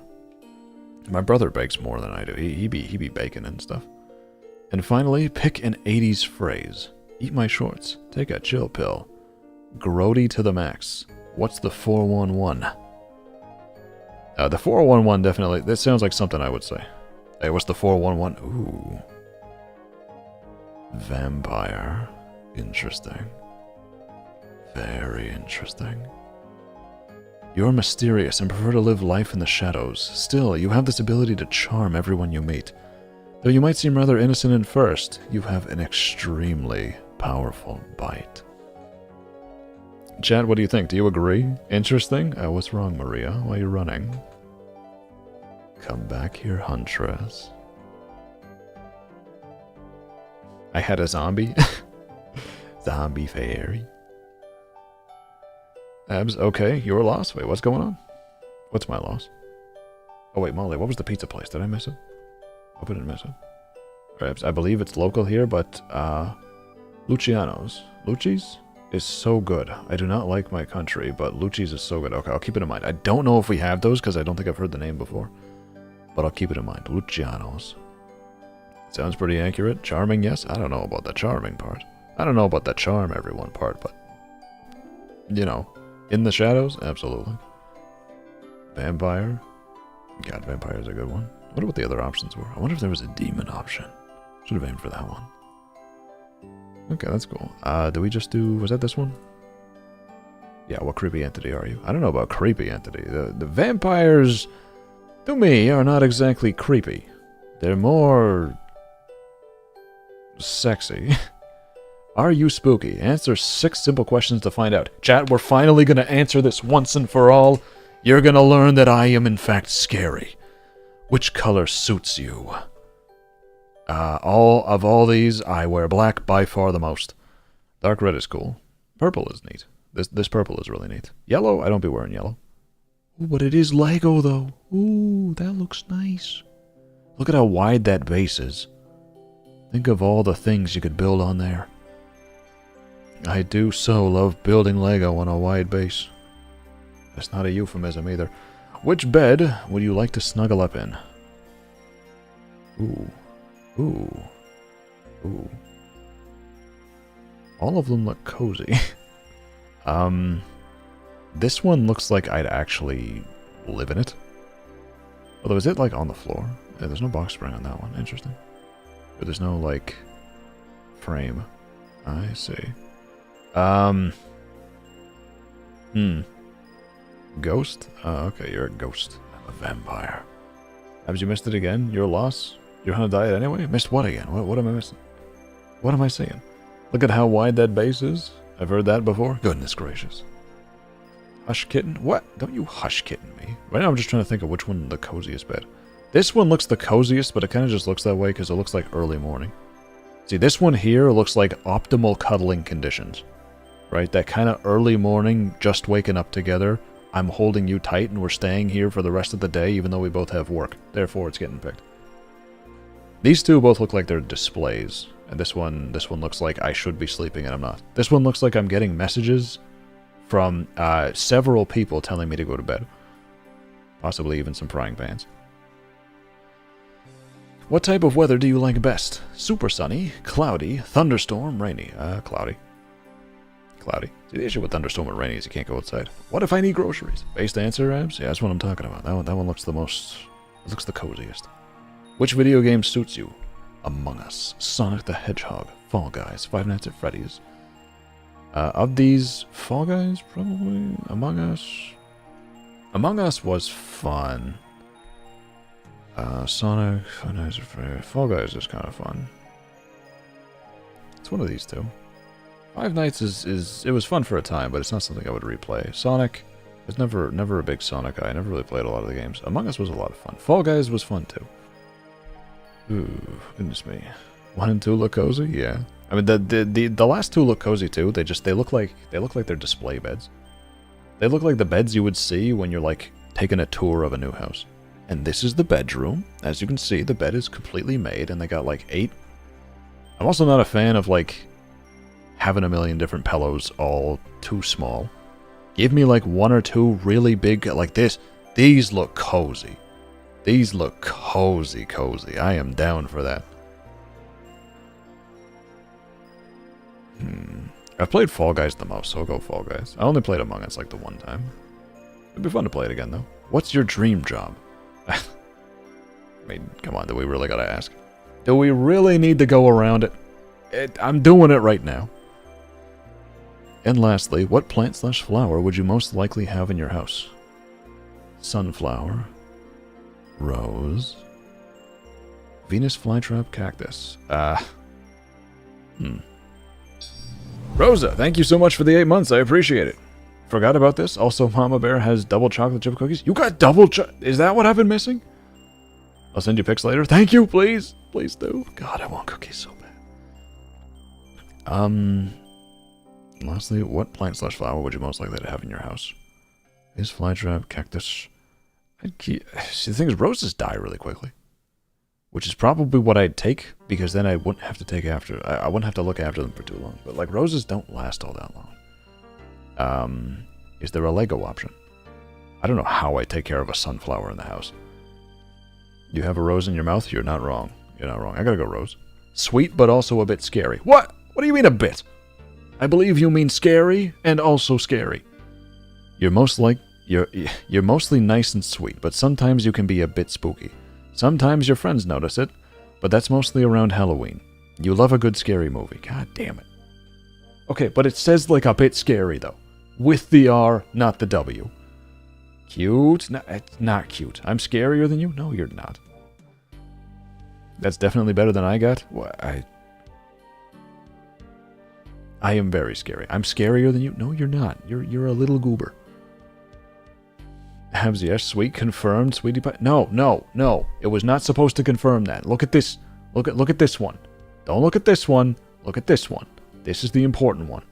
My brother bakes more than I do. He be baking and stuff. And finally, pick an 80s phrase. Eat my shorts. Take a chill pill. Grody to the max. What's the 411? The 411 definitely. That sounds like something I would say. Hey, what's the 411? Ooh. Vampire. Interesting. Very interesting. You're mysterious and prefer to live life in the shadows. Still, you have this ability to charm everyone you meet. Though you might seem rather innocent at first, you have an extremely powerful bite. Chat, what do you think? Do you agree? Interesting? What's wrong, Maria? Why are you running? Come back here, Huntress. I had a zombie. Zombie fairy. Abs, okay, your loss. Wait, what's going on? What's my loss? Oh wait, Molly, what was the pizza place? Did I miss it? Hope I didn't miss it. Abs, I believe it's local here, but Luciano's. Luci's is so good. I do not like my country, but Luci's is so good. Okay, I'll keep it in mind. I don't know if we have those because I don't think I've heard the name before. But I'll keep it in mind. Luciano's. Sounds pretty accurate. Charming, yes. I don't know about the charming part. I don't know about the charm everyone part, but... You know, in the shadows? Absolutely. Vampire. God, Vampire's a good one. I wonder what the other options were. I wonder if there was a demon option. Should have aimed for that one. Okay, that's cool. Did we just do... Was that this one? Yeah, what creepy entity are you? I don't know about creepy entity. The vampires, to me, are not exactly creepy. They're more... sexy. Are you spooky? Answer 6 simple questions to find out. Chat, we're finally going to answer this once and for all. You're going to learn that I am in fact scary. Which color suits you? All these, I wear black by far the most. Dark red is cool. Purple is neat. This purple is really neat. Yellow, I don't be wearing yellow. Ooh, but it is Lego though. Ooh, that looks nice. Look at how wide that base is. Think of all the things you could build on there. I do so love building Lego on a wide base. That's not a euphemism either. Which bed would you like to snuggle up in? Ooh. Ooh. Ooh. All of them look cozy. This one looks like I'd actually live in it. Although, is it like on the floor? Yeah, there's no box spring on that one. Interesting. But there's no, like, frame. I see. Ghost? Oh, okay, you're a ghost. I'm a vampire. Have you missed it again? Your loss? You're gonna die anyway? Missed what again? What am I missing? What am I seeing? Look at how wide that base is. I've heard that before. Goodness gracious. Hush kitten? What? Don't you hush kitten me. Right now I'm just trying to think of which one the coziest bed. This one looks the coziest, but it kind of just looks that way because it looks like early morning. See, this one here looks like optimal cuddling conditions. Right? That kind of early morning, just waking up together. I'm holding you tight and we're staying here for the rest of the day even though we both have work. Therefore, it's getting picked. These two both look like they're displays. And this one looks like I should be sleeping and I'm not. This one looks like I'm getting messages from several people telling me to go to bed. Possibly even some frying pans. What type of weather do you like best? Super sunny, cloudy, thunderstorm, rainy. Cloudy. Cloudy. See, the issue with thunderstorm and rainy is you can't go outside. What if I need groceries? Based answer, Abs? Yeah, that's what I'm talking about. That one looks the most... It looks the coziest. Which video game suits you? Among Us, Sonic the Hedgehog, Fall Guys, Five Nights at Freddy's. Of these, Fall Guys, probably? Among Us? Among Us was fun. Sonic, Five Nights at Freddy's, Fall Guys is kind of fun. It's one of these two. Five Nights it was fun for a time, but it's not something I would replay. Sonic, I was never a big Sonic guy. I never really played a lot of the games. Among Us was a lot of fun. Fall Guys was fun too. Ooh, goodness me. 1 and 2 look cozy? Yeah. I mean, the last two look cozy too. They look like they're display beds. They look like the beds you would see when you're like taking a tour of a new house. And this is the bedroom. As you can see, the bed is completely made, and they got like 8. I'm also not a fan of like having a million different pillows all too small. Give me like 1 or 2 really big like this. These look cozy. These look cozy. I am down for that. I've played Fall Guys the most, so I'll go Fall Guys. I only played Among Us like the one time. It'd be fun to play it again, though. What's your dream job? I mean, come on, do we really gotta ask? Do we really need to go around it? I'm doing it right now. And lastly, what plant/flower would you most likely have in your house? Sunflower. Rose. Venus flytrap cactus. Rosa, thank you so much for the 8 months. I appreciate it. Forgot about this. Also, Mama Bear has double chocolate chip cookies. You got double Is that what I've been missing? I'll send you pics later. Thank you, please. Please do. God, I want cookies so bad. Lastly, what plant/flower would you most likely to have in your house? Is flytrap, cactus. See, the thing is, roses die really quickly. Which is probably what I'd take, because then I wouldn't have to take after... I wouldn't have to look after them for too long. But, like, roses don't last all that long. Is there a Lego option? I don't know how I take care of a sunflower in the house. You have a rose in your mouth? You're not wrong. You're not wrong. I gotta go rose. Sweet, but also a bit scary. What? What do you mean a bit? I believe you mean scary and also scary. You're You're mostly nice and sweet, but sometimes you can be a bit spooky. Sometimes your friends notice it, but that's mostly around Halloween. You love a good scary movie. God damn it. Okay, but it says like a bit scary though. With the R, not the W. Cute? No, it's not cute. I'm scarier than you? No, you're not. That's definitely better than I got. Well, I am very scary. I'm scarier than you? No, you're not. You're a little goober. Habs, yes, sweet, confirmed, sweetie pie. No. It was not supposed to confirm that. Look at this. Look at this one. Don't look at this one. Look at this one. This is the important one.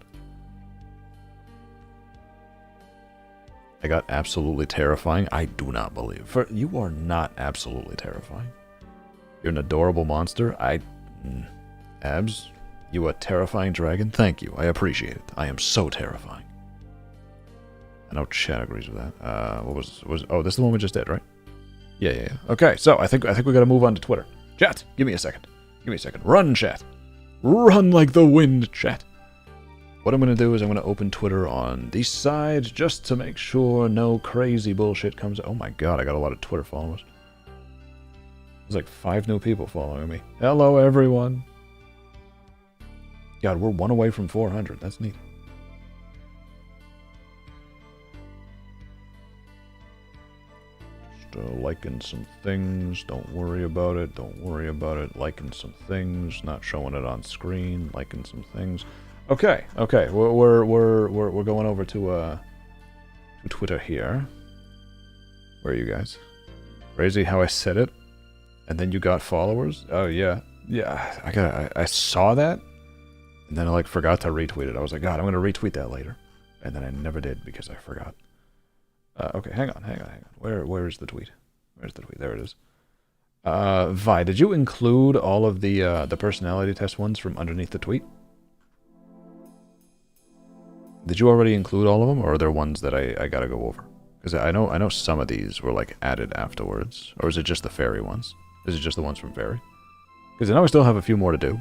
I got absolutely terrifying. I do not believe. You are not absolutely terrifying. You're an adorable monster. Abs, you a terrifying dragon? Thank you. I appreciate it. I am so terrifying. I know chat agrees with that. What was? Oh, this is the one we just did, right? Yeah. Okay, so I think we gotta move on to Twitter. Chat, give me a second. Run, chat. Run like the wind, chat. What I'm gonna do is I'm gonna open Twitter on these sides just to make sure no crazy bullshit comes. Oh my god, I got a lot of Twitter followers. There's like 5 new people following me. Hello, everyone. God, we're 1 away from 400. That's neat. Liking some things. Don't worry about it. Liking some things. Not showing it on screen. Liking some things. Okay. We're going over to Twitter here. Where are you guys? Crazy how I said it, and then you got followers. Oh yeah. I saw that, and then I like forgot to retweet it. I was like, God, I'm gonna retweet that later, and then I never did because I forgot. Okay, hang on. Where is the tweet? Where's the tweet? There it is. Vi, did you include all of the personality test ones from underneath the tweet? Did you already include all of them, or are there ones that I gotta go over? Because I know some of these were like added afterwards, or is it just the fairy ones? Is it just the ones from fairy? Because I know I still have a few more to do.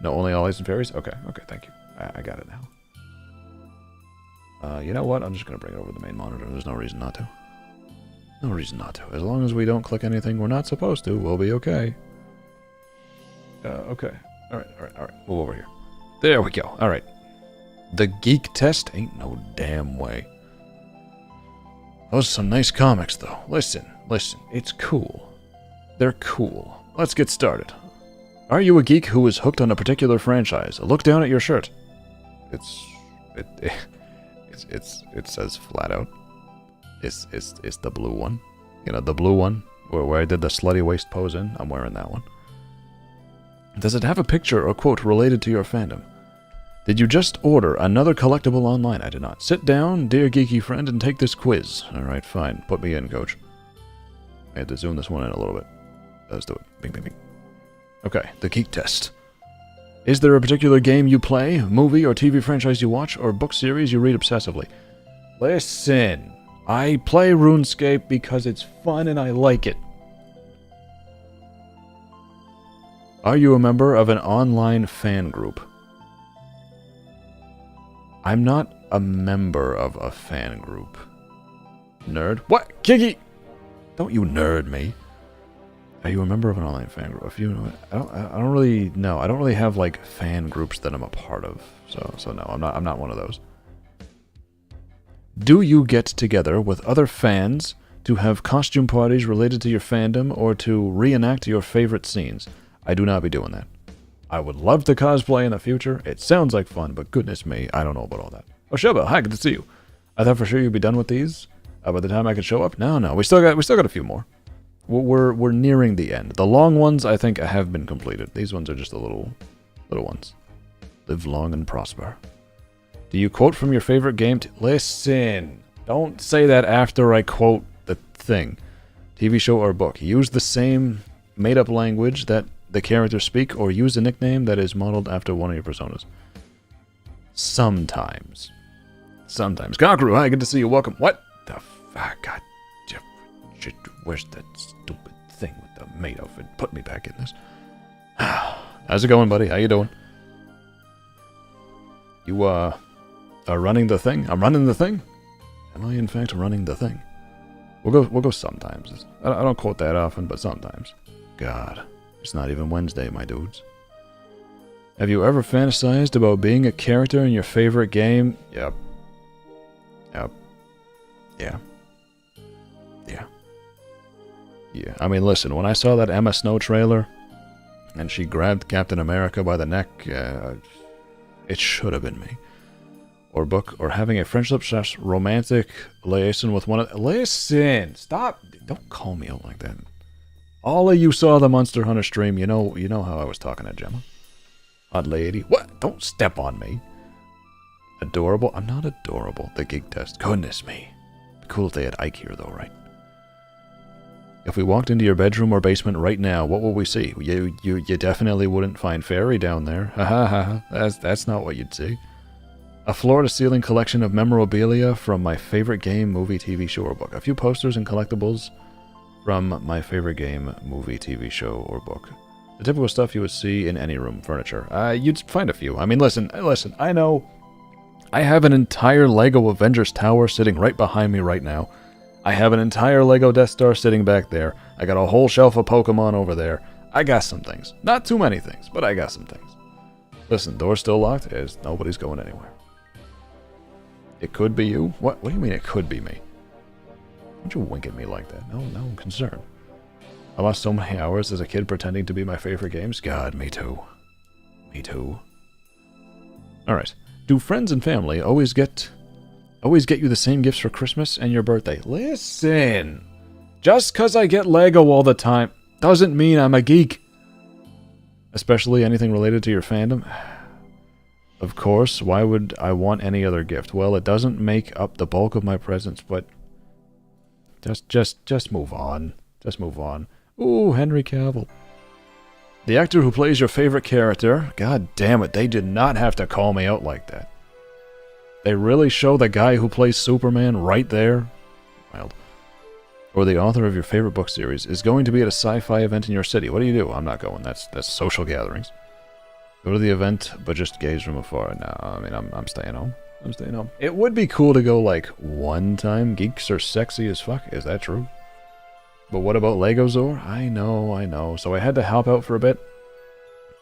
No, only allies and fairies? Okay, thank you. I got it now. You know what? I'm just going to bring it over the main monitor. There's no reason not to. As long as we don't click anything we're not supposed to, we'll be okay. Okay. Alright. Move over here. There we go. Alright. The Geek Test? Ain't no damn way. Those are some nice comics, though. Listen. It's cool. They're cool. Let's get started. Are you a geek who is hooked on a particular franchise? Look down at your shirt. It says flat out. It's the blue one. You know, the blue one where I did the slutty waist pose in. I'm wearing that one. Does it have a picture or quote related to your fandom? Did you just order another collectible online? I did not. Sit down, dear geeky friend, and take this quiz. Alright, fine. Put me in, coach. I had to zoom this one in a little bit. Let's do it. Bing. Okay, the Geek Test. Is there a particular game you play, movie or TV franchise you watch, or book series you read obsessively? Listen, I play RuneScape because it's fun and I like it. Are you a member of an online fan group? I'm not a member of a fan group. Nerd? What? Kiki! Don't you nerd me. Are you a member of an online fan group? If you know, I don't really know. I don't really have like fan groups that I'm a part of. So no, I'm not one of those. Do you get together with other fans to have costume parties related to your fandom or to reenact your favorite scenes? I do not be doing that. I would love to cosplay in the future. It sounds like fun, but goodness me, I don't know about all that. Oh, Shobo, hi, good to see you. I thought for sure you'd be done with these by the time I could show up. No, we still got a few more. We're nearing the end. The long ones, I think, have been completed. These ones are just the little ones. Live long and prosper. Do you quote from your favorite game? Listen, don't say that after I quote the thing. TV show or book. Use the same made-up language that the characters speak, or use a nickname that is modeled after one of your personas. Sometimes. Conqueror, hi, good to see you. Welcome. What the fuck? God. Where's that stupid thing with the maid outfit? Put me back in this. How's it going, buddy? How you doing? You Running the thing? I'm running the thing? Am I in fact running the thing? We'll go sometimes. I don't quote that often, but sometimes. God, it's not even Wednesday, my dudes. Have you ever fantasized about being a character in your favorite game? Yep. Yep. Yeah. Yeah. Yeah. I mean, listen, when I saw that Emma Snow trailer, and she grabbed Captain America by the neck, it should have been me. Or book, or having a friendship/romantic liaison with one of... Listen! Stop! Don't call me out like that. All of you saw the Monster Hunter stream, you know how I was talking to Gemma. Odd lady. What? Don't step on me. Adorable? I'm not adorable. The geek test. Goodness me. Be cool if they had Ike here, though, right? If we walked into your bedroom or basement right now, what would we see? You definitely wouldn't find Fairy down there. Ha ha ha. That's not what you'd see. A floor-to-ceiling collection of memorabilia from my favorite game, movie, TV show, or book. A few posters and collectibles from my favorite game, movie, TV show, or book. The typical stuff you would see in any room, furniture. You'd find a few. I mean, listen, I know. I have an entire Lego Avengers Tower sitting right behind me right now. I have an entire Lego Death Star sitting back there. I got a whole shelf of Pokemon over there. I got some things. Not too many things, but I got some things. Listen, door's still locked. Nobody's going anywhere. It could be you? What do you mean it could be me? Don't you wink at me like that? No, I'm concerned. I lost so many hours as a kid pretending to be my favorite games. God, me too. Me too. Alright. Do friends and family always get you the same gifts for Christmas and your birthday? Listen! Just cause I get Lego all the time doesn't mean I'm a geek. Especially anything related to your fandom. Of course, why would I want any other gift? Well, it doesn't make up the bulk of my presents, but just move on. Just move on. Ooh, Henry Cavill. The actor who plays your favorite character. God damn it, they did not have to call me out like that. They really show the guy who plays Superman right there. Wild. Or the author of your favorite book series is going to be at a sci-fi event in your city. What do you do? I'm not going. That's social gatherings. Go to the event, but just gaze from afar. No, I mean, I'm staying home. I'm staying home. It would be cool to go, like, one time. Geeks are sexy as fuck. Is that true? But what about Lego Zor? I know. So I had to help out for a bit.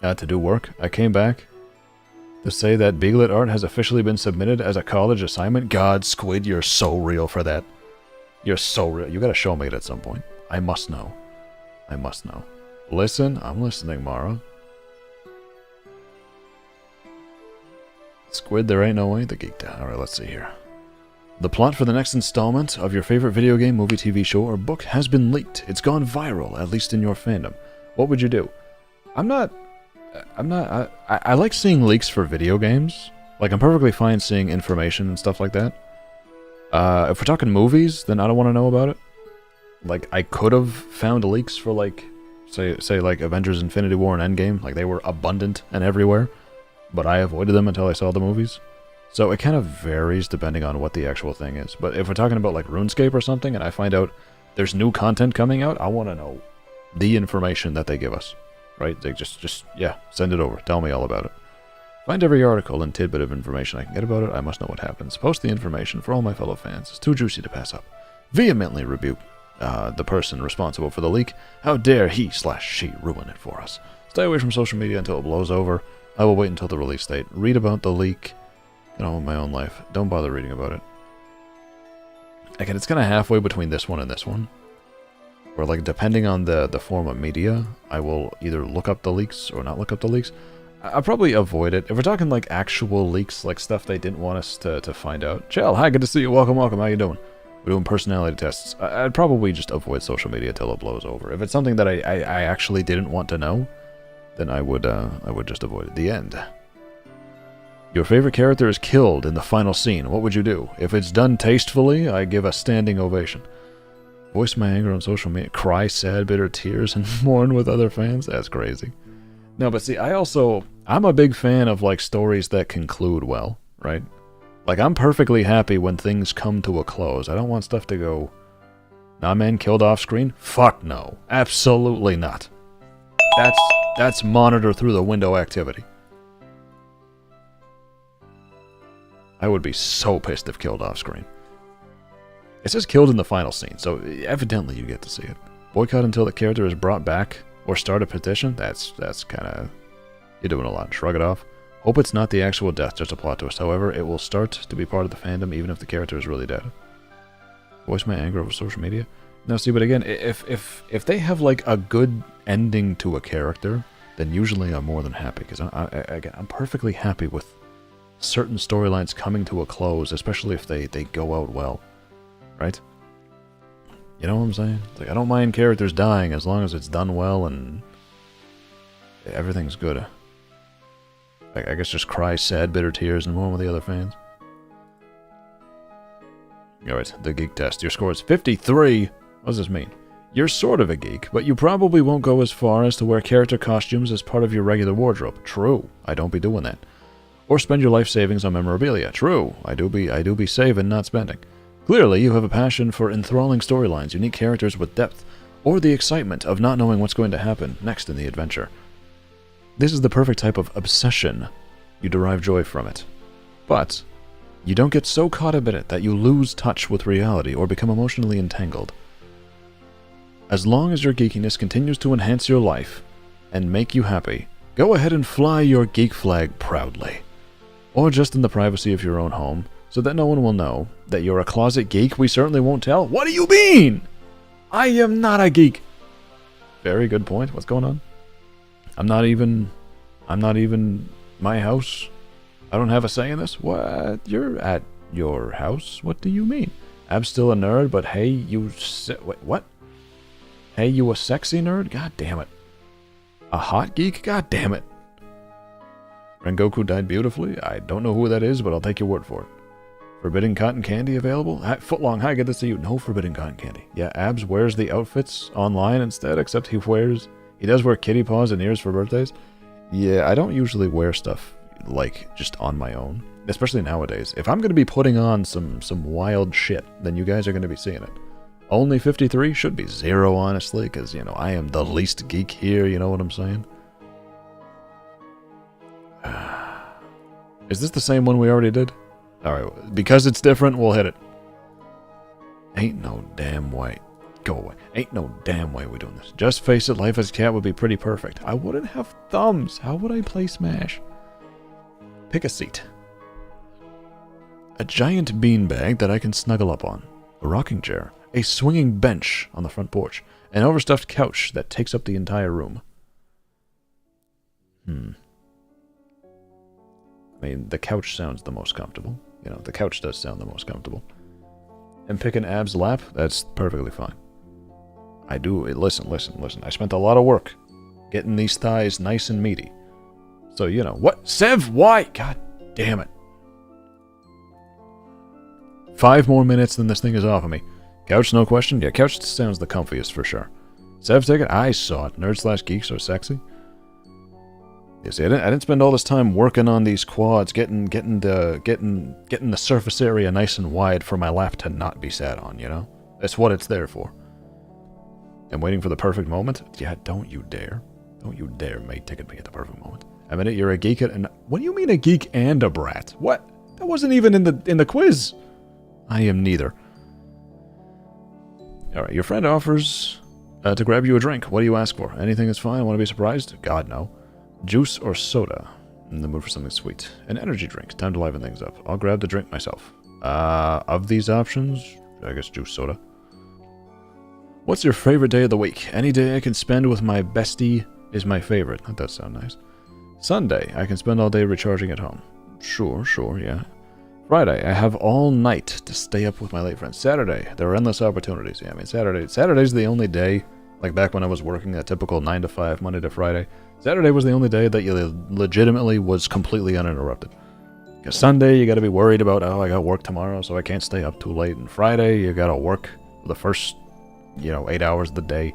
To do work. I came back to say that Beaglet art has officially been submitted as a college assignment. God, Squid, you're so real for that. You're so real. You gotta show me it at some point. I must know. I must know. Listen, I'm listening, Mara. Squid, there ain't no way. The geek down. Alright, let's see here. The plot for the next installment of your favorite video game, movie, TV show, or book has been leaked. It's gone viral, at least in your fandom. What would you do? I like seeing leaks for video games. Like, I'm perfectly fine seeing information and stuff like that. If we're talking movies, then I don't want to know about it. Like, I could have found leaks for, like, say like Avengers Infinity War and Endgame. Like, they were abundant and everywhere. But I avoided them until I saw the movies. So it kind of varies depending on what the actual thing is. But if we're talking about like RuneScape or something and I find out there's new content coming out, I want to know the information that they give us. Right? They just yeah, send it over. Tell me all about it. Find every article and tidbit of information I can get about it. I must know what happens. Post the information for all my fellow fans. It's too juicy to pass up. Vehemently rebuke the person responsible for the leak. How dare he/she ruin it for us. Stay away from social media until it blows over. I will wait until the release date. Read about the leak. Get on with my own life. Don't bother reading about it. Again, it's kind of halfway between this one and this one. Or like, depending on the form of media, I will either look up the leaks or not look up the leaks. I'll probably avoid it. If we're talking like actual leaks, like stuff they didn't want us to find out. Chell, hi, good to see you. Welcome. How you doing? We're doing personality tests. I'd probably just avoid social media till it blows over. If it's something that I actually didn't want to know, then I would just avoid it. The end. Your favorite character is killed in the final scene. What would you do? If it's done tastefully, I give a standing ovation. Voice my anger on social media. Cry sad, bitter tears and mourn with other fans. That's crazy. No, but see, I'm a big fan of like stories that conclude well, right? Like, I'm perfectly happy when things come to a close. I don't want stuff to go, nah man, killed off screen? Fuck no. Absolutely not. That's monitor through the window activity. I would be so pissed if killed off screen. It says killed in the final scene, so evidently you get to see it. Boycott until the character is brought back, or start a petition? That's kind of... You're doing a lot. Shrug it off. Hope it's not the actual death, just a plot twist. However, it will start to be part of the fandom, even if the character is really dead. Voice my anger over social media? No, see, but again, if they have, like, a good ending to a character, then usually I'm more than happy, because I'm perfectly happy with certain storylines coming to a close, especially if they go out well. Right? You know what I'm saying? It's like, I don't mind characters dying as long as it's done well and everything's good. I guess just cry sad, bitter tears and mourn with the other fans. Alright, the geek test. Your score is 53. What does this mean? You're sort of a geek, but you probably won't go as far as to wear character costumes as part of your regular wardrobe. True. I don't be doing that. Or spend your life savings on memorabilia. True. I do be saving, not spending. Clearly, you have a passion for enthralling storylines, unique characters with depth, or the excitement of not knowing what's going to happen next in the adventure. This is the perfect type of obsession. You derive joy from it. But you don't get so caught up in it that you lose touch with reality or become emotionally entangled. As long as your geekiness continues to enhance your life and make you happy, go ahead and fly your geek flag proudly. Or just in the privacy of your own home, so that no one will know that you're a closet geek. We certainly won't tell. What do you mean? I am not a geek. Very good point. What's going on? I'm not even my house. I don't have a say in this. What? You're at your house? What do you mean? I'm still a nerd, but hey, wait, what? Hey, you a sexy nerd? God damn it. A hot geek? God damn it. Rengoku died beautifully. I don't know who that is, but I'll take your word for it. Forbidden cotton candy available? Footlong, hi, good to see you. No forbidden cotton candy. Yeah, Abs wears the outfits online instead, except he does wear kitty paws and ears for birthdays. Yeah, I don't usually wear stuff, like, just on my own. Especially nowadays. If I'm going to be putting on some wild shit, then you guys are going to be seeing it. Only 53 should be 0, honestly, because, you know, I am the least geek here, you know what I'm saying? Is this the same one we already did? Alright, because it's different, we'll hit it. Ain't no damn way. Go away. Ain't no damn way we're doing this. Just face it, life as a cat would be pretty perfect. I wouldn't have thumbs. How would I play Smash? Pick a seat. A giant beanbag that I can snuggle up on. A rocking chair. A swinging bench on the front porch. An overstuffed couch that takes up the entire room. I mean, the couch sounds the most comfortable. You know, the couch does sound the most comfortable. And pick an Ab's lap, that's perfectly fine. I do, listen. I spent a lot of work getting these thighs nice and meaty. So, you know, what? Sev, why? God damn it. 5 more minutes, then this thing is off of me. Couch, no question? Yeah, couch sounds the comfiest for sure. Sev, take it? I saw it. Nerd/geeks are sexy. You see, I didn't spend all this time working on these quads, getting the surface area nice and wide for my lap to not be sat on, you know? That's what it's there for. And waiting for the perfect moment? Yeah, don't you dare. Don't you dare, mate, ticket me at the perfect moment. I mean, you're a geek and... What do you mean a geek and a brat? What? That wasn't even in the quiz. I am neither. Alright, your friend offers to grab you a drink. What do you ask for? Anything is fine. Want to be surprised? God, no. Juice or soda? In the mood for something sweet. An energy drink. Time to liven things up. I'll grab the drink myself. Of these options, I guess juice, soda. What's your favorite day of the week? Any day I can spend with my bestie is my favorite. That does sound nice. Sunday, I can spend all day recharging at home. Sure, yeah. Friday, I have all night to stay up with my late friends. Saturday, there are endless opportunities. Yeah, I mean, Saturday's the only day, like back when I was working a typical 9 to 5, Monday to Friday. Saturday was the only day that you legitimately was completely uninterrupted. Because Sunday, you gotta be worried about, oh, I got work tomorrow, so I can't stay up too late. And Friday, you gotta work the first, 8 hours of the day.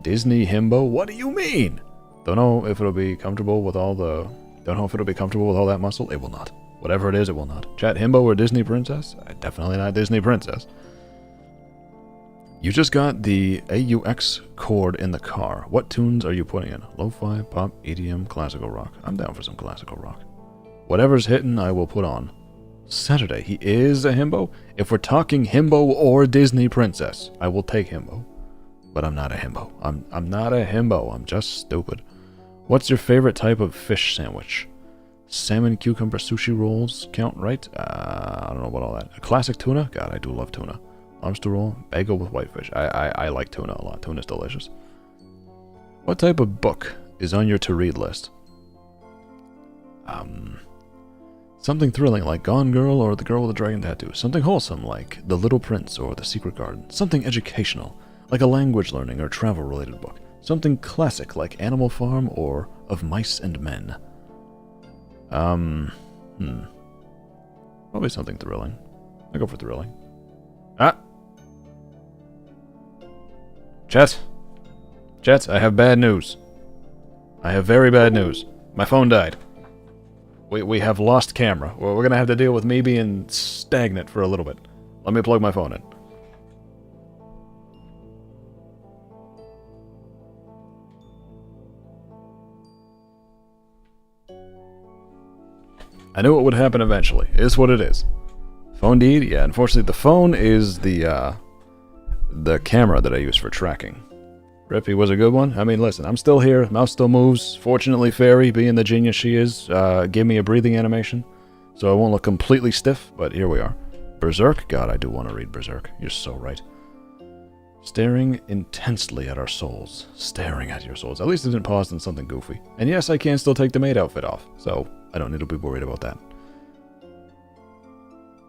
Disney himbo? What do you mean? Don't know if it'll be comfortable with all that muscle. It will not. Whatever it is, it will not. Chat, himbo or Disney princess? Definitely not Disney princess. You just got the AUX cord in the car. What tunes are you putting in? Lo-fi, pop, EDM, classical rock. I'm down for some classical rock. Whatever's hitting, I will put on. Saturday. He is a himbo? If we're talking himbo or Disney princess, I will take himbo. But I'm not a himbo. I'm not a himbo. I'm just stupid. What's your favorite type of fish sandwich? Salmon, cucumber, sushi rolls count, right? I don't know about all that. A classic tuna? God, I do love tuna. Lobster roll, bagel with whitefish. I like tuna a lot. Tuna's delicious. What type of book is on your to-read list? Something thrilling like Gone Girl or The Girl with the Dragon Tattoo. Something wholesome like The Little Prince or The Secret Garden. Something educational like a language learning or travel-related book. Something classic like Animal Farm or Of Mice and Men. Probably something thrilling. I'll go for thrilling. Ah! Chat, I have bad news. I have very bad news. My phone died. We have lost camera. We're gonna have to deal with me being stagnant for a little bit. Let me plug my phone in. I knew it would happen eventually. It is what it is. Phone deed? Yeah, unfortunately the phone is the camera that I use for tracking. Rippy was a good one. I mean, listen, I'm still here. Mouse still moves. Fortunately, Fairy, being the genius she is, gave me a breathing animation, so I won't look completely stiff, but here we are. Berserk? God, I do want to read Berserk. You're so right. Staring intensely at our souls. Staring at your souls. At least it didn't pause on something goofy. And yes, I can still take the maid outfit off, so I don't need to be worried about that.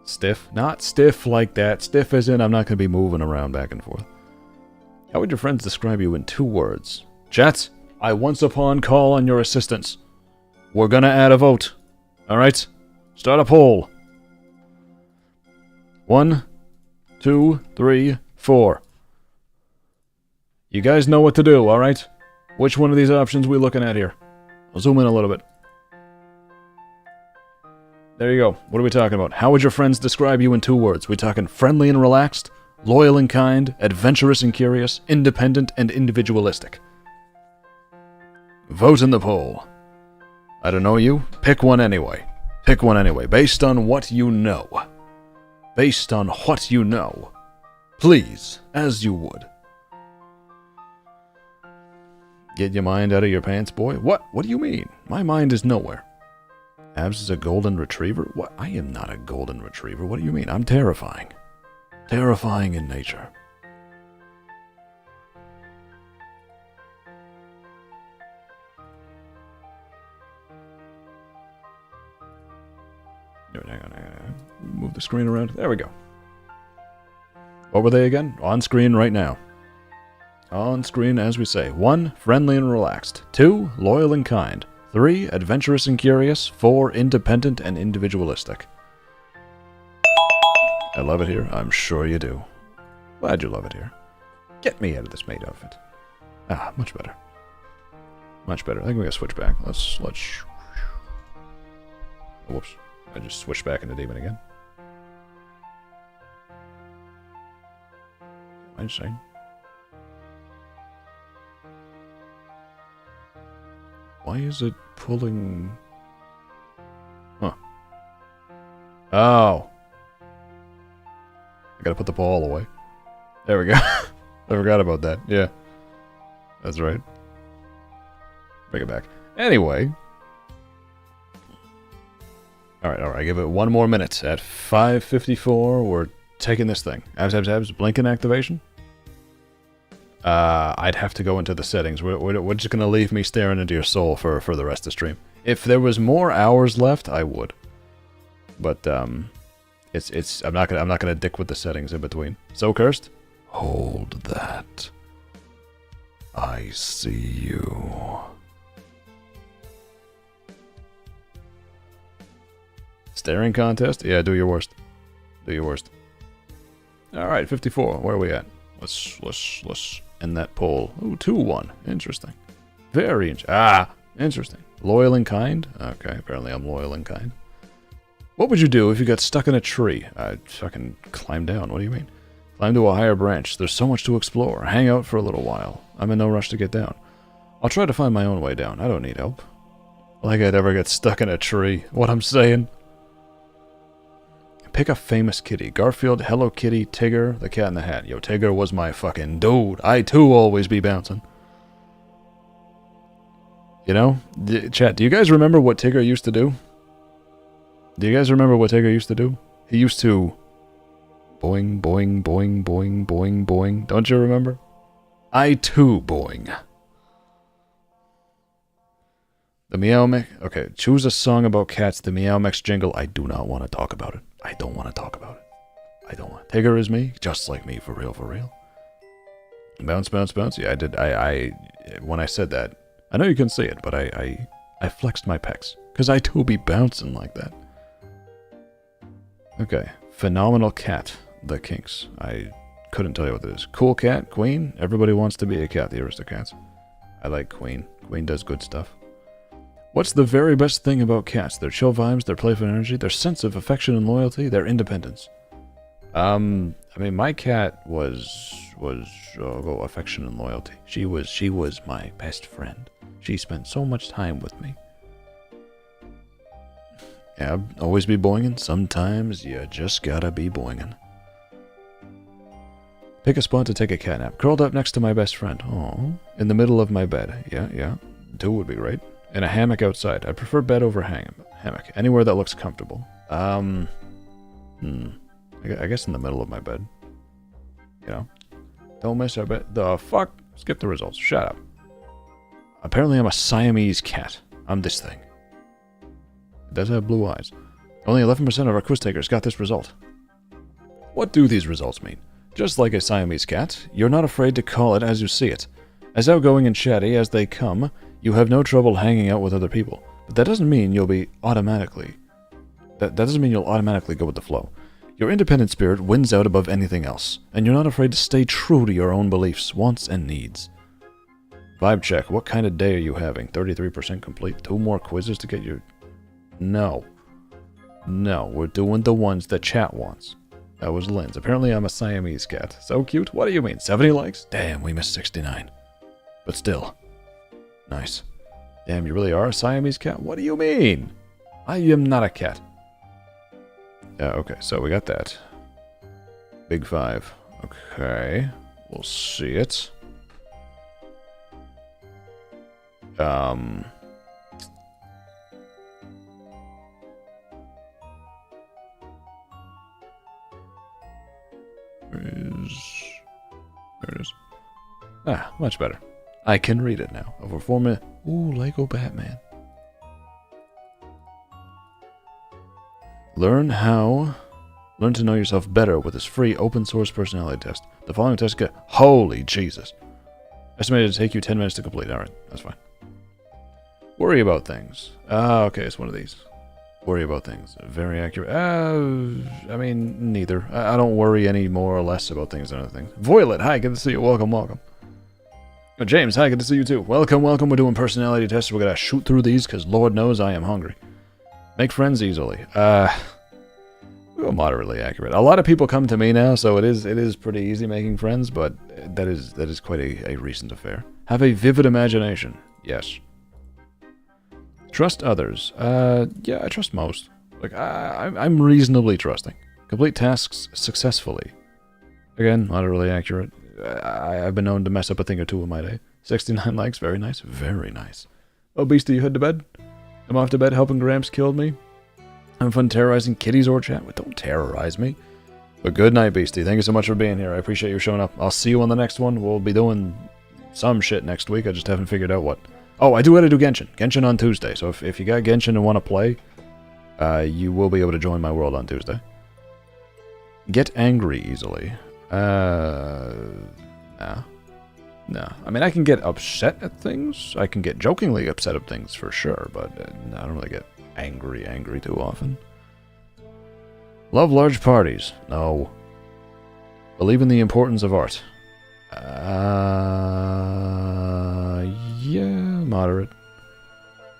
Stiff? Not stiff like that. Stiff as in I'm not going to be moving around back and forth. How would your friends describe you in 2 words? Chat, I once upon call on your assistance. We're gonna add a vote. Alright? Start a poll. 1, 2, 3, 4. You guys know what to do, alright? Which one of these options we looking at here? I'll zoom in a little bit. There you go. What are we talking about? How would your friends describe you in 2 words? We talking friendly and relaxed? Loyal and kind, adventurous and curious, independent and individualistic. Vote in the poll. I don't know you. Pick one anyway. Pick one anyway, based on what you know. Based on what you know. Please, as you would. Get your mind out of your pants, boy? What? What do you mean? My mind is nowhere. Abs is a golden retriever? What? I am not a golden retriever. What do you mean? I'm terrifying. Terrifying in nature. Move the screen around. There we go. What were they again? On screen right now. On screen as we say. 1, friendly and relaxed. 2, loyal and kind. 3, adventurous and curious. 4, independent and individualistic. I love it here. I'm sure you do. Glad you love it here. Get me out of this maid outfit. Ah, much better. Much better. I think we gotta switch back. Let's... Whoops. I just switched back into demon again. I'm just saying. Why is it pulling... Huh. Oh. I gotta put the ball away. There we go. I forgot about that. Yeah. That's right. Bring it back. Anyway. Alright. Give it 1 more minute. At 5:54, we're taking this thing. Abs. Blinking activation? I'd have to go into the settings. We're just gonna leave me staring into your soul for the rest of the stream. If there was more hours left, I would. But, I'm not gonna dick with the settings in between. So cursed? Hold that. I see you. Staring contest? Yeah, do your worst. Do your worst. Alright, 54. Where are we at? Let's end that poll. Ooh, 2-1. Interesting. Very interesting. Loyal and kind? Okay, apparently I'm loyal and kind. What would you do if you got stuck in a tree? I'd fucking climb down. What do you mean? Climb to a higher branch. There's so much to explore. Hang out for a little while. I'm in no rush to get down. I'll try to find my own way down. I don't need help. Like I'd ever get stuck in a tree. What I'm saying? pick a famous kitty. Garfield, Hello Kitty, Tigger, the Cat in the Hat. Yo, Tigger was my fucking dude. I too always be bouncing. You know? Chat, do you guys remember what Tigger used to do? Do you guys remember what Tigger used to do? He used to... boing, boing, boing, boing, boing, boing. Don't you remember? I too boing. The Meow Mix... Okay, choose a song about cats. The Meow Mix jingle. I do not want to talk about it. I don't want to talk about it. I don't want... Tigger is me. Just like me. For real, for real. Bounce, bounce, bounce. Yeah, I did. When I said that... I know you can see it, but I flexed my pecs. Because I too be bouncing like that. Okay. Phenomenal cat. The Kinks. I couldn't tell you what it is. Cool cat. Queen. Everybody wants to be a cat. The Aristocats. I like Queen. Queen does good stuff. What's the very best thing about cats? Their chill vibes, their playful energy, their sense of affection and loyalty, their independence. I mean, my cat was affection and loyalty. She was my best friend. She spent so much time with me. Yeah, always be boinging. Sometimes you just gotta be boinging. Pick a spot to take a cat nap. Curled up next to my best friend. Oh, in the middle of my bed. Yeah. 2 would be great. In a hammock outside. I prefer bed over hammock. Anywhere that looks comfortable. I guess in the middle of my bed. You know? Don't miss our bed. The fuck? Skip the results. Shut up. Apparently I'm a Siamese cat. I'm this thing. It does have blue eyes. Only 11% of our quiz takers got this result. What do these results mean? Just like a Siamese cat, you're not afraid to call it as you see it. As outgoing and chatty as they come, you have no trouble hanging out with other people. But that doesn't mean you'll be automatically... That doesn't mean you'll automatically go with the flow. Your independent spirit wins out above anything else, and you're not afraid to stay true to your own beliefs, wants, and needs. Vibe check. What kind of day are you having? 33% complete. 2 more quizzes to get your... No. No, we're doing the ones that chat wants. That was Lynn's. Apparently I'm a Siamese cat. So cute. What do you mean? 70 likes? Damn, we missed 69. But still. Nice. Damn, you really are a Siamese cat? What do you mean? I am not a cat. Yeah, okay, so we got that. Big 5. Okay. We'll see it. There it is. Ah, much better. I can read it now. Over 4 minutes. Ooh, Lego Batman. Learn to know yourself better with this free open source personality test. The following test get... Holy Jesus. Estimated to take you 10 minutes to complete. Alright, that's fine. Worry about things. Okay, it's one of these. Worry about things. Very accurate. I mean, neither. I don't worry any more or less about things than other things. Voilet, hi, good to see you. Welcome, welcome. James, hi, good to see you too. Welcome, welcome. We're doing personality tests. We're gonna shoot through these because Lord knows I am hungry. Make friends easily. We'll go moderately accurate. A lot of people come to me now, so it is pretty easy making friends, but that is quite a recent affair. Have a vivid imagination. Yes. Trust others. Yeah, I trust most. Like, I'm reasonably trusting. Complete tasks successfully. Again, moderately accurate. I've been known to mess up a thing or two in my day. 69 likes, very nice. Very nice. Oh, Beastie, you head to bed? I'm off to bed helping Gramps killed me. I'm fun terrorizing kitties or chat. Well, don't terrorize me. But good night, Beastie. Thank you so much for being here. I appreciate you showing up. I'll see you on the next one. We'll be doing some shit next week. I just haven't figured out what. Oh, I do gotta do Genshin. Genshin on Tuesday. So if you got Genshin and want to play, you will be able to join my world on Tuesday. Get angry easily. No. No. I mean, I can get upset at things. I can get jokingly upset at things for sure, but I don't really get angry too often. Love large parties. No. Believe in the importance of art. Yeah, moderate.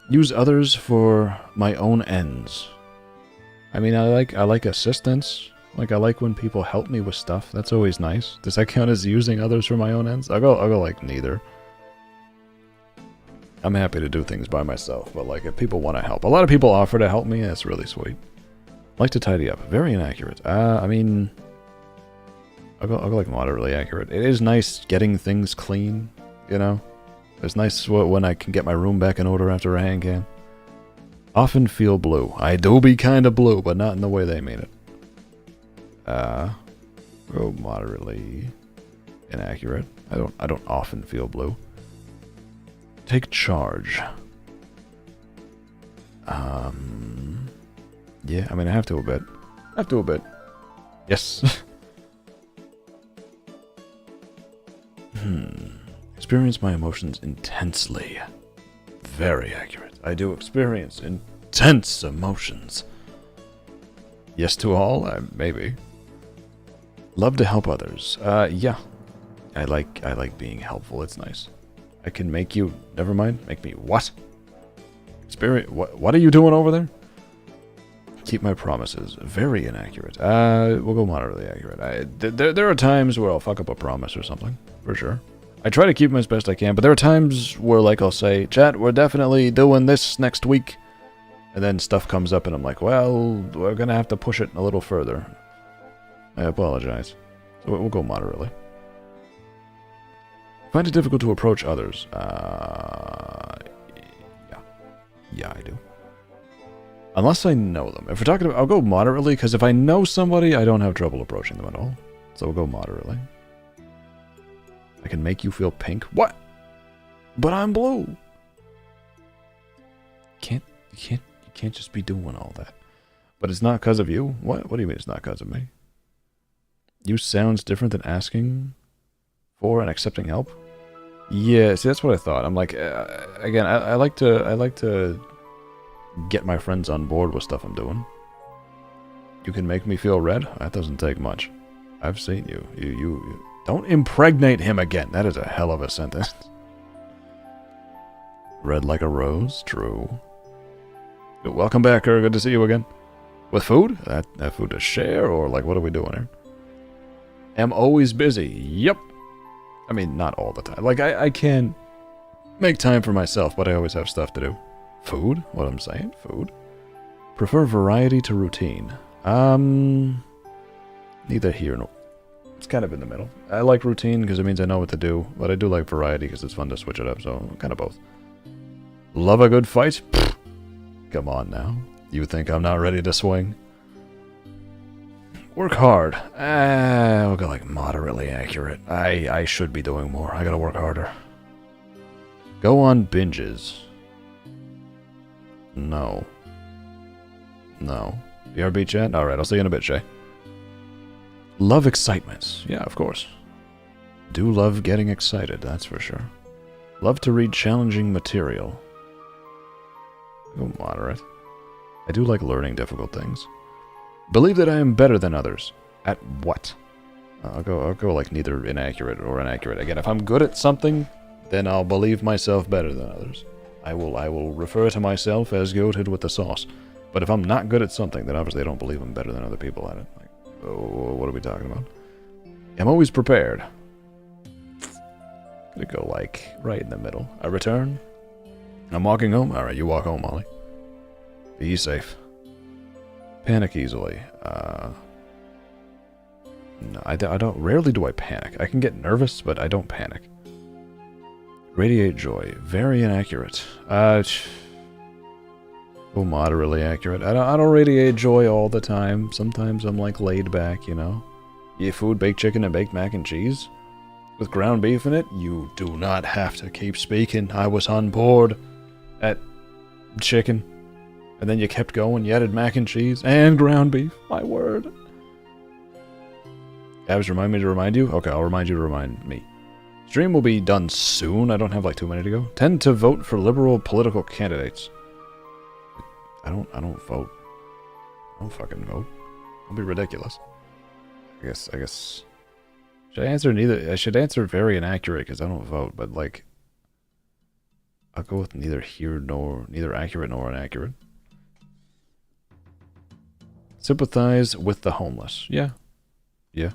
Use others for my own ends. I mean, I like assistance. Like, I like when people help me with stuff. That's always nice. Does that count as using others for my own ends? I'll go like neither. I'm happy to do things by myself, but like if people want to help. A lot of people offer to help me, that's really sweet. Like to tidy up. Very inaccurate. I mean, I'll go like moderately accurate. It is nice getting things clean, you know? It's nice when I can get my room back in order after a hand can. Often feel blue. I do be kind of blue, but not in the way they mean it. Go moderately inaccurate. I don't often feel blue. Take charge. Yeah, I mean I have to a bit. Yes. Experience my emotions intensely. Very accurate. I do experience intense emotions. Yes to all? Maybe. Love to help others. Yeah. I like being helpful. It's nice. I can make you... Never mind. Make me what? What are you doing over there? Keep my promises. Very inaccurate. We'll go moderately accurate. There are times where I'll fuck up a promise or something. For sure. I try to keep them as best I can, but there are times where, like, I'll say, chat, we're definitely doing this next week. And then stuff comes up and I'm like, well, we're gonna have to push it a little further. I apologize. So we'll go moderately. Find it difficult to approach others. Yeah, I do. Unless I know them. If we're talking about... I'll go moderately, because if I know somebody, I don't have trouble approaching them at all. So we'll go moderately. I can make you feel pink. What? But I'm blue. You can't just be doing all that. But it's not because of you? What do you mean it's not because of me? You sounds different than asking for and accepting help? Yeah, see, that's what I thought. I'm like, again, I like to get my friends on board with stuff I'm doing. You can make me feel red? That doesn't take much. I've seen you. You don't impregnate him again. That is a hell of a sentence. Red like a rose? True. Welcome back, good to see you again. With food? That food to share, or like, what are we doing here? Am always busy. Yep. I mean, not all the time. Like, I can make time for myself, but I always have stuff to do. Food? What I'm saying? Food? Prefer variety to routine. Neither here nor... It's kind of in the middle. I like routine because it means I know what to do, but I do like variety because it's fun to switch it up, so kind of both. Love a good fight? Pfft. Come on now. You think I'm not ready to swing? Work hard. We'll go like moderately accurate. I should be doing more. I gotta work harder. Go on binges. No. No. BRB chat? Alright, I'll see you in a bit, Shay. Love excitement. Yeah, of course. Do love getting excited, that's for sure. Love to read challenging material. Go moderate. I do like learning difficult things. Believe that I am better than others. At what? I'll go like neither inaccurate or inaccurate. Again, if I'm good at something, then I'll believe myself better than others. I will refer to myself as goated with the sauce. But if I'm not good at something, then obviously I don't believe I'm better than other people at it. Like, oh, what are we talking about? I'm always prepared. Gonna go like right in the middle. I return. I'm walking home. All right, you walk home, Molly. Be safe. Panic easily. No, I don't. Rarely do I panic. I can get nervous, but I don't panic. Radiate joy. Very inaccurate. Oh, moderately accurate. I don't radiate joy all the time. Sometimes I'm like laid back, you know. You eat food, baked chicken, and baked mac and cheese with ground beef in it. You do not have to keep speaking. I was on board at chicken. And then you kept going, you added mac and cheese and ground beef. My word. Abs, remind me to remind you? Okay, I'll remind you to remind me. Stream will be done soon. I don't have like too many to go. Tend to vote for liberal political candidates. I don't vote. I don't fucking vote. Don't be ridiculous. I guess. Should I answer neither? I should answer very inaccurate because I don't vote, but like. I'll go with neither accurate nor inaccurate. Sympathize with the homeless. Yeah. Yeah.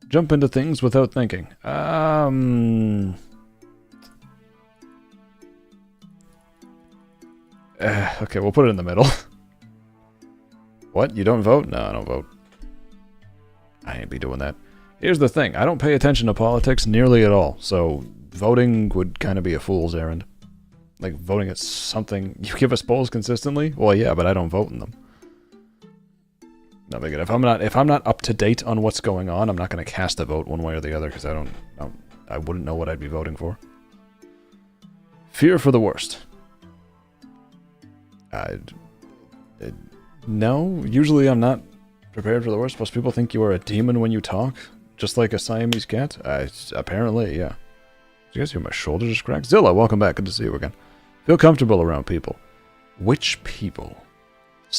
Jump into things without thinking. Okay, we'll put it in the middle. What? You don't vote? No, I don't vote. I ain't be doing that. Here's the thing. I don't pay attention to politics nearly at all, so voting would kind of be a fool's errand. Like, voting at something... You give us polls consistently? Well, yeah, but I don't vote in them. Not big good. If I'm not up to date on what's going on, I'm not going to cast a vote one way or the other, because I wouldn't know what I'd be voting for. Fear for the worst. No, usually I'm not prepared for the worst. Most people think you are a demon when you talk, just like a Siamese cat. Apparently, yeah. Did you guys hear my shoulder just crack? Zilla, welcome back. Good to see you again. Feel comfortable around people. Which people?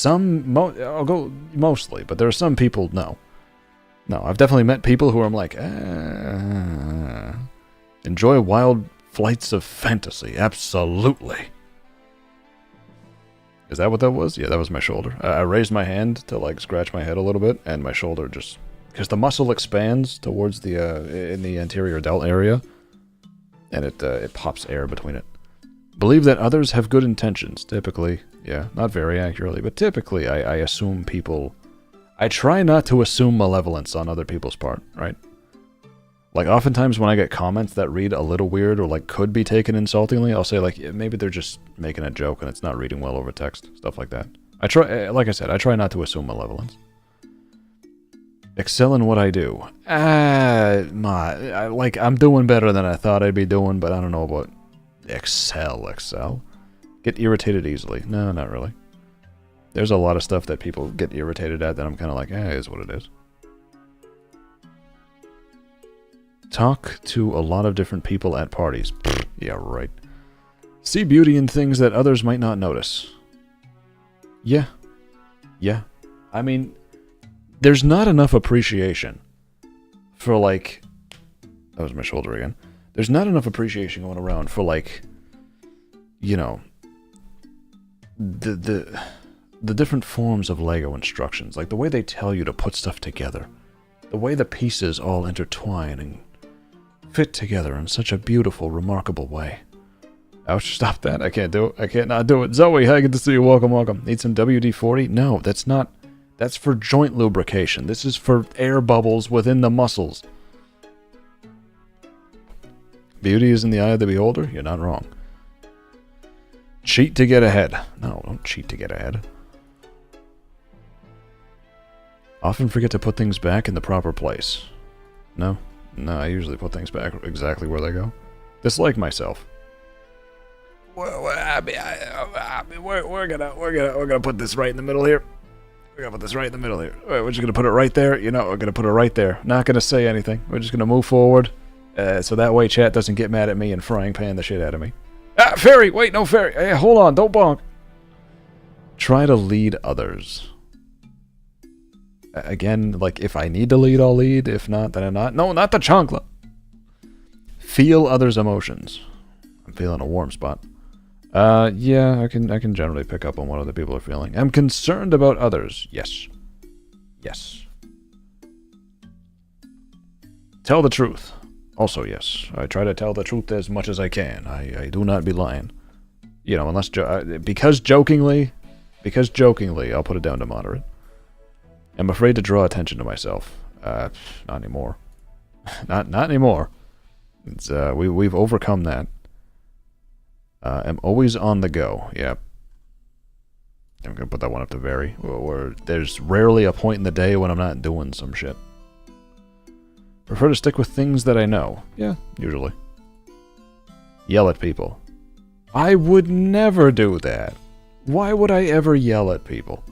I'll go mostly, but there are some people, no. No, I've definitely met people who I'm like, enjoy wild flights of fantasy. Absolutely. Is that what that was? Yeah, that was my shoulder. I raised my hand to, like, scratch my head a little bit, and my shoulder just... Because the muscle expands towards the, in the anterior delt area, and it pops air between it. Believe that others have good intentions, typically. Yeah, not very accurately, but typically I assume people... I try not to assume malevolence on other people's part, right? Like, oftentimes when I get comments that read a little weird or, like, could be taken insultingly, I'll say, like, yeah, maybe they're just making a joke and it's not reading well over text. Stuff like that. Like I said, I try not to assume malevolence. Excel in what I do. I'm doing better than I thought I'd be doing, but I don't know about excel. Get irritated easily. No, not really. There's a lot of stuff that people get irritated at that I'm kind of like, it is what it is. Talk to a lot of different people at parties. Pfft, yeah, right. See beauty in things that others might not notice. Yeah. Yeah. I mean, there's not enough appreciation for, like... That was my shoulder again. There's not enough appreciation going around for, like, you know, the different forms of Lego instructions. Like, the way they tell you to put stuff together. The way the pieces all intertwine and fit together in such a beautiful, remarkable way. Ouch, stop that. I can't do it. I can't not do it. Zoe, hi, good to see you. Welcome, welcome. Need some WD-40? No, that's not... That's for joint lubrication. This is for air bubbles within the muscles. Beauty is in the eye of the beholder? You're not wrong. Cheat to get ahead. No, don't cheat to get ahead. Often forget to put things back in the proper place. No, I usually put things back exactly where they go. Dislike myself. Well, we're gonna put this right in the middle here. We're gonna put this right in the middle here. We're just gonna put it right there. You know, we're gonna put it right there. Not gonna say anything. We're just gonna move forward, so that way chat doesn't get mad at me and frying pan the shit out of me. Ah, fairy! Wait, no fairy. Hey, hold on, don't bonk. Try to lead others. Again, like, if I need to lead, I'll lead. If not, then I'm not. No, not the chancla. Feel others' emotions. I'm feeling a warm spot. Yeah, I can generally pick up on what other people are feeling. I'm concerned about others. Yes. Yes. Tell the truth. Also, yes. I try to tell the truth as much as I can. I do not be lying. You know, unless... because jokingly, I'll put it down to moderate. I'm afraid to draw attention to myself. Not anymore. not anymore. It's we've overcome that. I'm always on the go. Yep. I'm gonna put that one up to very. Where there's rarely a point in the day when I'm not doing some shit. Prefer to stick with things that I know. Yeah, usually. Yell at people. I would never do that. Why would I ever yell at people?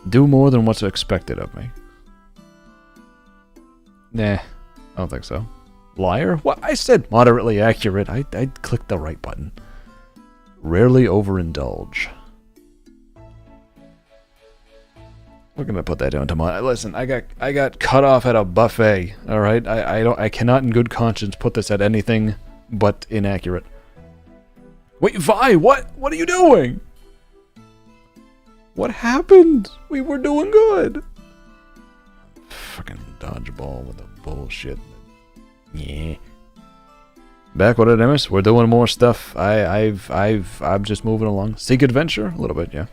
Do more than what's expected of me. Nah, I don't think so. Liar? What? I said moderately accurate. I clicked the right button. Rarely overindulge. We're gonna put that down to my... Listen, I got cut off at a buffet. All right, I cannot in good conscience put this at anything but inaccurate. Wait, Vi, what? What are you doing? What happened? We were doing good. Fucking dodgeball with the bullshit. Yeah. Back with it, Emis. We're doing more stuff. I'm just moving along. Seek adventure? A little bit, yeah.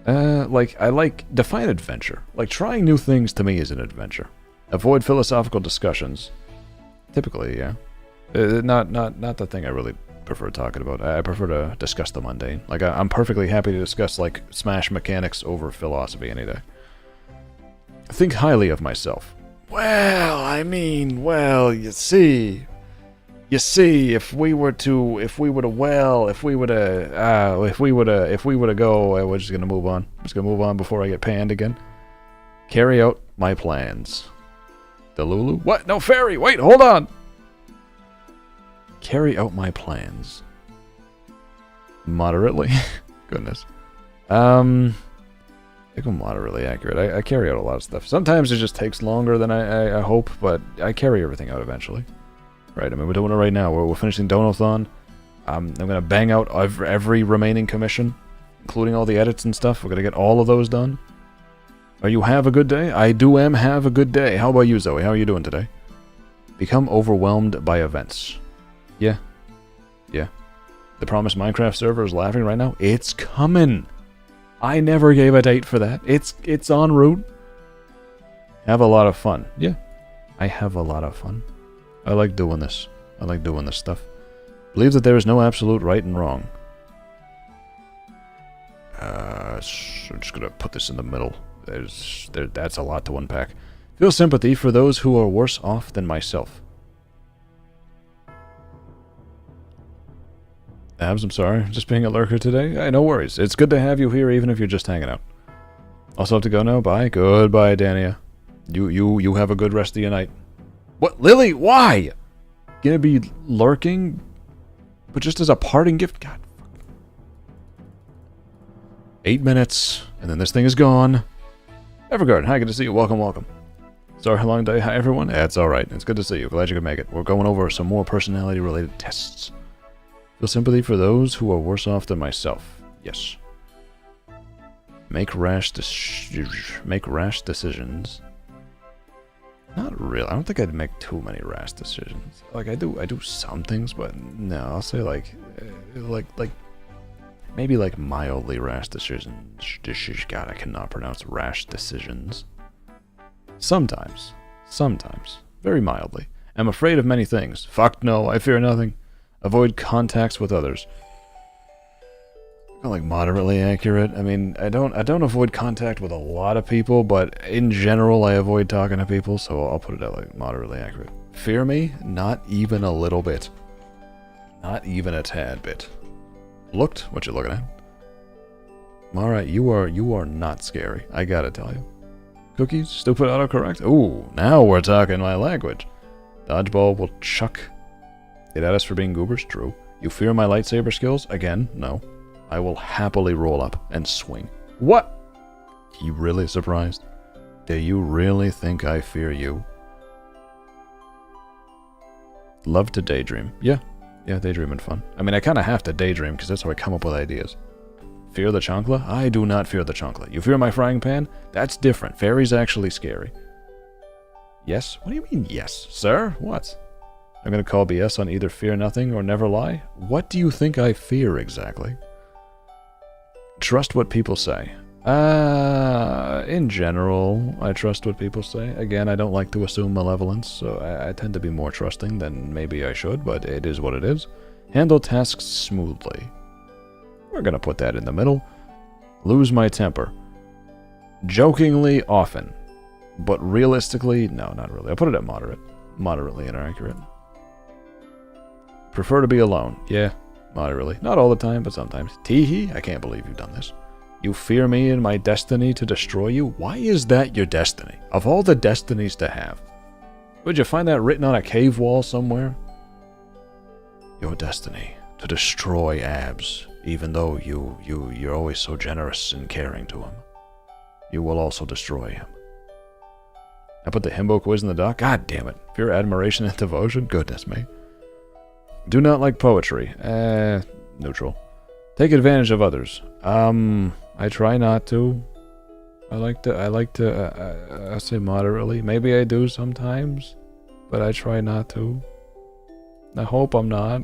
define adventure. Like, trying new things to me is an adventure. Avoid philosophical discussions. Typically, yeah. Not the thing I really prefer talking about. I prefer to discuss the mundane. Like, I'm perfectly happy to discuss, like, Smash mechanics over philosophy any day. Think highly of myself. Well, I mean, well, you see, if we were to go, we're just gonna move on. I'm just gonna move on before I get panned again. Carry out my plans. Delulu? What? No, fairy! Wait, hold on! Carry out my plans. Moderately? Goodness. I think I'm moderately accurate. I carry out a lot of stuff. Sometimes it just takes longer than I hope, but I carry everything out eventually. Right, I mean, we're doing it right now. We're finishing Donothon. I'm going to bang out every remaining commission, including all the edits and stuff. We're going to get all of those done. Are you have a good day? I do have a good day. How about you, Zoe? How are you doing today? Become overwhelmed by events. Yeah. Yeah. The promised Minecraft server is laughing right now. It's coming. I never gave a date for that. It's en route. Have a lot of fun. Yeah. I have a lot of fun. I like doing this. I like doing this stuff. Believe that there is no absolute right and wrong. So I'm just gonna put this in the middle. That's a lot to unpack. Feel sympathy for those who are worse off than myself. Abs, I'm sorry. Just being a lurker today? Hey, no worries. It's good to have you here even if you're just hanging out. Also have to go now. Bye. Goodbye, Dania. You have a good rest of your night. What? Lily, why? Gonna be lurking? But just as a parting gift? God. 8 minutes, and then this thing is gone. Evergarden, hi, good to see you. Welcome, welcome. Sorry, long day. Hi, everyone. Yeah, it's alright. It's good to see you. Glad you could make it. We're going over some more personality-related tests. Feel sympathy for those who are worse off than myself. Yes. Make rash decisions. Not really. I don't think I'd make too many rash decisions. Like, I do some things, but no, I'll say like maybe like mildly rash decisions. God, I cannot pronounce rash decisions. Sometimes. Very mildly. I'm afraid of many things. Fuck no, I fear nothing. Avoid contacts with others. Like moderately accurate. I mean, I don't avoid contact with a lot of people, but in general I avoid talking to people, so I'll put it at like moderately accurate. Fear me? Not even a little bit. Not even a tad bit. Looked? What you looking at? Mara, you are not scary. I gotta tell you. Cookies? Stupid autocorrect? Ooh, now we're talking my language. Dodgeball will chuck it at us for being goobers? True. You fear my lightsaber skills? Again, no. I will happily roll up and swing. What? You really surprised? Do you really think I fear you? Love to daydream. Yeah, daydreaming fun. I mean, I kind of have to daydream because that's how I come up with ideas. Fear the chancla? I do not fear the chancla. You fear my frying pan? That's different. Fairy's actually scary. Yes? What do you mean, yes? Sir? What? I'm going to call BS on either fear nothing or never lie? What do you think I fear exactly? Trust what people say. In general, I trust what people say. Again, I don't like to assume malevolence, so I tend to be more trusting than maybe I should, but it is what it is. Handle tasks smoothly. We're gonna put that in the middle. Lose my temper. Jokingly often. But realistically, no, not really. I'll put it at moderate. Moderately inaccurate. Prefer to be alone. Yeah. Moderately. Not all the time, but sometimes. Teehee, I can't believe you've done this. You fear me and my destiny to destroy you? Why is that your destiny? Of all the destinies to have. Would you find that written on a cave wall somewhere? Your destiny to destroy Abs, even though you're always so generous and caring to him. You will also destroy him. I put the himbo quiz in the doc? God damn it. Fear, admiration, and devotion? Goodness me. Do not like poetry. Neutral. Take advantage of others. I try not to. I say moderately. Maybe I do sometimes, but I try not to. I hope I'm not.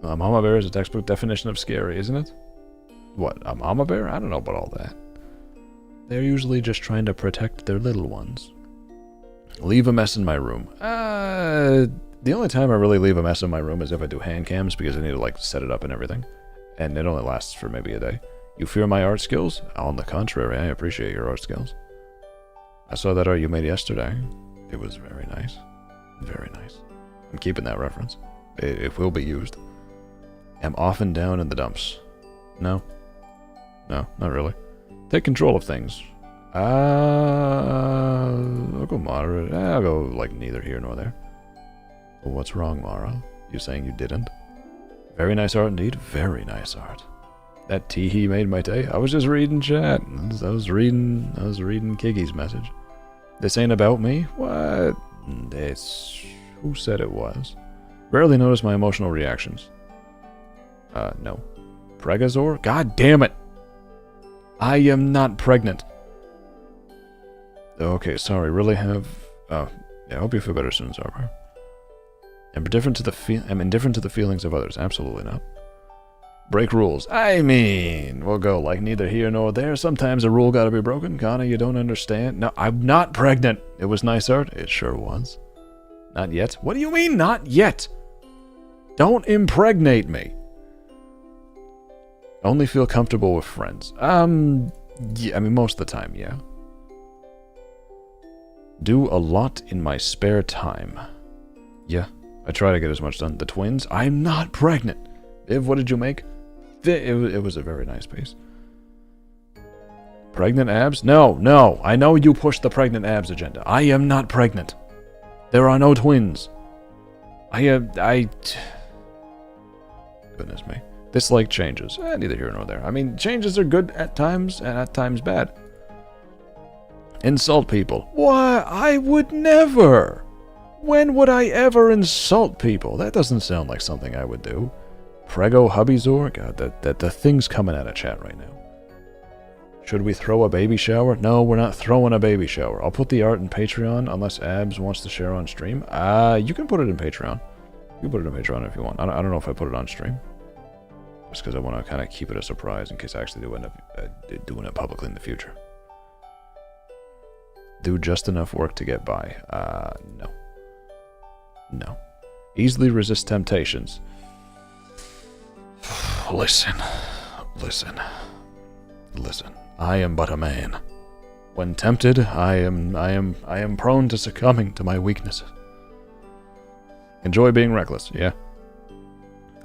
Mama Bear is a textbook definition of scary, isn't it? What, a mama bear? I don't know about all that. They're usually just trying to protect their little ones. Leave a mess in my room. The only time I really leave a mess in my room is if I do hand cams because I need to like set it up and everything. And it only lasts for maybe a day. You fear my art skills? On the contrary, I appreciate your art skills. I saw that art you made yesterday. It was very nice. Very nice. I'm keeping that reference. It will be used. I'm often down in the dumps. No. No, not really. Take control of things. I'll go moderate. I'll go like neither here nor there. Well, what's wrong, Mara? You saying you didn't? Very nice art indeed. Very nice art. That teehee made my day. I was just reading chat. I was reading Kiggy's message. This ain't about me? What? It's... Who said it was? Rarely notice my emotional reactions. No. Pregazor? God damn it! I am not pregnant. Okay, sorry. Really have... Oh, yeah, I hope you feel better soon, Zarbar. I'm indifferent to the feelings of others. Absolutely not. Break rules. I mean, we'll go like neither here nor there. Sometimes a rule gotta be broken. Connor, you don't understand. No, I'm not pregnant. It was nice art. It sure was. Not yet. What do you mean, not yet? Don't impregnate me. Only feel comfortable with friends. Yeah, I mean, most of the time, yeah. Do a lot in my spare time. Yeah, I try to get as much done. The twins? I'm not pregnant. Viv, what did you make? It was a very nice piece. Pregnant abs? No, no. I know you pushed the pregnant abs agenda. I am not pregnant. There are no twins. Goodness me. This like changes. Neither here nor there. I mean, changes are good at times, and at times bad. Insult people. Why? I would never. When would I ever insult people? That doesn't sound like something I would do. Prego Hubbyzor? God, the thing's coming out of chat right now. Should we throw a baby shower? No, we're not throwing a baby shower. I'll put the art in Patreon unless Abs wants to share on stream. You can put it in Patreon. You can put it in Patreon if you want. I don't know if I put it on stream. Just because I want to kind of keep it a surprise in case I actually do end up doing it publicly in the future. Do just enough work to get by. No. No. Easily resist temptations. Listen. I am but a man. When tempted, I am prone to succumbing to my weaknesses. Enjoy being reckless, yeah.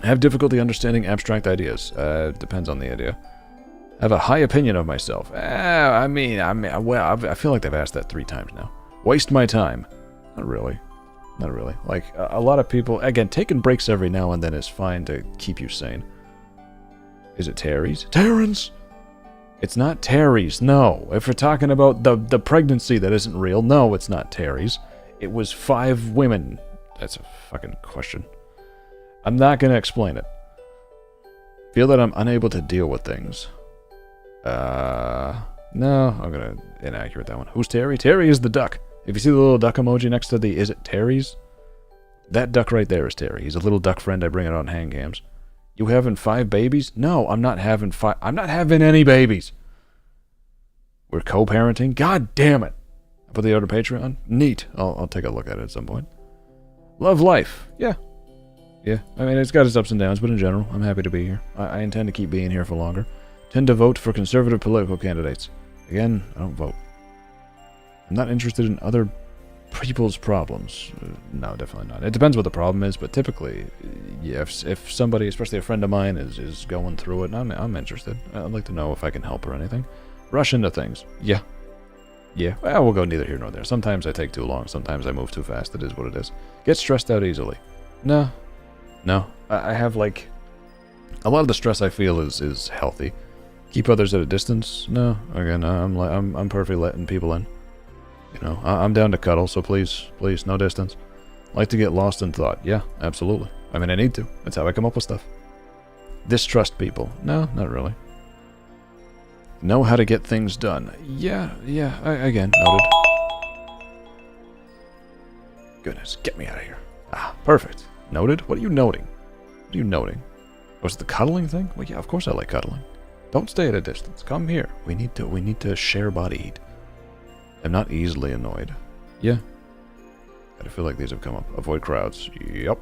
I have difficulty understanding abstract ideas. Depends on the idea. I have a high opinion of myself. I feel like they've asked that 3 times now. Waste my time. Not really. Not really. Like, a lot of people... Again, taking breaks every now and then is fine to keep you sane. Is it Terry's? Terrence! It's not Terry's, no. If we're talking about the pregnancy that isn't real, no, it's not Terry's. It was 5 women. That's a fucking question. I'm not going to explain it. Feel that I'm unable to deal with things. No, I'm going to inaccurate that one. Who's Terry? Terry is the duck. If you see the little duck emoji next to the is it Terry's? That duck right there is Terry. He's a little duck friend. I bring it on hand cams. You having 5 babies? No, I'm not having 5. I'm not having any babies. We're co-parenting? God damn it. I put the order Patreon? Neat. I'll take a look at it at some point. Love life. Yeah. Yeah. I mean, it's got its ups and downs, but in general, I'm happy to be here. I intend to keep being here for longer. Tend to vote for conservative political candidates. Again, I don't vote. I'm not interested in other people's problems. No, definitely not. It depends what the problem is, but typically, yeah, if somebody, especially a friend of mine, is going through it, I'm interested. I'd like to know if I can help or anything. Rush into things. Yeah. Yeah, well, we'll go neither here nor there. Sometimes I take too long. Sometimes I move too fast. It is what it is. Get stressed out easily. No. No. I have, like... A lot of the stress I feel is healthy. Keep others at a distance? No. Again, I'm perfectly letting people in. You know, I'm down to cuddle, so please, no distance. Like to get lost in thought. Yeah, absolutely. I mean, I need to. That's how I come up with stuff. Distrust people. No, not really. Know how to get things done. Yeah, again, noted. Goodness, get me out of here. Ah, perfect. Noted? What are you noting? What are you noting? Was it the cuddling thing? Well, yeah, of course I like cuddling. Don't stay at a distance. Come here. We need to share body heat. I'm not easily annoyed. Yeah. I feel like these have come up. Avoid crowds. Yep.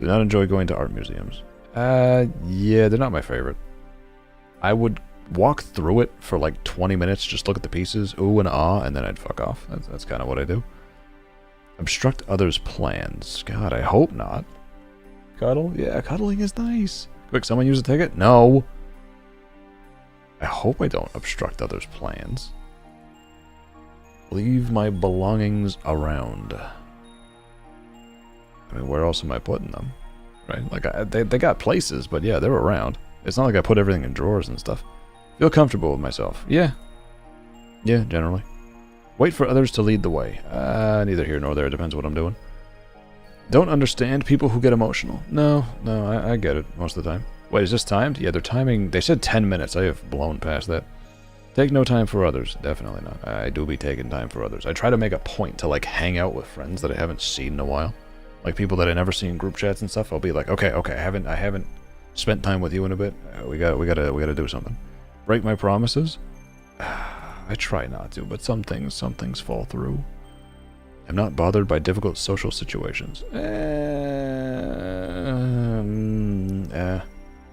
Do not enjoy going to art museums. Yeah, they're not my favorite. I would walk through it for like 20 minutes, just look at the pieces, ooh and ah, and then I'd fuck off. That's kind of what I do. Obstruct others' plans. God, I hope not. Cuddle? Yeah, cuddling is nice. Quick, someone use a ticket? No. I hope I don't obstruct others' plans. Leave my belongings around. I mean, where else am I putting them? Right? Like, they got places, but yeah, they're around. It's not like I put everything in drawers and stuff. Feel comfortable with myself. Yeah. Yeah, generally. Wait for others to lead the way. Neither here nor there. Depends what I'm doing. Don't understand people who get emotional. No, I get it most of the time. Wait, is this timed? Yeah, they're timing. They said 10 minutes. I have blown past that. Take no time for others. Definitely not. I do be taking time for others. I try to make a point to, like, hang out with friends that I haven't seen in a while. Like, people that I never see in group chats and stuff. I'll be like, okay, I haven't spent time with you in a bit. We gotta do something. Break my promises? I try not to, but some things fall through. I'm not bothered by difficult social situations.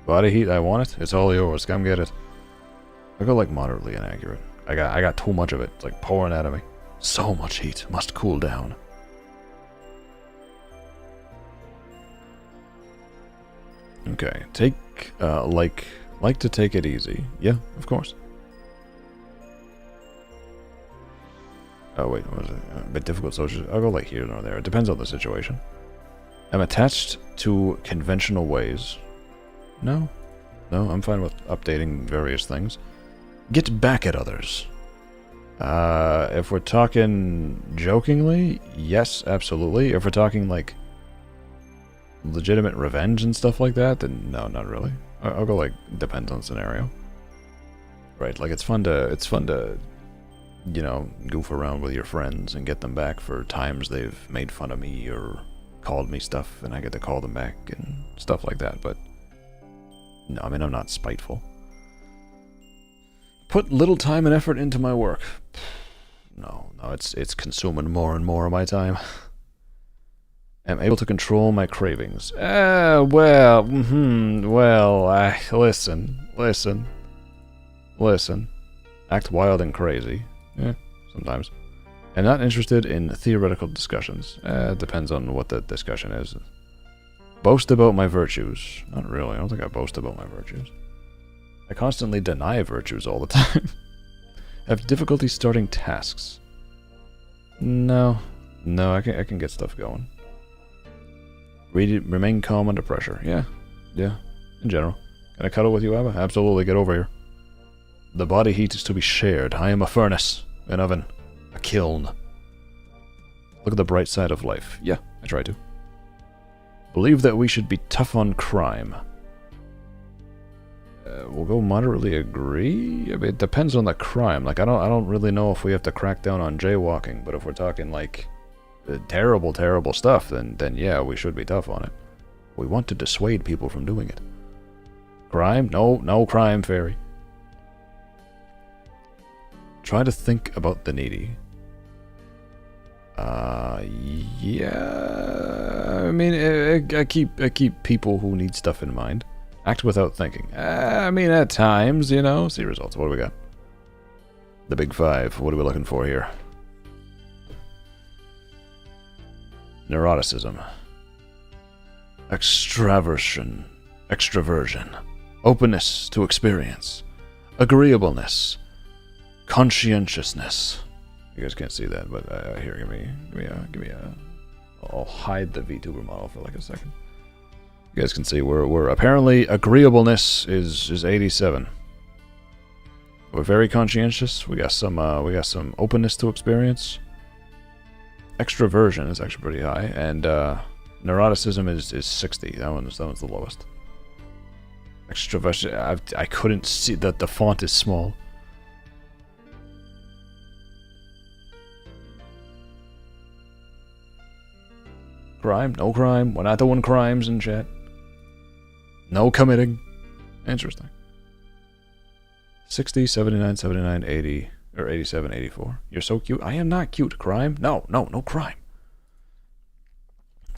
Body heat, I want it. It's all yours. Come get it. I go like moderately inaccurate. I got too much of it. It's like pouring out of me. So much heat must cool down. Okay, take like to take it easy. Yeah, of course. Oh wait, what was it? A bit difficult social. I'll go like here or there. It depends on the situation. I'm attached to conventional ways. No, I'm fine with updating various things. Get back at others. If we're talking jokingly, yes, absolutely. If we're talking like legitimate revenge and stuff like that, then no, not really. I'll go like depends on scenario. Right, like it's fun to you know, goof around with your friends and get them back for times they've made fun of me or called me stuff and I get to call them back and stuff like that, but no, I mean, I'm not spiteful. Put little time and effort into my work. No, it's consuming more and more of my time. I'm able to control my cravings. Listen. Act wild and crazy. Yeah, sometimes. I'm not interested in theoretical discussions. Depends on what the discussion is. Boast about my virtues. Not really. I don't think I boast about my virtues. I constantly deny virtues all the time. Have difficulty starting tasks. No, I can get stuff going. Remain calm under pressure. Yeah, in general. Can I cuddle with you, Abba? Absolutely, get over here. The body heat is to be shared. I am a furnace, an oven, a kiln. Look at the bright side of life. Yeah, I try to. Believe that we should be tough on crime. We'll go moderately agree. I mean, it depends on the crime. Like, I don't really know if we have to crack down on jaywalking, but if we're talking like terrible stuff, then yeah, we should be tough on it. We want to dissuade people from doing it. Crime? No crime, fairy. Try to think about the needy. Yeah. I mean, I keep people who need stuff in mind. Act without thinking. I mean, at times, you know. See results. What do we got? The big five. What are we looking for here? Neuroticism. Extraversion. Openness to experience. Agreeableness. Conscientiousness. You guys can't see that, but here, give me a. I'll hide the VTuber model for like a second. You guys can see we're apparently agreeableness is 87. We're very conscientious. We got some openness to experience. Extraversion is actually pretty high, and neuroticism is 60. That one's the lowest. Extraversion. I couldn't see that the font is small. Crime? No crime. We're not doing crimes in chat. No committing. Interesting. 60, 79, 79, 80, or 87, 84. You're so cute. I am not cute. Crime? No crime.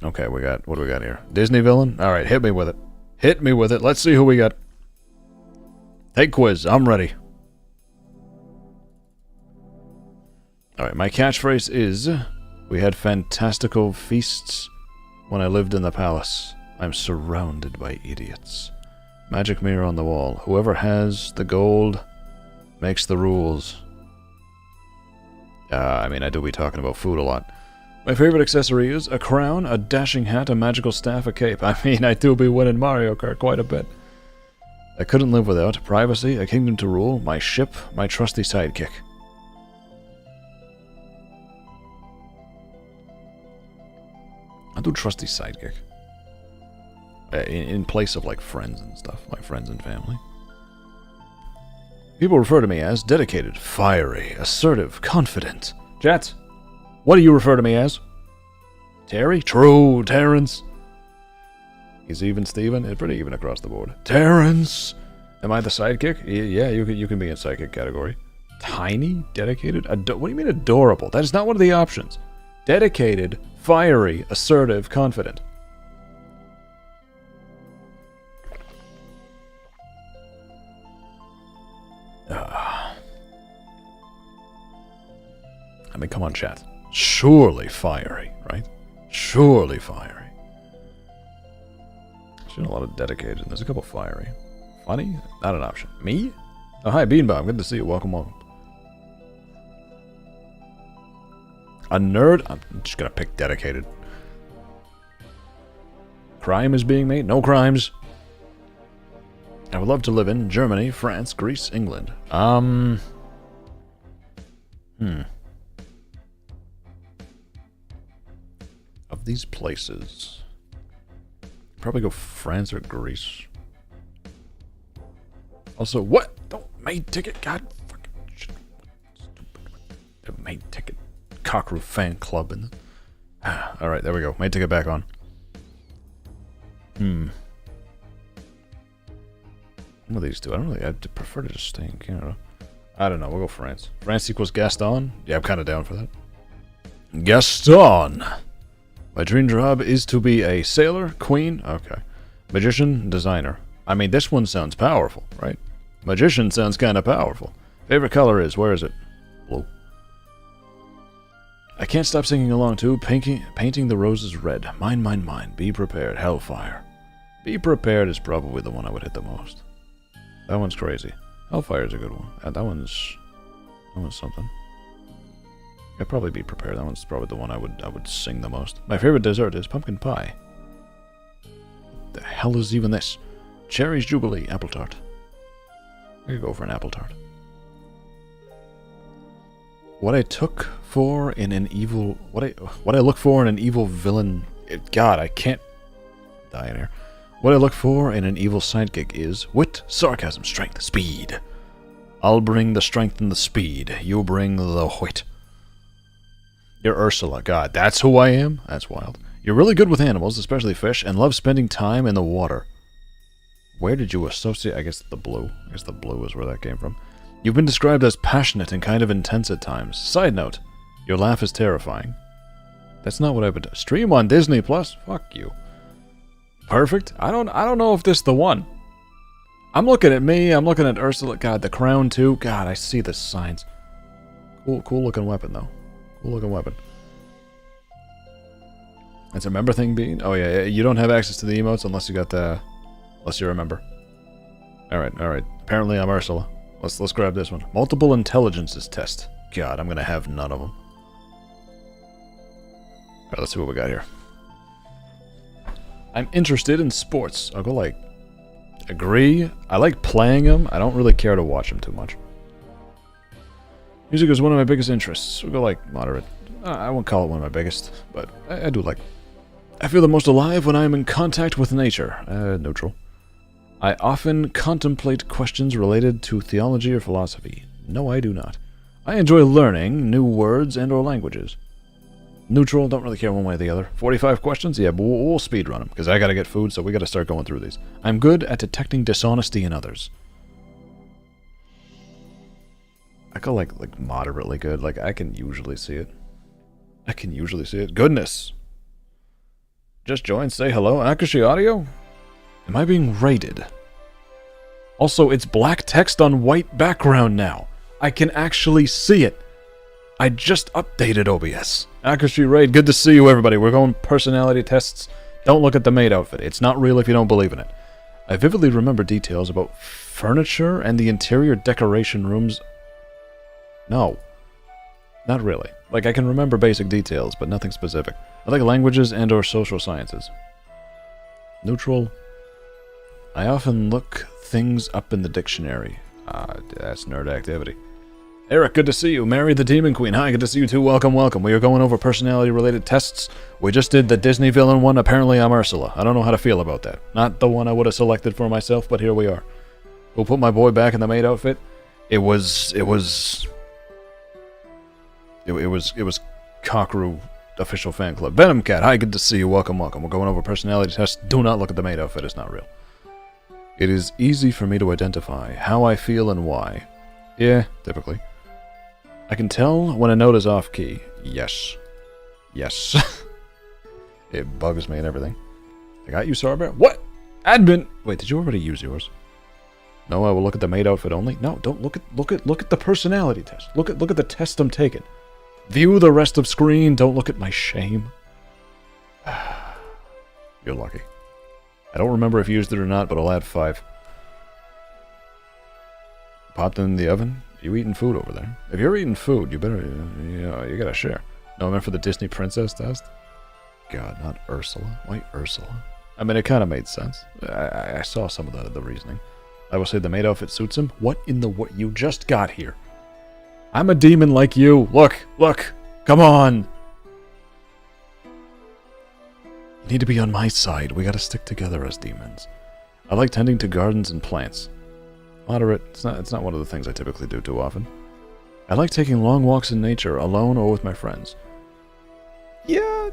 Okay, what do we got here? Disney villain? Alright, hit me with it. Hit me with it. Let's see who we got. Take quiz. I'm ready. Alright, my catchphrase is, we had fantastical feasts when I lived in the palace. I'm surrounded by idiots. Magic mirror on the wall. Whoever has the gold makes the rules. I mean, I do be talking about food a lot. My favorite accessory is a crown, a dashing hat, a magical staff, a cape. I mean, I do be winning Mario Kart quite a bit. I couldn't live without privacy, a kingdom to rule, my ship, my trusty sidekick. I'll do trusty sidekick. In place of, like, friends and stuff. My friends and family. People refer to me as dedicated, fiery, assertive, confident. Jets, what do you refer to me as? Terry? True, Terrence. He's even Steven. It's pretty even across the board. Terrence! Am I the sidekick? Yeah, you can be in sidekick category. Tiny? Dedicated? What do you mean adorable? That is not one of the options. Dedicated, fiery, assertive, confident. I mean, come on, chat. Surely fiery, right? Surely fiery. There's a lot of dedicated. There's a couple fiery. Funny? Not an option. Me? Oh, hi, Beanbomb. Good to see you. Welcome, welcome. A nerd? I'm just gonna pick dedicated. Crime is being made? No crimes. I would love to live in Germany, France, Greece, England. Of these places, probably go France or Greece. Also, what? Don't main ticket. God, fucking shit. Stupid. Main ticket. Cockroof fan club and. All right, there we go. Main ticket back on. One of these two. I'd prefer to just stay in Canada. I don't know. We'll go France. France equals Gaston. Yeah, I'm kind of down for that. Gaston. My dream job is to be a sailor, queen, okay. Magician, designer. I mean, this one sounds powerful, right? Magician sounds kind of powerful. Favorite color is, where is it? Blue. I can't stop singing along to painting the roses red. Mine, mine, mine. Be prepared. Hellfire. Be prepared is probably the one I would hit the most. That one's crazy. Hellfire is a good one. That one's something. I'd probably be prepared. That one's probably the one I would sing the most. My favorite dessert is pumpkin pie. The hell is even this? Cherries Jubilee apple tart. I could go for an apple tart. What I took for in an evil what I look for in an evil villain. God, I can't die in here. What I look for in an evil sidekick is wit, sarcasm, strength, speed. I'll bring the strength and the speed. You bring the wit. You're Ursula. God, that's who I am? That's wild. You're really good with animals, especially fish, and love spending time in the water. Where did you associate? I guess the blue. I guess the blue is where that came from. You've been described as passionate and kind of intense at times. Side note, your laugh is terrifying. That's not what I would stream on Disney Plus. Fuck you. Perfect. I don't know if this is the one. I'm looking at me. I'm looking at Ursula. God, the crown too. God, I see the signs. Cool looking weapon though. Cool looking weapon. It's a member thing being. Oh yeah, you don't have access to the emotes unless you got the. Unless you're a member. All right. Apparently I'm Ursula. Let's grab this one. Multiple intelligences test. God, I'm gonna have none of them. All right, let's see what we got here. I'm interested in sports. I'll go like. Agree. I like playing them. I don't really care to watch them too much. Music is one of my biggest interests. We'll go like moderate. I won't call it one of my biggest, but I do like. I feel the most alive when I am in contact with nature. Neutral. I often contemplate questions related to theology or philosophy. No, I do not. I enjoy learning new words and or languages. Neutral, don't really care one way or the other. 45 questions? Yeah, but we'll speed run them, because I gotta get food, so we gotta start going through these. I'm good at detecting dishonesty in others. I go like moderately good. Like I can usually see it. Goodness. Just joined. Say hello. Akashi Audio? Am I being raided? Also, it's black text on white background now. I can actually see it. I just updated OBS. Akashi Raid, good to see you, everybody. We're going personality tests. Don't look at the maid outfit. It's not real if you don't believe in it. I vividly remember details about furniture and the interior decoration rooms. No. Not really. Like, I can remember basic details, but nothing specific. I like languages and or social sciences. Neutral. I often look things up in the dictionary. That's nerd activity. Eric, good to see you. Mary the Demon Queen. Hi, good to see you too. Welcome, welcome. We are going over personality-related tests. We just did the Disney villain one. Apparently, I'm Ursula. I don't know how to feel about that. Not the one I would have selected for myself, but here we are. We'll put my boy back in the maid outfit. It was Cockeroo official fan club. Venom Cat. Hi, good to see you. Welcome, welcome. We're going over personality tests. Do not look at the maid outfit. It's not real. It is easy for me to identify how I feel and why. Yeah, typically. I can tell when a note is off-key. Yes. Yes. It bugs me and everything. I got you, Sarbear. What? Admin! Wait, did you already use yours? No, I will look at the maid outfit only. No, don't look at the personality test. Look at the test I'm taking. View the rest of screen. Don't look at my shame. You're lucky. I don't remember if you used it or not, but I'll add 5. Popped in the oven. You eating food over there? If you're eating food, you better, you gotta share. No, I meant for the Disney princess test. God, not Ursula. Why Ursula? I mean, it kind of made sense. I saw some of the reasoning. I will say the maid outfit suits him. What in the what? You just got here. I'm a demon like you. Look. Come on. You need to be on my side. We gotta stick together as demons. I like tending to gardens and plants. Moderate. It's not one of the things I typically do too often. I like taking long walks in nature, alone or with my friends. Yeah.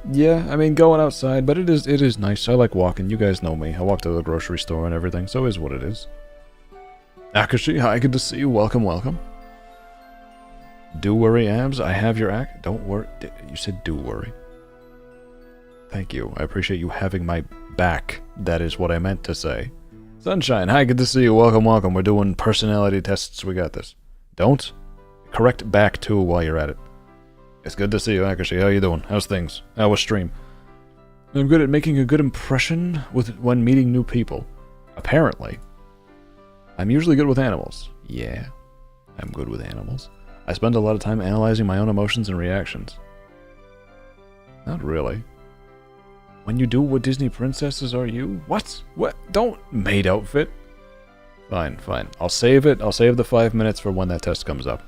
I mean, going outside, but it is nice. I like walking. You guys know me. I walk to the grocery store and everything, so it is what it is. Akashi, hi, good to see you. Welcome, welcome. Do worry, Abs. I have your act. Don't worry. You said do worry. Thank you. I appreciate you having my back. That is what I meant to say. Sunshine, hi, good to see you. Welcome, welcome. We're doing personality tests. We got this. Don't correct back too while you're at it. It's good to see you, Akashi. How you doing? How's things? How was stream? I'm good at making a good impression when meeting new people. Apparently. I'm usually good with animals. Yeah, I'm good with animals. I spend a lot of time analyzing my own emotions and reactions. Not really. When you do what Disney princesses are you? What? Don't maid outfit. Fine. I'll save it. I'll save the 5 minutes for when that test comes up.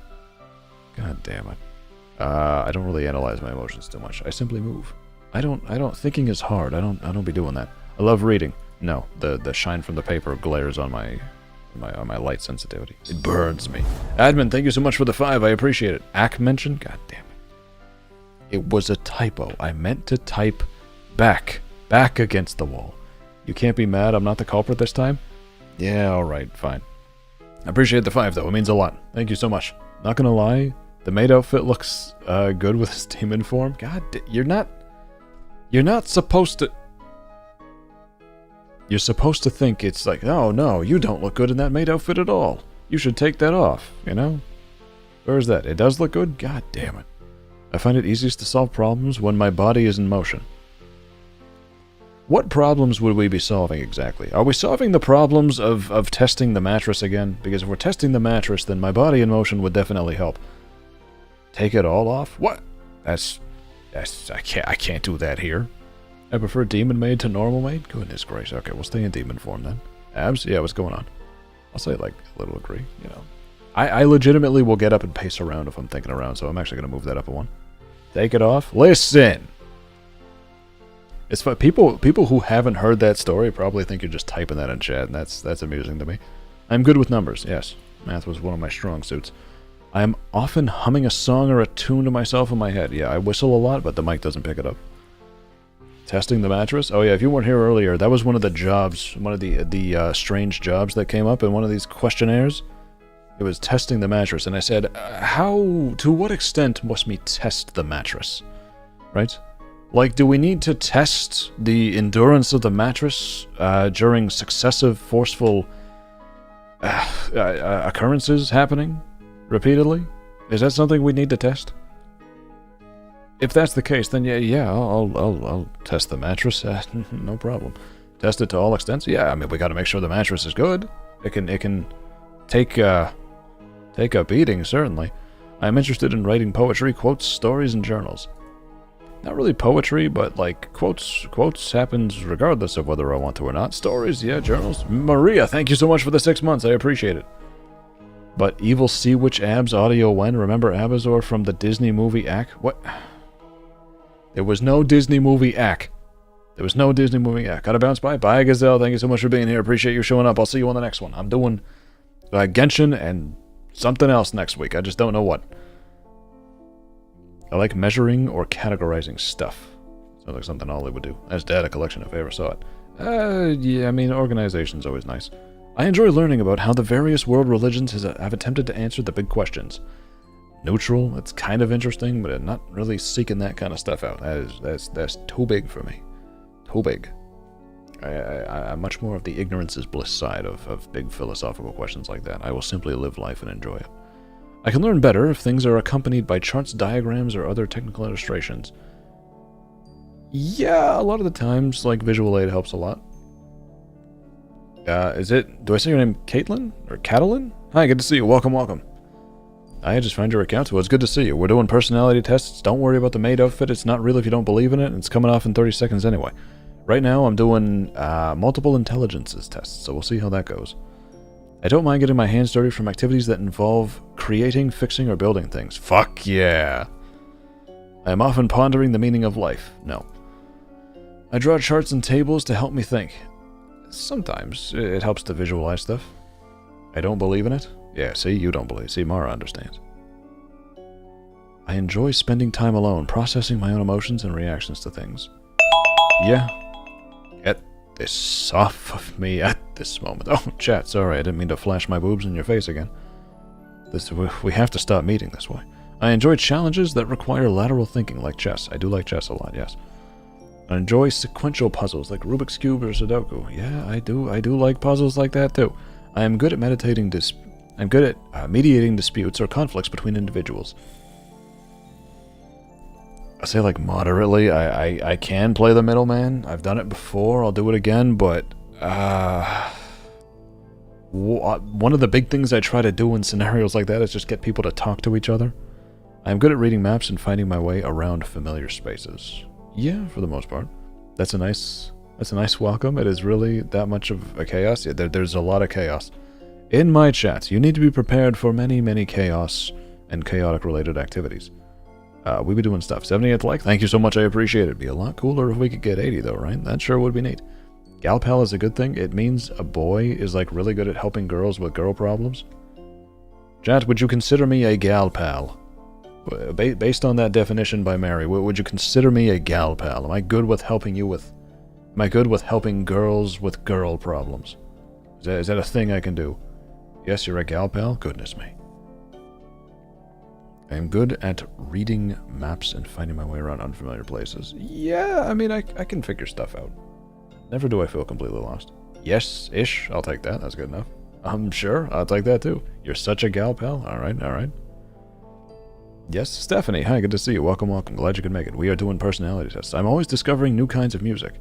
God damn it. I don't really analyze my emotions too much. I simply move. I don't thinking is hard. I don't be doing that. I love reading. No, the shine from the paper glares on my light sensitivity. It burns me. Admin, thank you so much for the 5. I appreciate it. Ack mentioned? God damn it. It was a typo. I meant to type back against the wall. You can't be mad I'm not the culprit this time? Yeah, alright, fine. I appreciate the 5 though, it means a lot. Thank you so much. Not gonna lie, the maid outfit looks good with his demon form. God, you're not supposed to... You're supposed to think it's like, oh no, you don't look good in that maid outfit at all. You should take that off, you know? Where is that? It does look good? God damn it. I find it easiest to solve problems when my body is in motion. What problems would we be solving exactly? Are we solving the problems of testing the mattress again? Because if we're testing the mattress, then my body in motion would definitely help. Take it all off? What? I can't do that here. I prefer demon maid to normal maid? Goodness gracious. Okay, we'll stay in demon form then. Abs? Yeah, what's going on? I'll say like a little agree, you know. I legitimately will get up and pace around if I'm thinking around, so I'm actually going to move that up a 1. Take it off. Listen! It's fun. People who haven't heard that story probably think you're just typing that in chat, and that's amusing to me. I'm good with numbers, yes. Math was one of my strong suits. I am often humming a song or a tune to myself in my head. Yeah, I whistle a lot, but the mic doesn't pick it up. Testing the mattress? Oh yeah, if you weren't here earlier, that was one of the jobs, one of the strange jobs that came up in one of these questionnaires. It was testing the mattress, and I said, to what extent must we test the mattress? Right? Like, do we need to test the endurance of the mattress during successive forceful occurrences happening repeatedly? Is that something we need to test? If that's the case, then yeah, I'll test the mattress. No problem. Test it to all extents. Yeah, I mean, we got to make sure the mattress is good. It can take a beating, certainly. I'm interested in writing poetry, quotes, stories, and journals. Not really poetry, but like quotes happens regardless of whether I want to or not. Stories, yeah, journals. Maria, thank you so much for the 6 months. I appreciate it. But evil sea witch abs audio when? Remember Abazor from the Disney movie Ack? What? There was no Disney movie Ack. There was no Disney movie Ack. Gotta bounce by. Bye, Gazelle. Thank you so much for being here. Appreciate you showing up. I'll see you on the next one. I'm doing Genshin and something else next week. I just don't know what. I like measuring or categorizing stuff. Sounds like something Ollie would do. As data collection, if I ever saw it. Yeah, I mean, organization's always nice. I enjoy learning about how the various world religions have attempted to answer the big questions. Neutral, it's kind of interesting, but I'm not really seeking that kind of stuff out. That's too big for me. Too big. I'm much more of the ignorance is bliss side of big philosophical questions like that. I will simply live life and enjoy it. I can learn better if things are accompanied by charts, diagrams, or other technical illustrations. Yeah, a lot of the times, like, visual aid helps a lot. Do I say your name Caitlin? Or Catalin? Hi, good to see you. Welcome, welcome. I just found your account, so it's good to see you. We're doing personality tests. Don't worry about the maid outfit. It's not real if you don't believe in it, and it's coming off in 30 seconds anyway. Right now, I'm doing multiple intelligences tests, so we'll see how that goes. I don't mind getting my hands dirty from activities that involve creating, fixing, or building things. Fuck yeah! I am often pondering the meaning of life. No. I draw charts and tables to help me think. Sometimes it helps to visualize stuff. I don't believe in it. Yeah, see, you don't believe. See, Mara understands. I enjoy spending time alone, processing my own emotions and reactions to things. Yeah. Get this off of me at this moment. Oh, chat, sorry, I didn't mean to flash my boobs in your face again. We have to stop meeting this way. I enjoy challenges that require lateral thinking, like chess. I do like chess a lot, yes. I enjoy sequential puzzles, like Rubik's Cube or Sudoku. Yeah, I do like puzzles like that, too. I am good at I'm good at mediating disputes or conflicts between individuals. I say, like, moderately. I can play the middleman. I've done it before. I'll do it again, but one of the big things I try to do in scenarios like that is just get people to talk to each other. I'm good at reading maps and finding my way around familiar spaces. Yeah, for the most part. That's a nice welcome. It is really that much of a chaos. Yeah, there's a lot of chaos. In my chat, you need to be prepared for many, many chaos and chaotic-related activities. We be doing stuff. 70th like, thank you so much, I appreciate it. Be a lot cooler if we could get 80 though, right? That sure would be neat. Gal pal is a good thing. It means a boy is like really good at helping girls with girl problems. Chat, would you consider me a gal pal? Based on that definition by Mary, would you consider me a gal pal? Am I good with helping girls with girl problems? Is that a thing I can do? Yes, you're a gal pal? Goodness me. I am good at reading maps and finding my way around unfamiliar places. Yeah, I mean, I can figure stuff out. Never do I feel completely lost. Yes-ish, I'll take that. That's good enough. Sure, I'll take that too. You're such a gal pal. Alright, alright. Yes, Stephanie. Hi, good to see you. Welcome, welcome. Glad you could make it. We are doing personality tests. I'm always discovering new kinds of music.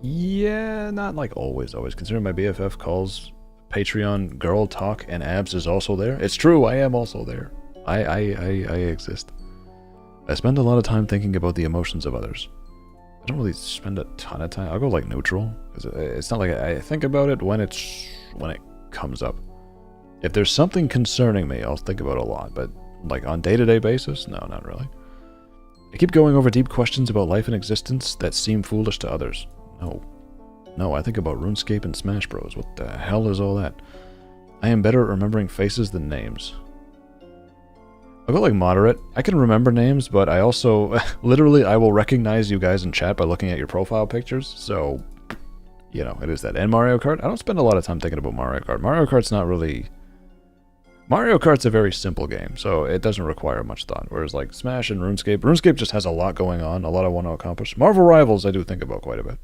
Yeah, not like always. Considering my BFF calls Patreon Girl Talk and Abs is also there. It's true, I am also there. I exist. I spend a lot of time thinking about the emotions of others. I don't really spend a ton of time. I'll go like neutral. It's not like I think about it when it comes up. If there's something concerning me, I'll think about it a lot. But like on day-to-day basis, no, not really. I keep going over deep questions about life and existence that seem foolish to others. No, I think about RuneScape and Smash Bros. What the hell is all that? I am better at remembering faces than names. I'll go like moderate. I can remember names, but I also, literally, I will recognize you guys in chat by looking at your profile pictures, so, you know, it is that. And Mario Kart, I don't spend a lot of time thinking about Mario Kart. Mario Kart's not really Mario Kart's a very simple game, so it doesn't require much thought. Whereas like Smash and RuneScape just has a lot going on, a lot I want to accomplish. Marvel Rivals I do think about quite a bit.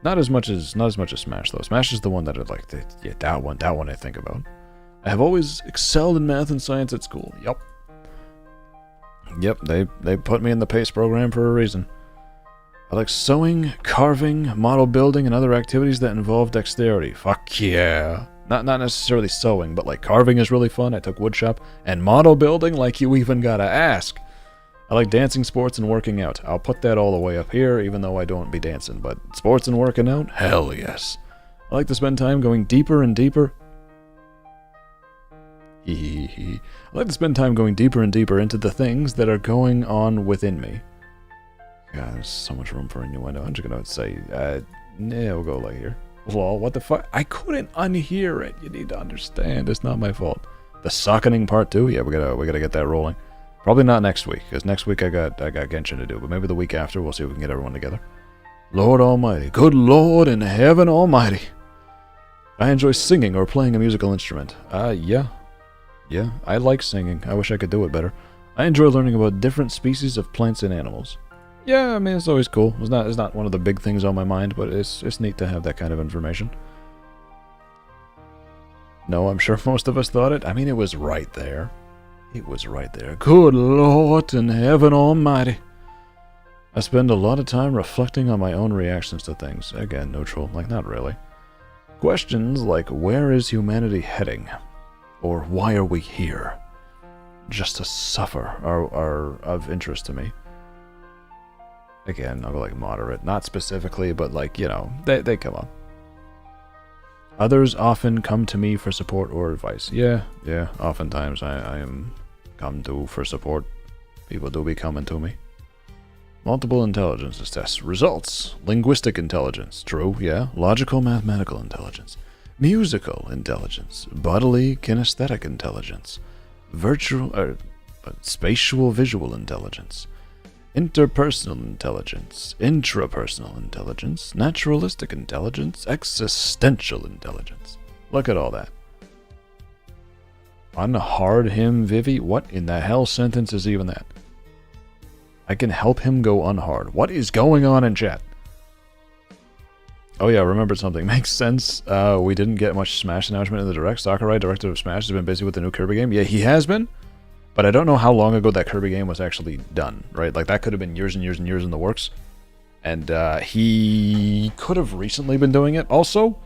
Not as much as Smash though. Smash is the one that I'd like to, yeah, that one I think about. I have always excelled in math and science at school. Yep, they put me in the PACE program for a reason. I like sewing, carving, model building, and other activities that involve dexterity. Fuck yeah. Not necessarily sewing, but like carving is really fun. I took woodshop. And model building, like you even gotta ask. I like dancing, sports, and working out. I'll put that all the way up here, even though I don't be dancing. But sports and working out? Hell yes. I like to spend time going deeper and deeper. I like to spend time going deeper and deeper into the things that are going on within me. God, there's so much room for innuendo. I'm just gonna say, we'll go like here. Lol, what the fuck? I couldn't unhear it. You need to understand. It's not my fault. The sockening part 2? Yeah, we gotta get that rolling. Probably not next week, because next week I got Genshin to do, but maybe the week after we'll see if we can get everyone together. Lord Almighty. Good Lord in heaven almighty. I enjoy singing or playing a musical instrument. Yeah. Yeah, I like singing. I wish I could do it better. I enjoy learning about different species of plants and animals. Yeah, I mean, it's always cool. It's not one of the big things on my mind, but it's neat to have that kind of information. No, I'm sure most of us thought it. I mean, it was right there. It was right there. Good Lord in heaven almighty. I spend a lot of time reflecting on my own reactions to things. Again, neutral, like not really. Questions like, where is humanity heading? Or why are we here? Just to suffer are of interest to me. Again, I'll go like moderate. Not specifically, but like, you know, they come up. Others often come to me for support or advice. Yeah, oftentimes I am come to for support. People do be coming to me. Multiple intelligences tests. Results. Linguistic intelligence. True, yeah. Logical mathematical intelligence. Musical intelligence. Bodily kinesthetic intelligence. Spatial visual intelligence. Interpersonal intelligence, intrapersonal intelligence, naturalistic intelligence, existential intelligence. Look at all that. Unhard him, Vivi? What in the hell sentence is even that? I can help him go unhard. What is going on in chat? Oh yeah, remembered something. Makes sense. We didn't get much Smash announcement in the Direct. Sakurai, director of Smash, has been busy with the new Kirby game. Yeah, he has been. But I don't know how long ago that Kirby game was actually done, right? Like, that could have been years and years and years in the works. And he could have recently been doing it. Also,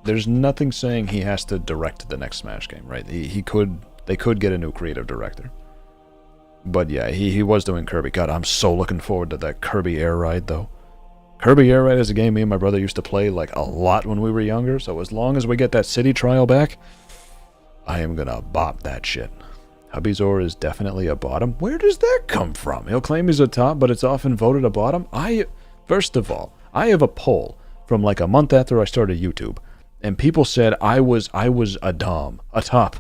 there's nothing saying he has to direct the next Smash game, right? They could get a new creative director. But yeah, he was doing Kirby. God, I'm so looking forward to that Kirby Air Ride, though. Kirby Air Ride is a game me and my brother used to play, like, a lot when we were younger. So as long as we get that city trial back, I am gonna bop that shit. Hubbyzor is definitely a bottom. Where does that come from? He'll claim he's a top, but it's often voted a bottom. First of all, I have a poll from like a month after I started YouTube, and people said I was a dom, a top.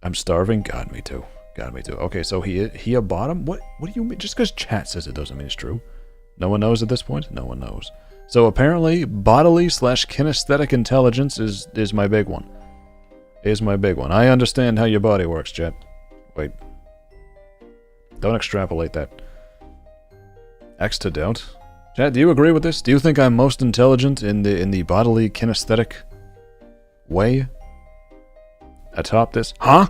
I'm starving. God, me too. God, me too. Okay, so he a bottom? What do you mean? Just because chat says it doesn't mean it's true. No one knows at this point. No one knows. So apparently, bodily/kinesthetic intelligence is my big one. Is my big one. I understand how your body works, chat. Wait. Don't extrapolate that. X to don't. Chat, do you agree with this? Do you think I'm most intelligent in the bodily kinesthetic way? Atop this? Huh?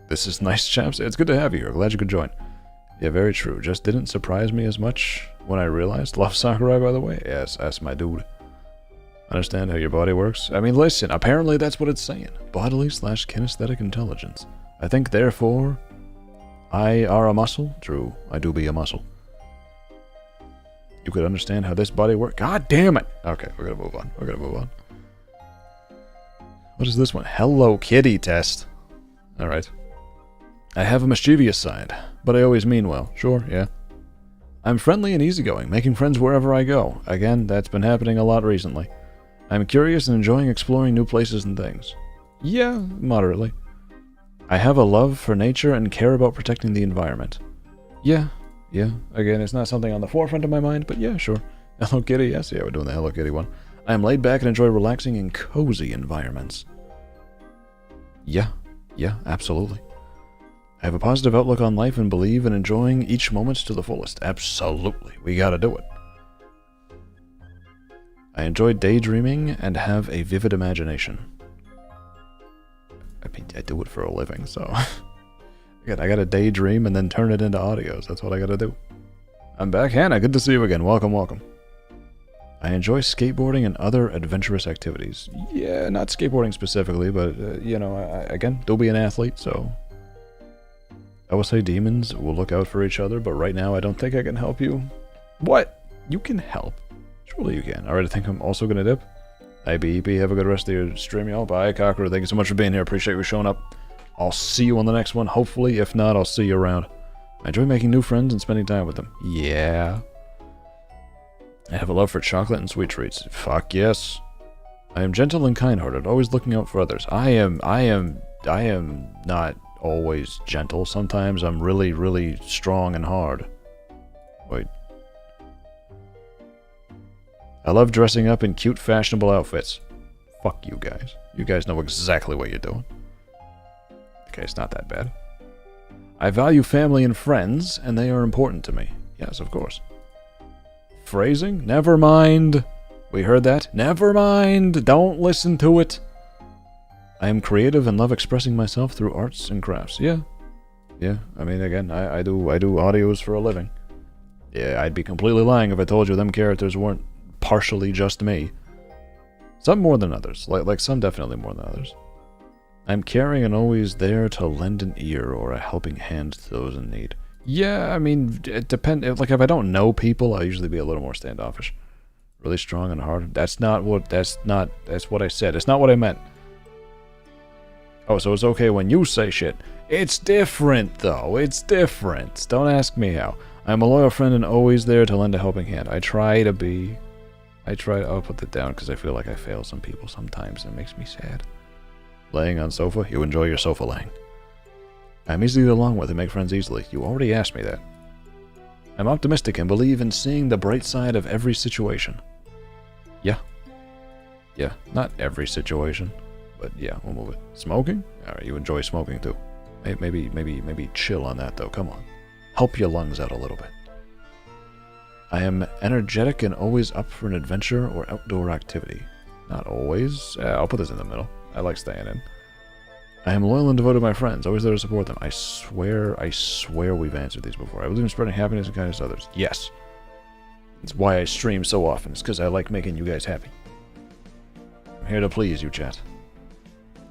This is nice, chaps. It's good to have you here. Glad you could join. Yeah, very true. Just didn't surprise me as much when I realized. Love Sakurai, by the way. Yes, that's my dude. Understand how your body works? I mean, listen, apparently that's what it's saying. Bodily/kinesthetic intelligence. I think, therefore, I are a muscle. True, I do be a muscle. You could understand how this body works. God damn it! Okay, we're gonna move on. We're gonna move on. What is this one? Hello Kitty test. Alright. I have a mischievous side, but I always mean well. Sure, yeah. I'm friendly and easygoing, making friends wherever I go. Again, that's been happening a lot recently. I'm curious and enjoying exploring new places and things. Yeah, moderately. I have a love for nature and care about protecting the environment. Yeah. Again, it's not something on the forefront of my mind, but yeah, sure. Hello Kitty, yes, yeah, we're doing the Hello Kitty one. I am laid back and enjoy relaxing in cozy environments. Yeah, absolutely. I have a positive outlook on life and believe in enjoying each moment to the fullest. Absolutely. We gotta do it. I enjoy daydreaming and have a vivid imagination. I mean, I do it for a living, so... I gotta daydream and then turn it into audios. That's what I gotta do. I'm back, Hannah. Good to see you again. Welcome, welcome. I enjoy skateboarding and other adventurous activities. Yeah, not skateboarding specifically, but, you know, again, do be an athlete, so... I will say demons will look out for each other, but right now I don't think I can help you. What? You can help. Surely you can. Alright, I think I'm also gonna dip. Hi, BEP. Have a good rest of your stream, y'all. Bye, Cocker. Thank you so much for being here. Appreciate you showing up. I'll see you on the next one, hopefully. If not, I'll see you around. I enjoy making new friends and spending time with them. Yeah. I have a love for chocolate and sweet treats. Fuck yes. I am gentle and kind-hearted, always looking out for others. I am not always gentle. Sometimes I'm really, really strong and hard. Wait. I love dressing up in cute, fashionable outfits. Fuck you guys. You guys know exactly what you're doing. Okay, it's not that bad. I value family and friends, and they are important to me. Yes, of course. Phrasing? Never mind. We heard that? Never mind. Don't listen to it. I am creative and love expressing myself through arts and crafts. Yeah. Yeah, I mean, again, I do audios for a living. Yeah, I'd be completely lying if I told you them characters weren't partially just me. Some more than others. Like some definitely more than others. I'm caring and always there to lend an ear or a helping hand to those in need. Yeah, I mean, it depends. Like, if I don't know people, I'll usually be a little more standoffish. Really strong and hard. That's what I said. It's not what I meant. Oh, so it's okay when you say shit. It's different, though. It's different. Don't ask me how. I'm a loyal friend and always there to lend a helping hand. I try to be. I'll put that down because I feel like I fail some people sometimes. And it makes me sad. Laying on sofa? You enjoy your sofa laying. I'm easy to get along with and make friends easily. You already asked me that. I'm optimistic and believe in seeing the bright side of every situation. Yeah. Yeah, not every situation. But yeah, we'll move it. Smoking? Alright, you enjoy smoking too. Maybe chill on that though. Come on. Help your lungs out a little bit. I am energetic and always up for an adventure or outdoor activity. Not always. I'll put this in the middle. I like staying in. I am loyal and devoted to my friends, always there to support them. I swear we've answered these before. I believe in spreading happiness and kindness to others. Yes. It's why I stream so often. It's because I like making you guys happy. I'm here to please you, chat.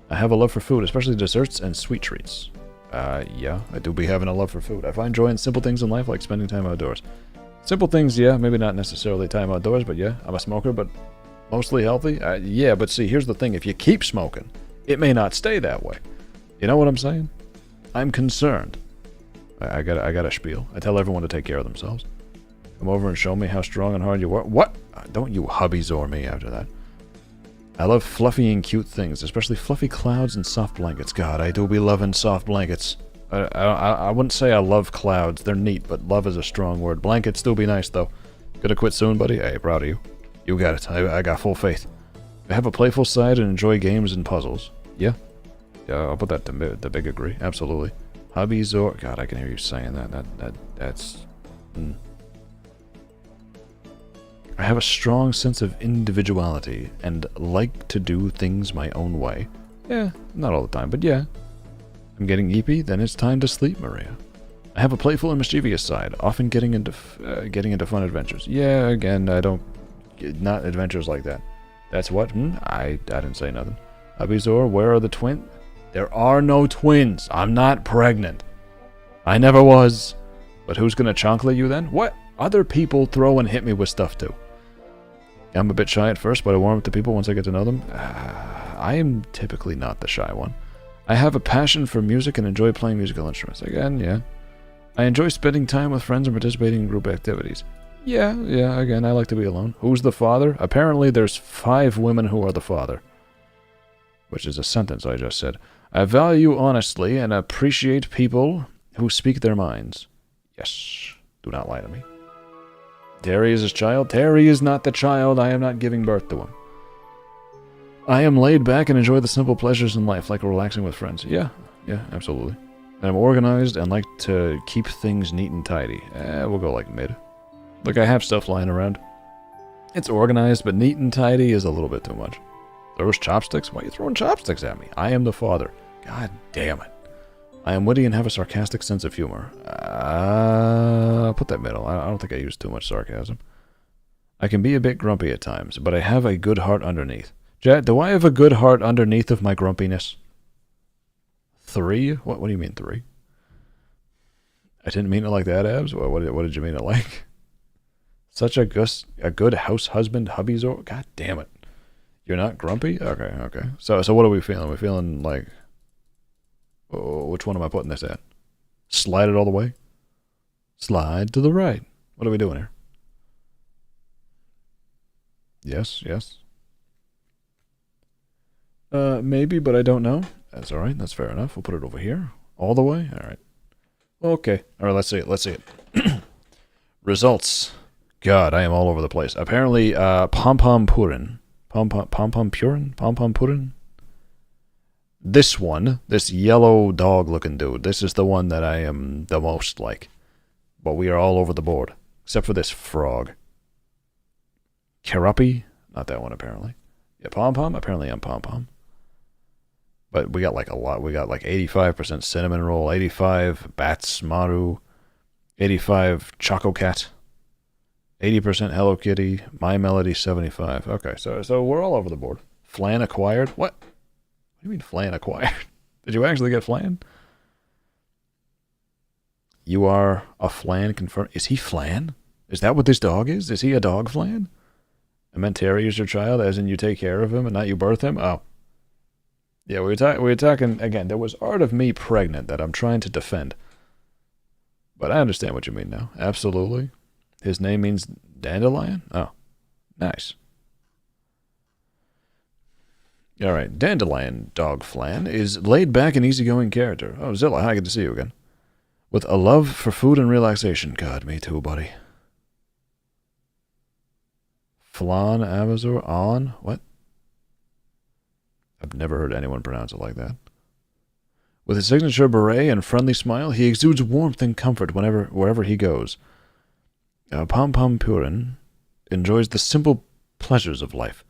I have a love for food, especially desserts and sweet treats. Yeah, I do be having a love for food. I find joy in simple things in life, like spending time outdoors. Simple things, yeah, maybe not necessarily time outdoors, but yeah, I'm a smoker, but mostly healthy? Yeah, but see, here's the thing. If you keep smoking, it may not stay that way. You know what I'm saying? I'm concerned. I got a spiel. I tell everyone to take care of themselves. Come over and show me how strong and hard you work. What? Don't you hubby-zor me after that. I love fluffy and cute things, especially fluffy clouds and soft blankets. God, I do be loving soft blankets. I wouldn't say I love clouds. They're neat, but love is a strong word. Blankets still be nice, though. Gonna quit soon, buddy? Hey, proud of you. You got it. I got full faith. I have a playful side and enjoy games and puzzles. Yeah. Yeah, I'll put that to big agree. Absolutely. Hobbies or... God, I can hear you saying that. That's... I have a strong sense of individuality and like to do things my own way. Yeah, not all the time, but yeah. I'm getting eepy, then it's time to sleep, Maria. I have a playful and mischievous side, often getting into fun adventures. Yeah, again, I don't... Not adventures like that. That's what? I didn't say nothing. Abizor, where are the twins? There are no twins. I'm not pregnant. I never was. But who's gonna chocolate you then? What? Other people throw and hit me with stuff too. I'm a bit shy at first, but I warm up to people once I get to know them. I am typically not the shy one. I have a passion for music and enjoy playing musical instruments. Again, yeah. I enjoy spending time with friends and participating in group activities. Yeah, again, I like to be alone. Who's the father? Apparently there's 5 women who are the father. Which is a sentence I just said. I value honestly and appreciate people who speak their minds. Yes, do not lie to me. Terry is his child. Terry is not the child. I am not giving birth to him. I am laid back and enjoy the simple pleasures in life, like relaxing with friends. Yeah, absolutely. And I'm organized and like to keep things neat and tidy. We'll go like mid. Look, I have stuff lying around. It's organized, but neat and tidy is a little bit too much. Those chopsticks? Why are you throwing chopsticks at me? I am the father. God damn it. I am witty and have a sarcastic sense of humor. Put that middle. I don't think I use too much sarcasm. I can be a bit grumpy at times, but I have a good heart underneath. Jet, do I have a good heart underneath of my grumpiness? 3? What do you mean 3? I didn't mean it like that, Abs. What did you mean it like? Such a good house husband, hubby's or God damn it. You're not grumpy? Okay. So what are we feeling? We're feeling like, which one am I putting this at? Slide it all the way? Slide to the right. What are we doing here? Yes. Maybe, but I don't know. That's all right. That's fair enough. We'll put it over here. All the way? All right. Okay. All right, let's see it. Results. God, I am all over the place. Apparently, Pom Pom Purin. Pom Pom Purin? This yellow dog-looking dude, this is the one that I am the most like. But we are all over the board. Except for this frog. Kerapi? Not that one, apparently. Yeah, Pom Pom? Apparently I'm Pom Pom. But we got like a lot. We got like 85% Cinnamon Roll, 85 Bats Maru, 85 Choco Cat, 80% Hello Kitty, My Melody 75. Okay, so we're all over the board. Flan acquired? What? What do you mean Flan acquired? Did you actually get Flan? You are a Flan confirmed. Is he Flan? Is that what this dog is? Is he a dog Flan? I meant Terry is your child, as in you take care of him and not you birth him? Oh. Yeah, we were talking, again, there was art of me pregnant that I'm trying to defend. But I understand what you mean now. Absolutely. His name means dandelion? Oh, nice. Alright, Dandelion Dog Flan is laid back and easygoing character. Oh, Zilla, hi, good to see you again. With a love for food and relaxation. God, me too, buddy. Flan Avazor on? What? I've never heard anyone pronounce it like that. With his signature beret and friendly smile, he exudes warmth and comfort wherever he goes. Pom Pom Purin enjoys the simple pleasures of life.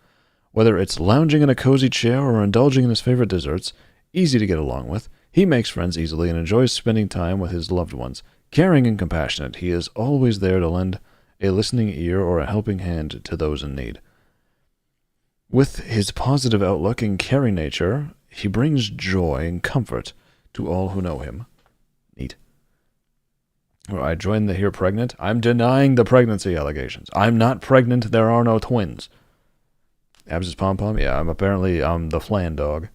Whether it's lounging in a cozy chair or indulging in his favorite desserts, easy to get along with, he makes friends easily and enjoys spending time with his loved ones. Caring and compassionate, he is always there to lend a listening ear or a helping hand to those in need. With his positive outlook and caring nature, he brings joy and comfort to all who know him. Neat. I joined the here pregnant. I'm denying the pregnancy allegations. I'm not pregnant. There are no twins. Abs is Pom Pom? Yeah, I'm the Flan dog.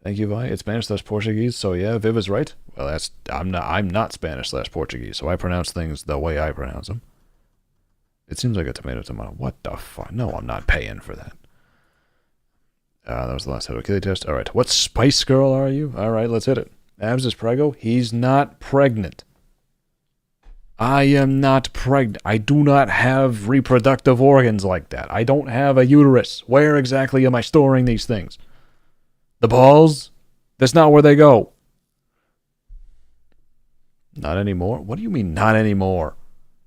Thank you, Vi. It's Spanish/Portuguese, so yeah, Viv is right. Well, I'm not Spanish/Portuguese, so I pronounce things the way I pronounce them. It seems like a tomato. What the fuck? No, I'm not paying for that. That was the last Hello Kitty test. All right, what Spice Girl are you? All right, let's hit it. Abs is prego. He's not pregnant. I am not pregnant. I do not have reproductive organs like that. I don't have a uterus. Where exactly am I storing these things? The balls? That's not where they go. Not anymore? What do you mean, not anymore?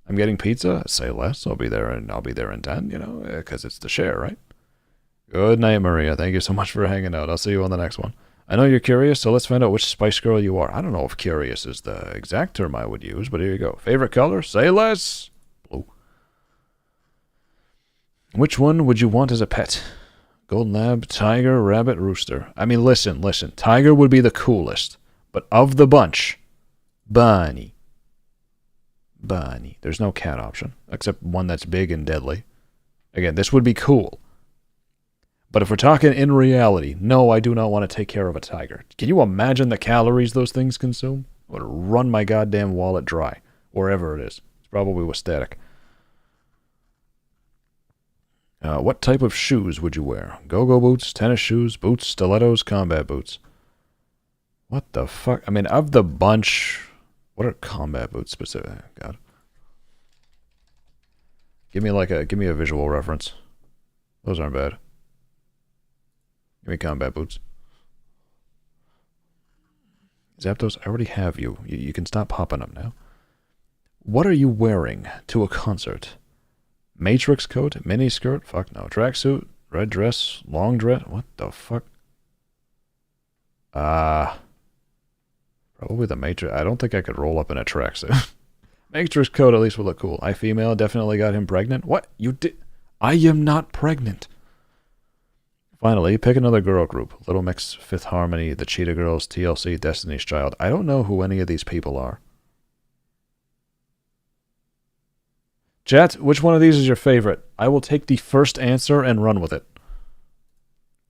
I'm getting pizza? Say less. I'll be there in 10, because it's the share, right? Good night, Maria. Thank you so much for hanging out. I'll see you on the next one. I know you're curious, so let's find out which Spice Girl you are. I don't know if curious is the exact term I would use, but here you go. Favorite color? Say less. Blue. Which one would you want as a pet? Golden Lab, Tiger, Rabbit, Rooster. I mean, listen. Tiger would be the coolest, but of the bunch, Bunny. There's no cat option, except one that's big and deadly. Again, this would be cool. But if we're talking in reality, no, I do not want to take care of a tiger. Can you imagine the calories those things consume? It would run my goddamn wallet dry, wherever it is. It's probably with static. What type of shoes would you wear? Go-go boots, tennis shoes, boots, stilettos, combat boots. What the fuck? I mean, of the bunch, what are combat boots specific? God. Give me a visual reference. Those aren't bad. Give me combat boots. Zapdos, I already have you. You can stop popping up now. What are you wearing to a concert? Matrix coat? Mini skirt? Fuck no. Tracksuit? Red dress? Long dress? What the fuck? Probably the Matrix. I don't think I could roll up in a tracksuit. Matrix coat at least would look cool. I female definitely got him pregnant. What? You did? I am not pregnant. Finally, pick another girl group. Little Mix, Fifth Harmony, the Cheetah Girls, TLC, Destiny's Child. I don't know who any of these people are. Chat, which one of these is your favorite? I will take the first answer and run with it.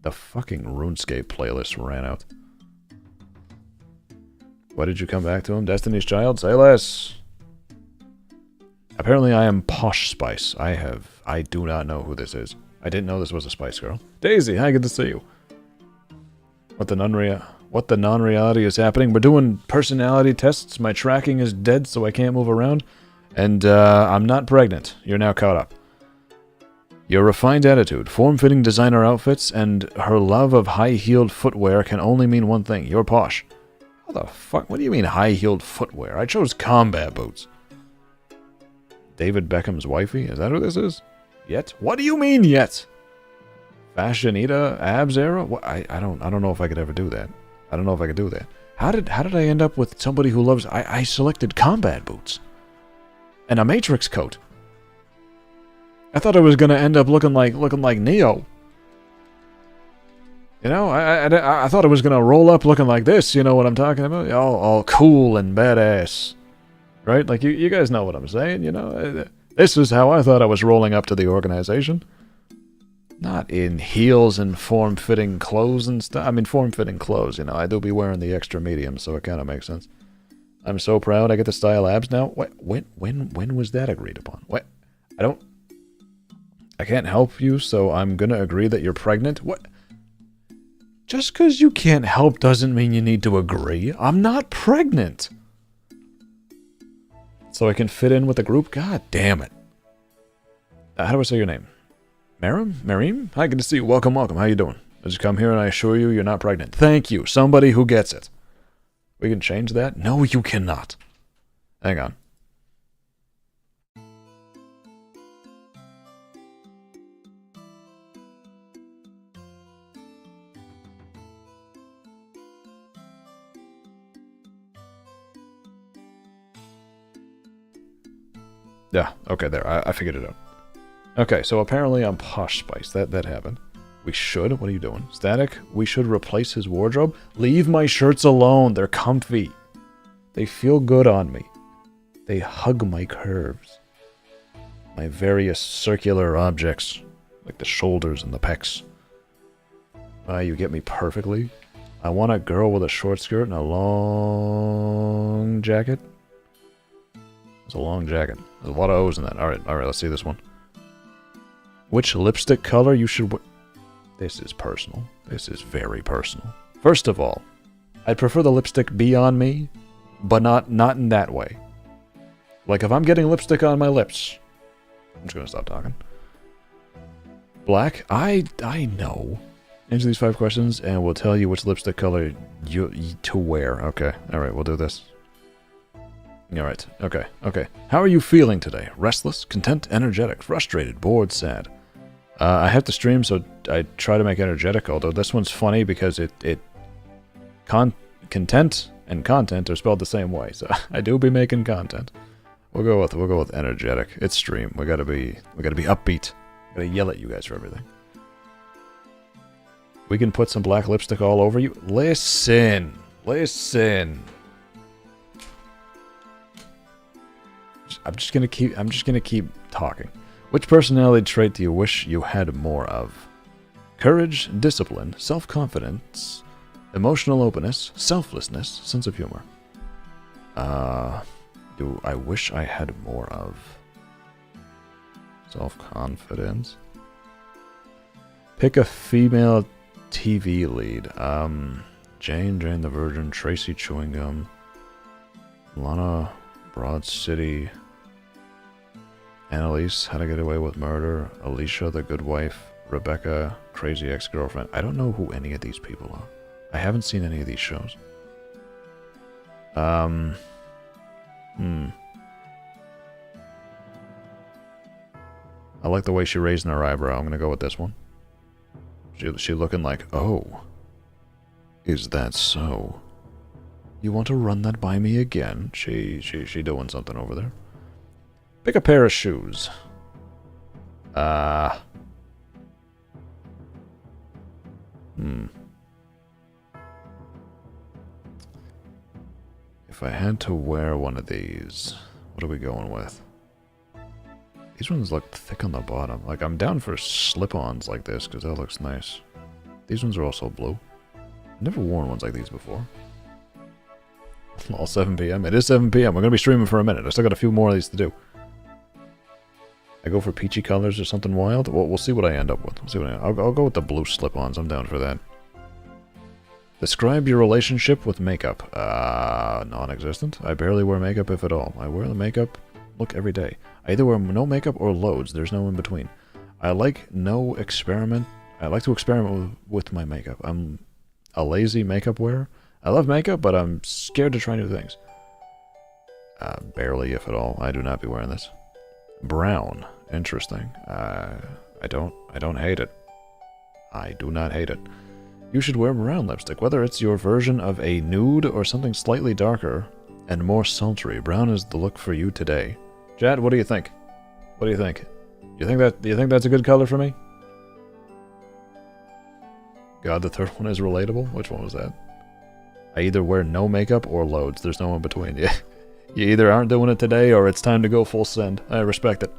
The fucking RuneScape playlist ran out. Why did you come back to him? Destiny's Child? Say less. Apparently I am Posh Spice. I do not know who this is. I didn't know this was a Spice Girl. Daisy, hi, good to see you. What the non-reality is happening? We're doing personality tests. My tracking is dead, so I can't move around. And, I'm not pregnant. You're now caught up. Your refined attitude, form-fitting designer outfits, and her love of high-heeled footwear can only mean one thing. You're posh. How the fuck? What do you mean high-heeled footwear? I chose combat boots. David Beckham's wifey? Is that who this is? Yet? What do you mean yet? Fashionita abs era? What? I don't know if I could ever do that. I don't know if I could do that. How did I end up with somebody who loves... I selected combat boots. And a Matrix coat. I thought I was gonna end up looking like Neo. You know, I thought I was gonna roll up looking like this. You know what I'm talking about? All cool and badass, right? Like you guys know what I'm saying. You know, this is how I thought I was rolling up to the organization. Not in heels and form-fitting clothes and stuff. I mean, form-fitting clothes. You know, I do be wearing the extra medium, so it kind of makes sense. I'm so proud I get to style abs now. What? When was that agreed upon? What? I can't help you, so I'm gonna agree that you're pregnant. What? Just because you can't help doesn't mean you need to agree. I'm not pregnant. So I can fit in with the group? God damn it. How do I say your name? Marim? Hi, good to see you. Welcome. How you doing? I just come here and I assure you you're not pregnant. Thank you. Somebody who gets it. We can change that? No, you cannot. Hang on. Yeah, okay, there. I figured it out. Okay, so apparently I'm Posh Spice. That happened. We should? What are you doing? Static? We should replace his wardrobe? Leave my shirts alone. They're comfy. They feel good on me. They hug my curves. My various circular objects, like the shoulders and the pecs. You get me perfectly. I want a girl with a short skirt and a long jacket. It's a long jacket. There's a lot of O's in that. Alright, let's see this one. Which lipstick color you should wear? This is personal. This is very personal. First of all, I'd prefer the lipstick be on me, but not in that way. Like if I'm getting lipstick on my lips, I'm just gonna stop talking. Black? I know. Answer these 5 questions and we'll tell you which lipstick color to wear. Okay. Alright, we'll do this. Alright. Okay. How are you feeling today? Restless? Content? Energetic? Frustrated? Bored? Sad? I have to stream, so I try to make energetic, although this one's funny because content and content are spelled the same way, so I do be making content. We'll go with energetic. It's stream. We gotta be upbeat. Gotta yell at you guys for everything. We can put some black lipstick all over you. Listen. I'm just gonna keep talking. Which personality trait do you wish you had more of? Courage, discipline, self-confidence, emotional openness, selflessness, sense of humor. Do I wish I had more of? Self-confidence. Pick a female TV lead. Jane the Virgin, Tracy Chewing Gum, Lana Broad City, Annalise, How to Get Away with Murder, Alicia, The Good Wife, Rebecca, Crazy Ex-Girlfriend. I don't know who any of these people are. I haven't seen any of these shows. I like the way she raised her eyebrow. I'm gonna go with this one. She looking like, oh, is that so? You want to run that by me again? She doing something over there. Pick a pair of shoes. If I had to wear one of these, what are we going with? These ones look thick on the bottom. Like, I'm down for slip-ons like this, because that looks nice. These ones are also blue. I've never worn ones like these before. All 7 p.m. It is 7 p.m. We're going to be streaming for a minute. I still got a few more of these to do. I go for peachy colors or something wild? Well, we'll see what I end up with. I'll go with the blue slip-ons. I'm down for that. Describe your relationship with makeup. Non-existent. I barely wear makeup, if at all. I wear the makeup look every day. I either wear no makeup or loads. There's no in between. I like to experiment with my makeup. I'm a lazy makeup wearer. I love makeup, but I'm scared to try new things. Barely, if at all. I do not be wearing this. Brown. Interesting. I don't hate it. I do not hate it. You should wear brown lipstick, whether it's your version of a nude or something slightly darker and more sultry. Brown is the look for you today. Chad, what do you think? What do you think? Do you think that's a good color for me? God, the third one is relatable? Which one was that? I either wear no makeup or loads. There's no in between. You either aren't doing it today or it's time to go full send. I respect it.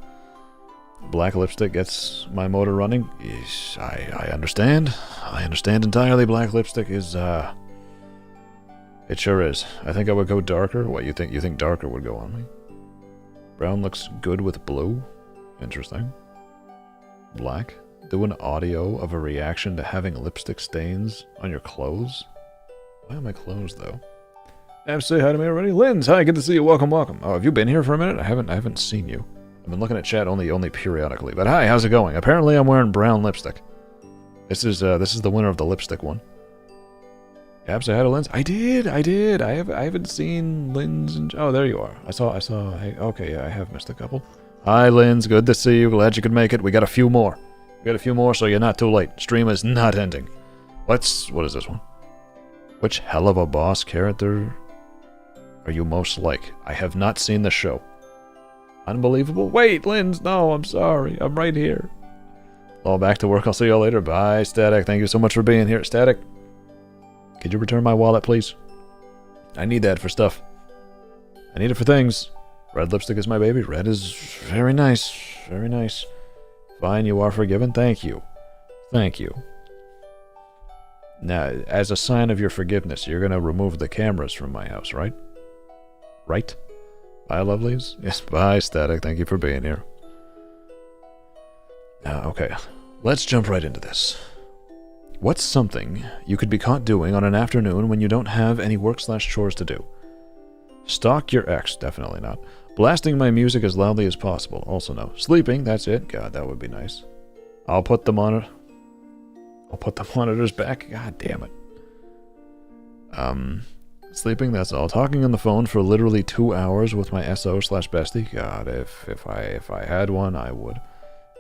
Black lipstick gets my motor running. Yes, I understand. I understand entirely. Black lipstick is, it sure is. I think I would go darker. What, you think? You think darker would go on me? Brown looks good with blue. Interesting. Black. Do an audio of a reaction to having lipstick stains on your clothes. Why on my clothes, though? Say hi to me already. Linz, hi, good to see you. Welcome, welcome. Oh, have you been here for a minute? I haven't seen you. I've been looking at chat only periodically. But hi, how's it going? Apparently I'm wearing brown lipstick. This is the winner of the lipstick one. Yep, say hi to Linz. I did. I haven't seen Linz and... Oh, there you are. I saw... Okay, yeah, I have missed a couple. Hi, Linz. Good to see you. Glad you could make it. We got a few more. So you're not too late. Stream is not ending. What is this one? Which hell of a boss character are you most like? I have not seen the show. Unbelievable. Wait, Linz, no, I'm sorry. I'm right here. All back to work. I'll see you all later. Bye, Static. Thank you so much for being here. Static, could you return my wallet, please? I need that for stuff. I need it for things. Red lipstick is my baby. Red is very nice. Very nice. Fine, you are forgiven. Thank you. Thank you. Now, as a sign of your forgiveness, you're going to remove the cameras from my house, right? Right? Bye, lovelies. Yes, bye, Static. Thank you for being here. Okay, let's jump right into this. What's something you could be caught doing on an afternoon when you don't have any work/chores to do? Stalk your ex, definitely not. Blasting my music as loudly as possible, also no. Sleeping, that's it. God, that would be nice. I'll put the monitors back. God damn it. Sleeping, that's all. Talking on the phone for literally 2 hours with my SO/bestie. God, if I had one, I would.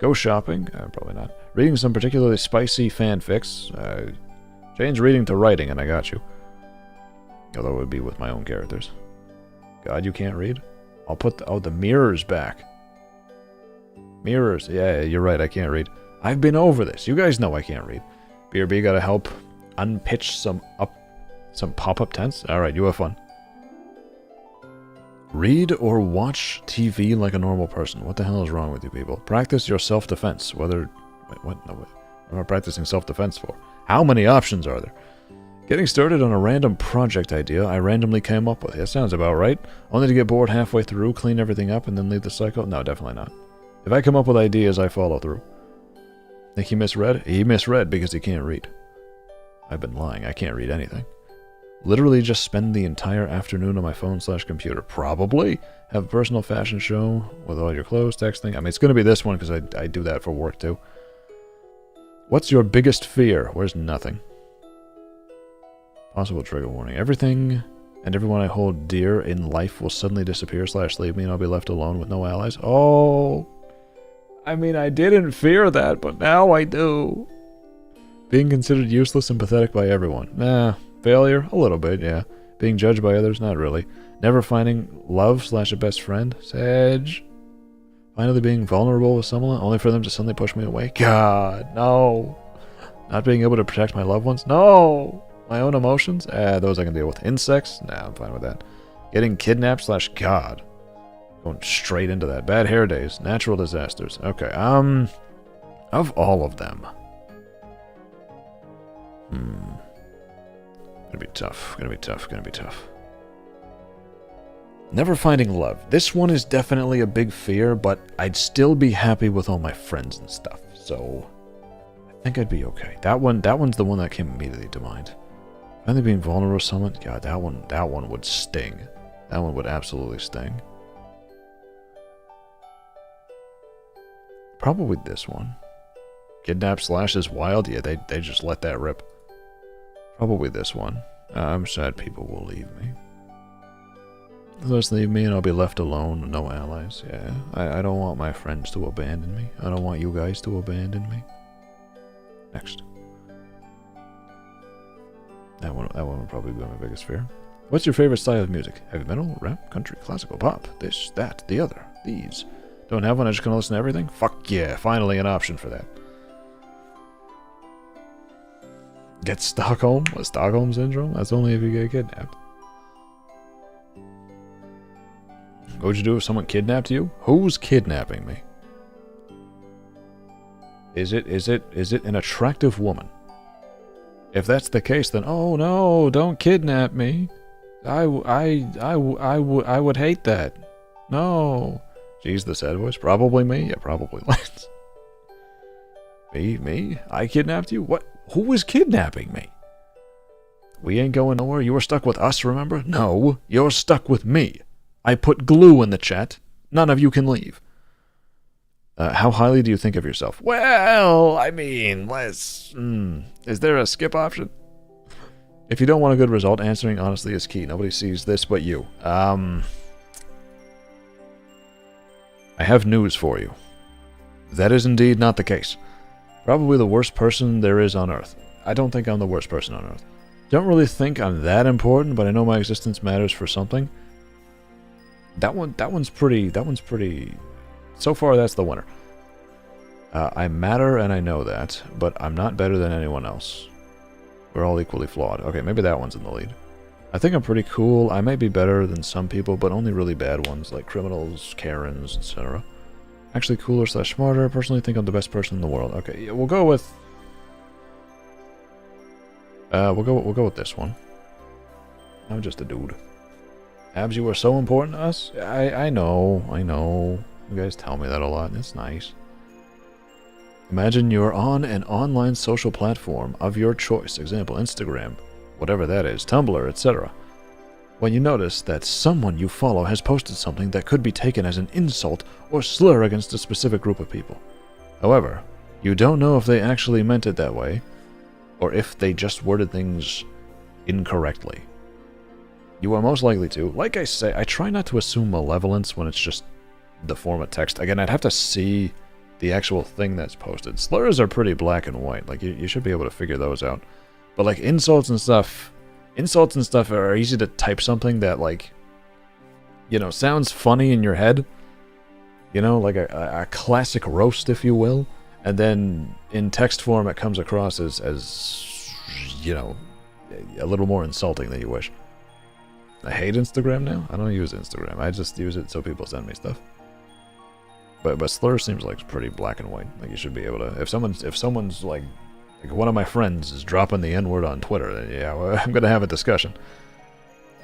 Go shopping, probably not. Reading some particularly spicy fanfics. Change reading to writing, and I got you. Although it would be with my own characters. God, you can't read? I'll put the mirrors back. Mirrors, yeah, you're right, I can't read. I've been over this. You guys know I can't read. BRB gotta help unpitch some pop-up tents? Alright, you have fun. Read or watch TV like a normal person. What the hell is wrong with you people? Practice your self-defense. Wait, what? No, wait. What am I practicing self-defense for? How many options are there? Getting started on a random project idea I randomly came up with. That sounds about right. Only to get bored halfway through, clean everything up, and then leave the cycle? No, definitely not. If I come up with ideas, I follow through. Think he misread? He misread because he can't read. I've been lying. I can't read anything. Literally just spend the entire afternoon on my phone/computer. Probably. Have a personal fashion show with all your clothes, texting. I mean, it's going to be this one because I do that for work too. What's your biggest fear? Where's nothing? Possible trigger warning. Everything and everyone I hold dear in life will suddenly disappear / leave me and I'll be left alone with no allies. Oh, I mean, I didn't fear that, but now I do. Being considered useless and pathetic by everyone. Nah. Failure? A little bit, yeah. Being judged by others? Not really. Never finding love / a best friend? Sage. Finally being vulnerable with someone, only for them to suddenly push me away? God, no. Not being able to protect my loved ones? No. My own emotions? Those I can deal with. Insects? Nah, I'm fine with that. Getting kidnapped / God. Going straight into that. Bad hair days. Natural disasters. Okay, of all of them. Gonna be tough. Never finding love. This one is definitely a big fear, but I'd still be happy with all my friends and stuff, so I think I'd be okay. That one's the one that came immediately to mind. Finally being vulnerable to someone, God, that one would sting. That one would absolutely sting. Probably this one. Kidnap / is wild. Yeah, they just let that rip. Probably this one. I'm sad people will leave me. They'll leave me and I'll be left alone, no allies. Yeah, I don't want my friends to abandon me. I don't want you guys to abandon me. Next. That one would probably be my biggest fear. What's your favorite style of music? Heavy metal, rap, country, classical, pop, this, that, the other, these. Don't have one, I just gonna listen to everything? Fuck yeah, finally an option for that. Get Stockholm? What, Stockholm Syndrome? That's only if you get kidnapped. What would you do if someone kidnapped you? Who's kidnapping me? Is it an attractive woman? If that's the case, then oh no, don't kidnap me. I would hate that. No. Jeez, the sad voice. Probably me. Yeah, probably Lance. Me? I kidnapped you? What? Who was kidnapping me? We ain't going nowhere. You were stuck with us, remember? No, you're stuck with me. I put glue in the chat. None of you can leave. How highly do you think of yourself? Well, I mean, let's... is there a skip option? If you don't want a good result, answering honestly is key. Nobody sees this but you. I have news for you. That is indeed not the case. Probably the worst person there is on Earth. I don't think I'm the worst person on Earth. Don't really think I'm that important, but I know my existence matters for something. That one's pretty... So far, that's the winner. I matter and I know that, but I'm not better than anyone else. We're all equally flawed. Okay, maybe that one's in the lead. I think I'm pretty cool. I may be better than some people, but only really bad ones, like criminals, Karens, etc. Actually cooler / smarter. I personally think I'm the best person in the world. Okay, yeah, we'll go with... We'll go with this one. I'm just a dude. Abs, you are so important to us? I know. You guys tell me that a lot, and it's nice. Imagine you're on an online social platform of your choice, example, Instagram, whatever that is, Tumblr, etc. When you notice that someone you follow has posted something that could be taken as an insult or slur against a specific group of people. However, you don't know if they actually meant it that way, or if they just worded things incorrectly. You are most likely to. Like I say, I try not to assume malevolence when it's just the form of text. Again, I'd have to see the actual thing that's posted. Slurs are pretty black and white. Like, you should be able to figure those out. But, like, insults and stuff are easy to type something that, like, you know, sounds funny in your head. You know, like a classic roast, if you will. And then in text form, it comes across as, you know, a little more insulting than you wish. I hate Instagram now. I don't use Instagram. I just use it so people send me stuff. But slur seems like it's pretty black and white. Like, you should be able to... If someone's like one of my friends is dropping the N-word on Twitter, then yeah, well, I'm gonna have a discussion.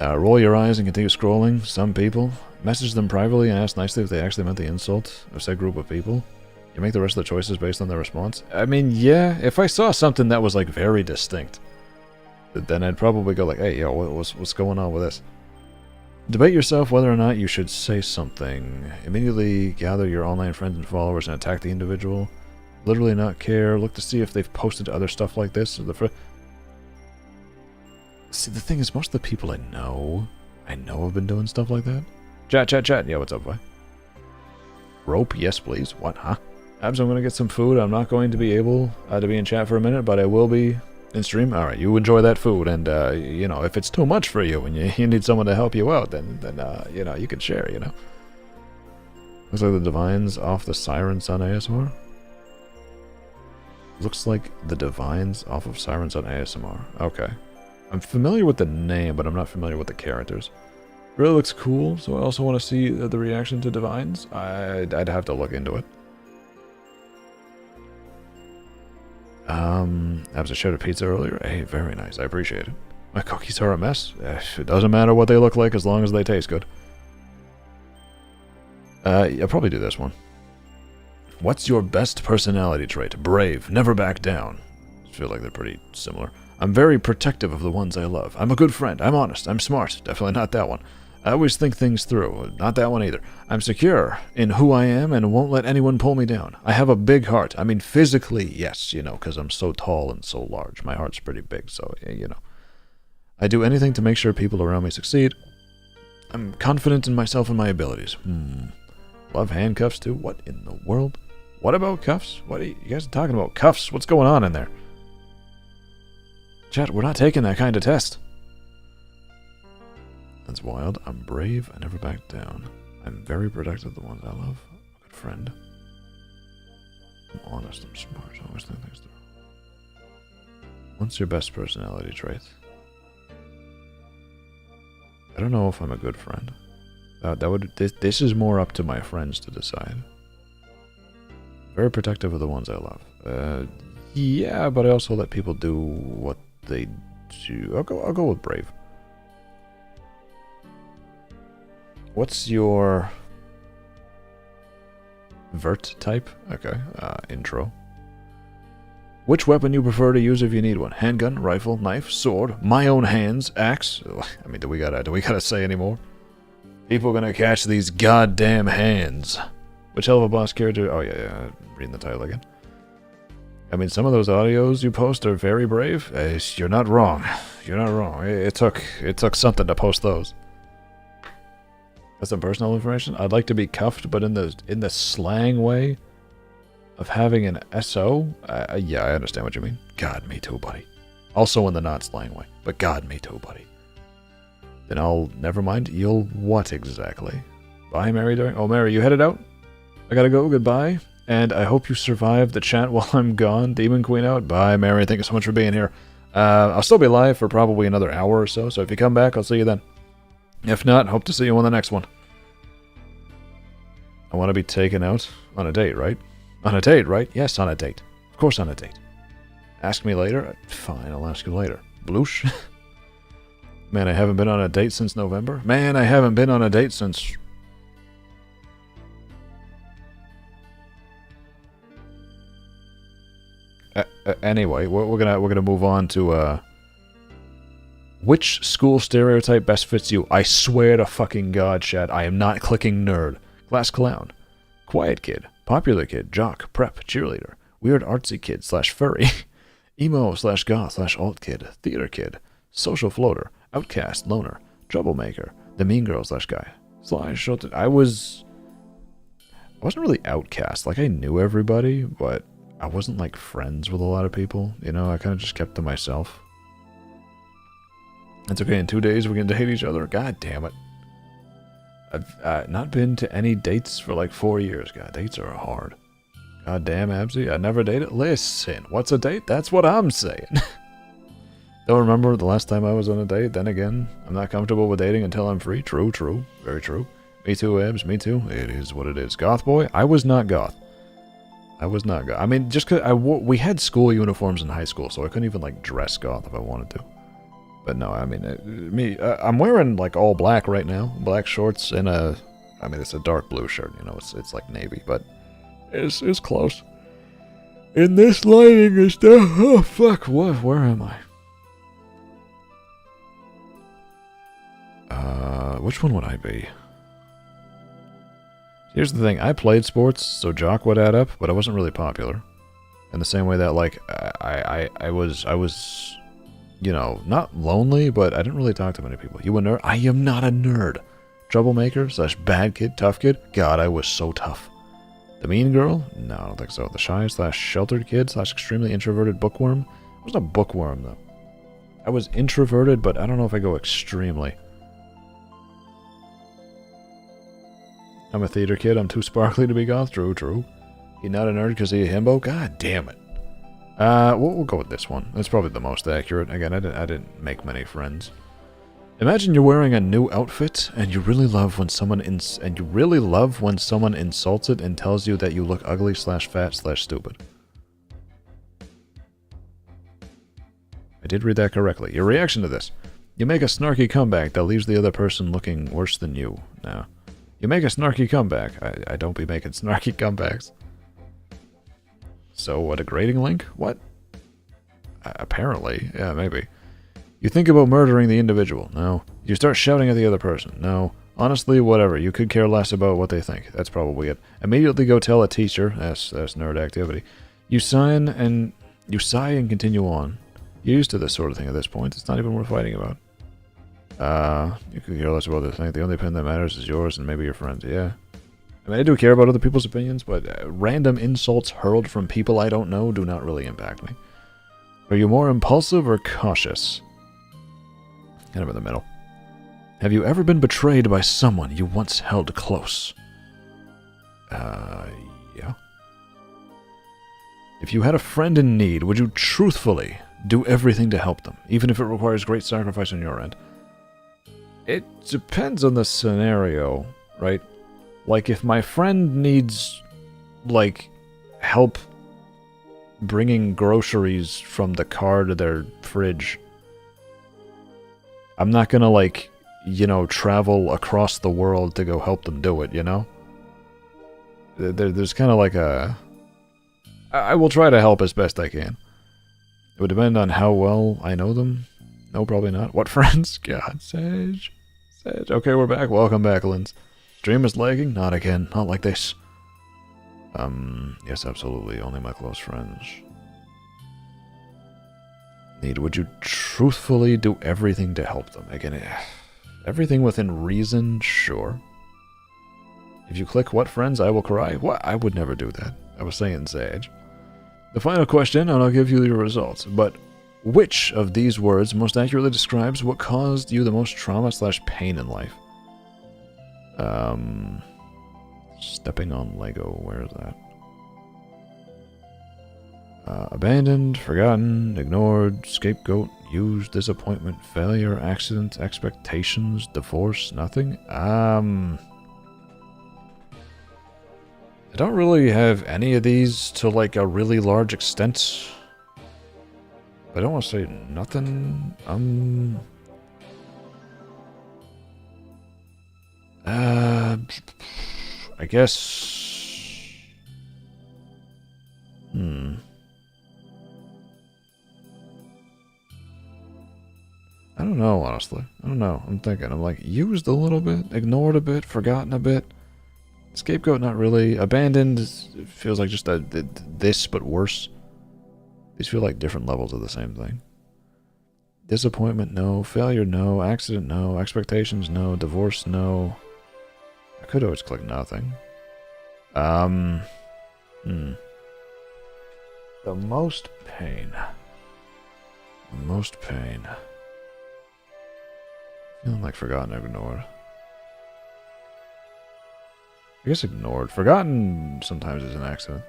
Roll your eyes and continue scrolling. Some people. Message them privately and ask nicely if they actually meant the insult of said group of people. You make the rest of the choices based on their response. I mean, yeah, if I saw something that was, like, very distinct, then I'd probably go like, hey, yo, what's going on with this? Debate yourself whether or not you should say something. Immediately gather your online friends and followers and attack the individual. Literally not care. Look to see if they've posted other stuff like this. See, the thing is, most of the people I know have been doing stuff like that. Chat. Yeah, what's up, boy? Rope, yes, please. What, huh? Abs, I'm going to get some food. I'm not going to be able to be in chat for a minute, but I will be in stream. All right, you enjoy that food, and, you know, if it's too much for you and you need someone to help you out, then you know, you can share, you know? Looks like the Divines off the Siren Sun ASMR. Looks like the Divines off of Siren Sun ASMR. Okay. I'm familiar with the name, but I'm not familiar with the characters. Really looks cool, so I also want to see the reaction to Divines. I'd have to look into it. Abs, I shared a pizza earlier. Hey, very nice. I appreciate it. My cookies are a mess. It doesn't matter what they look like as long as they taste good. I'll probably do this one. What's your best personality trait? Brave. Never back down. I feel like they're pretty similar. I'm very protective of the ones I love. I'm a good friend. I'm honest. I'm smart. Definitely not that one. I always think things through. Not that one either. I'm secure in who I am and won't let anyone pull me down. I have a big heart. I mean, physically, yes, you know, because I'm so tall and so large. My heart's pretty big, so, you know. I do anything to make sure people around me succeed. I'm confident in myself and my abilities. Love handcuffs, too? What in the world? What about cuffs? What are you guys talking about? Cuffs? What's going on in there? Chat, we're not taking that kind of test. That's wild. I'm brave. I never back down. I'm very protective of the ones I love. A good friend. I'm honest. I'm smart. I always think things through. What's your best personality trait? I don't know if I'm a good friend. This is more up to my friends to decide. Very protective of the ones I love. Yeah, but I also let people do what they do. I'll go with brave. What's your vert type? Okay, intro. Which weapon you prefer to use if you need one? Handgun, rifle, knife, sword, my own hands, axe. I mean, do we gotta say any more? People gonna catch these goddamn hands. Which hell of a boss character? Oh yeah, reading the title again. I mean, some of those audios you post are very brave. You're not wrong. You're not wrong. It took something to post those. That's some personal information. I'd like to be cuffed, but in the slang way of having an SO. Yeah, I understand what you mean. God, me too, buddy. Also in the not slang way, but God, me too, buddy. Then I'll never mind. You'll what exactly? Bye, Mary. Oh, Mary, you headed out? I gotta go. Goodbye. And I hope you survive the chat while I'm gone. Demon Queen out. Bye, Mary. Thank you so much for being here. I'll still be live for probably another hour or so. So if you come back, I'll see you then. If not, hope to see you on the next one. I want to be taken out on a date, right? On a date, right? Yes, on a date. Of course on a date. Ask me later? Fine, I'll ask you later. Bloosh? Man, I haven't been on a date since November. Man, I haven't been on a date since... Anyway, we're gonna move on to which school stereotype best fits you? I swear to fucking God, Chad, I am not clicking nerd. Class clown, quiet kid, popular kid, jock, prep, cheerleader, weird artsy kid / furry, emo / goth / alt kid, theater kid, social floater, outcast, loner, troublemaker, the mean girl / guy, / I wasn't really outcast. Like, I knew everybody, but I wasn't like friends with a lot of people. You know, I kind of just kept to myself. It's okay, in 2 days we can date each other. God damn it. I've not been to any dates for like 4 years. God, dates are hard. God damn, Absy, I never dated. Listen, what's a date? That's what I'm saying. Don't remember the last time I was on a date. Then again, I'm not comfortable with dating until I'm free. True, true. Very true. Me too, Abs. Me too. It is what it is. Goth boy? I was not goth. I was not goth. I mean, just because we had school uniforms in high school, so I couldn't even like dress goth if I wanted to. But no, I mean, I'm wearing like all black right now. Black shorts and I mean, it's a dark blue shirt, you know, it's like navy, but it's close. In this lighting is oh fuck, where am I? Which one would I be? Here's the thing, I played sports, so jock would add up, but I wasn't really popular. In the same way that, like, I was, you know, not lonely, but I didn't really talk to many people. You a nerd? I am not a nerd. Troublemaker / bad kid, tough kid? God, I was so tough. The mean girl? No, I don't think so. The shy / sheltered kid / extremely introverted bookworm? I wasn't a bookworm, though. I was introverted, but I don't know if I go extremely. I'm a theater kid. I'm too sparkly to be goth. True. He not a nerd because he a himbo? God damn it. We'll go with this one. That's probably the most accurate. Again, I didn't make many friends. Imagine you're wearing a new outfit and you really love when someone insults it and tells you that you look ugly / fat / stupid. I did read that correctly. Your reaction to this. You make a snarky comeback that leaves the other person looking worse than you. No. You make a snarky comeback. I don't be making snarky comebacks. So, a degrading link? What? Apparently. Yeah, maybe. You think about murdering the individual. No. You start shouting at the other person. No. Honestly, whatever. You could care less about what they think. That's probably it. Immediately go tell a teacher. That's nerd activity. You sigh and continue on. You're used to this sort of thing at this point. It's not even worth fighting about. You could care less about what they think. The only opinion that matters is yours and maybe your friends. Yeah. I mean, I do care about other people's opinions, but random insults hurled from people I don't know do not really impact me. Are you more impulsive or cautious? Kind of in the middle. Have you ever been betrayed by someone you once held close? Yeah. If you had a friend in need, would you truthfully do everything to help them, even if it requires great sacrifice on your end? It depends on the scenario, right? Like, if my friend needs, like, help bringing groceries from the car to their fridge, I'm not gonna, like, you know, travel across the world to go help them do it, you know? There's kind of like a... I will try to help as best I can. It would depend on how well I know them. No, probably not. What friends? God, Sage. Okay, we're back. Welcome back, Linz. Stream is lagging? Not again. Not like this. Yes, absolutely. Only my close friends. Would you truthfully do everything to help them? Again, everything within reason, sure. If you click what friends, I will cry. What? I would never do that. I was saying Sage. The final question, and I'll give you your results, but which of these words most accurately describes what caused you the most trauma / pain in life? Stepping on Lego, where is that? Abandoned, forgotten, ignored, scapegoat, used, disappointment, failure, accident, expectations, divorce, nothing? I don't really have any of these to, like, a really large extent. I don't want to say nothing. I guess... I don't know, honestly. I don't know. I'm thinking. I'm like, used a little bit, ignored a bit, forgotten a bit. Scapegoat, not really. Abandoned, it feels like just this, but worse. These feel like different levels of the same thing. Disappointment, no. Failure, no. Accident, no. Expectations, no. Divorce, no. I could always click nothing. The most pain. The most pain. Feeling like forgotten, ignored. I guess ignored. Forgotten sometimes is an accident.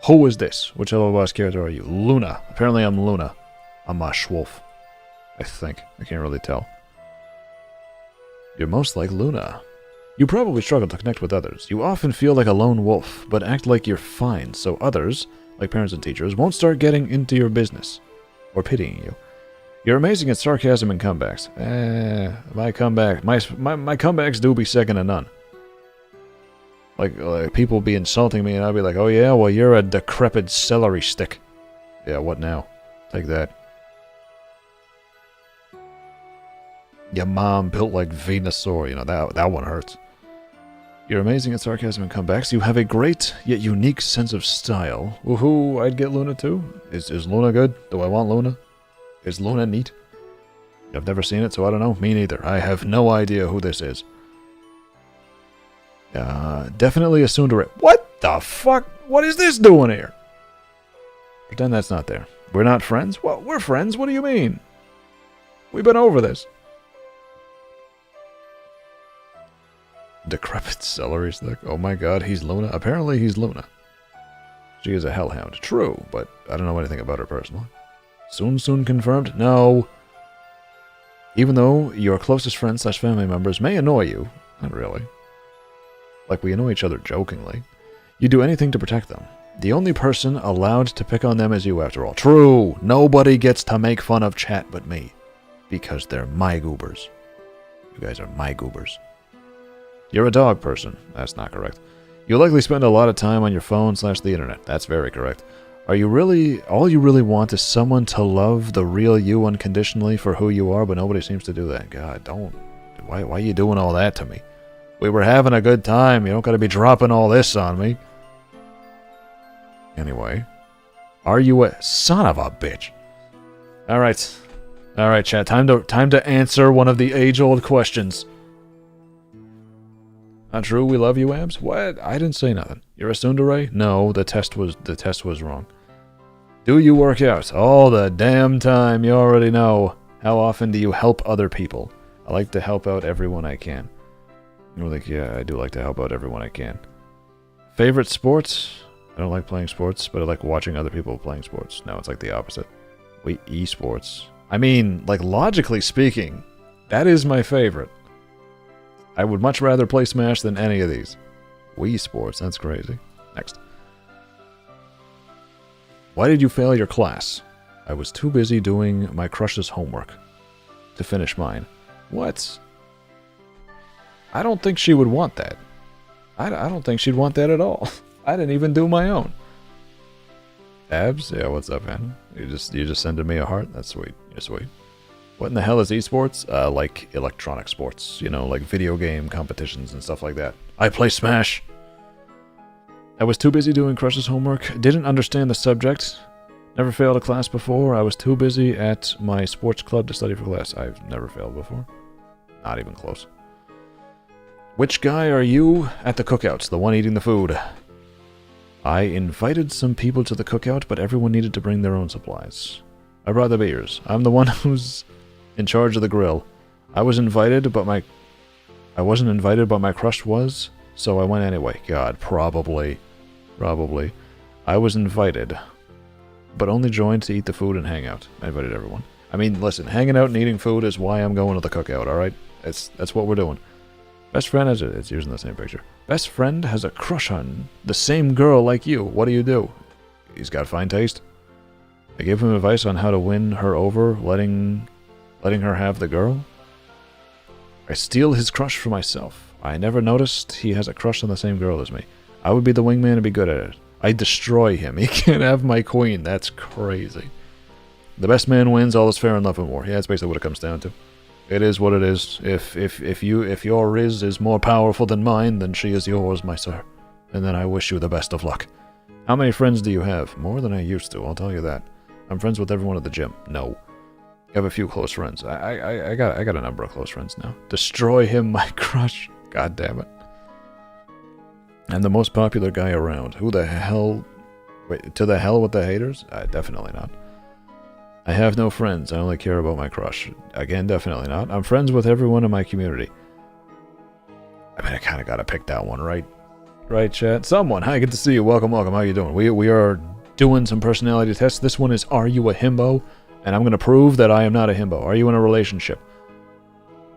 Who is this? Which Hello Boss character are you? Luna. Apparently I'm Luna. I'm a Schwolf. I think. I can't really tell. You're most like Luna. You probably struggle to connect with others. You often feel like a lone wolf, but act like you're fine, so others, like parents and teachers, won't start getting into your business. Or pitying you. You're amazing at sarcasm and comebacks. My comebacks do be second to none. Like people be insulting me and I'll be like, oh yeah, well you're a decrepit celery stick. Yeah, what now? Take that. Your mom built like Venusaur, you know, that one hurts. You're amazing at sarcasm and comebacks. You have a great yet unique sense of style. Woohoo, I'd get Luna too. Is Luna good? Do I want Luna? Is Luna neat? I've never seen it, so I don't know. Me neither. I have no idea who this is. Definitely a tsundere. What the fuck? What is this doing here? Pretend that's not there. We're not friends? Well, we're friends. What do you mean? We've been over this. Decrepit celery stick. Oh my god, he's Luna. Apparently he's Luna. She is a hellhound. True, but I don't know anything about her personally. Soon confirmed? No. Even though your closest friends / family members may annoy you, not really. Like we annoy each other jokingly. You do anything to protect them. The only person allowed to pick on them is you after all. True. Nobody gets to make fun of chat but me. Because they're my goobers. You guys are my goobers. You're a dog person. That's not correct. You likely spend a lot of time on your phone / the internet. That's very correct. Are you really... all you really want is someone to love the real you unconditionally for who you are, but nobody seems to do that. God, don't... Why are you doing all that to me? We were having a good time. You don't gotta be dropping all this on me. Anyway. Are you a... son of a bitch. Alright. Alright, chat. Time to answer one of the age-old questions. Not true, we love you, Abs? What? I didn't say nothing. You're a tsundere? No, the test was wrong. Do you work out? All the damn time, you already know. How often do you help other people? I like to help out everyone I can. You're like, yeah, I do like to help out everyone I can. Favorite sports? I don't like playing sports, but I like watching other people playing sports. No, it's like the opposite. Wait, esports. I mean, like, logically speaking, that is my favorite. I would much rather play Smash than any of these. Wii Sports, that's crazy. Next. Why did you fail your class? I was too busy doing my crush's homework to finish mine. What? I don't think she would want that. I don't think she'd want that at all. I didn't even do my own. Abs? Yeah, what's up, man? You just sending me a heart? That's sweet. You're sweet. What in the hell is esports? Like electronic sports, you know, like video game competitions and stuff like that. I play Smash! I was too busy doing Crush's homework, didn't understand the subject, never failed a class before, I was too busy at my sports club to study for class. I've never failed before. Not even close. Which guy are you at the cookouts, the one eating the food? I invited some people to the cookout, but everyone needed to bring their own supplies. I brought the beers. I'm the one who's in charge of the grill. I wasn't invited, but my crush was, so I went anyway. God, probably. I was invited, but only joined to eat the food and hang out. I invited everyone. I mean, listen, hanging out and eating food is why I'm going to the cookout, alright? That's what we're doing. Best friend has it's using the same picture. Best friend has a crush on the same girl like you. What do? He's got fine taste. I gave him advice on how to win her over, letting her have the girl. I steal his crush for myself. I never noticed he has a crush on the same girl as me. I would be the wingman and be good at it. I destroy him. He can't have my queen. That's crazy. The best man wins. All is fair in love and war. Yeah, that's basically what it comes down to. It is what it is. If your Riz is more powerful than mine, then she is yours, my sir. And then I wish you the best of luck. How many friends do you have? More than I used to, I'll tell you that. I'm friends with everyone at the gym. No. I have a few close friends. I got a number of close friends now. Destroy him, my crush. God damn it. I'm the most popular guy around. Who the hell... Wait, to the hell with the haters? Definitely not. I have no friends. I only care about my crush. Again, definitely not. I'm friends with everyone in my community. I mean, I kind of got to pick that one, right? Right, chat? Someone. Hi, good to see you. Welcome. How you doing? We are doing some personality tests. This one is, are you a himbo? And I'm going to prove that I am not a himbo. Are you in a relationship?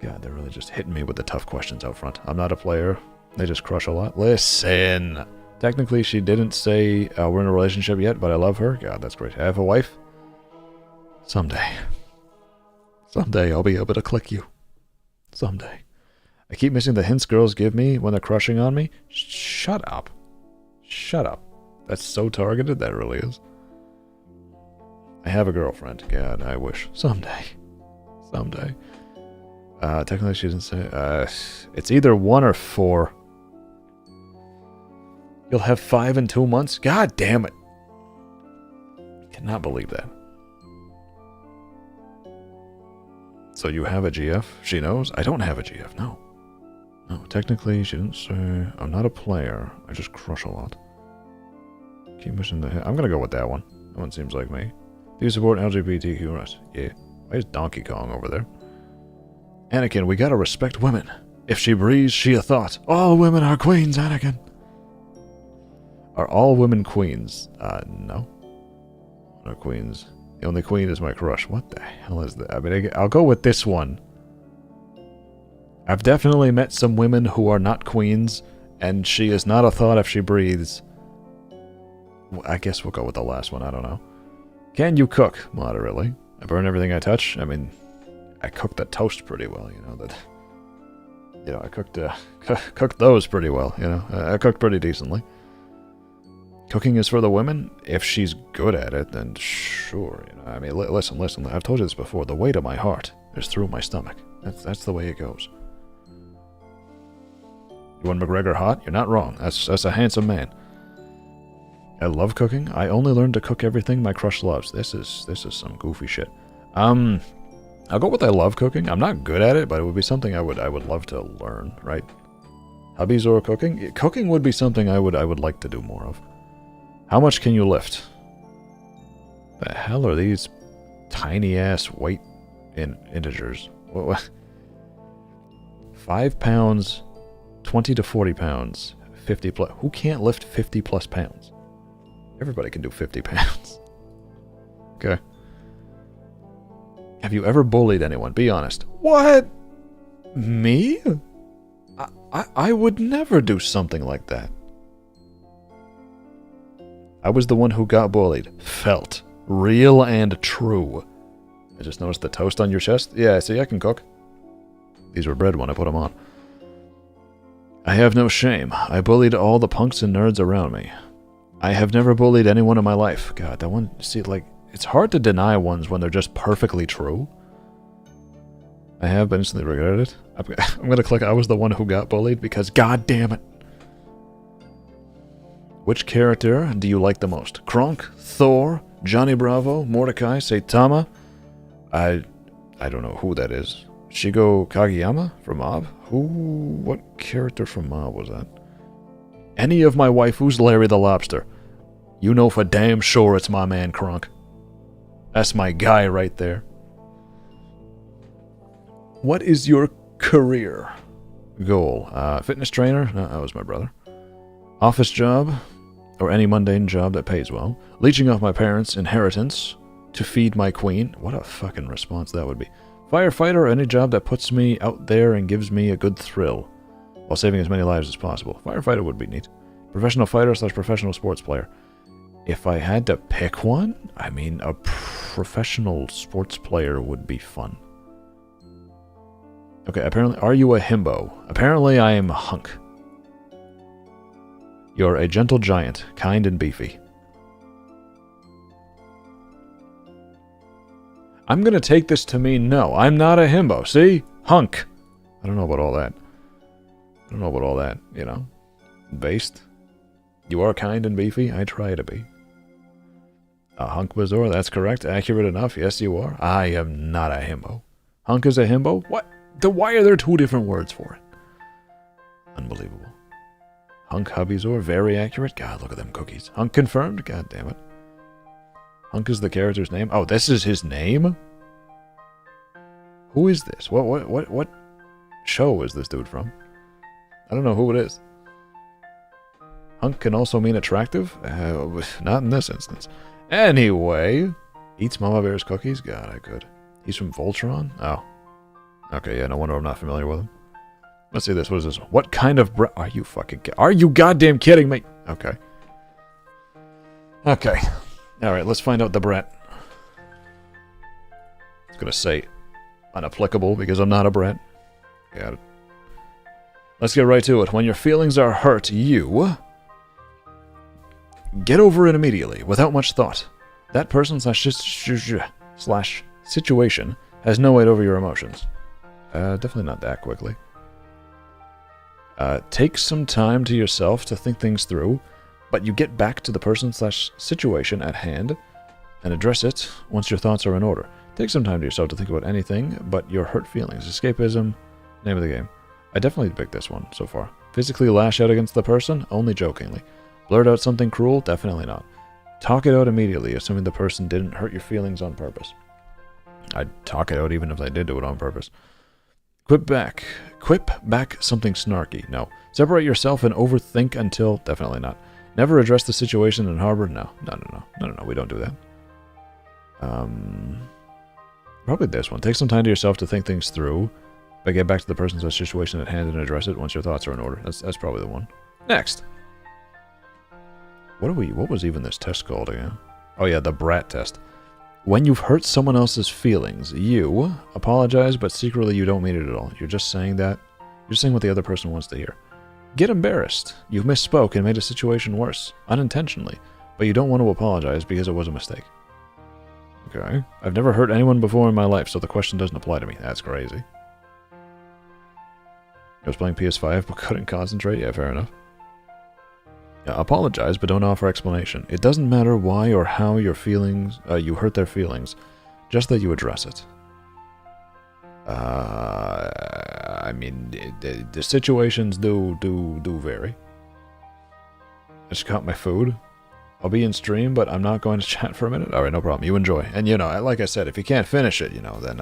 God, they're really just hitting me with the tough questions out front. I'm not a player. They just crush a lot. Listen. Technically, she didn't say we're in a relationship yet, but I love her. God, that's great. I have a wife. Someday. Someday I'll be able to click you. Someday. I keep missing the hints girls give me when they're crushing on me. Shut up. Shut up. That's so targeted, that really is. I have a girlfriend. God, I wish. Someday. Technically she didn't say... it's either 1 or 4. You'll have 5 in 2 months? God damn it. Cannot believe that. So you have a GF? She knows? I don't have a GF, no. No, technically she didn't say... I'm not a player. I just crush a lot. Keep missing the hit. I'm gonna go with that one. That one seems like me. Do you support LGBTQ rights? Yeah. Why is Donkey Kong over there? Anakin, we gotta respect women. If she breathes, she a thought. All women are queens, Anakin. Are all women queens? No. No queens. The only queen is my crush. What the hell is that? I mean, I'll go with this one. I've definitely met some women who are not queens, and she is not a thought if she breathes. I guess we'll go with the last one. I don't know. Can you cook? Moderately. I burn everything I touch. I mean, I cooked the toast pretty well, you know, that... You know, I cooked those pretty well, you know. I cooked pretty decently. Cooking is for the women? If she's good at it, then sure, you know. I mean, listen, I've told you this before. The way to my heart is through my stomach. That's the way it goes. You want McGregor hot? You're not wrong. That's a handsome man. I love cooking. I only learned to cook everything my crush loves. This is some goofy shit. I'll go with I love cooking. I'm not good at it, but it would be something I would love to learn, right? Hobbies or cooking? Cooking would be something I would like to do more of. How much can you lift? The hell are these tiny ass weight integers? What? 5 pounds, 20 to 40 pounds, 50 plus. Who can't lift 50 plus pounds? Everybody can do 50 pounds. Okay. Have you ever bullied anyone? Be honest. What? Me? I would never do something like that. I was the one who got bullied. Felt. Real and true. I just noticed the toast on your chest. Yeah, see, I can cook. These were bread when I put them on. I have no shame. I bullied all the punks and nerds around me. I have never bullied anyone in my life. God, that one, see, like, it's hard to deny ones when they're just perfectly true. I have, but instantly regretted it. I'm gonna click I was the one who got bullied because god damn it. Which character do you like the most? Kronk, Thor, Johnny Bravo, Mordecai, Saitama? I don't know who that is. Shigo Kageyama from Mob? What character from Mob was that? Any of my waifus, Larry the Lobster. You know for damn sure it's my man Kronk. That's my guy right there. What is your career goal? Fitness trainer? No, that was my brother. Office job? Or any mundane job that pays well. Leeching off my parents' inheritance to feed my queen. What a fucking response that would be. Firefighter or any job that puts me out there and gives me a good thrill while saving as many lives as possible. Firefighter would be neat. Professional fighter / professional sports player. If I had to pick one, I mean, a professional sports player would be fun. Okay, apparently, are you a himbo? Apparently I am a hunk. You're a gentle giant, kind and beefy. I'm gonna take this to mean no, I'm not a himbo, see? Hunk. I don't know about all that. I don't know about all that, you know? Based. You are kind and beefy? I try to be. A hunk bazoor, that's correct. Accurate enough, yes you are. I am not a himbo. Hunk is a himbo? What? Why are there 2 different words for it? Unbelievable. Hunk Hubbyzor, very accurate. God, look at them cookies. Hunk confirmed? God damn it. Hunk is the character's name? Oh, this is his name? Who is this? What show is this dude from? I don't know who it is. Hunk can also mean attractive? Not in this instance. Anyway, eats Mama Bear's cookies? God, I could. He's from Voltron? Oh. Okay, yeah, no wonder I'm not familiar with him. Let's see this. What is this? What kind of Are you fucking Are you goddamn kidding me? Okay. Okay. Alright, let's find out the brat. I was gonna say unapplicable because I'm not a brat. Got it. Let's get right to it. When your feelings are hurt, you get over it immediately, without much thought. That person slash situation has no weight over your emotions. Definitely not that quickly. Take some time to yourself to think things through. but you get back to the person/situation at hand and address it once your thoughts are in order. Take some time to yourself to think about anything but your hurt feelings. Escapism, name of the game. I definitely picked this one so far. Physically lash out against the person? Only jokingly. Blurt out something cruel? Definitely not. Talk it out immediately, assuming the person didn't hurt your feelings on purpose. I'd talk it out even if they did do it on purpose. Quip back something snarky? No. Separate yourself and overthink until? Definitely not. Never address the situation and harbor? No, we don't do that. Probably this one. Take some time to yourself to think things through, but get back to the person's situation at hand and address it once your thoughts are in order. That's probably the one. Next. What was even this test called again? Oh yeah, the brat test. When you've hurt someone else's feelings, you apologize, but secretly you don't mean it at all. You're just saying that. You're saying what the other person wants to hear. Get embarrassed. You misspoke and made a situation worse, unintentionally, but you don't want to apologize because it was a mistake. Okay. I've never hurt anyone before in my life, so the question doesn't apply to me. That's crazy. I was playing PS5 but couldn't concentrate. Yeah, fair enough. Yeah, apologize, but don't offer explanation. It doesn't matter why or how your feelings, you hurt their feelings, just that you address it. I mean, the situations do vary. I just got my food. I'll be in stream, but I'm not going to chat for a minute. Alright, no problem. You enjoy. And, you know, like I said, if you can't finish it, you know, then,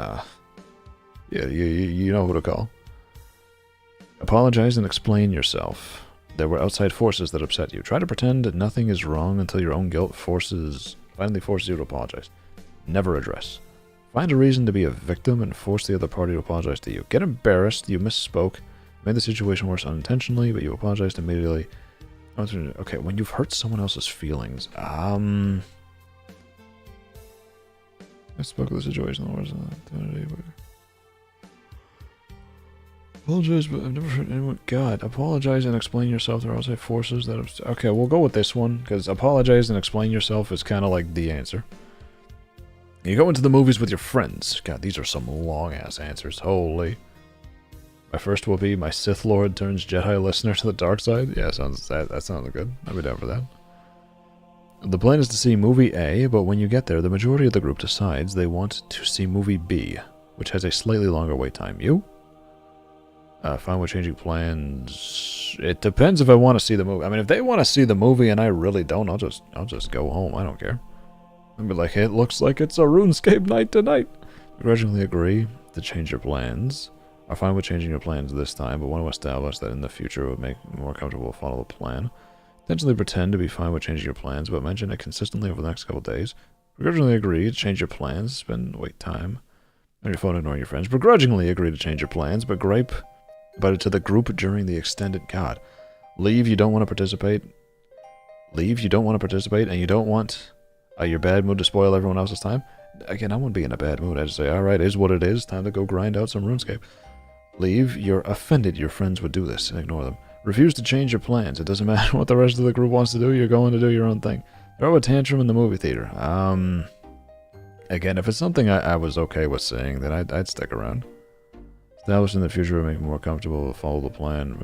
yeah, you know who to call. Apologize and explain yourself. There were outside forces that upset you. Try to pretend that nothing is wrong until your own guilt finally forces you to apologize. Never address. Find a reason to be a victim and force the other party to apologize to you. Get embarrassed, you misspoke, made the situation worse unintentionally, but you apologized immediately. Okay, when you've hurt someone else's feelings, I spoke of the situation the worst. Apologize, but I've never hurt anyone. God, apologize and explain yourself. There are outside forces that okay, we'll go with this one, because apologize and explain yourself is kind of like the answer. You go into the movies with your friends. God, these are some long-ass answers. Holy. My first will be, my Sith Lord turns Jedi listener to the dark side. Yeah, that sounds good. I'd be down for that. The plan is to see movie A, but when you get there, the majority of the group decides they want to see movie B, which has a slightly longer wait time. You? Fine with changing plans. It depends if I want to see the movie. I mean, if they want to see the movie and I really don't, I'll just go home. I don't care. I'll be like, hey, it looks like it's a RuneScape night tonight. Begrudgingly agree to change your plans. Are fine with changing your plans this time, but want to establish that in the future it would make you more comfortable to follow the plan. Intentionally pretend to be fine with changing your plans, but mention it consistently over the next couple days. Begrudgingly agree to change your plans. Spend wait time on your phone ignoring your friends. Begrudgingly agree to change your plans, but gripe about it to the group during the extended God. Leave, you don't want to participate. Leave, you don't want to participate, and you don't want your bad mood to spoil everyone else's time. Again, I wouldn't be in a bad mood. I'd just say, alright, is what it is. Time to go grind out some RuneScape. Leave, you're offended your friends would do this, and ignore them. Refuse to change your plans. It doesn't matter what the rest of the group wants to do, you're going to do your own thing. Throw a tantrum in the movie theater. Again, if it's something I was okay with saying, then I'd stick around. Establish in the future would make me more comfortable to follow the plan.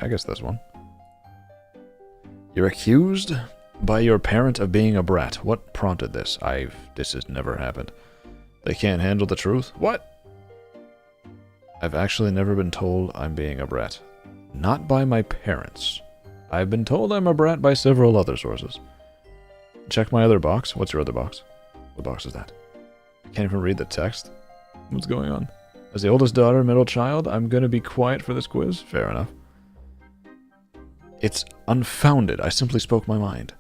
I guess this one. You're accused by your parent of being a brat. What prompted this? This has never happened. They can't handle the truth? What? I've actually never been told I'm being a brat. Not by my parents. I've been told I'm a brat by several other sources. Check my other box. What's your other box? What box is that? I can't even read the text. What's going on? As the oldest daughter, middle child, I'm gonna be quiet for this quiz. Fair enough. It's unfounded. I simply spoke my mind.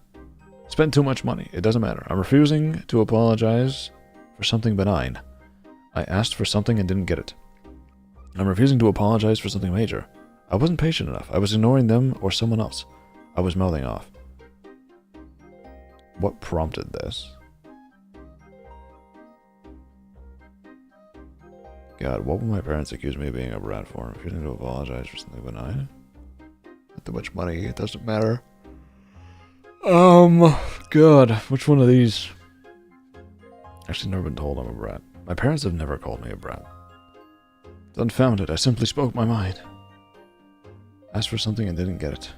Spent too much money. It doesn't matter. I'm refusing to apologize for something benign. I asked for something and didn't get it. I'm refusing to apologize for something major. I wasn't patient enough. I was ignoring them or someone else. I was mouthing off. What prompted this? God, what would my parents accuse me of being a brat for? Refusing to apologize for something benign? Not too much money, it doesn't matter. God, which one of these? Actually, never been told I'm a brat. My parents have never called me a brat. It's unfounded, I simply spoke my mind. Asked for something and didn't get it.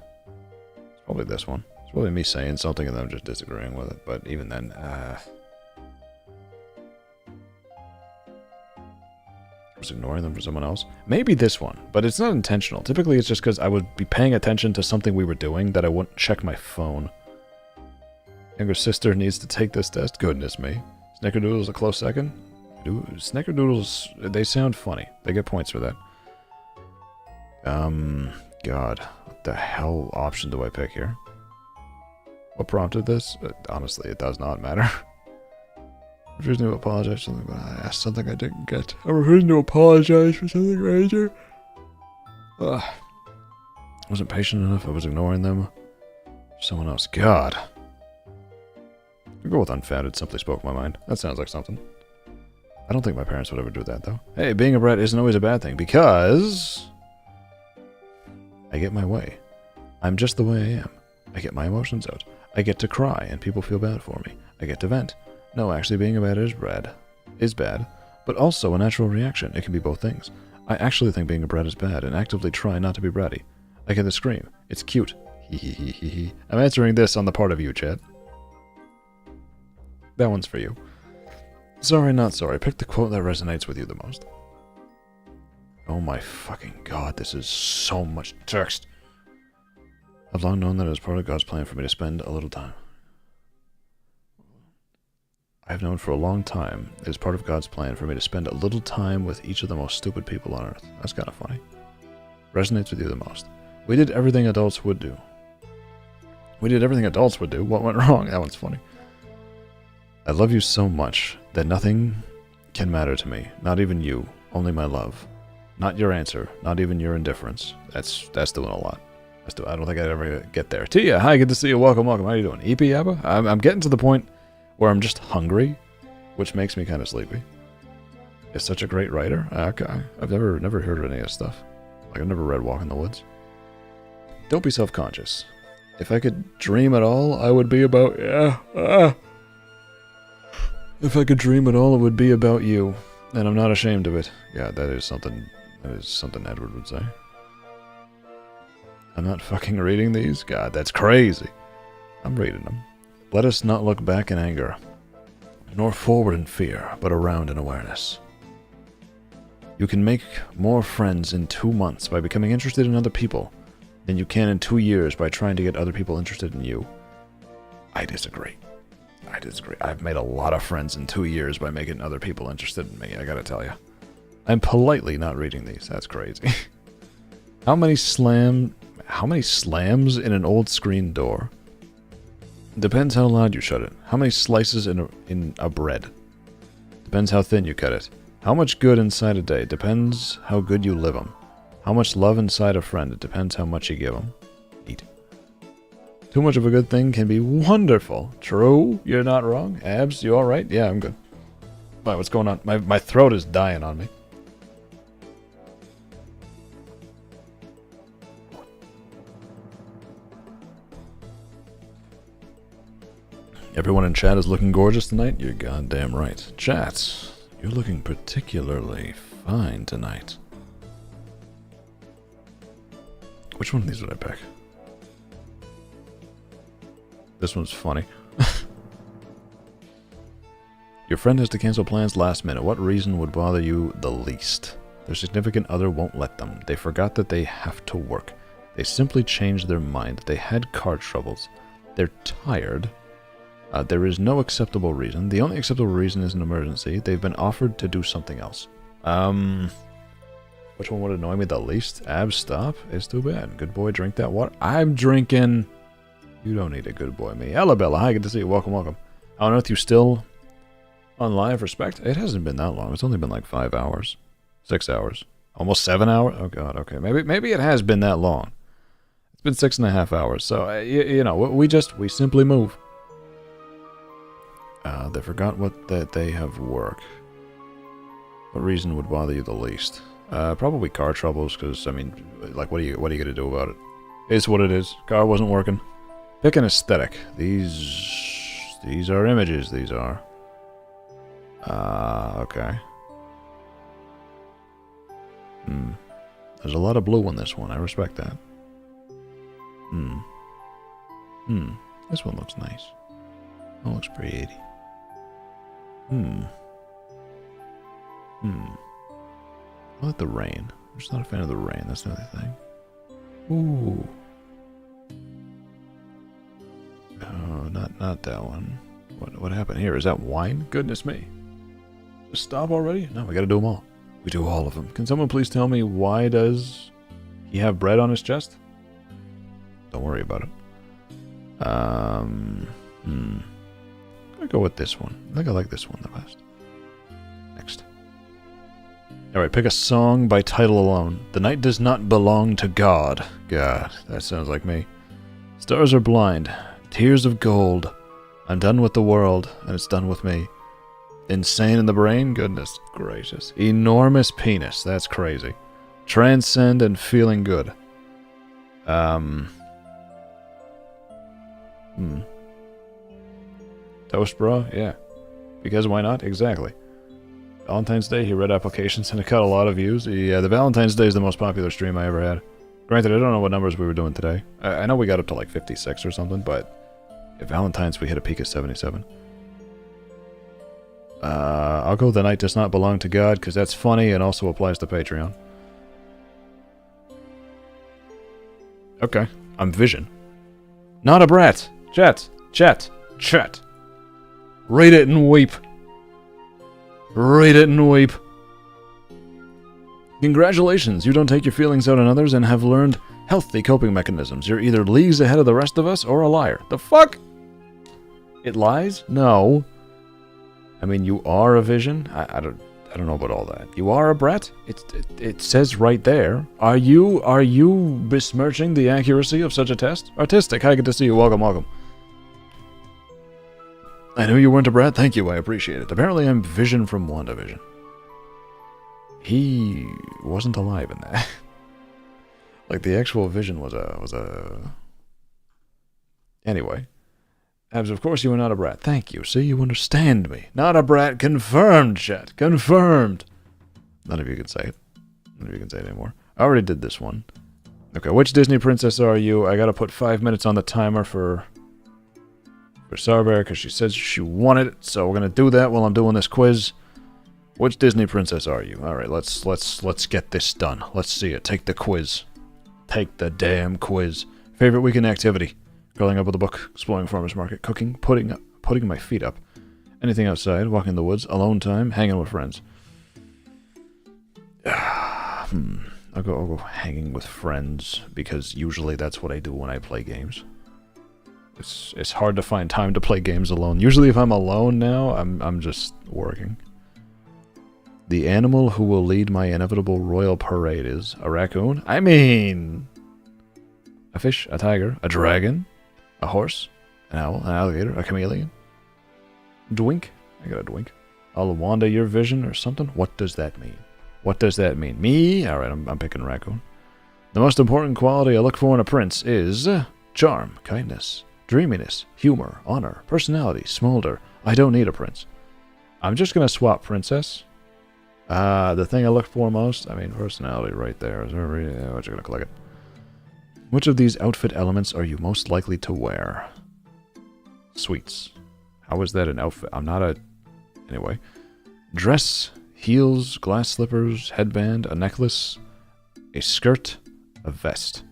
It's probably this one. It's probably me saying something and them just disagreeing with it, but even then, was ignoring them for someone else. Maybe this one, but it's not intentional. Typically, it's just because I would be paying attention to something we were doing that I wouldn't check my phone. Younger sister needs to take this test. Goodness me. Snickerdoodle's a close second. Snickerdoodles, they sound funny. They get points for that. God. What the hell option do I pick here? What prompted this? Honestly, it does not matter. I refuse to apologize for something, but I asked something I didn't get. I refuse to apologize for something major. Ugh. I wasn't patient enough. I was ignoring them. Someone else. God. I'll go with unfounded. Simply spoke my mind. That sounds like something. I don't think my parents would ever do that, though. Hey, being a brat isn't always a bad thing, because I get my way. I'm just the way I am. I get my emotions out. I get to cry, and people feel bad for me. I get to vent. No, actually, being a brat is bad, but also a natural reaction. It can be both things. I actually think being a brat is bad, and actively try not to be bratty. I get to scream. It's cute. Hee hee hee hee hee. I'm answering this on the part of you, chat. That one's for you. Sorry, not sorry. Pick the quote that resonates with you the most. Oh my fucking god, this is so much text. I've long known that it was part of God's plan for me to spend a little time. I've known for a long time it is part of God's plan for me to spend a little time with each of the most stupid people on earth. That's kind of funny. Resonates with you the most. We did everything adults would do. We did everything adults would do. What went wrong? That one's funny. I love you so much that nothing can matter to me. Not even you. Only my love. Not your answer. Not even your indifference. That's doing a lot. I don't think I'd ever get there. Tia, hi, good to see you. Welcome, welcome. How are you doing? EP Abba? I'm getting to the point where I'm just hungry, which makes me kind of sleepy. Is such a great writer. Okay. I've never heard of any of his stuff. Like, I've never read Walk in the Woods. Don't be self-conscious. If I could dream at all, I would be about... If I could dream at all, it would be about you. And I'm not ashamed of it. Yeah, that is something Edward would say. I'm not fucking reading these? God, that's crazy. I'm reading them. Let us not look back in anger, nor forward in fear, but around in awareness. You can make more friends in 2 months by becoming interested in other people than you can in 2 years by trying to get other people interested in you. I disagree. I've made a lot of friends in 2 years by making other people interested in me, I gotta tell you. I'm politely not reading these. That's crazy. How many slams in an old screen door? Depends how loud you shut it. How many slices in a bread? Depends how thin you cut it. How much good inside a day? Depends how good you live 'em. How much love inside a friend? It depends how much you give 'em. Eat. Too much of a good thing can be wonderful. True, you're not wrong. Abs, you alright? Yeah, I'm good. Why, what's going on? My throat is dying on me. Everyone in chat is looking gorgeous tonight? You're goddamn right. Chat, you're looking particularly fine tonight. Which one of these would I pick? This one's funny. Your friend has to cancel plans last minute. What reason would bother you the least? Their significant other won't let them. They forgot that they have to work. They simply changed their mind. They had car troubles. They're tired. There is no acceptable reason. The only acceptable reason is an emergency. They've been offered to do something else. Which one would annoy me the least? Abs, stop. It's too bad. Good boy, drink that water. I'm drinking. You don't need a good boy, me. Alabella, hi, good to see you. Welcome, welcome. How on earth you still on live? Respect? It hasn't been that long. It's only been like 5 hours. 6 hours. Almost 7 hours? Oh, God, okay. Maybe it has been that long. It's been 6.5 hours. So, you know, we simply move. They forgot that they have work. What reason would bother you the least? Probably car troubles, because, I mean, like, what are you going to do about it? It's what it is. Car wasn't working. Pick an aesthetic. These are images, these are. Okay. There's a lot of blue on this one, I respect that. This one looks nice. That looks pretty. I like the rain. I'm just not a fan of the rain. That's the other thing. Ooh. Oh, not that one. What happened here? Is that wine? Goodness me. Just stop already? No, we gotta do them all. We do all of them. Can someone please tell me why does he have bread on his chest? Don't worry about it. I'm gonna go with this one. I think I like this one the best. Next. Alright, pick a song by title alone. The night does not belong to God. God, that sounds like me. Stars are blind. Tears of gold. I'm done with the world, and it's done with me. Insane in the brain? Goodness gracious. Enormous penis. That's crazy. Transcend and feeling good. Toast bra? Yeah. Because why not? Exactly. Valentine's Day, he read applications and it got a lot of views. Yeah, the Valentine's Day is the most popular stream I ever had. Granted, I don't know what numbers we were doing today. I know we got up to like 56 or something, but at Valentine's we hit a peak of 77. I'll go The Night Does Not Belong to God, because that's funny and also applies to Patreon. Okay, I'm Vision. Not a brat! Chat! Read it and weep. Read it and weep. Congratulations, you don't take your feelings out on others and have learned healthy coping mechanisms. You're either leagues ahead of the rest of us or a liar. The fuck? It lies? No. I mean, you are a Vision? I don't know about all that. You are a brat? It says right there. Are you besmirching the accuracy of such a test? Artistic, hi, good to see you. Welcome. I knew you weren't a brat. Thank you, I appreciate it. Apparently I'm Vision from WandaVision. He wasn't alive in that. Like, the actual Vision was a... Anyway. Abs, of course you are not a brat. Thank you. See, you understand me. Not a brat. Confirmed, chat. Confirmed. None of you can say it. None of you can say it anymore. I already did this one. Okay, which Disney princess are you? I gotta put 5 minutes on the timer for Sarbear, because she said she wanted it, so we're gonna do that while I'm doing this quiz. Which Disney princess are you? Alright, let's get this done. Let's see it. Take the quiz. Take the damn quiz. Favorite weekend activity? Curling up with a book, exploring farmer's market, cooking, putting my feet up. Anything outside, walking in the woods, alone time, hanging with friends. I'll go hanging with friends, because usually that's what I do when I play games. It's hard to find time to play games alone. Usually if I'm alone now, I'm just working. The animal who will lead my inevitable royal parade is a raccoon? I mean... a fish, a tiger, a dragon, a horse, an owl, an alligator, a chameleon. Dwink? I got a dwink. I'll wander your vision or something? What does that mean? What does that mean? Me? Alright, I'm picking raccoon. The most important quality I look for in a prince is... charm, kindness, dreaminess, humor, honor, personality, smolder. I don't need a prince. I'm just gonna swap princess. The thing I look for most? I mean, personality right there. Is there really... we're just gonna click it. Which of these outfit elements are you most likely to wear? Sweets. How is that an outfit? I'm not a... Anyway. Dress, heels, glass slippers, headband, a necklace, a skirt, a vest.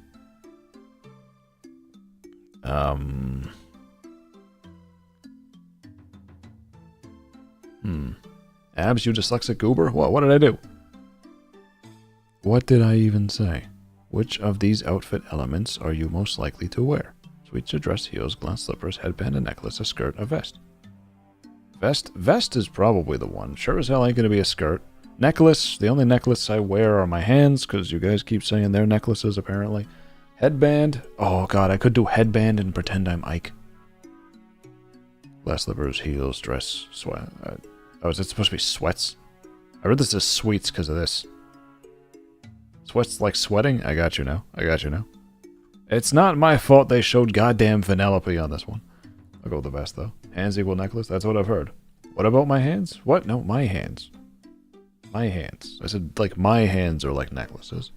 Abs, you dyslexic goober? What did I do? What did I even say? Which of these outfit elements are you most likely to wear? Sweets, a dress, heels, glass slippers, headband, a necklace, a skirt, a vest. Vest is probably the one. Sure as hell ain't gonna be a skirt. Necklace, the only necklace I wear are my hands, because you guys keep saying they're necklaces, apparently. Headband. Oh god, I could do headband and pretend I'm Ike. Glass slippers, heels, dress, sweat. Oh, is it supposed to be sweats? I read this as sweets because of this. Sweats like sweating? I got you now. It's not my fault they showed goddamn Vanellope on this one. I'll go with the vest, though. Hands equal necklace? That's what I've heard. What about my hands? What? No, my hands. My hands. I said, like, my hands are like necklaces.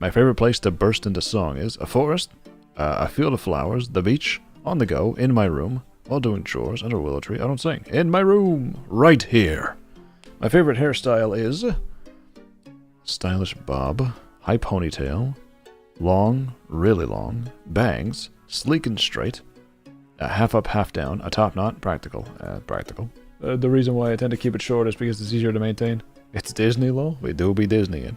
My favorite place to burst into song is a forest, a field of flowers, the beach, on the go, in my room, while doing chores under a willow tree. I don't sing. In my room, right here. My favorite hairstyle is stylish bob, high ponytail, long, really long, bangs, sleek and straight, half up, half down, a top knot, practical. The reason why I tend to keep it short is because it's easier to maintain. It's Disney, lol. We do be Disneying.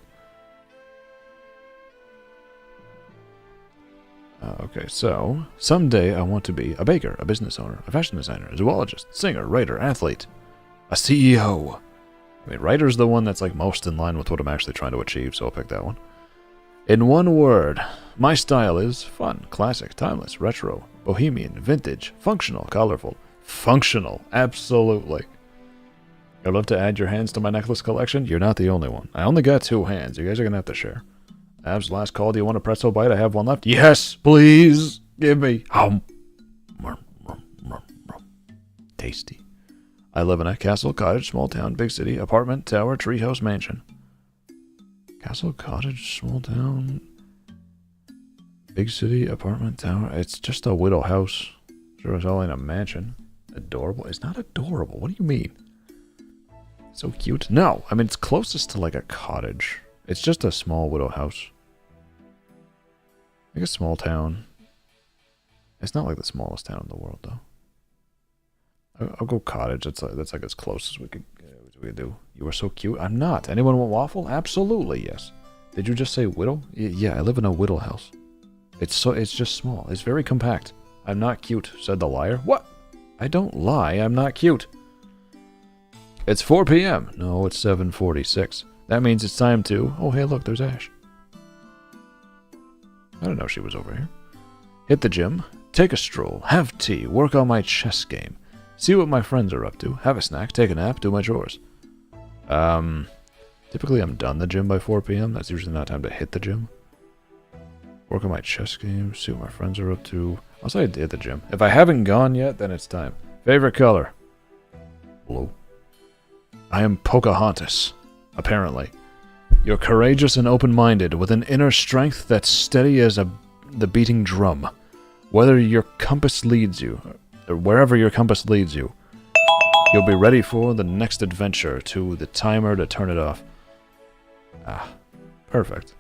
Okay, so, someday I want to be a baker, a business owner, a fashion designer, a zoologist, singer, writer, athlete, a CEO. I mean, writer's the one that's like most in line with what I'm actually trying to achieve, so I'll pick that one. In one word, my style is fun, classic, timeless, retro, bohemian, vintage, functional, colorful. Functional, absolutely. I'd love to add your hands to my necklace collection. You're not the only one. I only got 2 hands. You guys are going to have to share. Abs, last call. Do you want a pretzel bite? I have one left. Yes, please. Give me. Tasty. I live in a castle, cottage, small town, big city, apartment, tower, treehouse, mansion. Castle, cottage, small town, big city, apartment, tower. It's just a widow house. Sure, it's all in a mansion. Adorable? It's not adorable. What do you mean? So cute. No, I mean, it's closest to like a cottage. It's just a small widow house. Like a small town. It's not like the smallest town in the world, though. I'll go cottage. That's like as close as we could do. You are so cute. I'm not. Anyone want waffle? Absolutely, yes. Did you just say widow? Yeah, I live in a widow house. It's just small. It's very compact. I'm not cute, said the liar. What? I don't lie. I'm not cute. It's 4 p.m. No, it's 7:46. That means it's time to... Oh, hey, look, there's Ash. I didn't know she was over here. Hit the gym, take a stroll, have tea, work on my chess game, see what my friends are up to, have a snack, take a nap, do my chores. Typically I'm done the gym by 4 p.m. That's usually not time to hit the gym. Work on my chess game, see what my friends are up to. I'll say I hit the gym. If I haven't gone yet, then it's time. Favorite color? Blue. I am Pocahontas. Apparently. You're courageous and open-minded, with an inner strength that's steady as the beating drum. Whether your compass leads you, or wherever your compass leads you, you'll be ready for the next adventure to the timer to turn it off. Ah, perfect.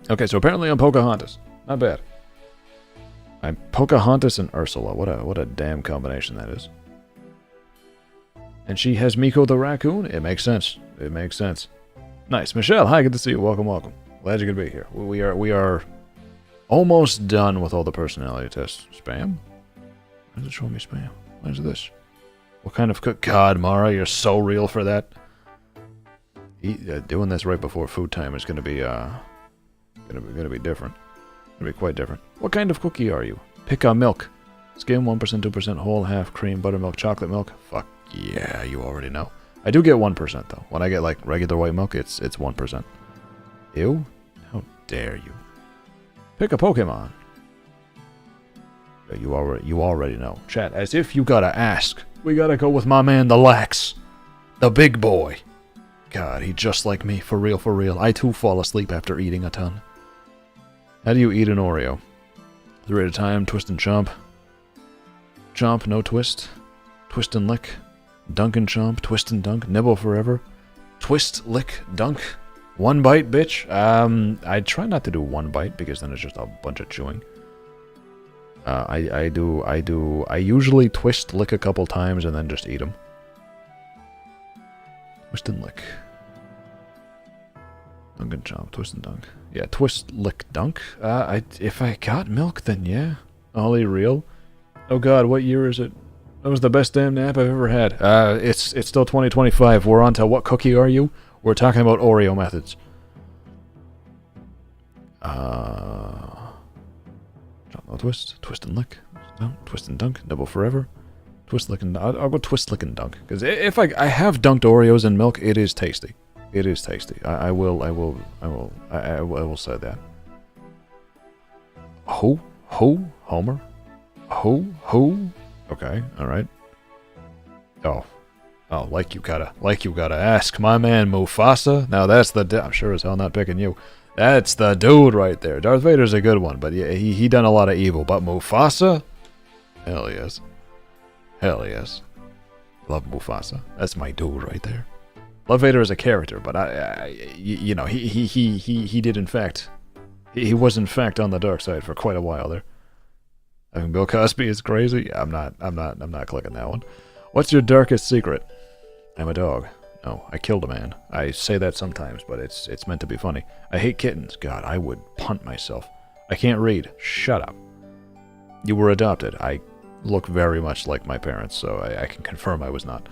Okay, so apparently I'm Pocahontas. Not bad. I'm Pocahontas and Ursula. What a damn combination that is. And she has Miko the raccoon? It makes sense. It makes sense. Nice. Michelle, hi, good to see you. Welcome, welcome. Glad you could be here. We are almost done with all the personality tests. Spam? Why does it show me spam? What is this? What kind of cook? God, Mara, you're so real for that. Doing this right before food time is gonna be different. Gonna be quite different. What kind of cookie are you? Pick on milk. Skim 1%, 2%, whole, half, cream, buttermilk, chocolate milk. Fuck yeah, you already know. I do get 1% though. When I get like regular white milk, it's 1%. Ew? How dare you? Pick a Pokemon. You already know. Chat, as if you gotta ask. We gotta go with my man, the Lax. The big boy. God, he just like me. For real, for real. I too fall asleep after eating a ton. How do you eat an Oreo? 3 at a time, twist and chomp. Chomp, no twist. Twist and lick. Dunk and chomp, twist and dunk, nibble forever. Twist, lick, dunk. 1 bite, bitch. I try not to do 1 bite because then it's just a bunch of chewing. I usually twist, lick a couple times and then just eat them. Twist and lick. Dunk and chomp, twist and dunk. Yeah, twist, lick, dunk. If I got milk, then yeah. Ollie real. Oh god, what year is it? That was the best damn nap I've ever had. It's still 2025. We're on to what cookie are you? We're talking about Oreo methods. No twist, twist and lick, twist and dunk, nibble forever, twist, lick and I'll go twist, lick and dunk. Because if I have dunked Oreos in milk, it is tasty. It is tasty. I will say that. Ho, Homer. Ho. Okay, alright. Oh, like you gotta ask. My man Mufasa? Now that's I'm sure as hell not picking you. That's the dude right there. Darth Vader's a good one, but yeah, he done a lot of evil. But Mufasa? Hell yes. Hell yes. Love Mufasa. That's my dude right there. Love Vader as a character, but you know, he did in fact, he was in fact on the dark side for quite a while there. I mean, Bill Cosby is crazy. I'm not clicking that one. What's your darkest secret? I'm a dog. No, I killed a man. I say that sometimes, but it's meant to be funny. I hate kittens. God, I would punt myself. I can't read. Shut up. You were adopted. I look very much like my parents, so I can confirm I was not.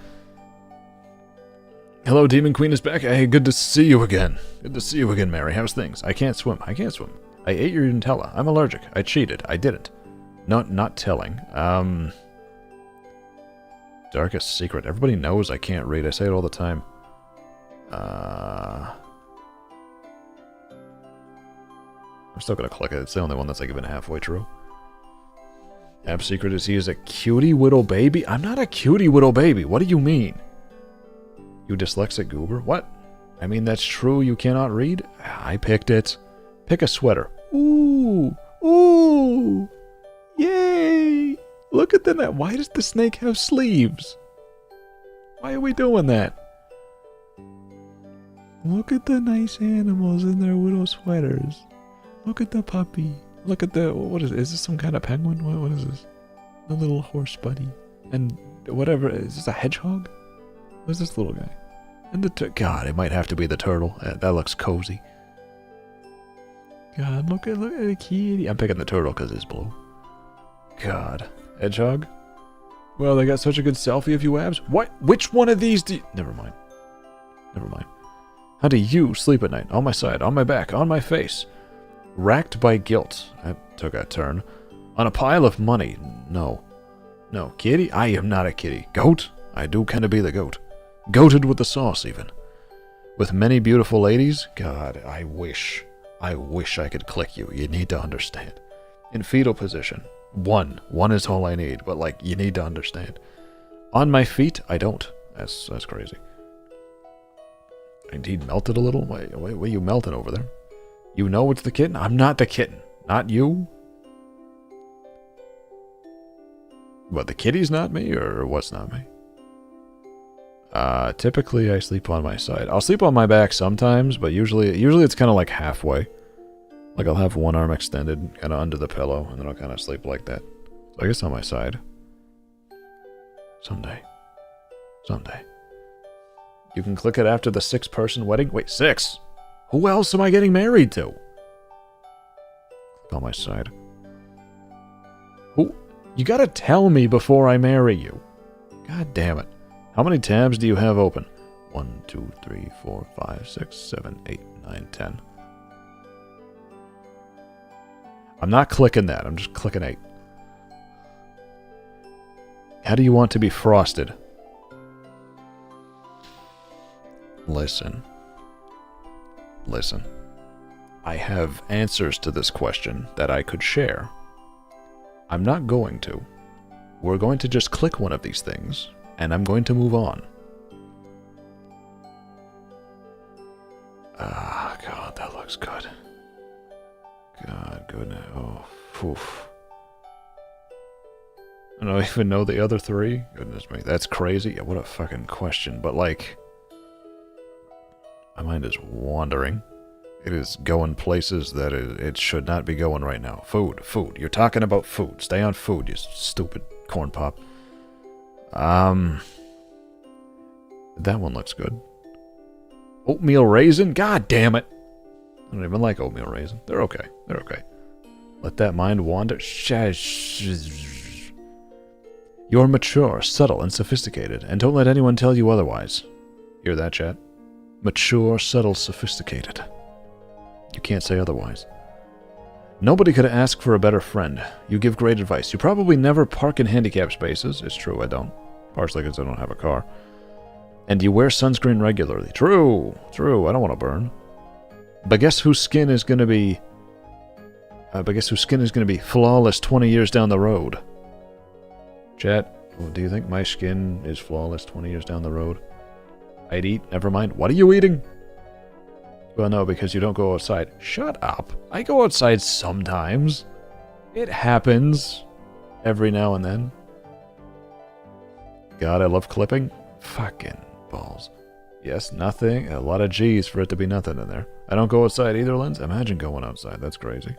Hello, Demon Queen is back. Hey, good to see you again. Good to see you again, Mary. How's things? I can't swim. I can't swim. I ate your Nutella. I'm allergic. I cheated. I didn't. Not telling. Darkest secret. Everybody knows I can't read. I say it all the time. I'm still gonna click it. It's the only one that's like even halfway true. Ab secret is he is a cutie whittle baby? I'm not a cutie whittle baby. What do you mean? You dyslexic goober? What? I mean, that's true. You cannot read? I picked it. Pick a sweater. Ooh. Ooh. Yay. Look at that. Why does the snake have sleeves? Why are we doing that? Look at the nice animals in their little sweaters. Look at the puppy. Look at the... What is it? Is this some kind of penguin? What is this? The little horse buddy. And whatever. Is this a hedgehog? What's this little guy? And the... God, it might have to be the turtle. That looks cozy. God, look at the kitty. I'm picking the turtle because it's blue. God. Hedgehog? Well, they got such a good selfie of you, Abs. What? Which one of these do you... Never mind. Never mind. How do you sleep at night? On my side, on my back, on my face. Racked by guilt. I took a turn. On a pile of money. No. No. Kitty? I am not a kitty. Goat? I do kind of be the goat. Goated with the sauce, even. With many beautiful ladies? God, I wish I could click you. You need to understand. In fetal position. One is all I need, but like, you need to understand. On my feet, I don't. That's crazy. Indeed, melted a little? Wait, what are you melting over there? You know it's the kitten? I'm not the kitten. Not you? What, the kitty's not me, or what's not me? Typically I sleep on my side. I'll sleep on my back sometimes, but usually it's kind of like halfway. Like I'll have one arm extended, kind of under the pillow, and then I'll kind of sleep like that. So I guess on my side. Someday. You can click it after the 6-person wedding? Wait, 6? Who else am I getting married to? Click on my side. Who? You gotta tell me before I marry you. God damn it. How many tabs do you have open? 1, 2, 3, 4, 5, 6, 7, 8, 9, 10. I'm not clicking that. I'm just clicking 8. How do you want to be frosted? Listen. I have answers to this question that I could share. I'm not going to. We're going to just click one of these things, and I'm going to move on. Ah, God, that looks good. God, goodness. Oh, oof. I don't even know the other 3. Goodness me, that's crazy. Yeah, what a fucking question. But, like, my mind is wandering. It is going places that it should not be going right now. Food. You're talking about food. Stay on food, you stupid corn pop. That one looks good. Oatmeal raisin? God damn it. I don't even like oatmeal raisin. They're okay. Let that mind wander. You're mature, subtle, and sophisticated, and don't let anyone tell you otherwise. Hear that, chat? Mature, subtle, sophisticated. You can't say otherwise. Nobody could ask for a better friend. You give great advice. You probably never park in handicapped spaces. It's true, I don't. Partially because I don't have a car. And you wear sunscreen regularly. True. I don't want to burn. But guess whose skin is going to be... flawless 20 years down the road? Chat, do you think my skin is flawless 20 years down the road? I'd eat. Never mind. What are you eating? Well, no, because you don't go outside. Shut up. I go outside sometimes. It happens. every now and then. God, I love clipping. Fucking balls. Yes, nothing. A lot of G's for it to be nothing in there. I don't go outside either, Lens. Imagine going outside. That's crazy.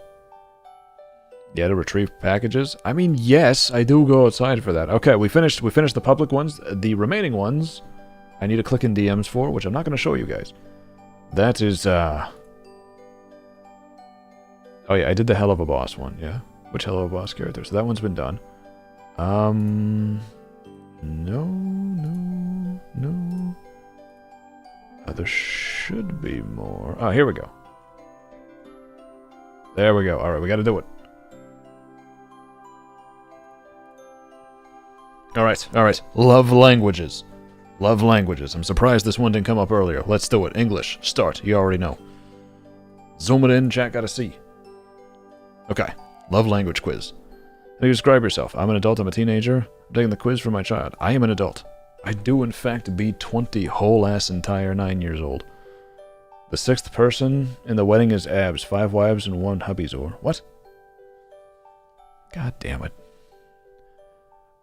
Yeah, to retrieve packages. I mean, yes, I do go outside for that. Okay, we finished the public ones. The remaining ones, I need to click in DMs for, which I'm not going to show you guys. That is, Oh yeah, I did the Hell of a Boss one, yeah. Which Hell of a Boss character? So that one's been done. No. There should be more. Oh, here we go. There we go. Alright, we gotta do it. Alright. Love languages. Love languages. I'm surprised this one didn't come up earlier. Let's do it. English. Start. You already know. Zoom it in. Chat gotta see. Okay. Love language quiz. How do you describe yourself? I'm an adult. I'm a teenager. I'm taking the quiz for my child. I am an adult. I do, in fact, be 20 whole-ass entire 9 years old. The sixth person in the wedding is Abs. 5 wives and 1 hubby's or. What? God damn it.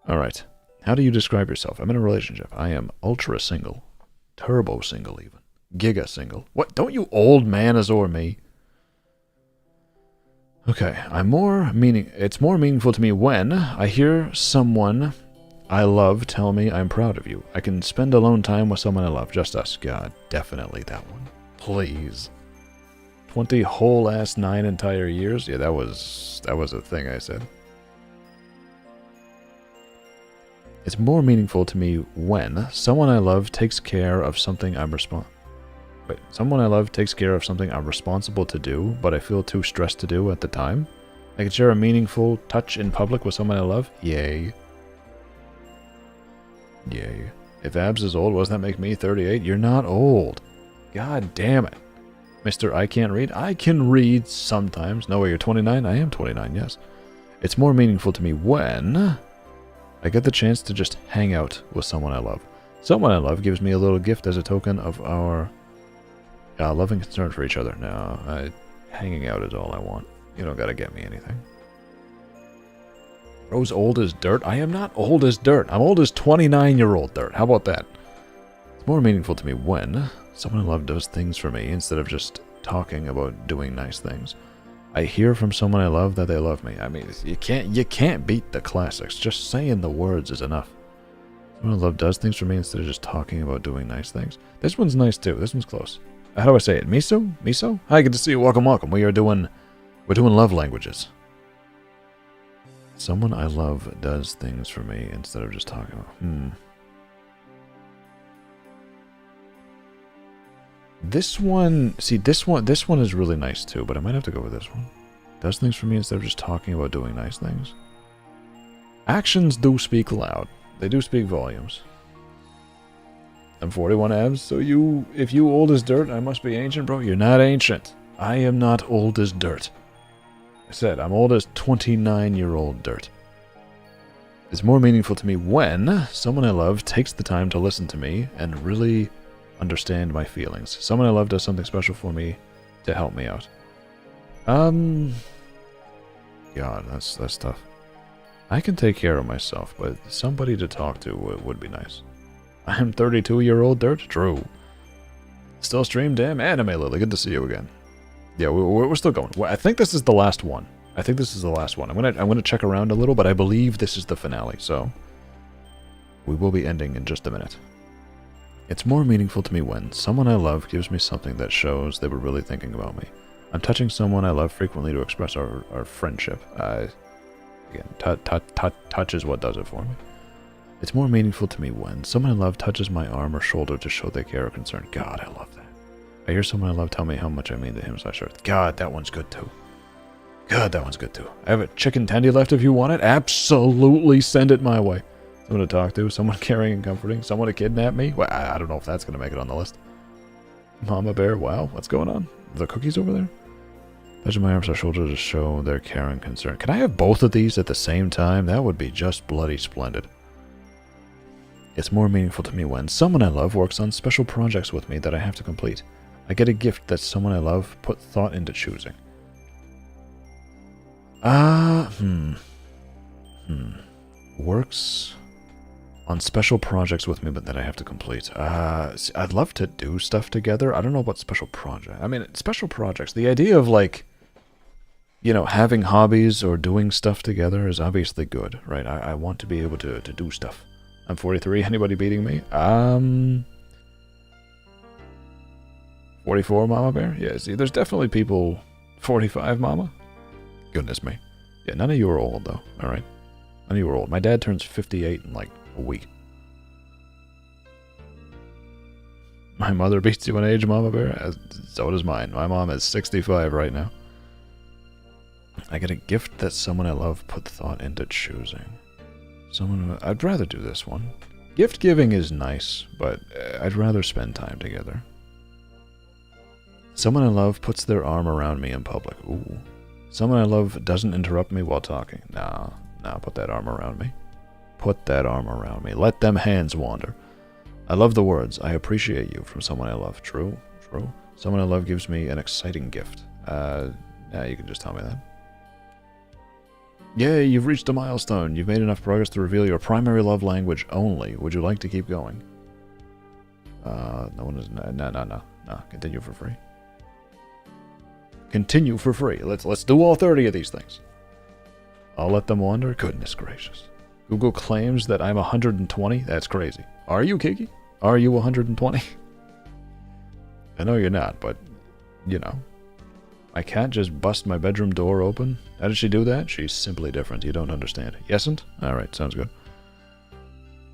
Alright. How do you describe yourself? I'm in a relationship. I am ultra single. Turbo single, even. Giga single. What? Don't you old man azor me? Okay. It's more meaningful to me when I hear someone I love tell me I'm proud of you. I can spend alone time with someone I love. Just us. God, definitely that one. Please. 20 whole ass 9 entire years? Yeah, that was a thing I said. It's more meaningful to me when someone I love takes care of something someone I love takes care of something I'm responsible to do, but I feel too stressed to do at the time. I can share a meaningful touch in public with someone I love. Yay. Yay. If Abs is old, what does that make me? 38? You're not old. God damn it. Mr. I can't read? I can read sometimes. No way, you're 29? I am 29, yes. It's more meaningful to me when I get the chance to just hang out with someone I love. Someone I love gives me a little gift as a token of our love and concern for each other. No, hanging out is all I want. You don't gotta get me anything. Bro's old as dirt? I am not old as dirt. I'm old as 29-year-old dirt. How about that? It's more meaningful to me when someone I love does things for me instead of just talking about doing nice things. I hear from someone I love that they love me. I mean, you can't beat the classics. Just saying the words is enough. Someone I love does things for me instead of just talking about doing nice things. This one's nice too. This one's close. How do I say it? Miso? Miso? Hi, good to see you. Welcome. We're doing love languages. Someone I love does things for me instead of just talking about. This one is really nice too, but I might have to go with this one. Does things for me instead of just talking about doing nice things. Actions do speak loud. They do speak volumes. I'm 41 Abs, so if you old as dirt, I must be ancient, bro. You're not ancient. I am not old as dirt. I said, I'm old as 29-year-old dirt. It's more meaningful to me when someone I love takes the time to listen to me and really understand my feelings. Someone I love does something special for me to help me out. God, that's tough. I can take care of myself, but somebody to talk to would be nice. I am 32-year-old dirt? True. Still stream? Damn, Anime Lily, good to see you again. Yeah, we're still going. Well, I think this is the last one. I'm gonna check around a little, but I believe this is the finale, so we will be ending in just a minute. It's more meaningful to me when someone I love gives me something that shows they were really thinking about me. I'm touching someone I love frequently to express our friendship. Again, touch is what does it for me. It's more meaningful to me when someone I love touches my arm or shoulder to show they care or concern. God, I love that. I hear someone I love tell me how much I mean to him, so I start. God, that one's good too. I have a chicken tendy left if you want it. Absolutely send it my way. Someone to talk to, someone caring and comforting, someone to kidnap me. Well, I don't know if that's going to make it on the list. Mama Bear, wow, what's going on? The cookies over there? Touching my arms or shoulder to show their care and concern. Can I have both of these at the same time? That would be just bloody splendid. It's more meaningful to me when someone I love works on special projects with me that I have to complete. I get a gift that someone I love put thought into choosing. Works on special projects with me, but that I have to complete. I'd love to do stuff together. I don't know about special project. I mean, special projects. The idea of, like, you know, having hobbies or doing stuff together is obviously good, right? I want to be able to do stuff. I'm 43. Anybody beating me? 44, Mama Bear? Yeah, see, there's definitely people... 45, Mama? Goodness me. Yeah, none of you are old, though, alright? None of you are old. My dad turns 58 in, like, a week. My mother beats you in age, Mama Bear? So does mine. My mom is 65 right now. I get a gift that someone I love put thought into choosing. I'd rather do this one. Gift giving is nice, but I'd rather spend time together. Someone I love puts their arm around me in public. Ooh. Someone I love doesn't interrupt me while talking. Nah, put that arm around me. Put that arm around me. Let them hands wander. I love the words, I appreciate you, from someone I love. True. Someone I love gives me an exciting gift. Yeah, you can just tell me that. Yay, you've reached a milestone. You've made enough progress to reveal your primary love language only. Would you like to keep going? No one is... No. Continue for free. Continue for free. Let's do all 30 of these things. I'll let them wander. Goodness gracious. Google claims that I'm 120. That's crazy. Are you, Kiki? Are you 120? I know you're not, but, you know. I can't just bust my bedroom door open. How did she do that? She's simply different. You don't understand. Yesn't? Alright, sounds good.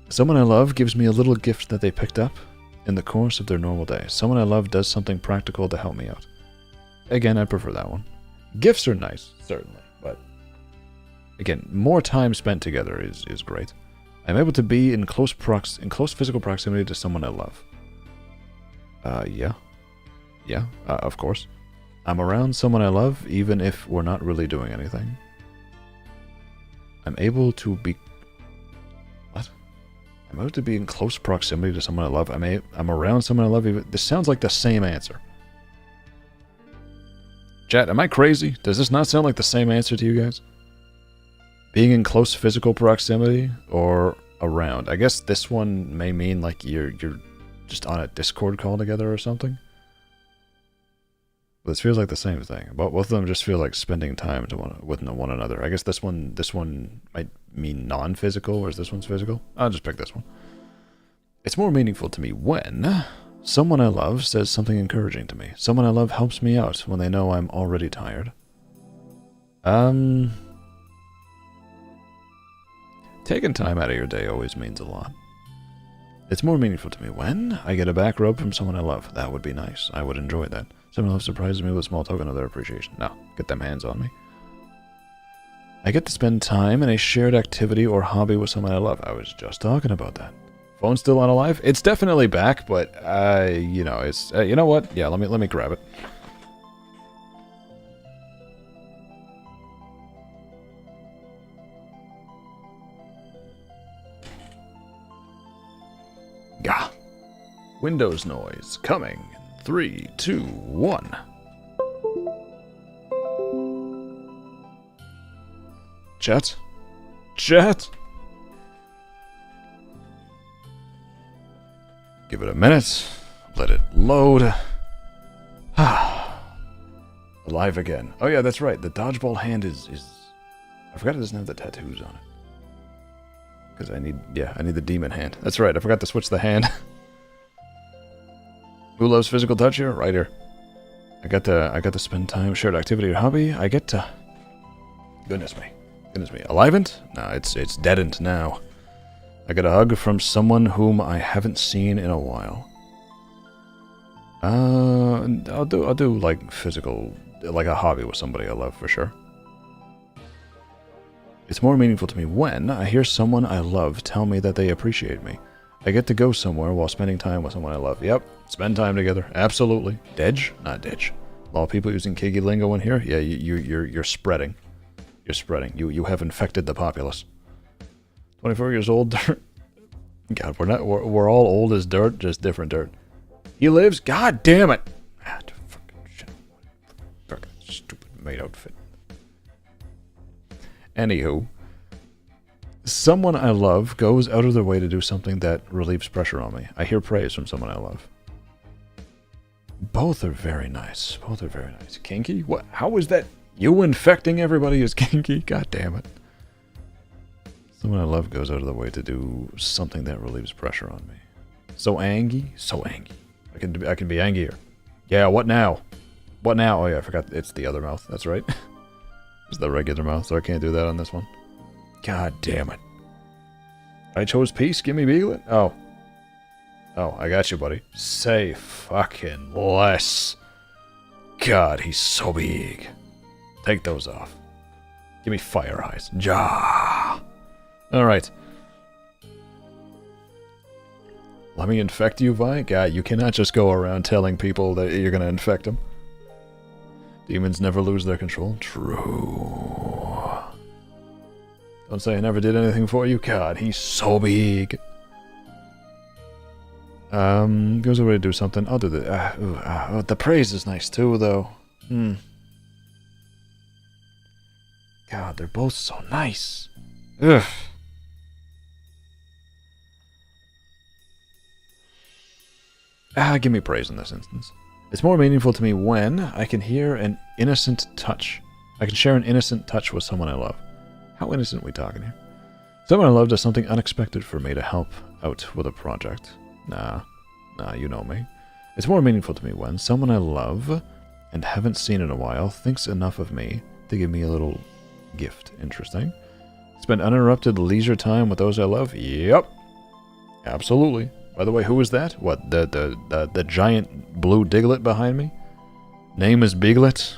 Someone I love gives me a little gift that they picked up in the course of their normal day. Someone I love does something practical to help me out. Again, I prefer that one. Gifts are nice, certainly, but again, more time spent together is great. I'm able to be in close physical proximity to someone I love. Yeah, of course. I'm around someone I love, even if we're not really doing anything. I'm able to be... What? I'm able to be in close proximity to someone I love. I'm around someone I love, even... This sounds like the same answer. Chat, am I crazy? Does this not sound like the same answer to you guys? Being in close physical proximity or around? I guess this one may mean like you're just on a Discord call together or something. This feels like the same thing. Both of them just feel like spending time with one another. I guess this one might mean non-physical, whereas this one's physical. I'll just pick this one. It's more meaningful to me when someone I love says something encouraging to me. Someone I love helps me out when they know I'm already tired. Taking time out of your day always means a lot. It's more meaningful to me when I get a back rub from someone I love. That would be nice. I would enjoy that. Someone I love surprises me with a small token of their appreciation. Now, get them hands on me. I get to spend time in a shared activity or hobby with someone I love. I was just talking about that. Phone's still on alive? It's definitely back, but you know, it's you know what? Yeah, let me grab it. Gah. Windows noise coming. 3, 2, 1. Chat? Chat? Give it a minute. Let it load. Alive again. Oh yeah, that's right. The dodgeball hand is... I forgot it doesn't have the tattoos on it. Because I need the demon hand. That's right, I forgot to switch the hand. Who loves physical touch here? Right here. I got to spend time, shared activity or hobby. I get to... Goodness me. Alivened? No, it's deadened now. I get a hug from someone whom I haven't seen in a while. I'll do like physical, like a hobby with somebody I love for sure. It's more meaningful to me when I hear someone I love tell me that they appreciate me. I get to go somewhere while spending time with someone I love. Yep, spend time together. Absolutely. Dedge? Not Dedge. A lot of people using Kigi lingo in here. Yeah, you're spreading. You're spreading. You have infected the populace. 24 years old. Dirt. God, we're all old as dirt, just different dirt. He lives. God damn it. Fucking shit. Fucking stupid maid outfit. Anywho, Someone I love goes out of their way to do something that relieves pressure on me. I hear praise from someone I love. Both are very nice. Both are very nice. Kinky? What? How is that? You infecting everybody is kinky? God damn it. Someone I love goes out of the way to do something that relieves pressure on me. So angry? So angry. I can be angrier. Yeah, what now? What now? Oh yeah, I forgot it's the other mouth. That's right. It's the regular mouth, so I can't do that on this one. God damn it. I chose peace, give me Beaglet? Oh. Oh, I got you, buddy. Say fucking less. God, he's so big. Take those off. Give me fire eyes. Ja. Alright. Let me infect you, Vi? God, you cannot just go around telling people that you're gonna infect them. Demons never lose their control. True. Don't say I never did anything for you. God, he's so big. Goes away to do something other than... the praise is nice too, though. God, they're both so nice. Ugh. Give me praise in this instance. It's more meaningful to me when I can hear an innocent touch. I can share an innocent touch with someone I love. How innocent are we talking here? Someone I love does something unexpected for me to help out with a project. Nah, you know me. It's more meaningful to me when someone I love and haven't seen in a while thinks enough of me to give me a little gift. Interesting. Spend uninterrupted leisure time with those I love? Yep. Absolutely. By the way, who is that? What, the giant blue Diglett behind me? Name is Beaglet,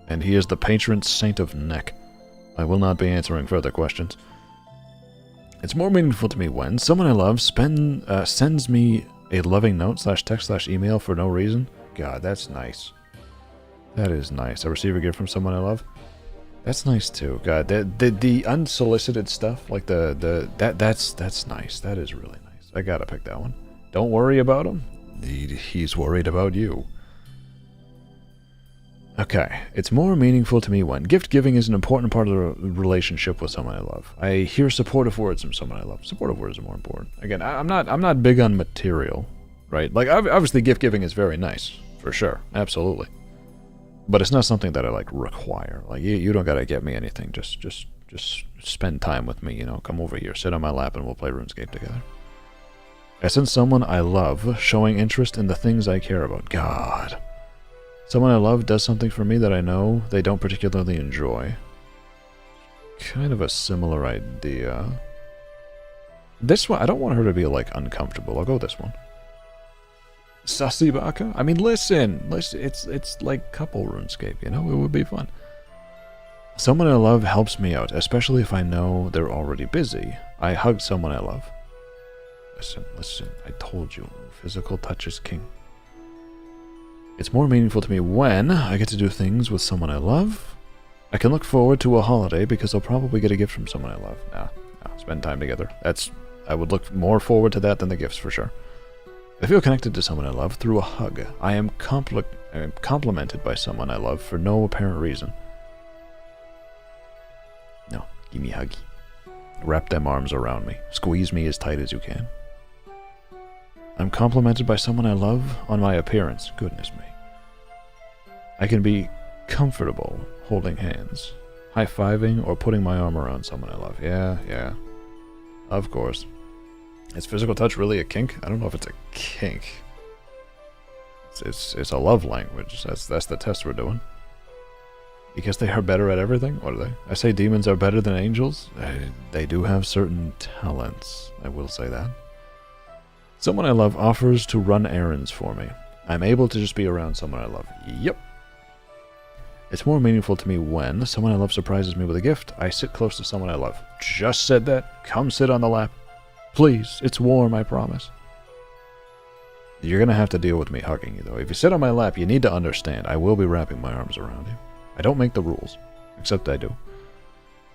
and he is the patron saint of neck. I will not be answering further questions. It's more meaningful to me when someone I love sends me a loving note /text /email for no reason. God, that's nice. That is nice. I receive a gift from someone I love. That's nice too. God, the unsolicited stuff, like that's nice. That is really nice. I gotta pick that one. Don't worry about him. He's worried about you. Okay, it's more meaningful to me when gift giving is an important part of the relationship with someone I love. I hear supportive words from someone I love. Supportive words are more important. Again, I'm not big on material, right? Like obviously gift giving is very nice, for sure, absolutely. But it's not something that I like require. Like you don't gotta get me anything. Just spend time with me. You know, come over here, sit on my lap, and we'll play RuneScape together. I sense someone I love showing interest in the things I care about. God. Someone I love does something for me that I know they don't particularly enjoy. Kind of a similar idea. This one, I don't want her to be, like, uncomfortable. I'll go this one. Sussy Baka? I mean, listen, it's like couple RuneScape, you know? It would be fun. Someone I love helps me out, especially if I know they're already busy. I hug someone I love. Listen, I told you, physical touch is king. It's more meaningful to me when I get to do things with someone I love. I can look forward to a holiday because I'll probably get a gift from someone I love. Nah, spend time together. I would look more forward to that than the gifts for sure. I feel connected to someone I love through a hug. I am complimented by someone I love for no apparent reason. No, give me a huggy. Wrap them arms around me. Squeeze me as tight as you can. I'm complimented by someone I love on my appearance. Goodness me. I can be comfortable holding hands, high-fiving, or putting my arm around someone I love. Yeah. Of course. Is physical touch really a kink? I don't know if it's a kink. It's a love language. That's the test we're doing. Because they are better at everything? What are they? I say demons are better than angels? They do have certain talents. I will say that. Someone I love offers to run errands for me. I'm able to just be around someone I love. Yep. It's more meaningful to me when someone I love surprises me with a gift. I sit close to someone I love. Just said that. Come sit on the lap. Please. It's warm, I promise. You're going to have to deal with me hugging you, though. If you sit on my lap, you need to understand. I will be wrapping my arms around you. I don't make the rules. Except I do.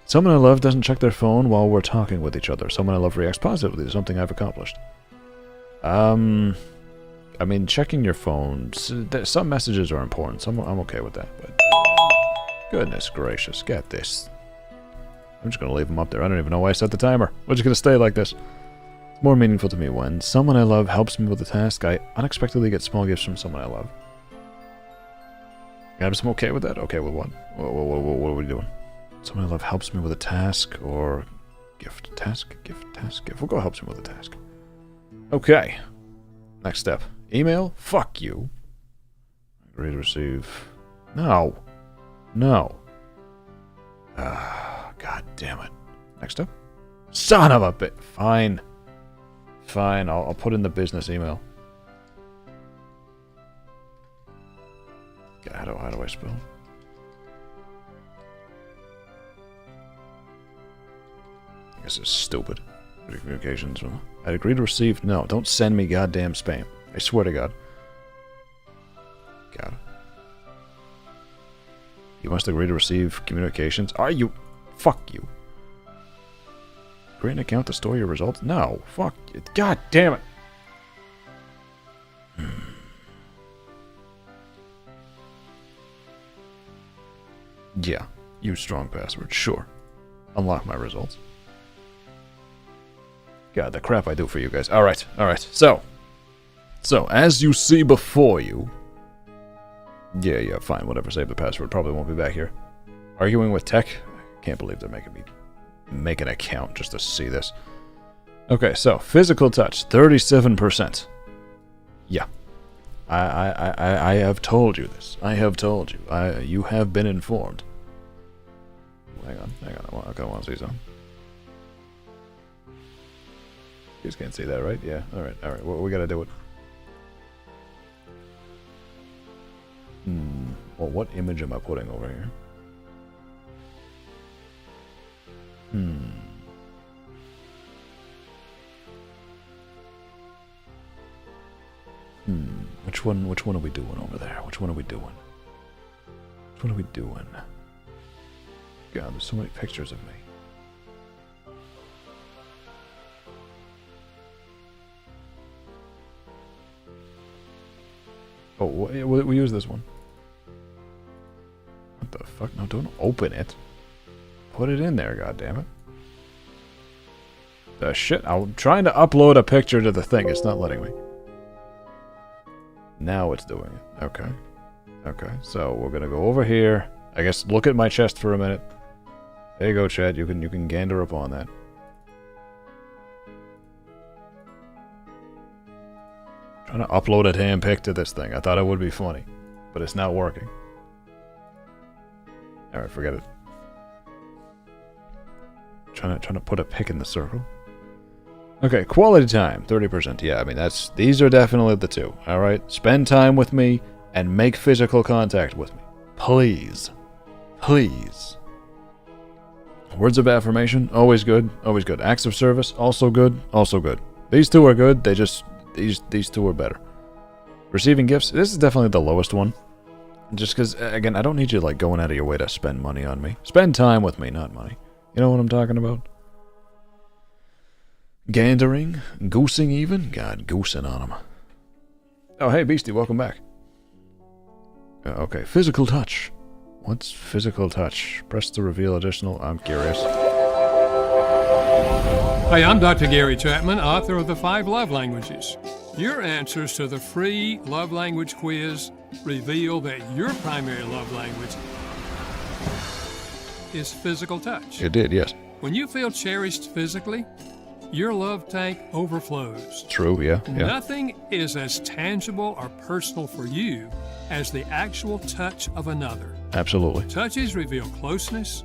Someone I love doesn't check their phone while we're talking with each other. Someone I love reacts positively to something I've accomplished. I mean, checking your phone, some messages are important. I'm okay with that, but goodness gracious, get this. I'm just gonna leave them up there. I don't even know why I set the timer. We're just gonna stay like this. It's more meaningful to me when someone I love helps me with a task. I unexpectedly get small gifts from someone I love. I'm okay with that? Okay with what? What are we doing? Someone I love helps me with a task or gift. Task, gift, task, gift. We'll go helps me with a task. Okay. Next step. Email? Fuck you. Agree to receive. No. No. God damn it. Next up. Son of a bit. Fine. Fine. I'll put in the business email. How do I spell? I guess it's stupid. Communications. I'd agree to receive. No, don't send me goddamn spam. I swear to God. Got it. You must agree to receive communications. Are you? Fuck you. Create an account to store your results? No. Fuck it. God damn it. Yeah. Use strong password. Sure. Unlock my results. God, the crap I do for you guys. Alright, alright. So, as you see before you... Yeah, fine, whatever. Save the password. Probably won't be back here. Arguing with tech? Can't believe they're making me make an account just to see this. Okay, so, physical touch. 37%. Yeah. I have told you this. I have told you. You have been informed. Hang on. I kind of want to see something. You guys can't see that, right? Yeah. Alright. Well, we gotta do it. Well, what image am I putting over here? Which one are we doing over there? Which one are we doing? God, there's so many pictures of me. Oh, we use this one. What the fuck? No, don't open it. Put it in there, goddammit. The shit? I'm trying to upload a picture to the thing. It's not letting me. Now it's doing it. Okay. Okay, so we're gonna go over here. I guess look at my chest for a minute. There you go, Chad. You can gander up on that. Trying to upload a damn pic to this thing. I thought it would be funny, but it's not working. All right, forget it. Trying to put a pic in the circle. Okay, quality time, 30%. Yeah, I mean these are definitely the two. All right, spend time with me and make physical contact with me, please, please. Words of affirmation, always good, always good. Acts of service, also good, also good. These two are good. They just these two are better. Receiving gifts, this is definitely the lowest one. Just because, again, I don't need you like going out of your way to spend money on me. Spend time with me, not money. You know what I'm talking about? Gandering, goosing even. God, goosing on them. Oh, hey, Beastie, welcome back. Okay, physical touch. What's physical touch? Press to reveal additional. I'm curious. Hi, I'm Dr. Gary Chapman, author of The 5 Love Languages. Your answers to the free love language quiz reveal that your primary love language is physical touch. It did, yes. When you feel cherished physically, your love tank overflows. True, yeah. Nothing is as tangible or personal for you as the actual touch of another. Absolutely. Touches reveal closeness,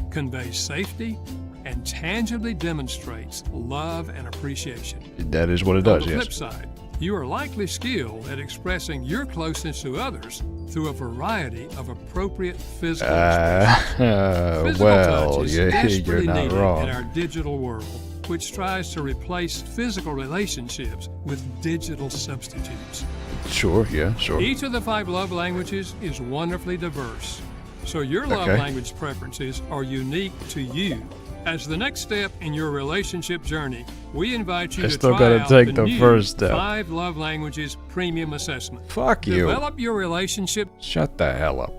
conveys safety, and tangibly demonstrates love and appreciation. That is what it does, yes. On the yes. flip side, you are likely skilled at expressing your closeness to others through a variety of appropriate physical expressions. Physical touch is desperately needed in our digital world, which tries to replace physical relationships with digital substitutes. Sure, yeah, sure. Each of the 5 love languages is wonderfully diverse, so your love language preferences are unique to you. As the next step in your relationship journey, we invite you to try out the new first step. 5 Love Languages Premium Assessment. Fuck you. Develop your relationship. Shut the hell up.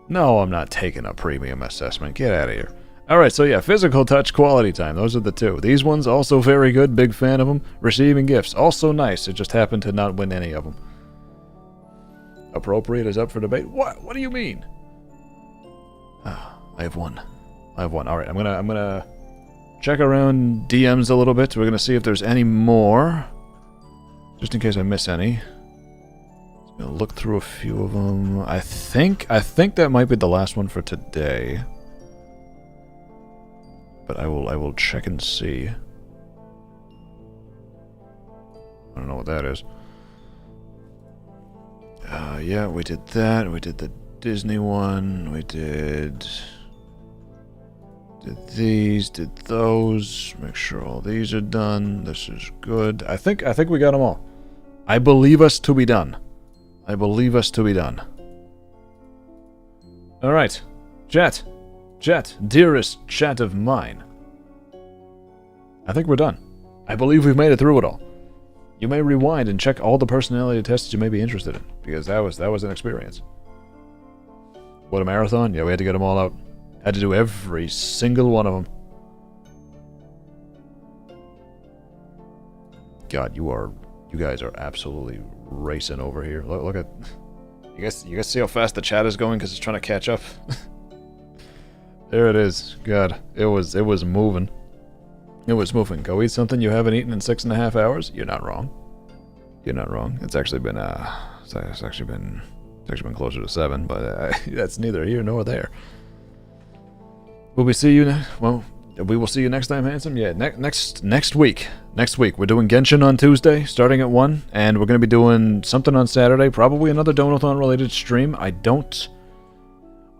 No, I'm not taking a premium assessment. Get out of here. Alright, so yeah, physical touch, quality time. Those are the two. These ones, also very good. Big fan of them. Receiving gifts, also nice. It just happened to not win any of them. Appropriate is up for debate. What do you mean? I have one. Alright, I'm gonna check around DMs a little bit. We're gonna see if there's any more. Just in case I miss any. Just gonna look through a few of them. I think that might be the last one for today. But I will check and see. I don't know what that is. Yeah, we did that. We did the Disney one. We did these, did those. Make sure all these are done. This is good. I think we got them all. I believe us to be done. I believe us to be done. All right, chat. Chat, dearest chat of mine. I think we're done. I believe we've made it through it all. You may rewind and check all the personality tests you may be interested in, because that was an experience. What, a marathon? Yeah, we had to get them all out. Had to do every single one of them. God, you guys are absolutely racing over here. Look at, you guys see how fast the chat is going because it's trying to catch up. There it is. God, it was moving. It was moving. Go eat something you haven't eaten in 6.5 hours? You're not wrong. You're not wrong. It's actually been it's actually been closer to 7, but that's neither here nor there. Will we see you? Well, we will see you next time, handsome. Yeah, next week. Next week we're doing Genshin on Tuesday, starting at 1, and we're gonna be doing something on Saturday. Probably another Donathon related stream. I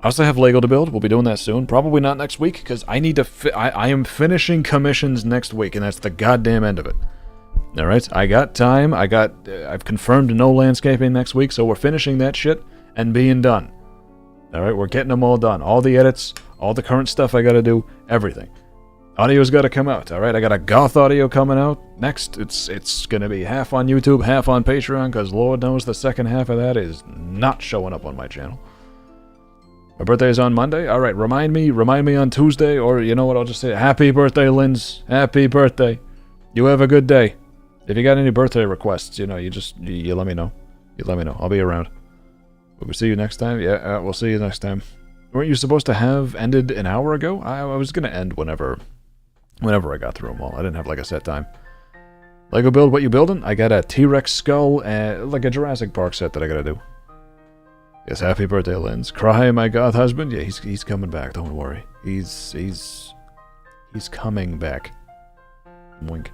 also have Lego to build. We'll be doing that soon. Probably not next week, because I need to I am finishing commissions next week, and that's the goddamn end of it. Alright, I got time. I've confirmed no landscaping next week, so we're finishing that shit and being done. Alright, we're getting them all done. All the edits, all the current stuff I gotta do, everything. Audio's gotta come out, alright? I got a goth audio coming out next. It's gonna be half on YouTube, half on Patreon, because Lord knows the second half of that is not showing up on my channel. My birthday is on Monday. All right, remind me on Tuesday, or you know what? I'll just say happy birthday, Linz. Happy birthday. You have a good day. If you got any birthday requests, you know, you let me know. You let me know. I'll be around. Will we see you next time? Yeah, we'll see you next time. Weren't you supposed to have ended an hour ago? I was gonna end whenever I got through them all. I didn't have like a set time. Lego build, what you building? I got a T-Rex skull and like a Jurassic Park set that I gotta do. Yes, happy birthday, Linz. Cry, my goth husband. Yeah, he's coming back. Don't worry. He's coming back. Wink.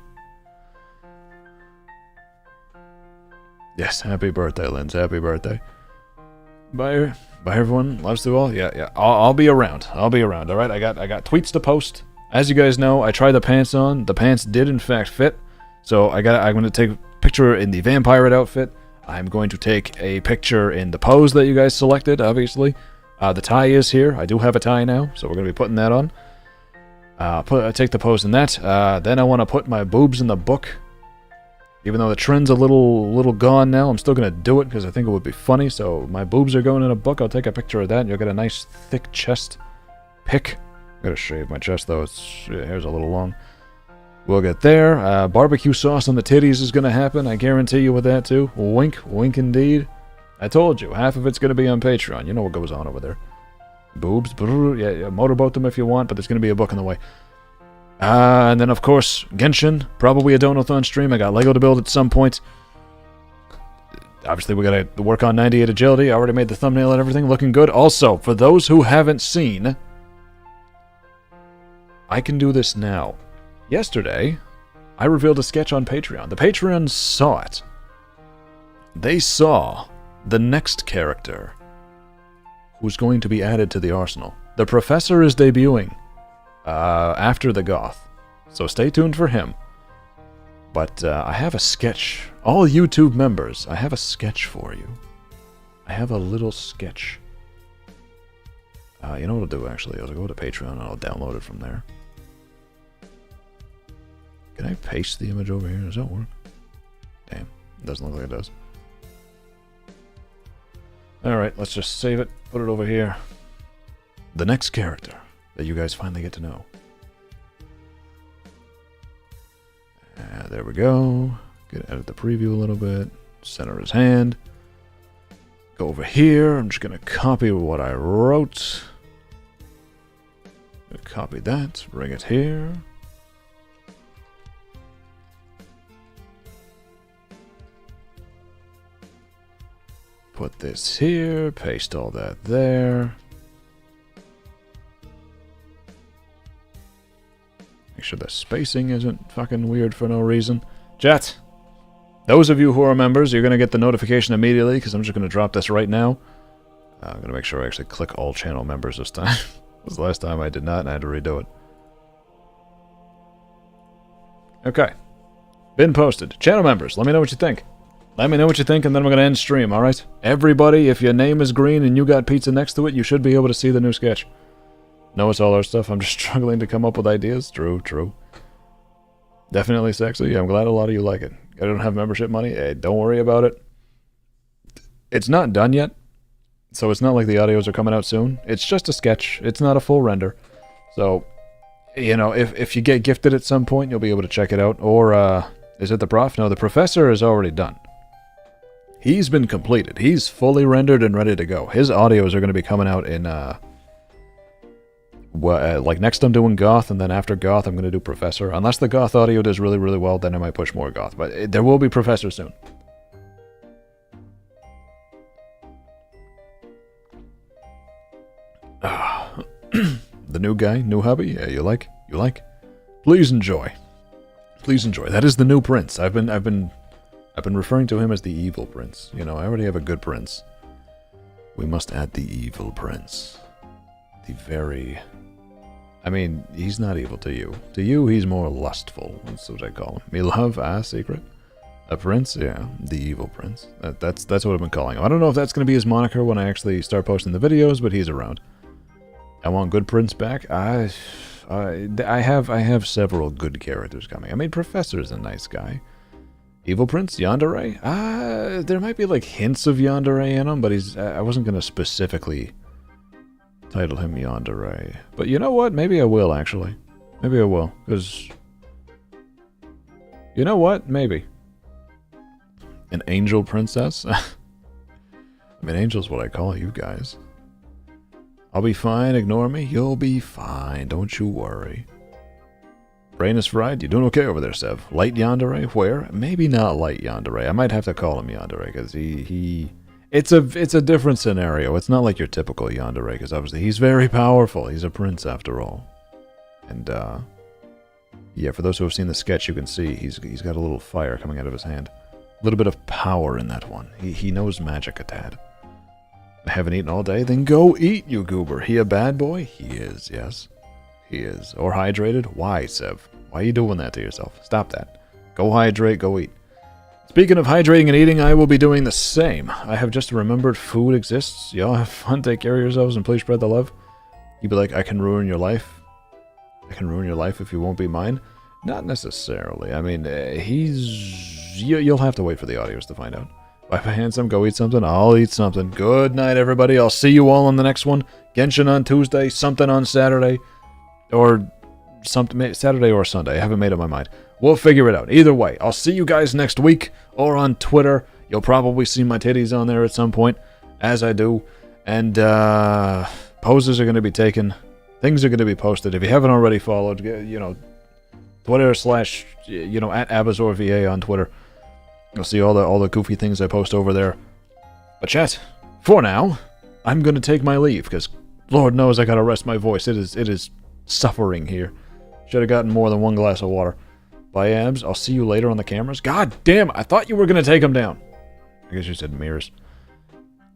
Yes, happy birthday, Linz. Happy birthday. Bye, everyone. Loves to all. Yeah. I'll be around. All right. I got tweets to post. As you guys know, I tried the pants on. The pants did in fact fit. So I'm going to take a picture in the vampire outfit. I'm going to take a picture in the pose that you guys selected, obviously. The tie is here. I do have a tie now, so we're going to be putting that on. Take the pose in that. Then I want to put my boobs in the book. Even though the trend's a little gone now, I'm still going to do it because I think it would be funny. So my boobs are going in a book. I'll take a picture of that, and you'll get a nice thick chest pic. I'm going to shave my chest, though. Hair's a little long. We'll get there. Barbecue sauce on the titties is going to happen. I guarantee you with that, too. Wink, wink indeed. I told you, half of it's going to be on Patreon. You know what goes on over there. Boobs, yeah, motorboat them if you want, but there's going to be a book on the way. And then, of course, Genshin. Probably a Donathon stream. I got Lego to build at some point. Obviously, we got to work on 98 agility. I already made the thumbnail and everything. Looking good. Also, for those who haven't seen, I can do this now. Yesterday, I revealed a sketch on Patreon. The Patreons saw it. They saw the next character who's going to be added to the arsenal. The Professor is debuting after the Goth, so stay tuned for him. But I have a sketch. All YouTube members, I have a sketch for you. I have a little sketch. You know what I'll do, actually? I'll go to Patreon and I'll download it from there. Can I paste the image over here? Does that work? Damn, it doesn't look like it does. Alright, let's just save it, put it over here. The next character that you guys finally get to know. There we go. Get edit the preview a little bit. Center his hand. Go over here. I'm just going to copy what I wrote. Copy that. Bring it here. Put this here. Paste all that there. Make sure the spacing isn't fucking weird for no reason. Chat, those of you who are members, you're going to get the notification immediately because I'm just going to drop this right now. I'm going to make sure I actually click all channel members this time. Because the last time I did not and I had to redo it. Okay. Been posted. Channel members, let me know what you think. Let me know what you think and then I'm going to end stream, alright? Everybody, if your name is green and you got pizza next to it, you should be able to see the new sketch. No, it's all our stuff. I'm just struggling to come up with ideas. True, true. Definitely sexy. I'm glad a lot of you like it. I don't have membership money. Hey, don't worry about it. It's not done yet, so it's not like the audios are coming out soon. It's just a sketch. It's not a full render. So, you know, if you get gifted at some point, you'll be able to check it out. Or, is it the prof? No, the professor is already done. He's been completed. He's fully rendered and ready to go. His audios are going to be coming out in, like next I'm doing Goth, and then after Goth I'm going to do Professor. Unless the Goth audio does really, really well, then I might push more Goth. But there will be Professor soon. The new guy, new hobby. Yeah, you like? You like? Please enjoy. Please enjoy. That is the new prince. I've been referring to him as the evil prince. You know, I already have a good prince. We must add the evil prince. The very... I mean, he's not evil to you. To you, he's more lustful. That's what I call him. Me love, secret. A prince? Yeah, the evil prince. That's what I've been calling him. I don't know if that's going to be his moniker when I actually start posting the videos, but he's around. I want good prince back. I have several good characters coming. I mean, Professor's a nice guy. Evil Prince? Yandere? There might be like hints of Yandere in him, but I wasn't going to specifically title him Yandere. But you know what? Maybe I will, actually. Maybe I will, because... You know what? Maybe. An angel princess? I mean, angel's what I call you guys. I'll be fine, ignore me. You'll be fine, don't you worry. Brain is fried? You doing okay over there, Sev? Light Yandere? Where? Maybe not Light Yandere. I might have to call him Yandere, because it's a different scenario. It's not like your typical Yandere, because obviously he's very powerful. He's a prince, after all. And, yeah, for those who have seen the sketch, you can see he's got a little fire coming out of his hand. A little bit of power in that one. He knows magic a tad. I haven't eaten all day? Then go eat, you goober. He a bad boy? He is, yes. He is. Or hydrated? Why, Sev? Why are you doing that to yourself? Stop that. Go hydrate, go eat. Speaking of hydrating and eating, I will be doing the same. I have just remembered food exists. Y'all have fun, take care of yourselves, and please spread the love. You'd be like, I can ruin your life. I can ruin your life if you won't be mine. Not necessarily. I mean, you'll have to wait for the audios to find out. If I handsome, go eat something, I'll eat something. Good night, everybody. I'll see you all on the next one. Genshin on Tuesday, something on Saturday. Or something, Saturday or Sunday. I haven't made up my mind. We'll figure it out. Either way, I'll see you guys next week or on Twitter. You'll probably see my titties on there at some point, as I do. And poses are going to be taken. Things are going to be posted. If you haven't already followed, you know, Twitter / you know, at AbazorVA on Twitter. You'll see all the goofy things I post over there. But chat, for now, I'm going to take my leave, because Lord knows I got to rest my voice. It is suffering here. Should have gotten more than one glass of water. Bye, Abs. I'll see you later on the cameras. God damn, I thought you were going to take them down. I guess you said mirrors.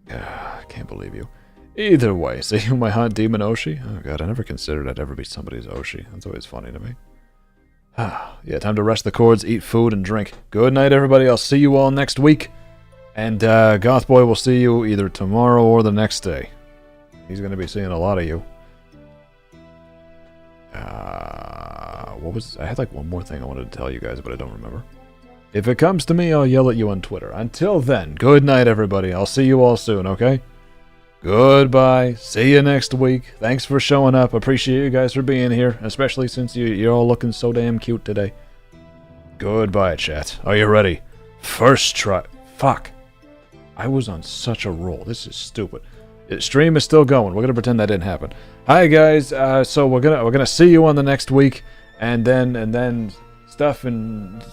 I can't believe you. Either way, see you, my hot demon Oshi. Oh god, I never considered I'd ever be somebody's Oshi. That's always funny to me. Yeah, time to rest the cords, eat food, and drink. Good night, everybody. I'll see you all next week. And Gothboy will see you either tomorrow or the next day. He's going to be seeing a lot of you. I had like one more thing I wanted to tell you guys, but I don't remember. If it comes to me, I'll yell at you on Twitter. Until then, good night, everybody. I'll see you all soon, okay? Goodbye. See you next week. Thanks for showing up. Appreciate you guys for being here, especially since you're all looking so damn cute today. Goodbye, chat. Are you ready? First try. Fuck. I was on such a roll. This is stupid. Stream is still going. We're gonna pretend that didn't happen. Hi guys. So we're gonna see you on the next week, and then stuff and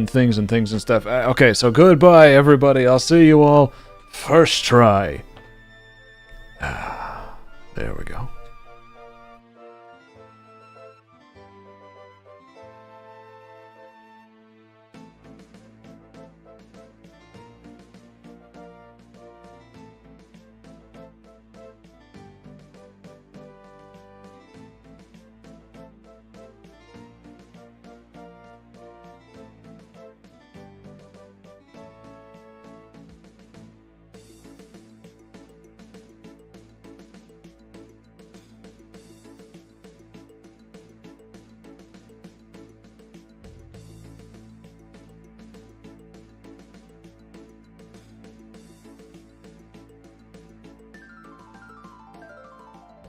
things and stuff. Okay. So goodbye, everybody. I'll see you all. First try. There we go.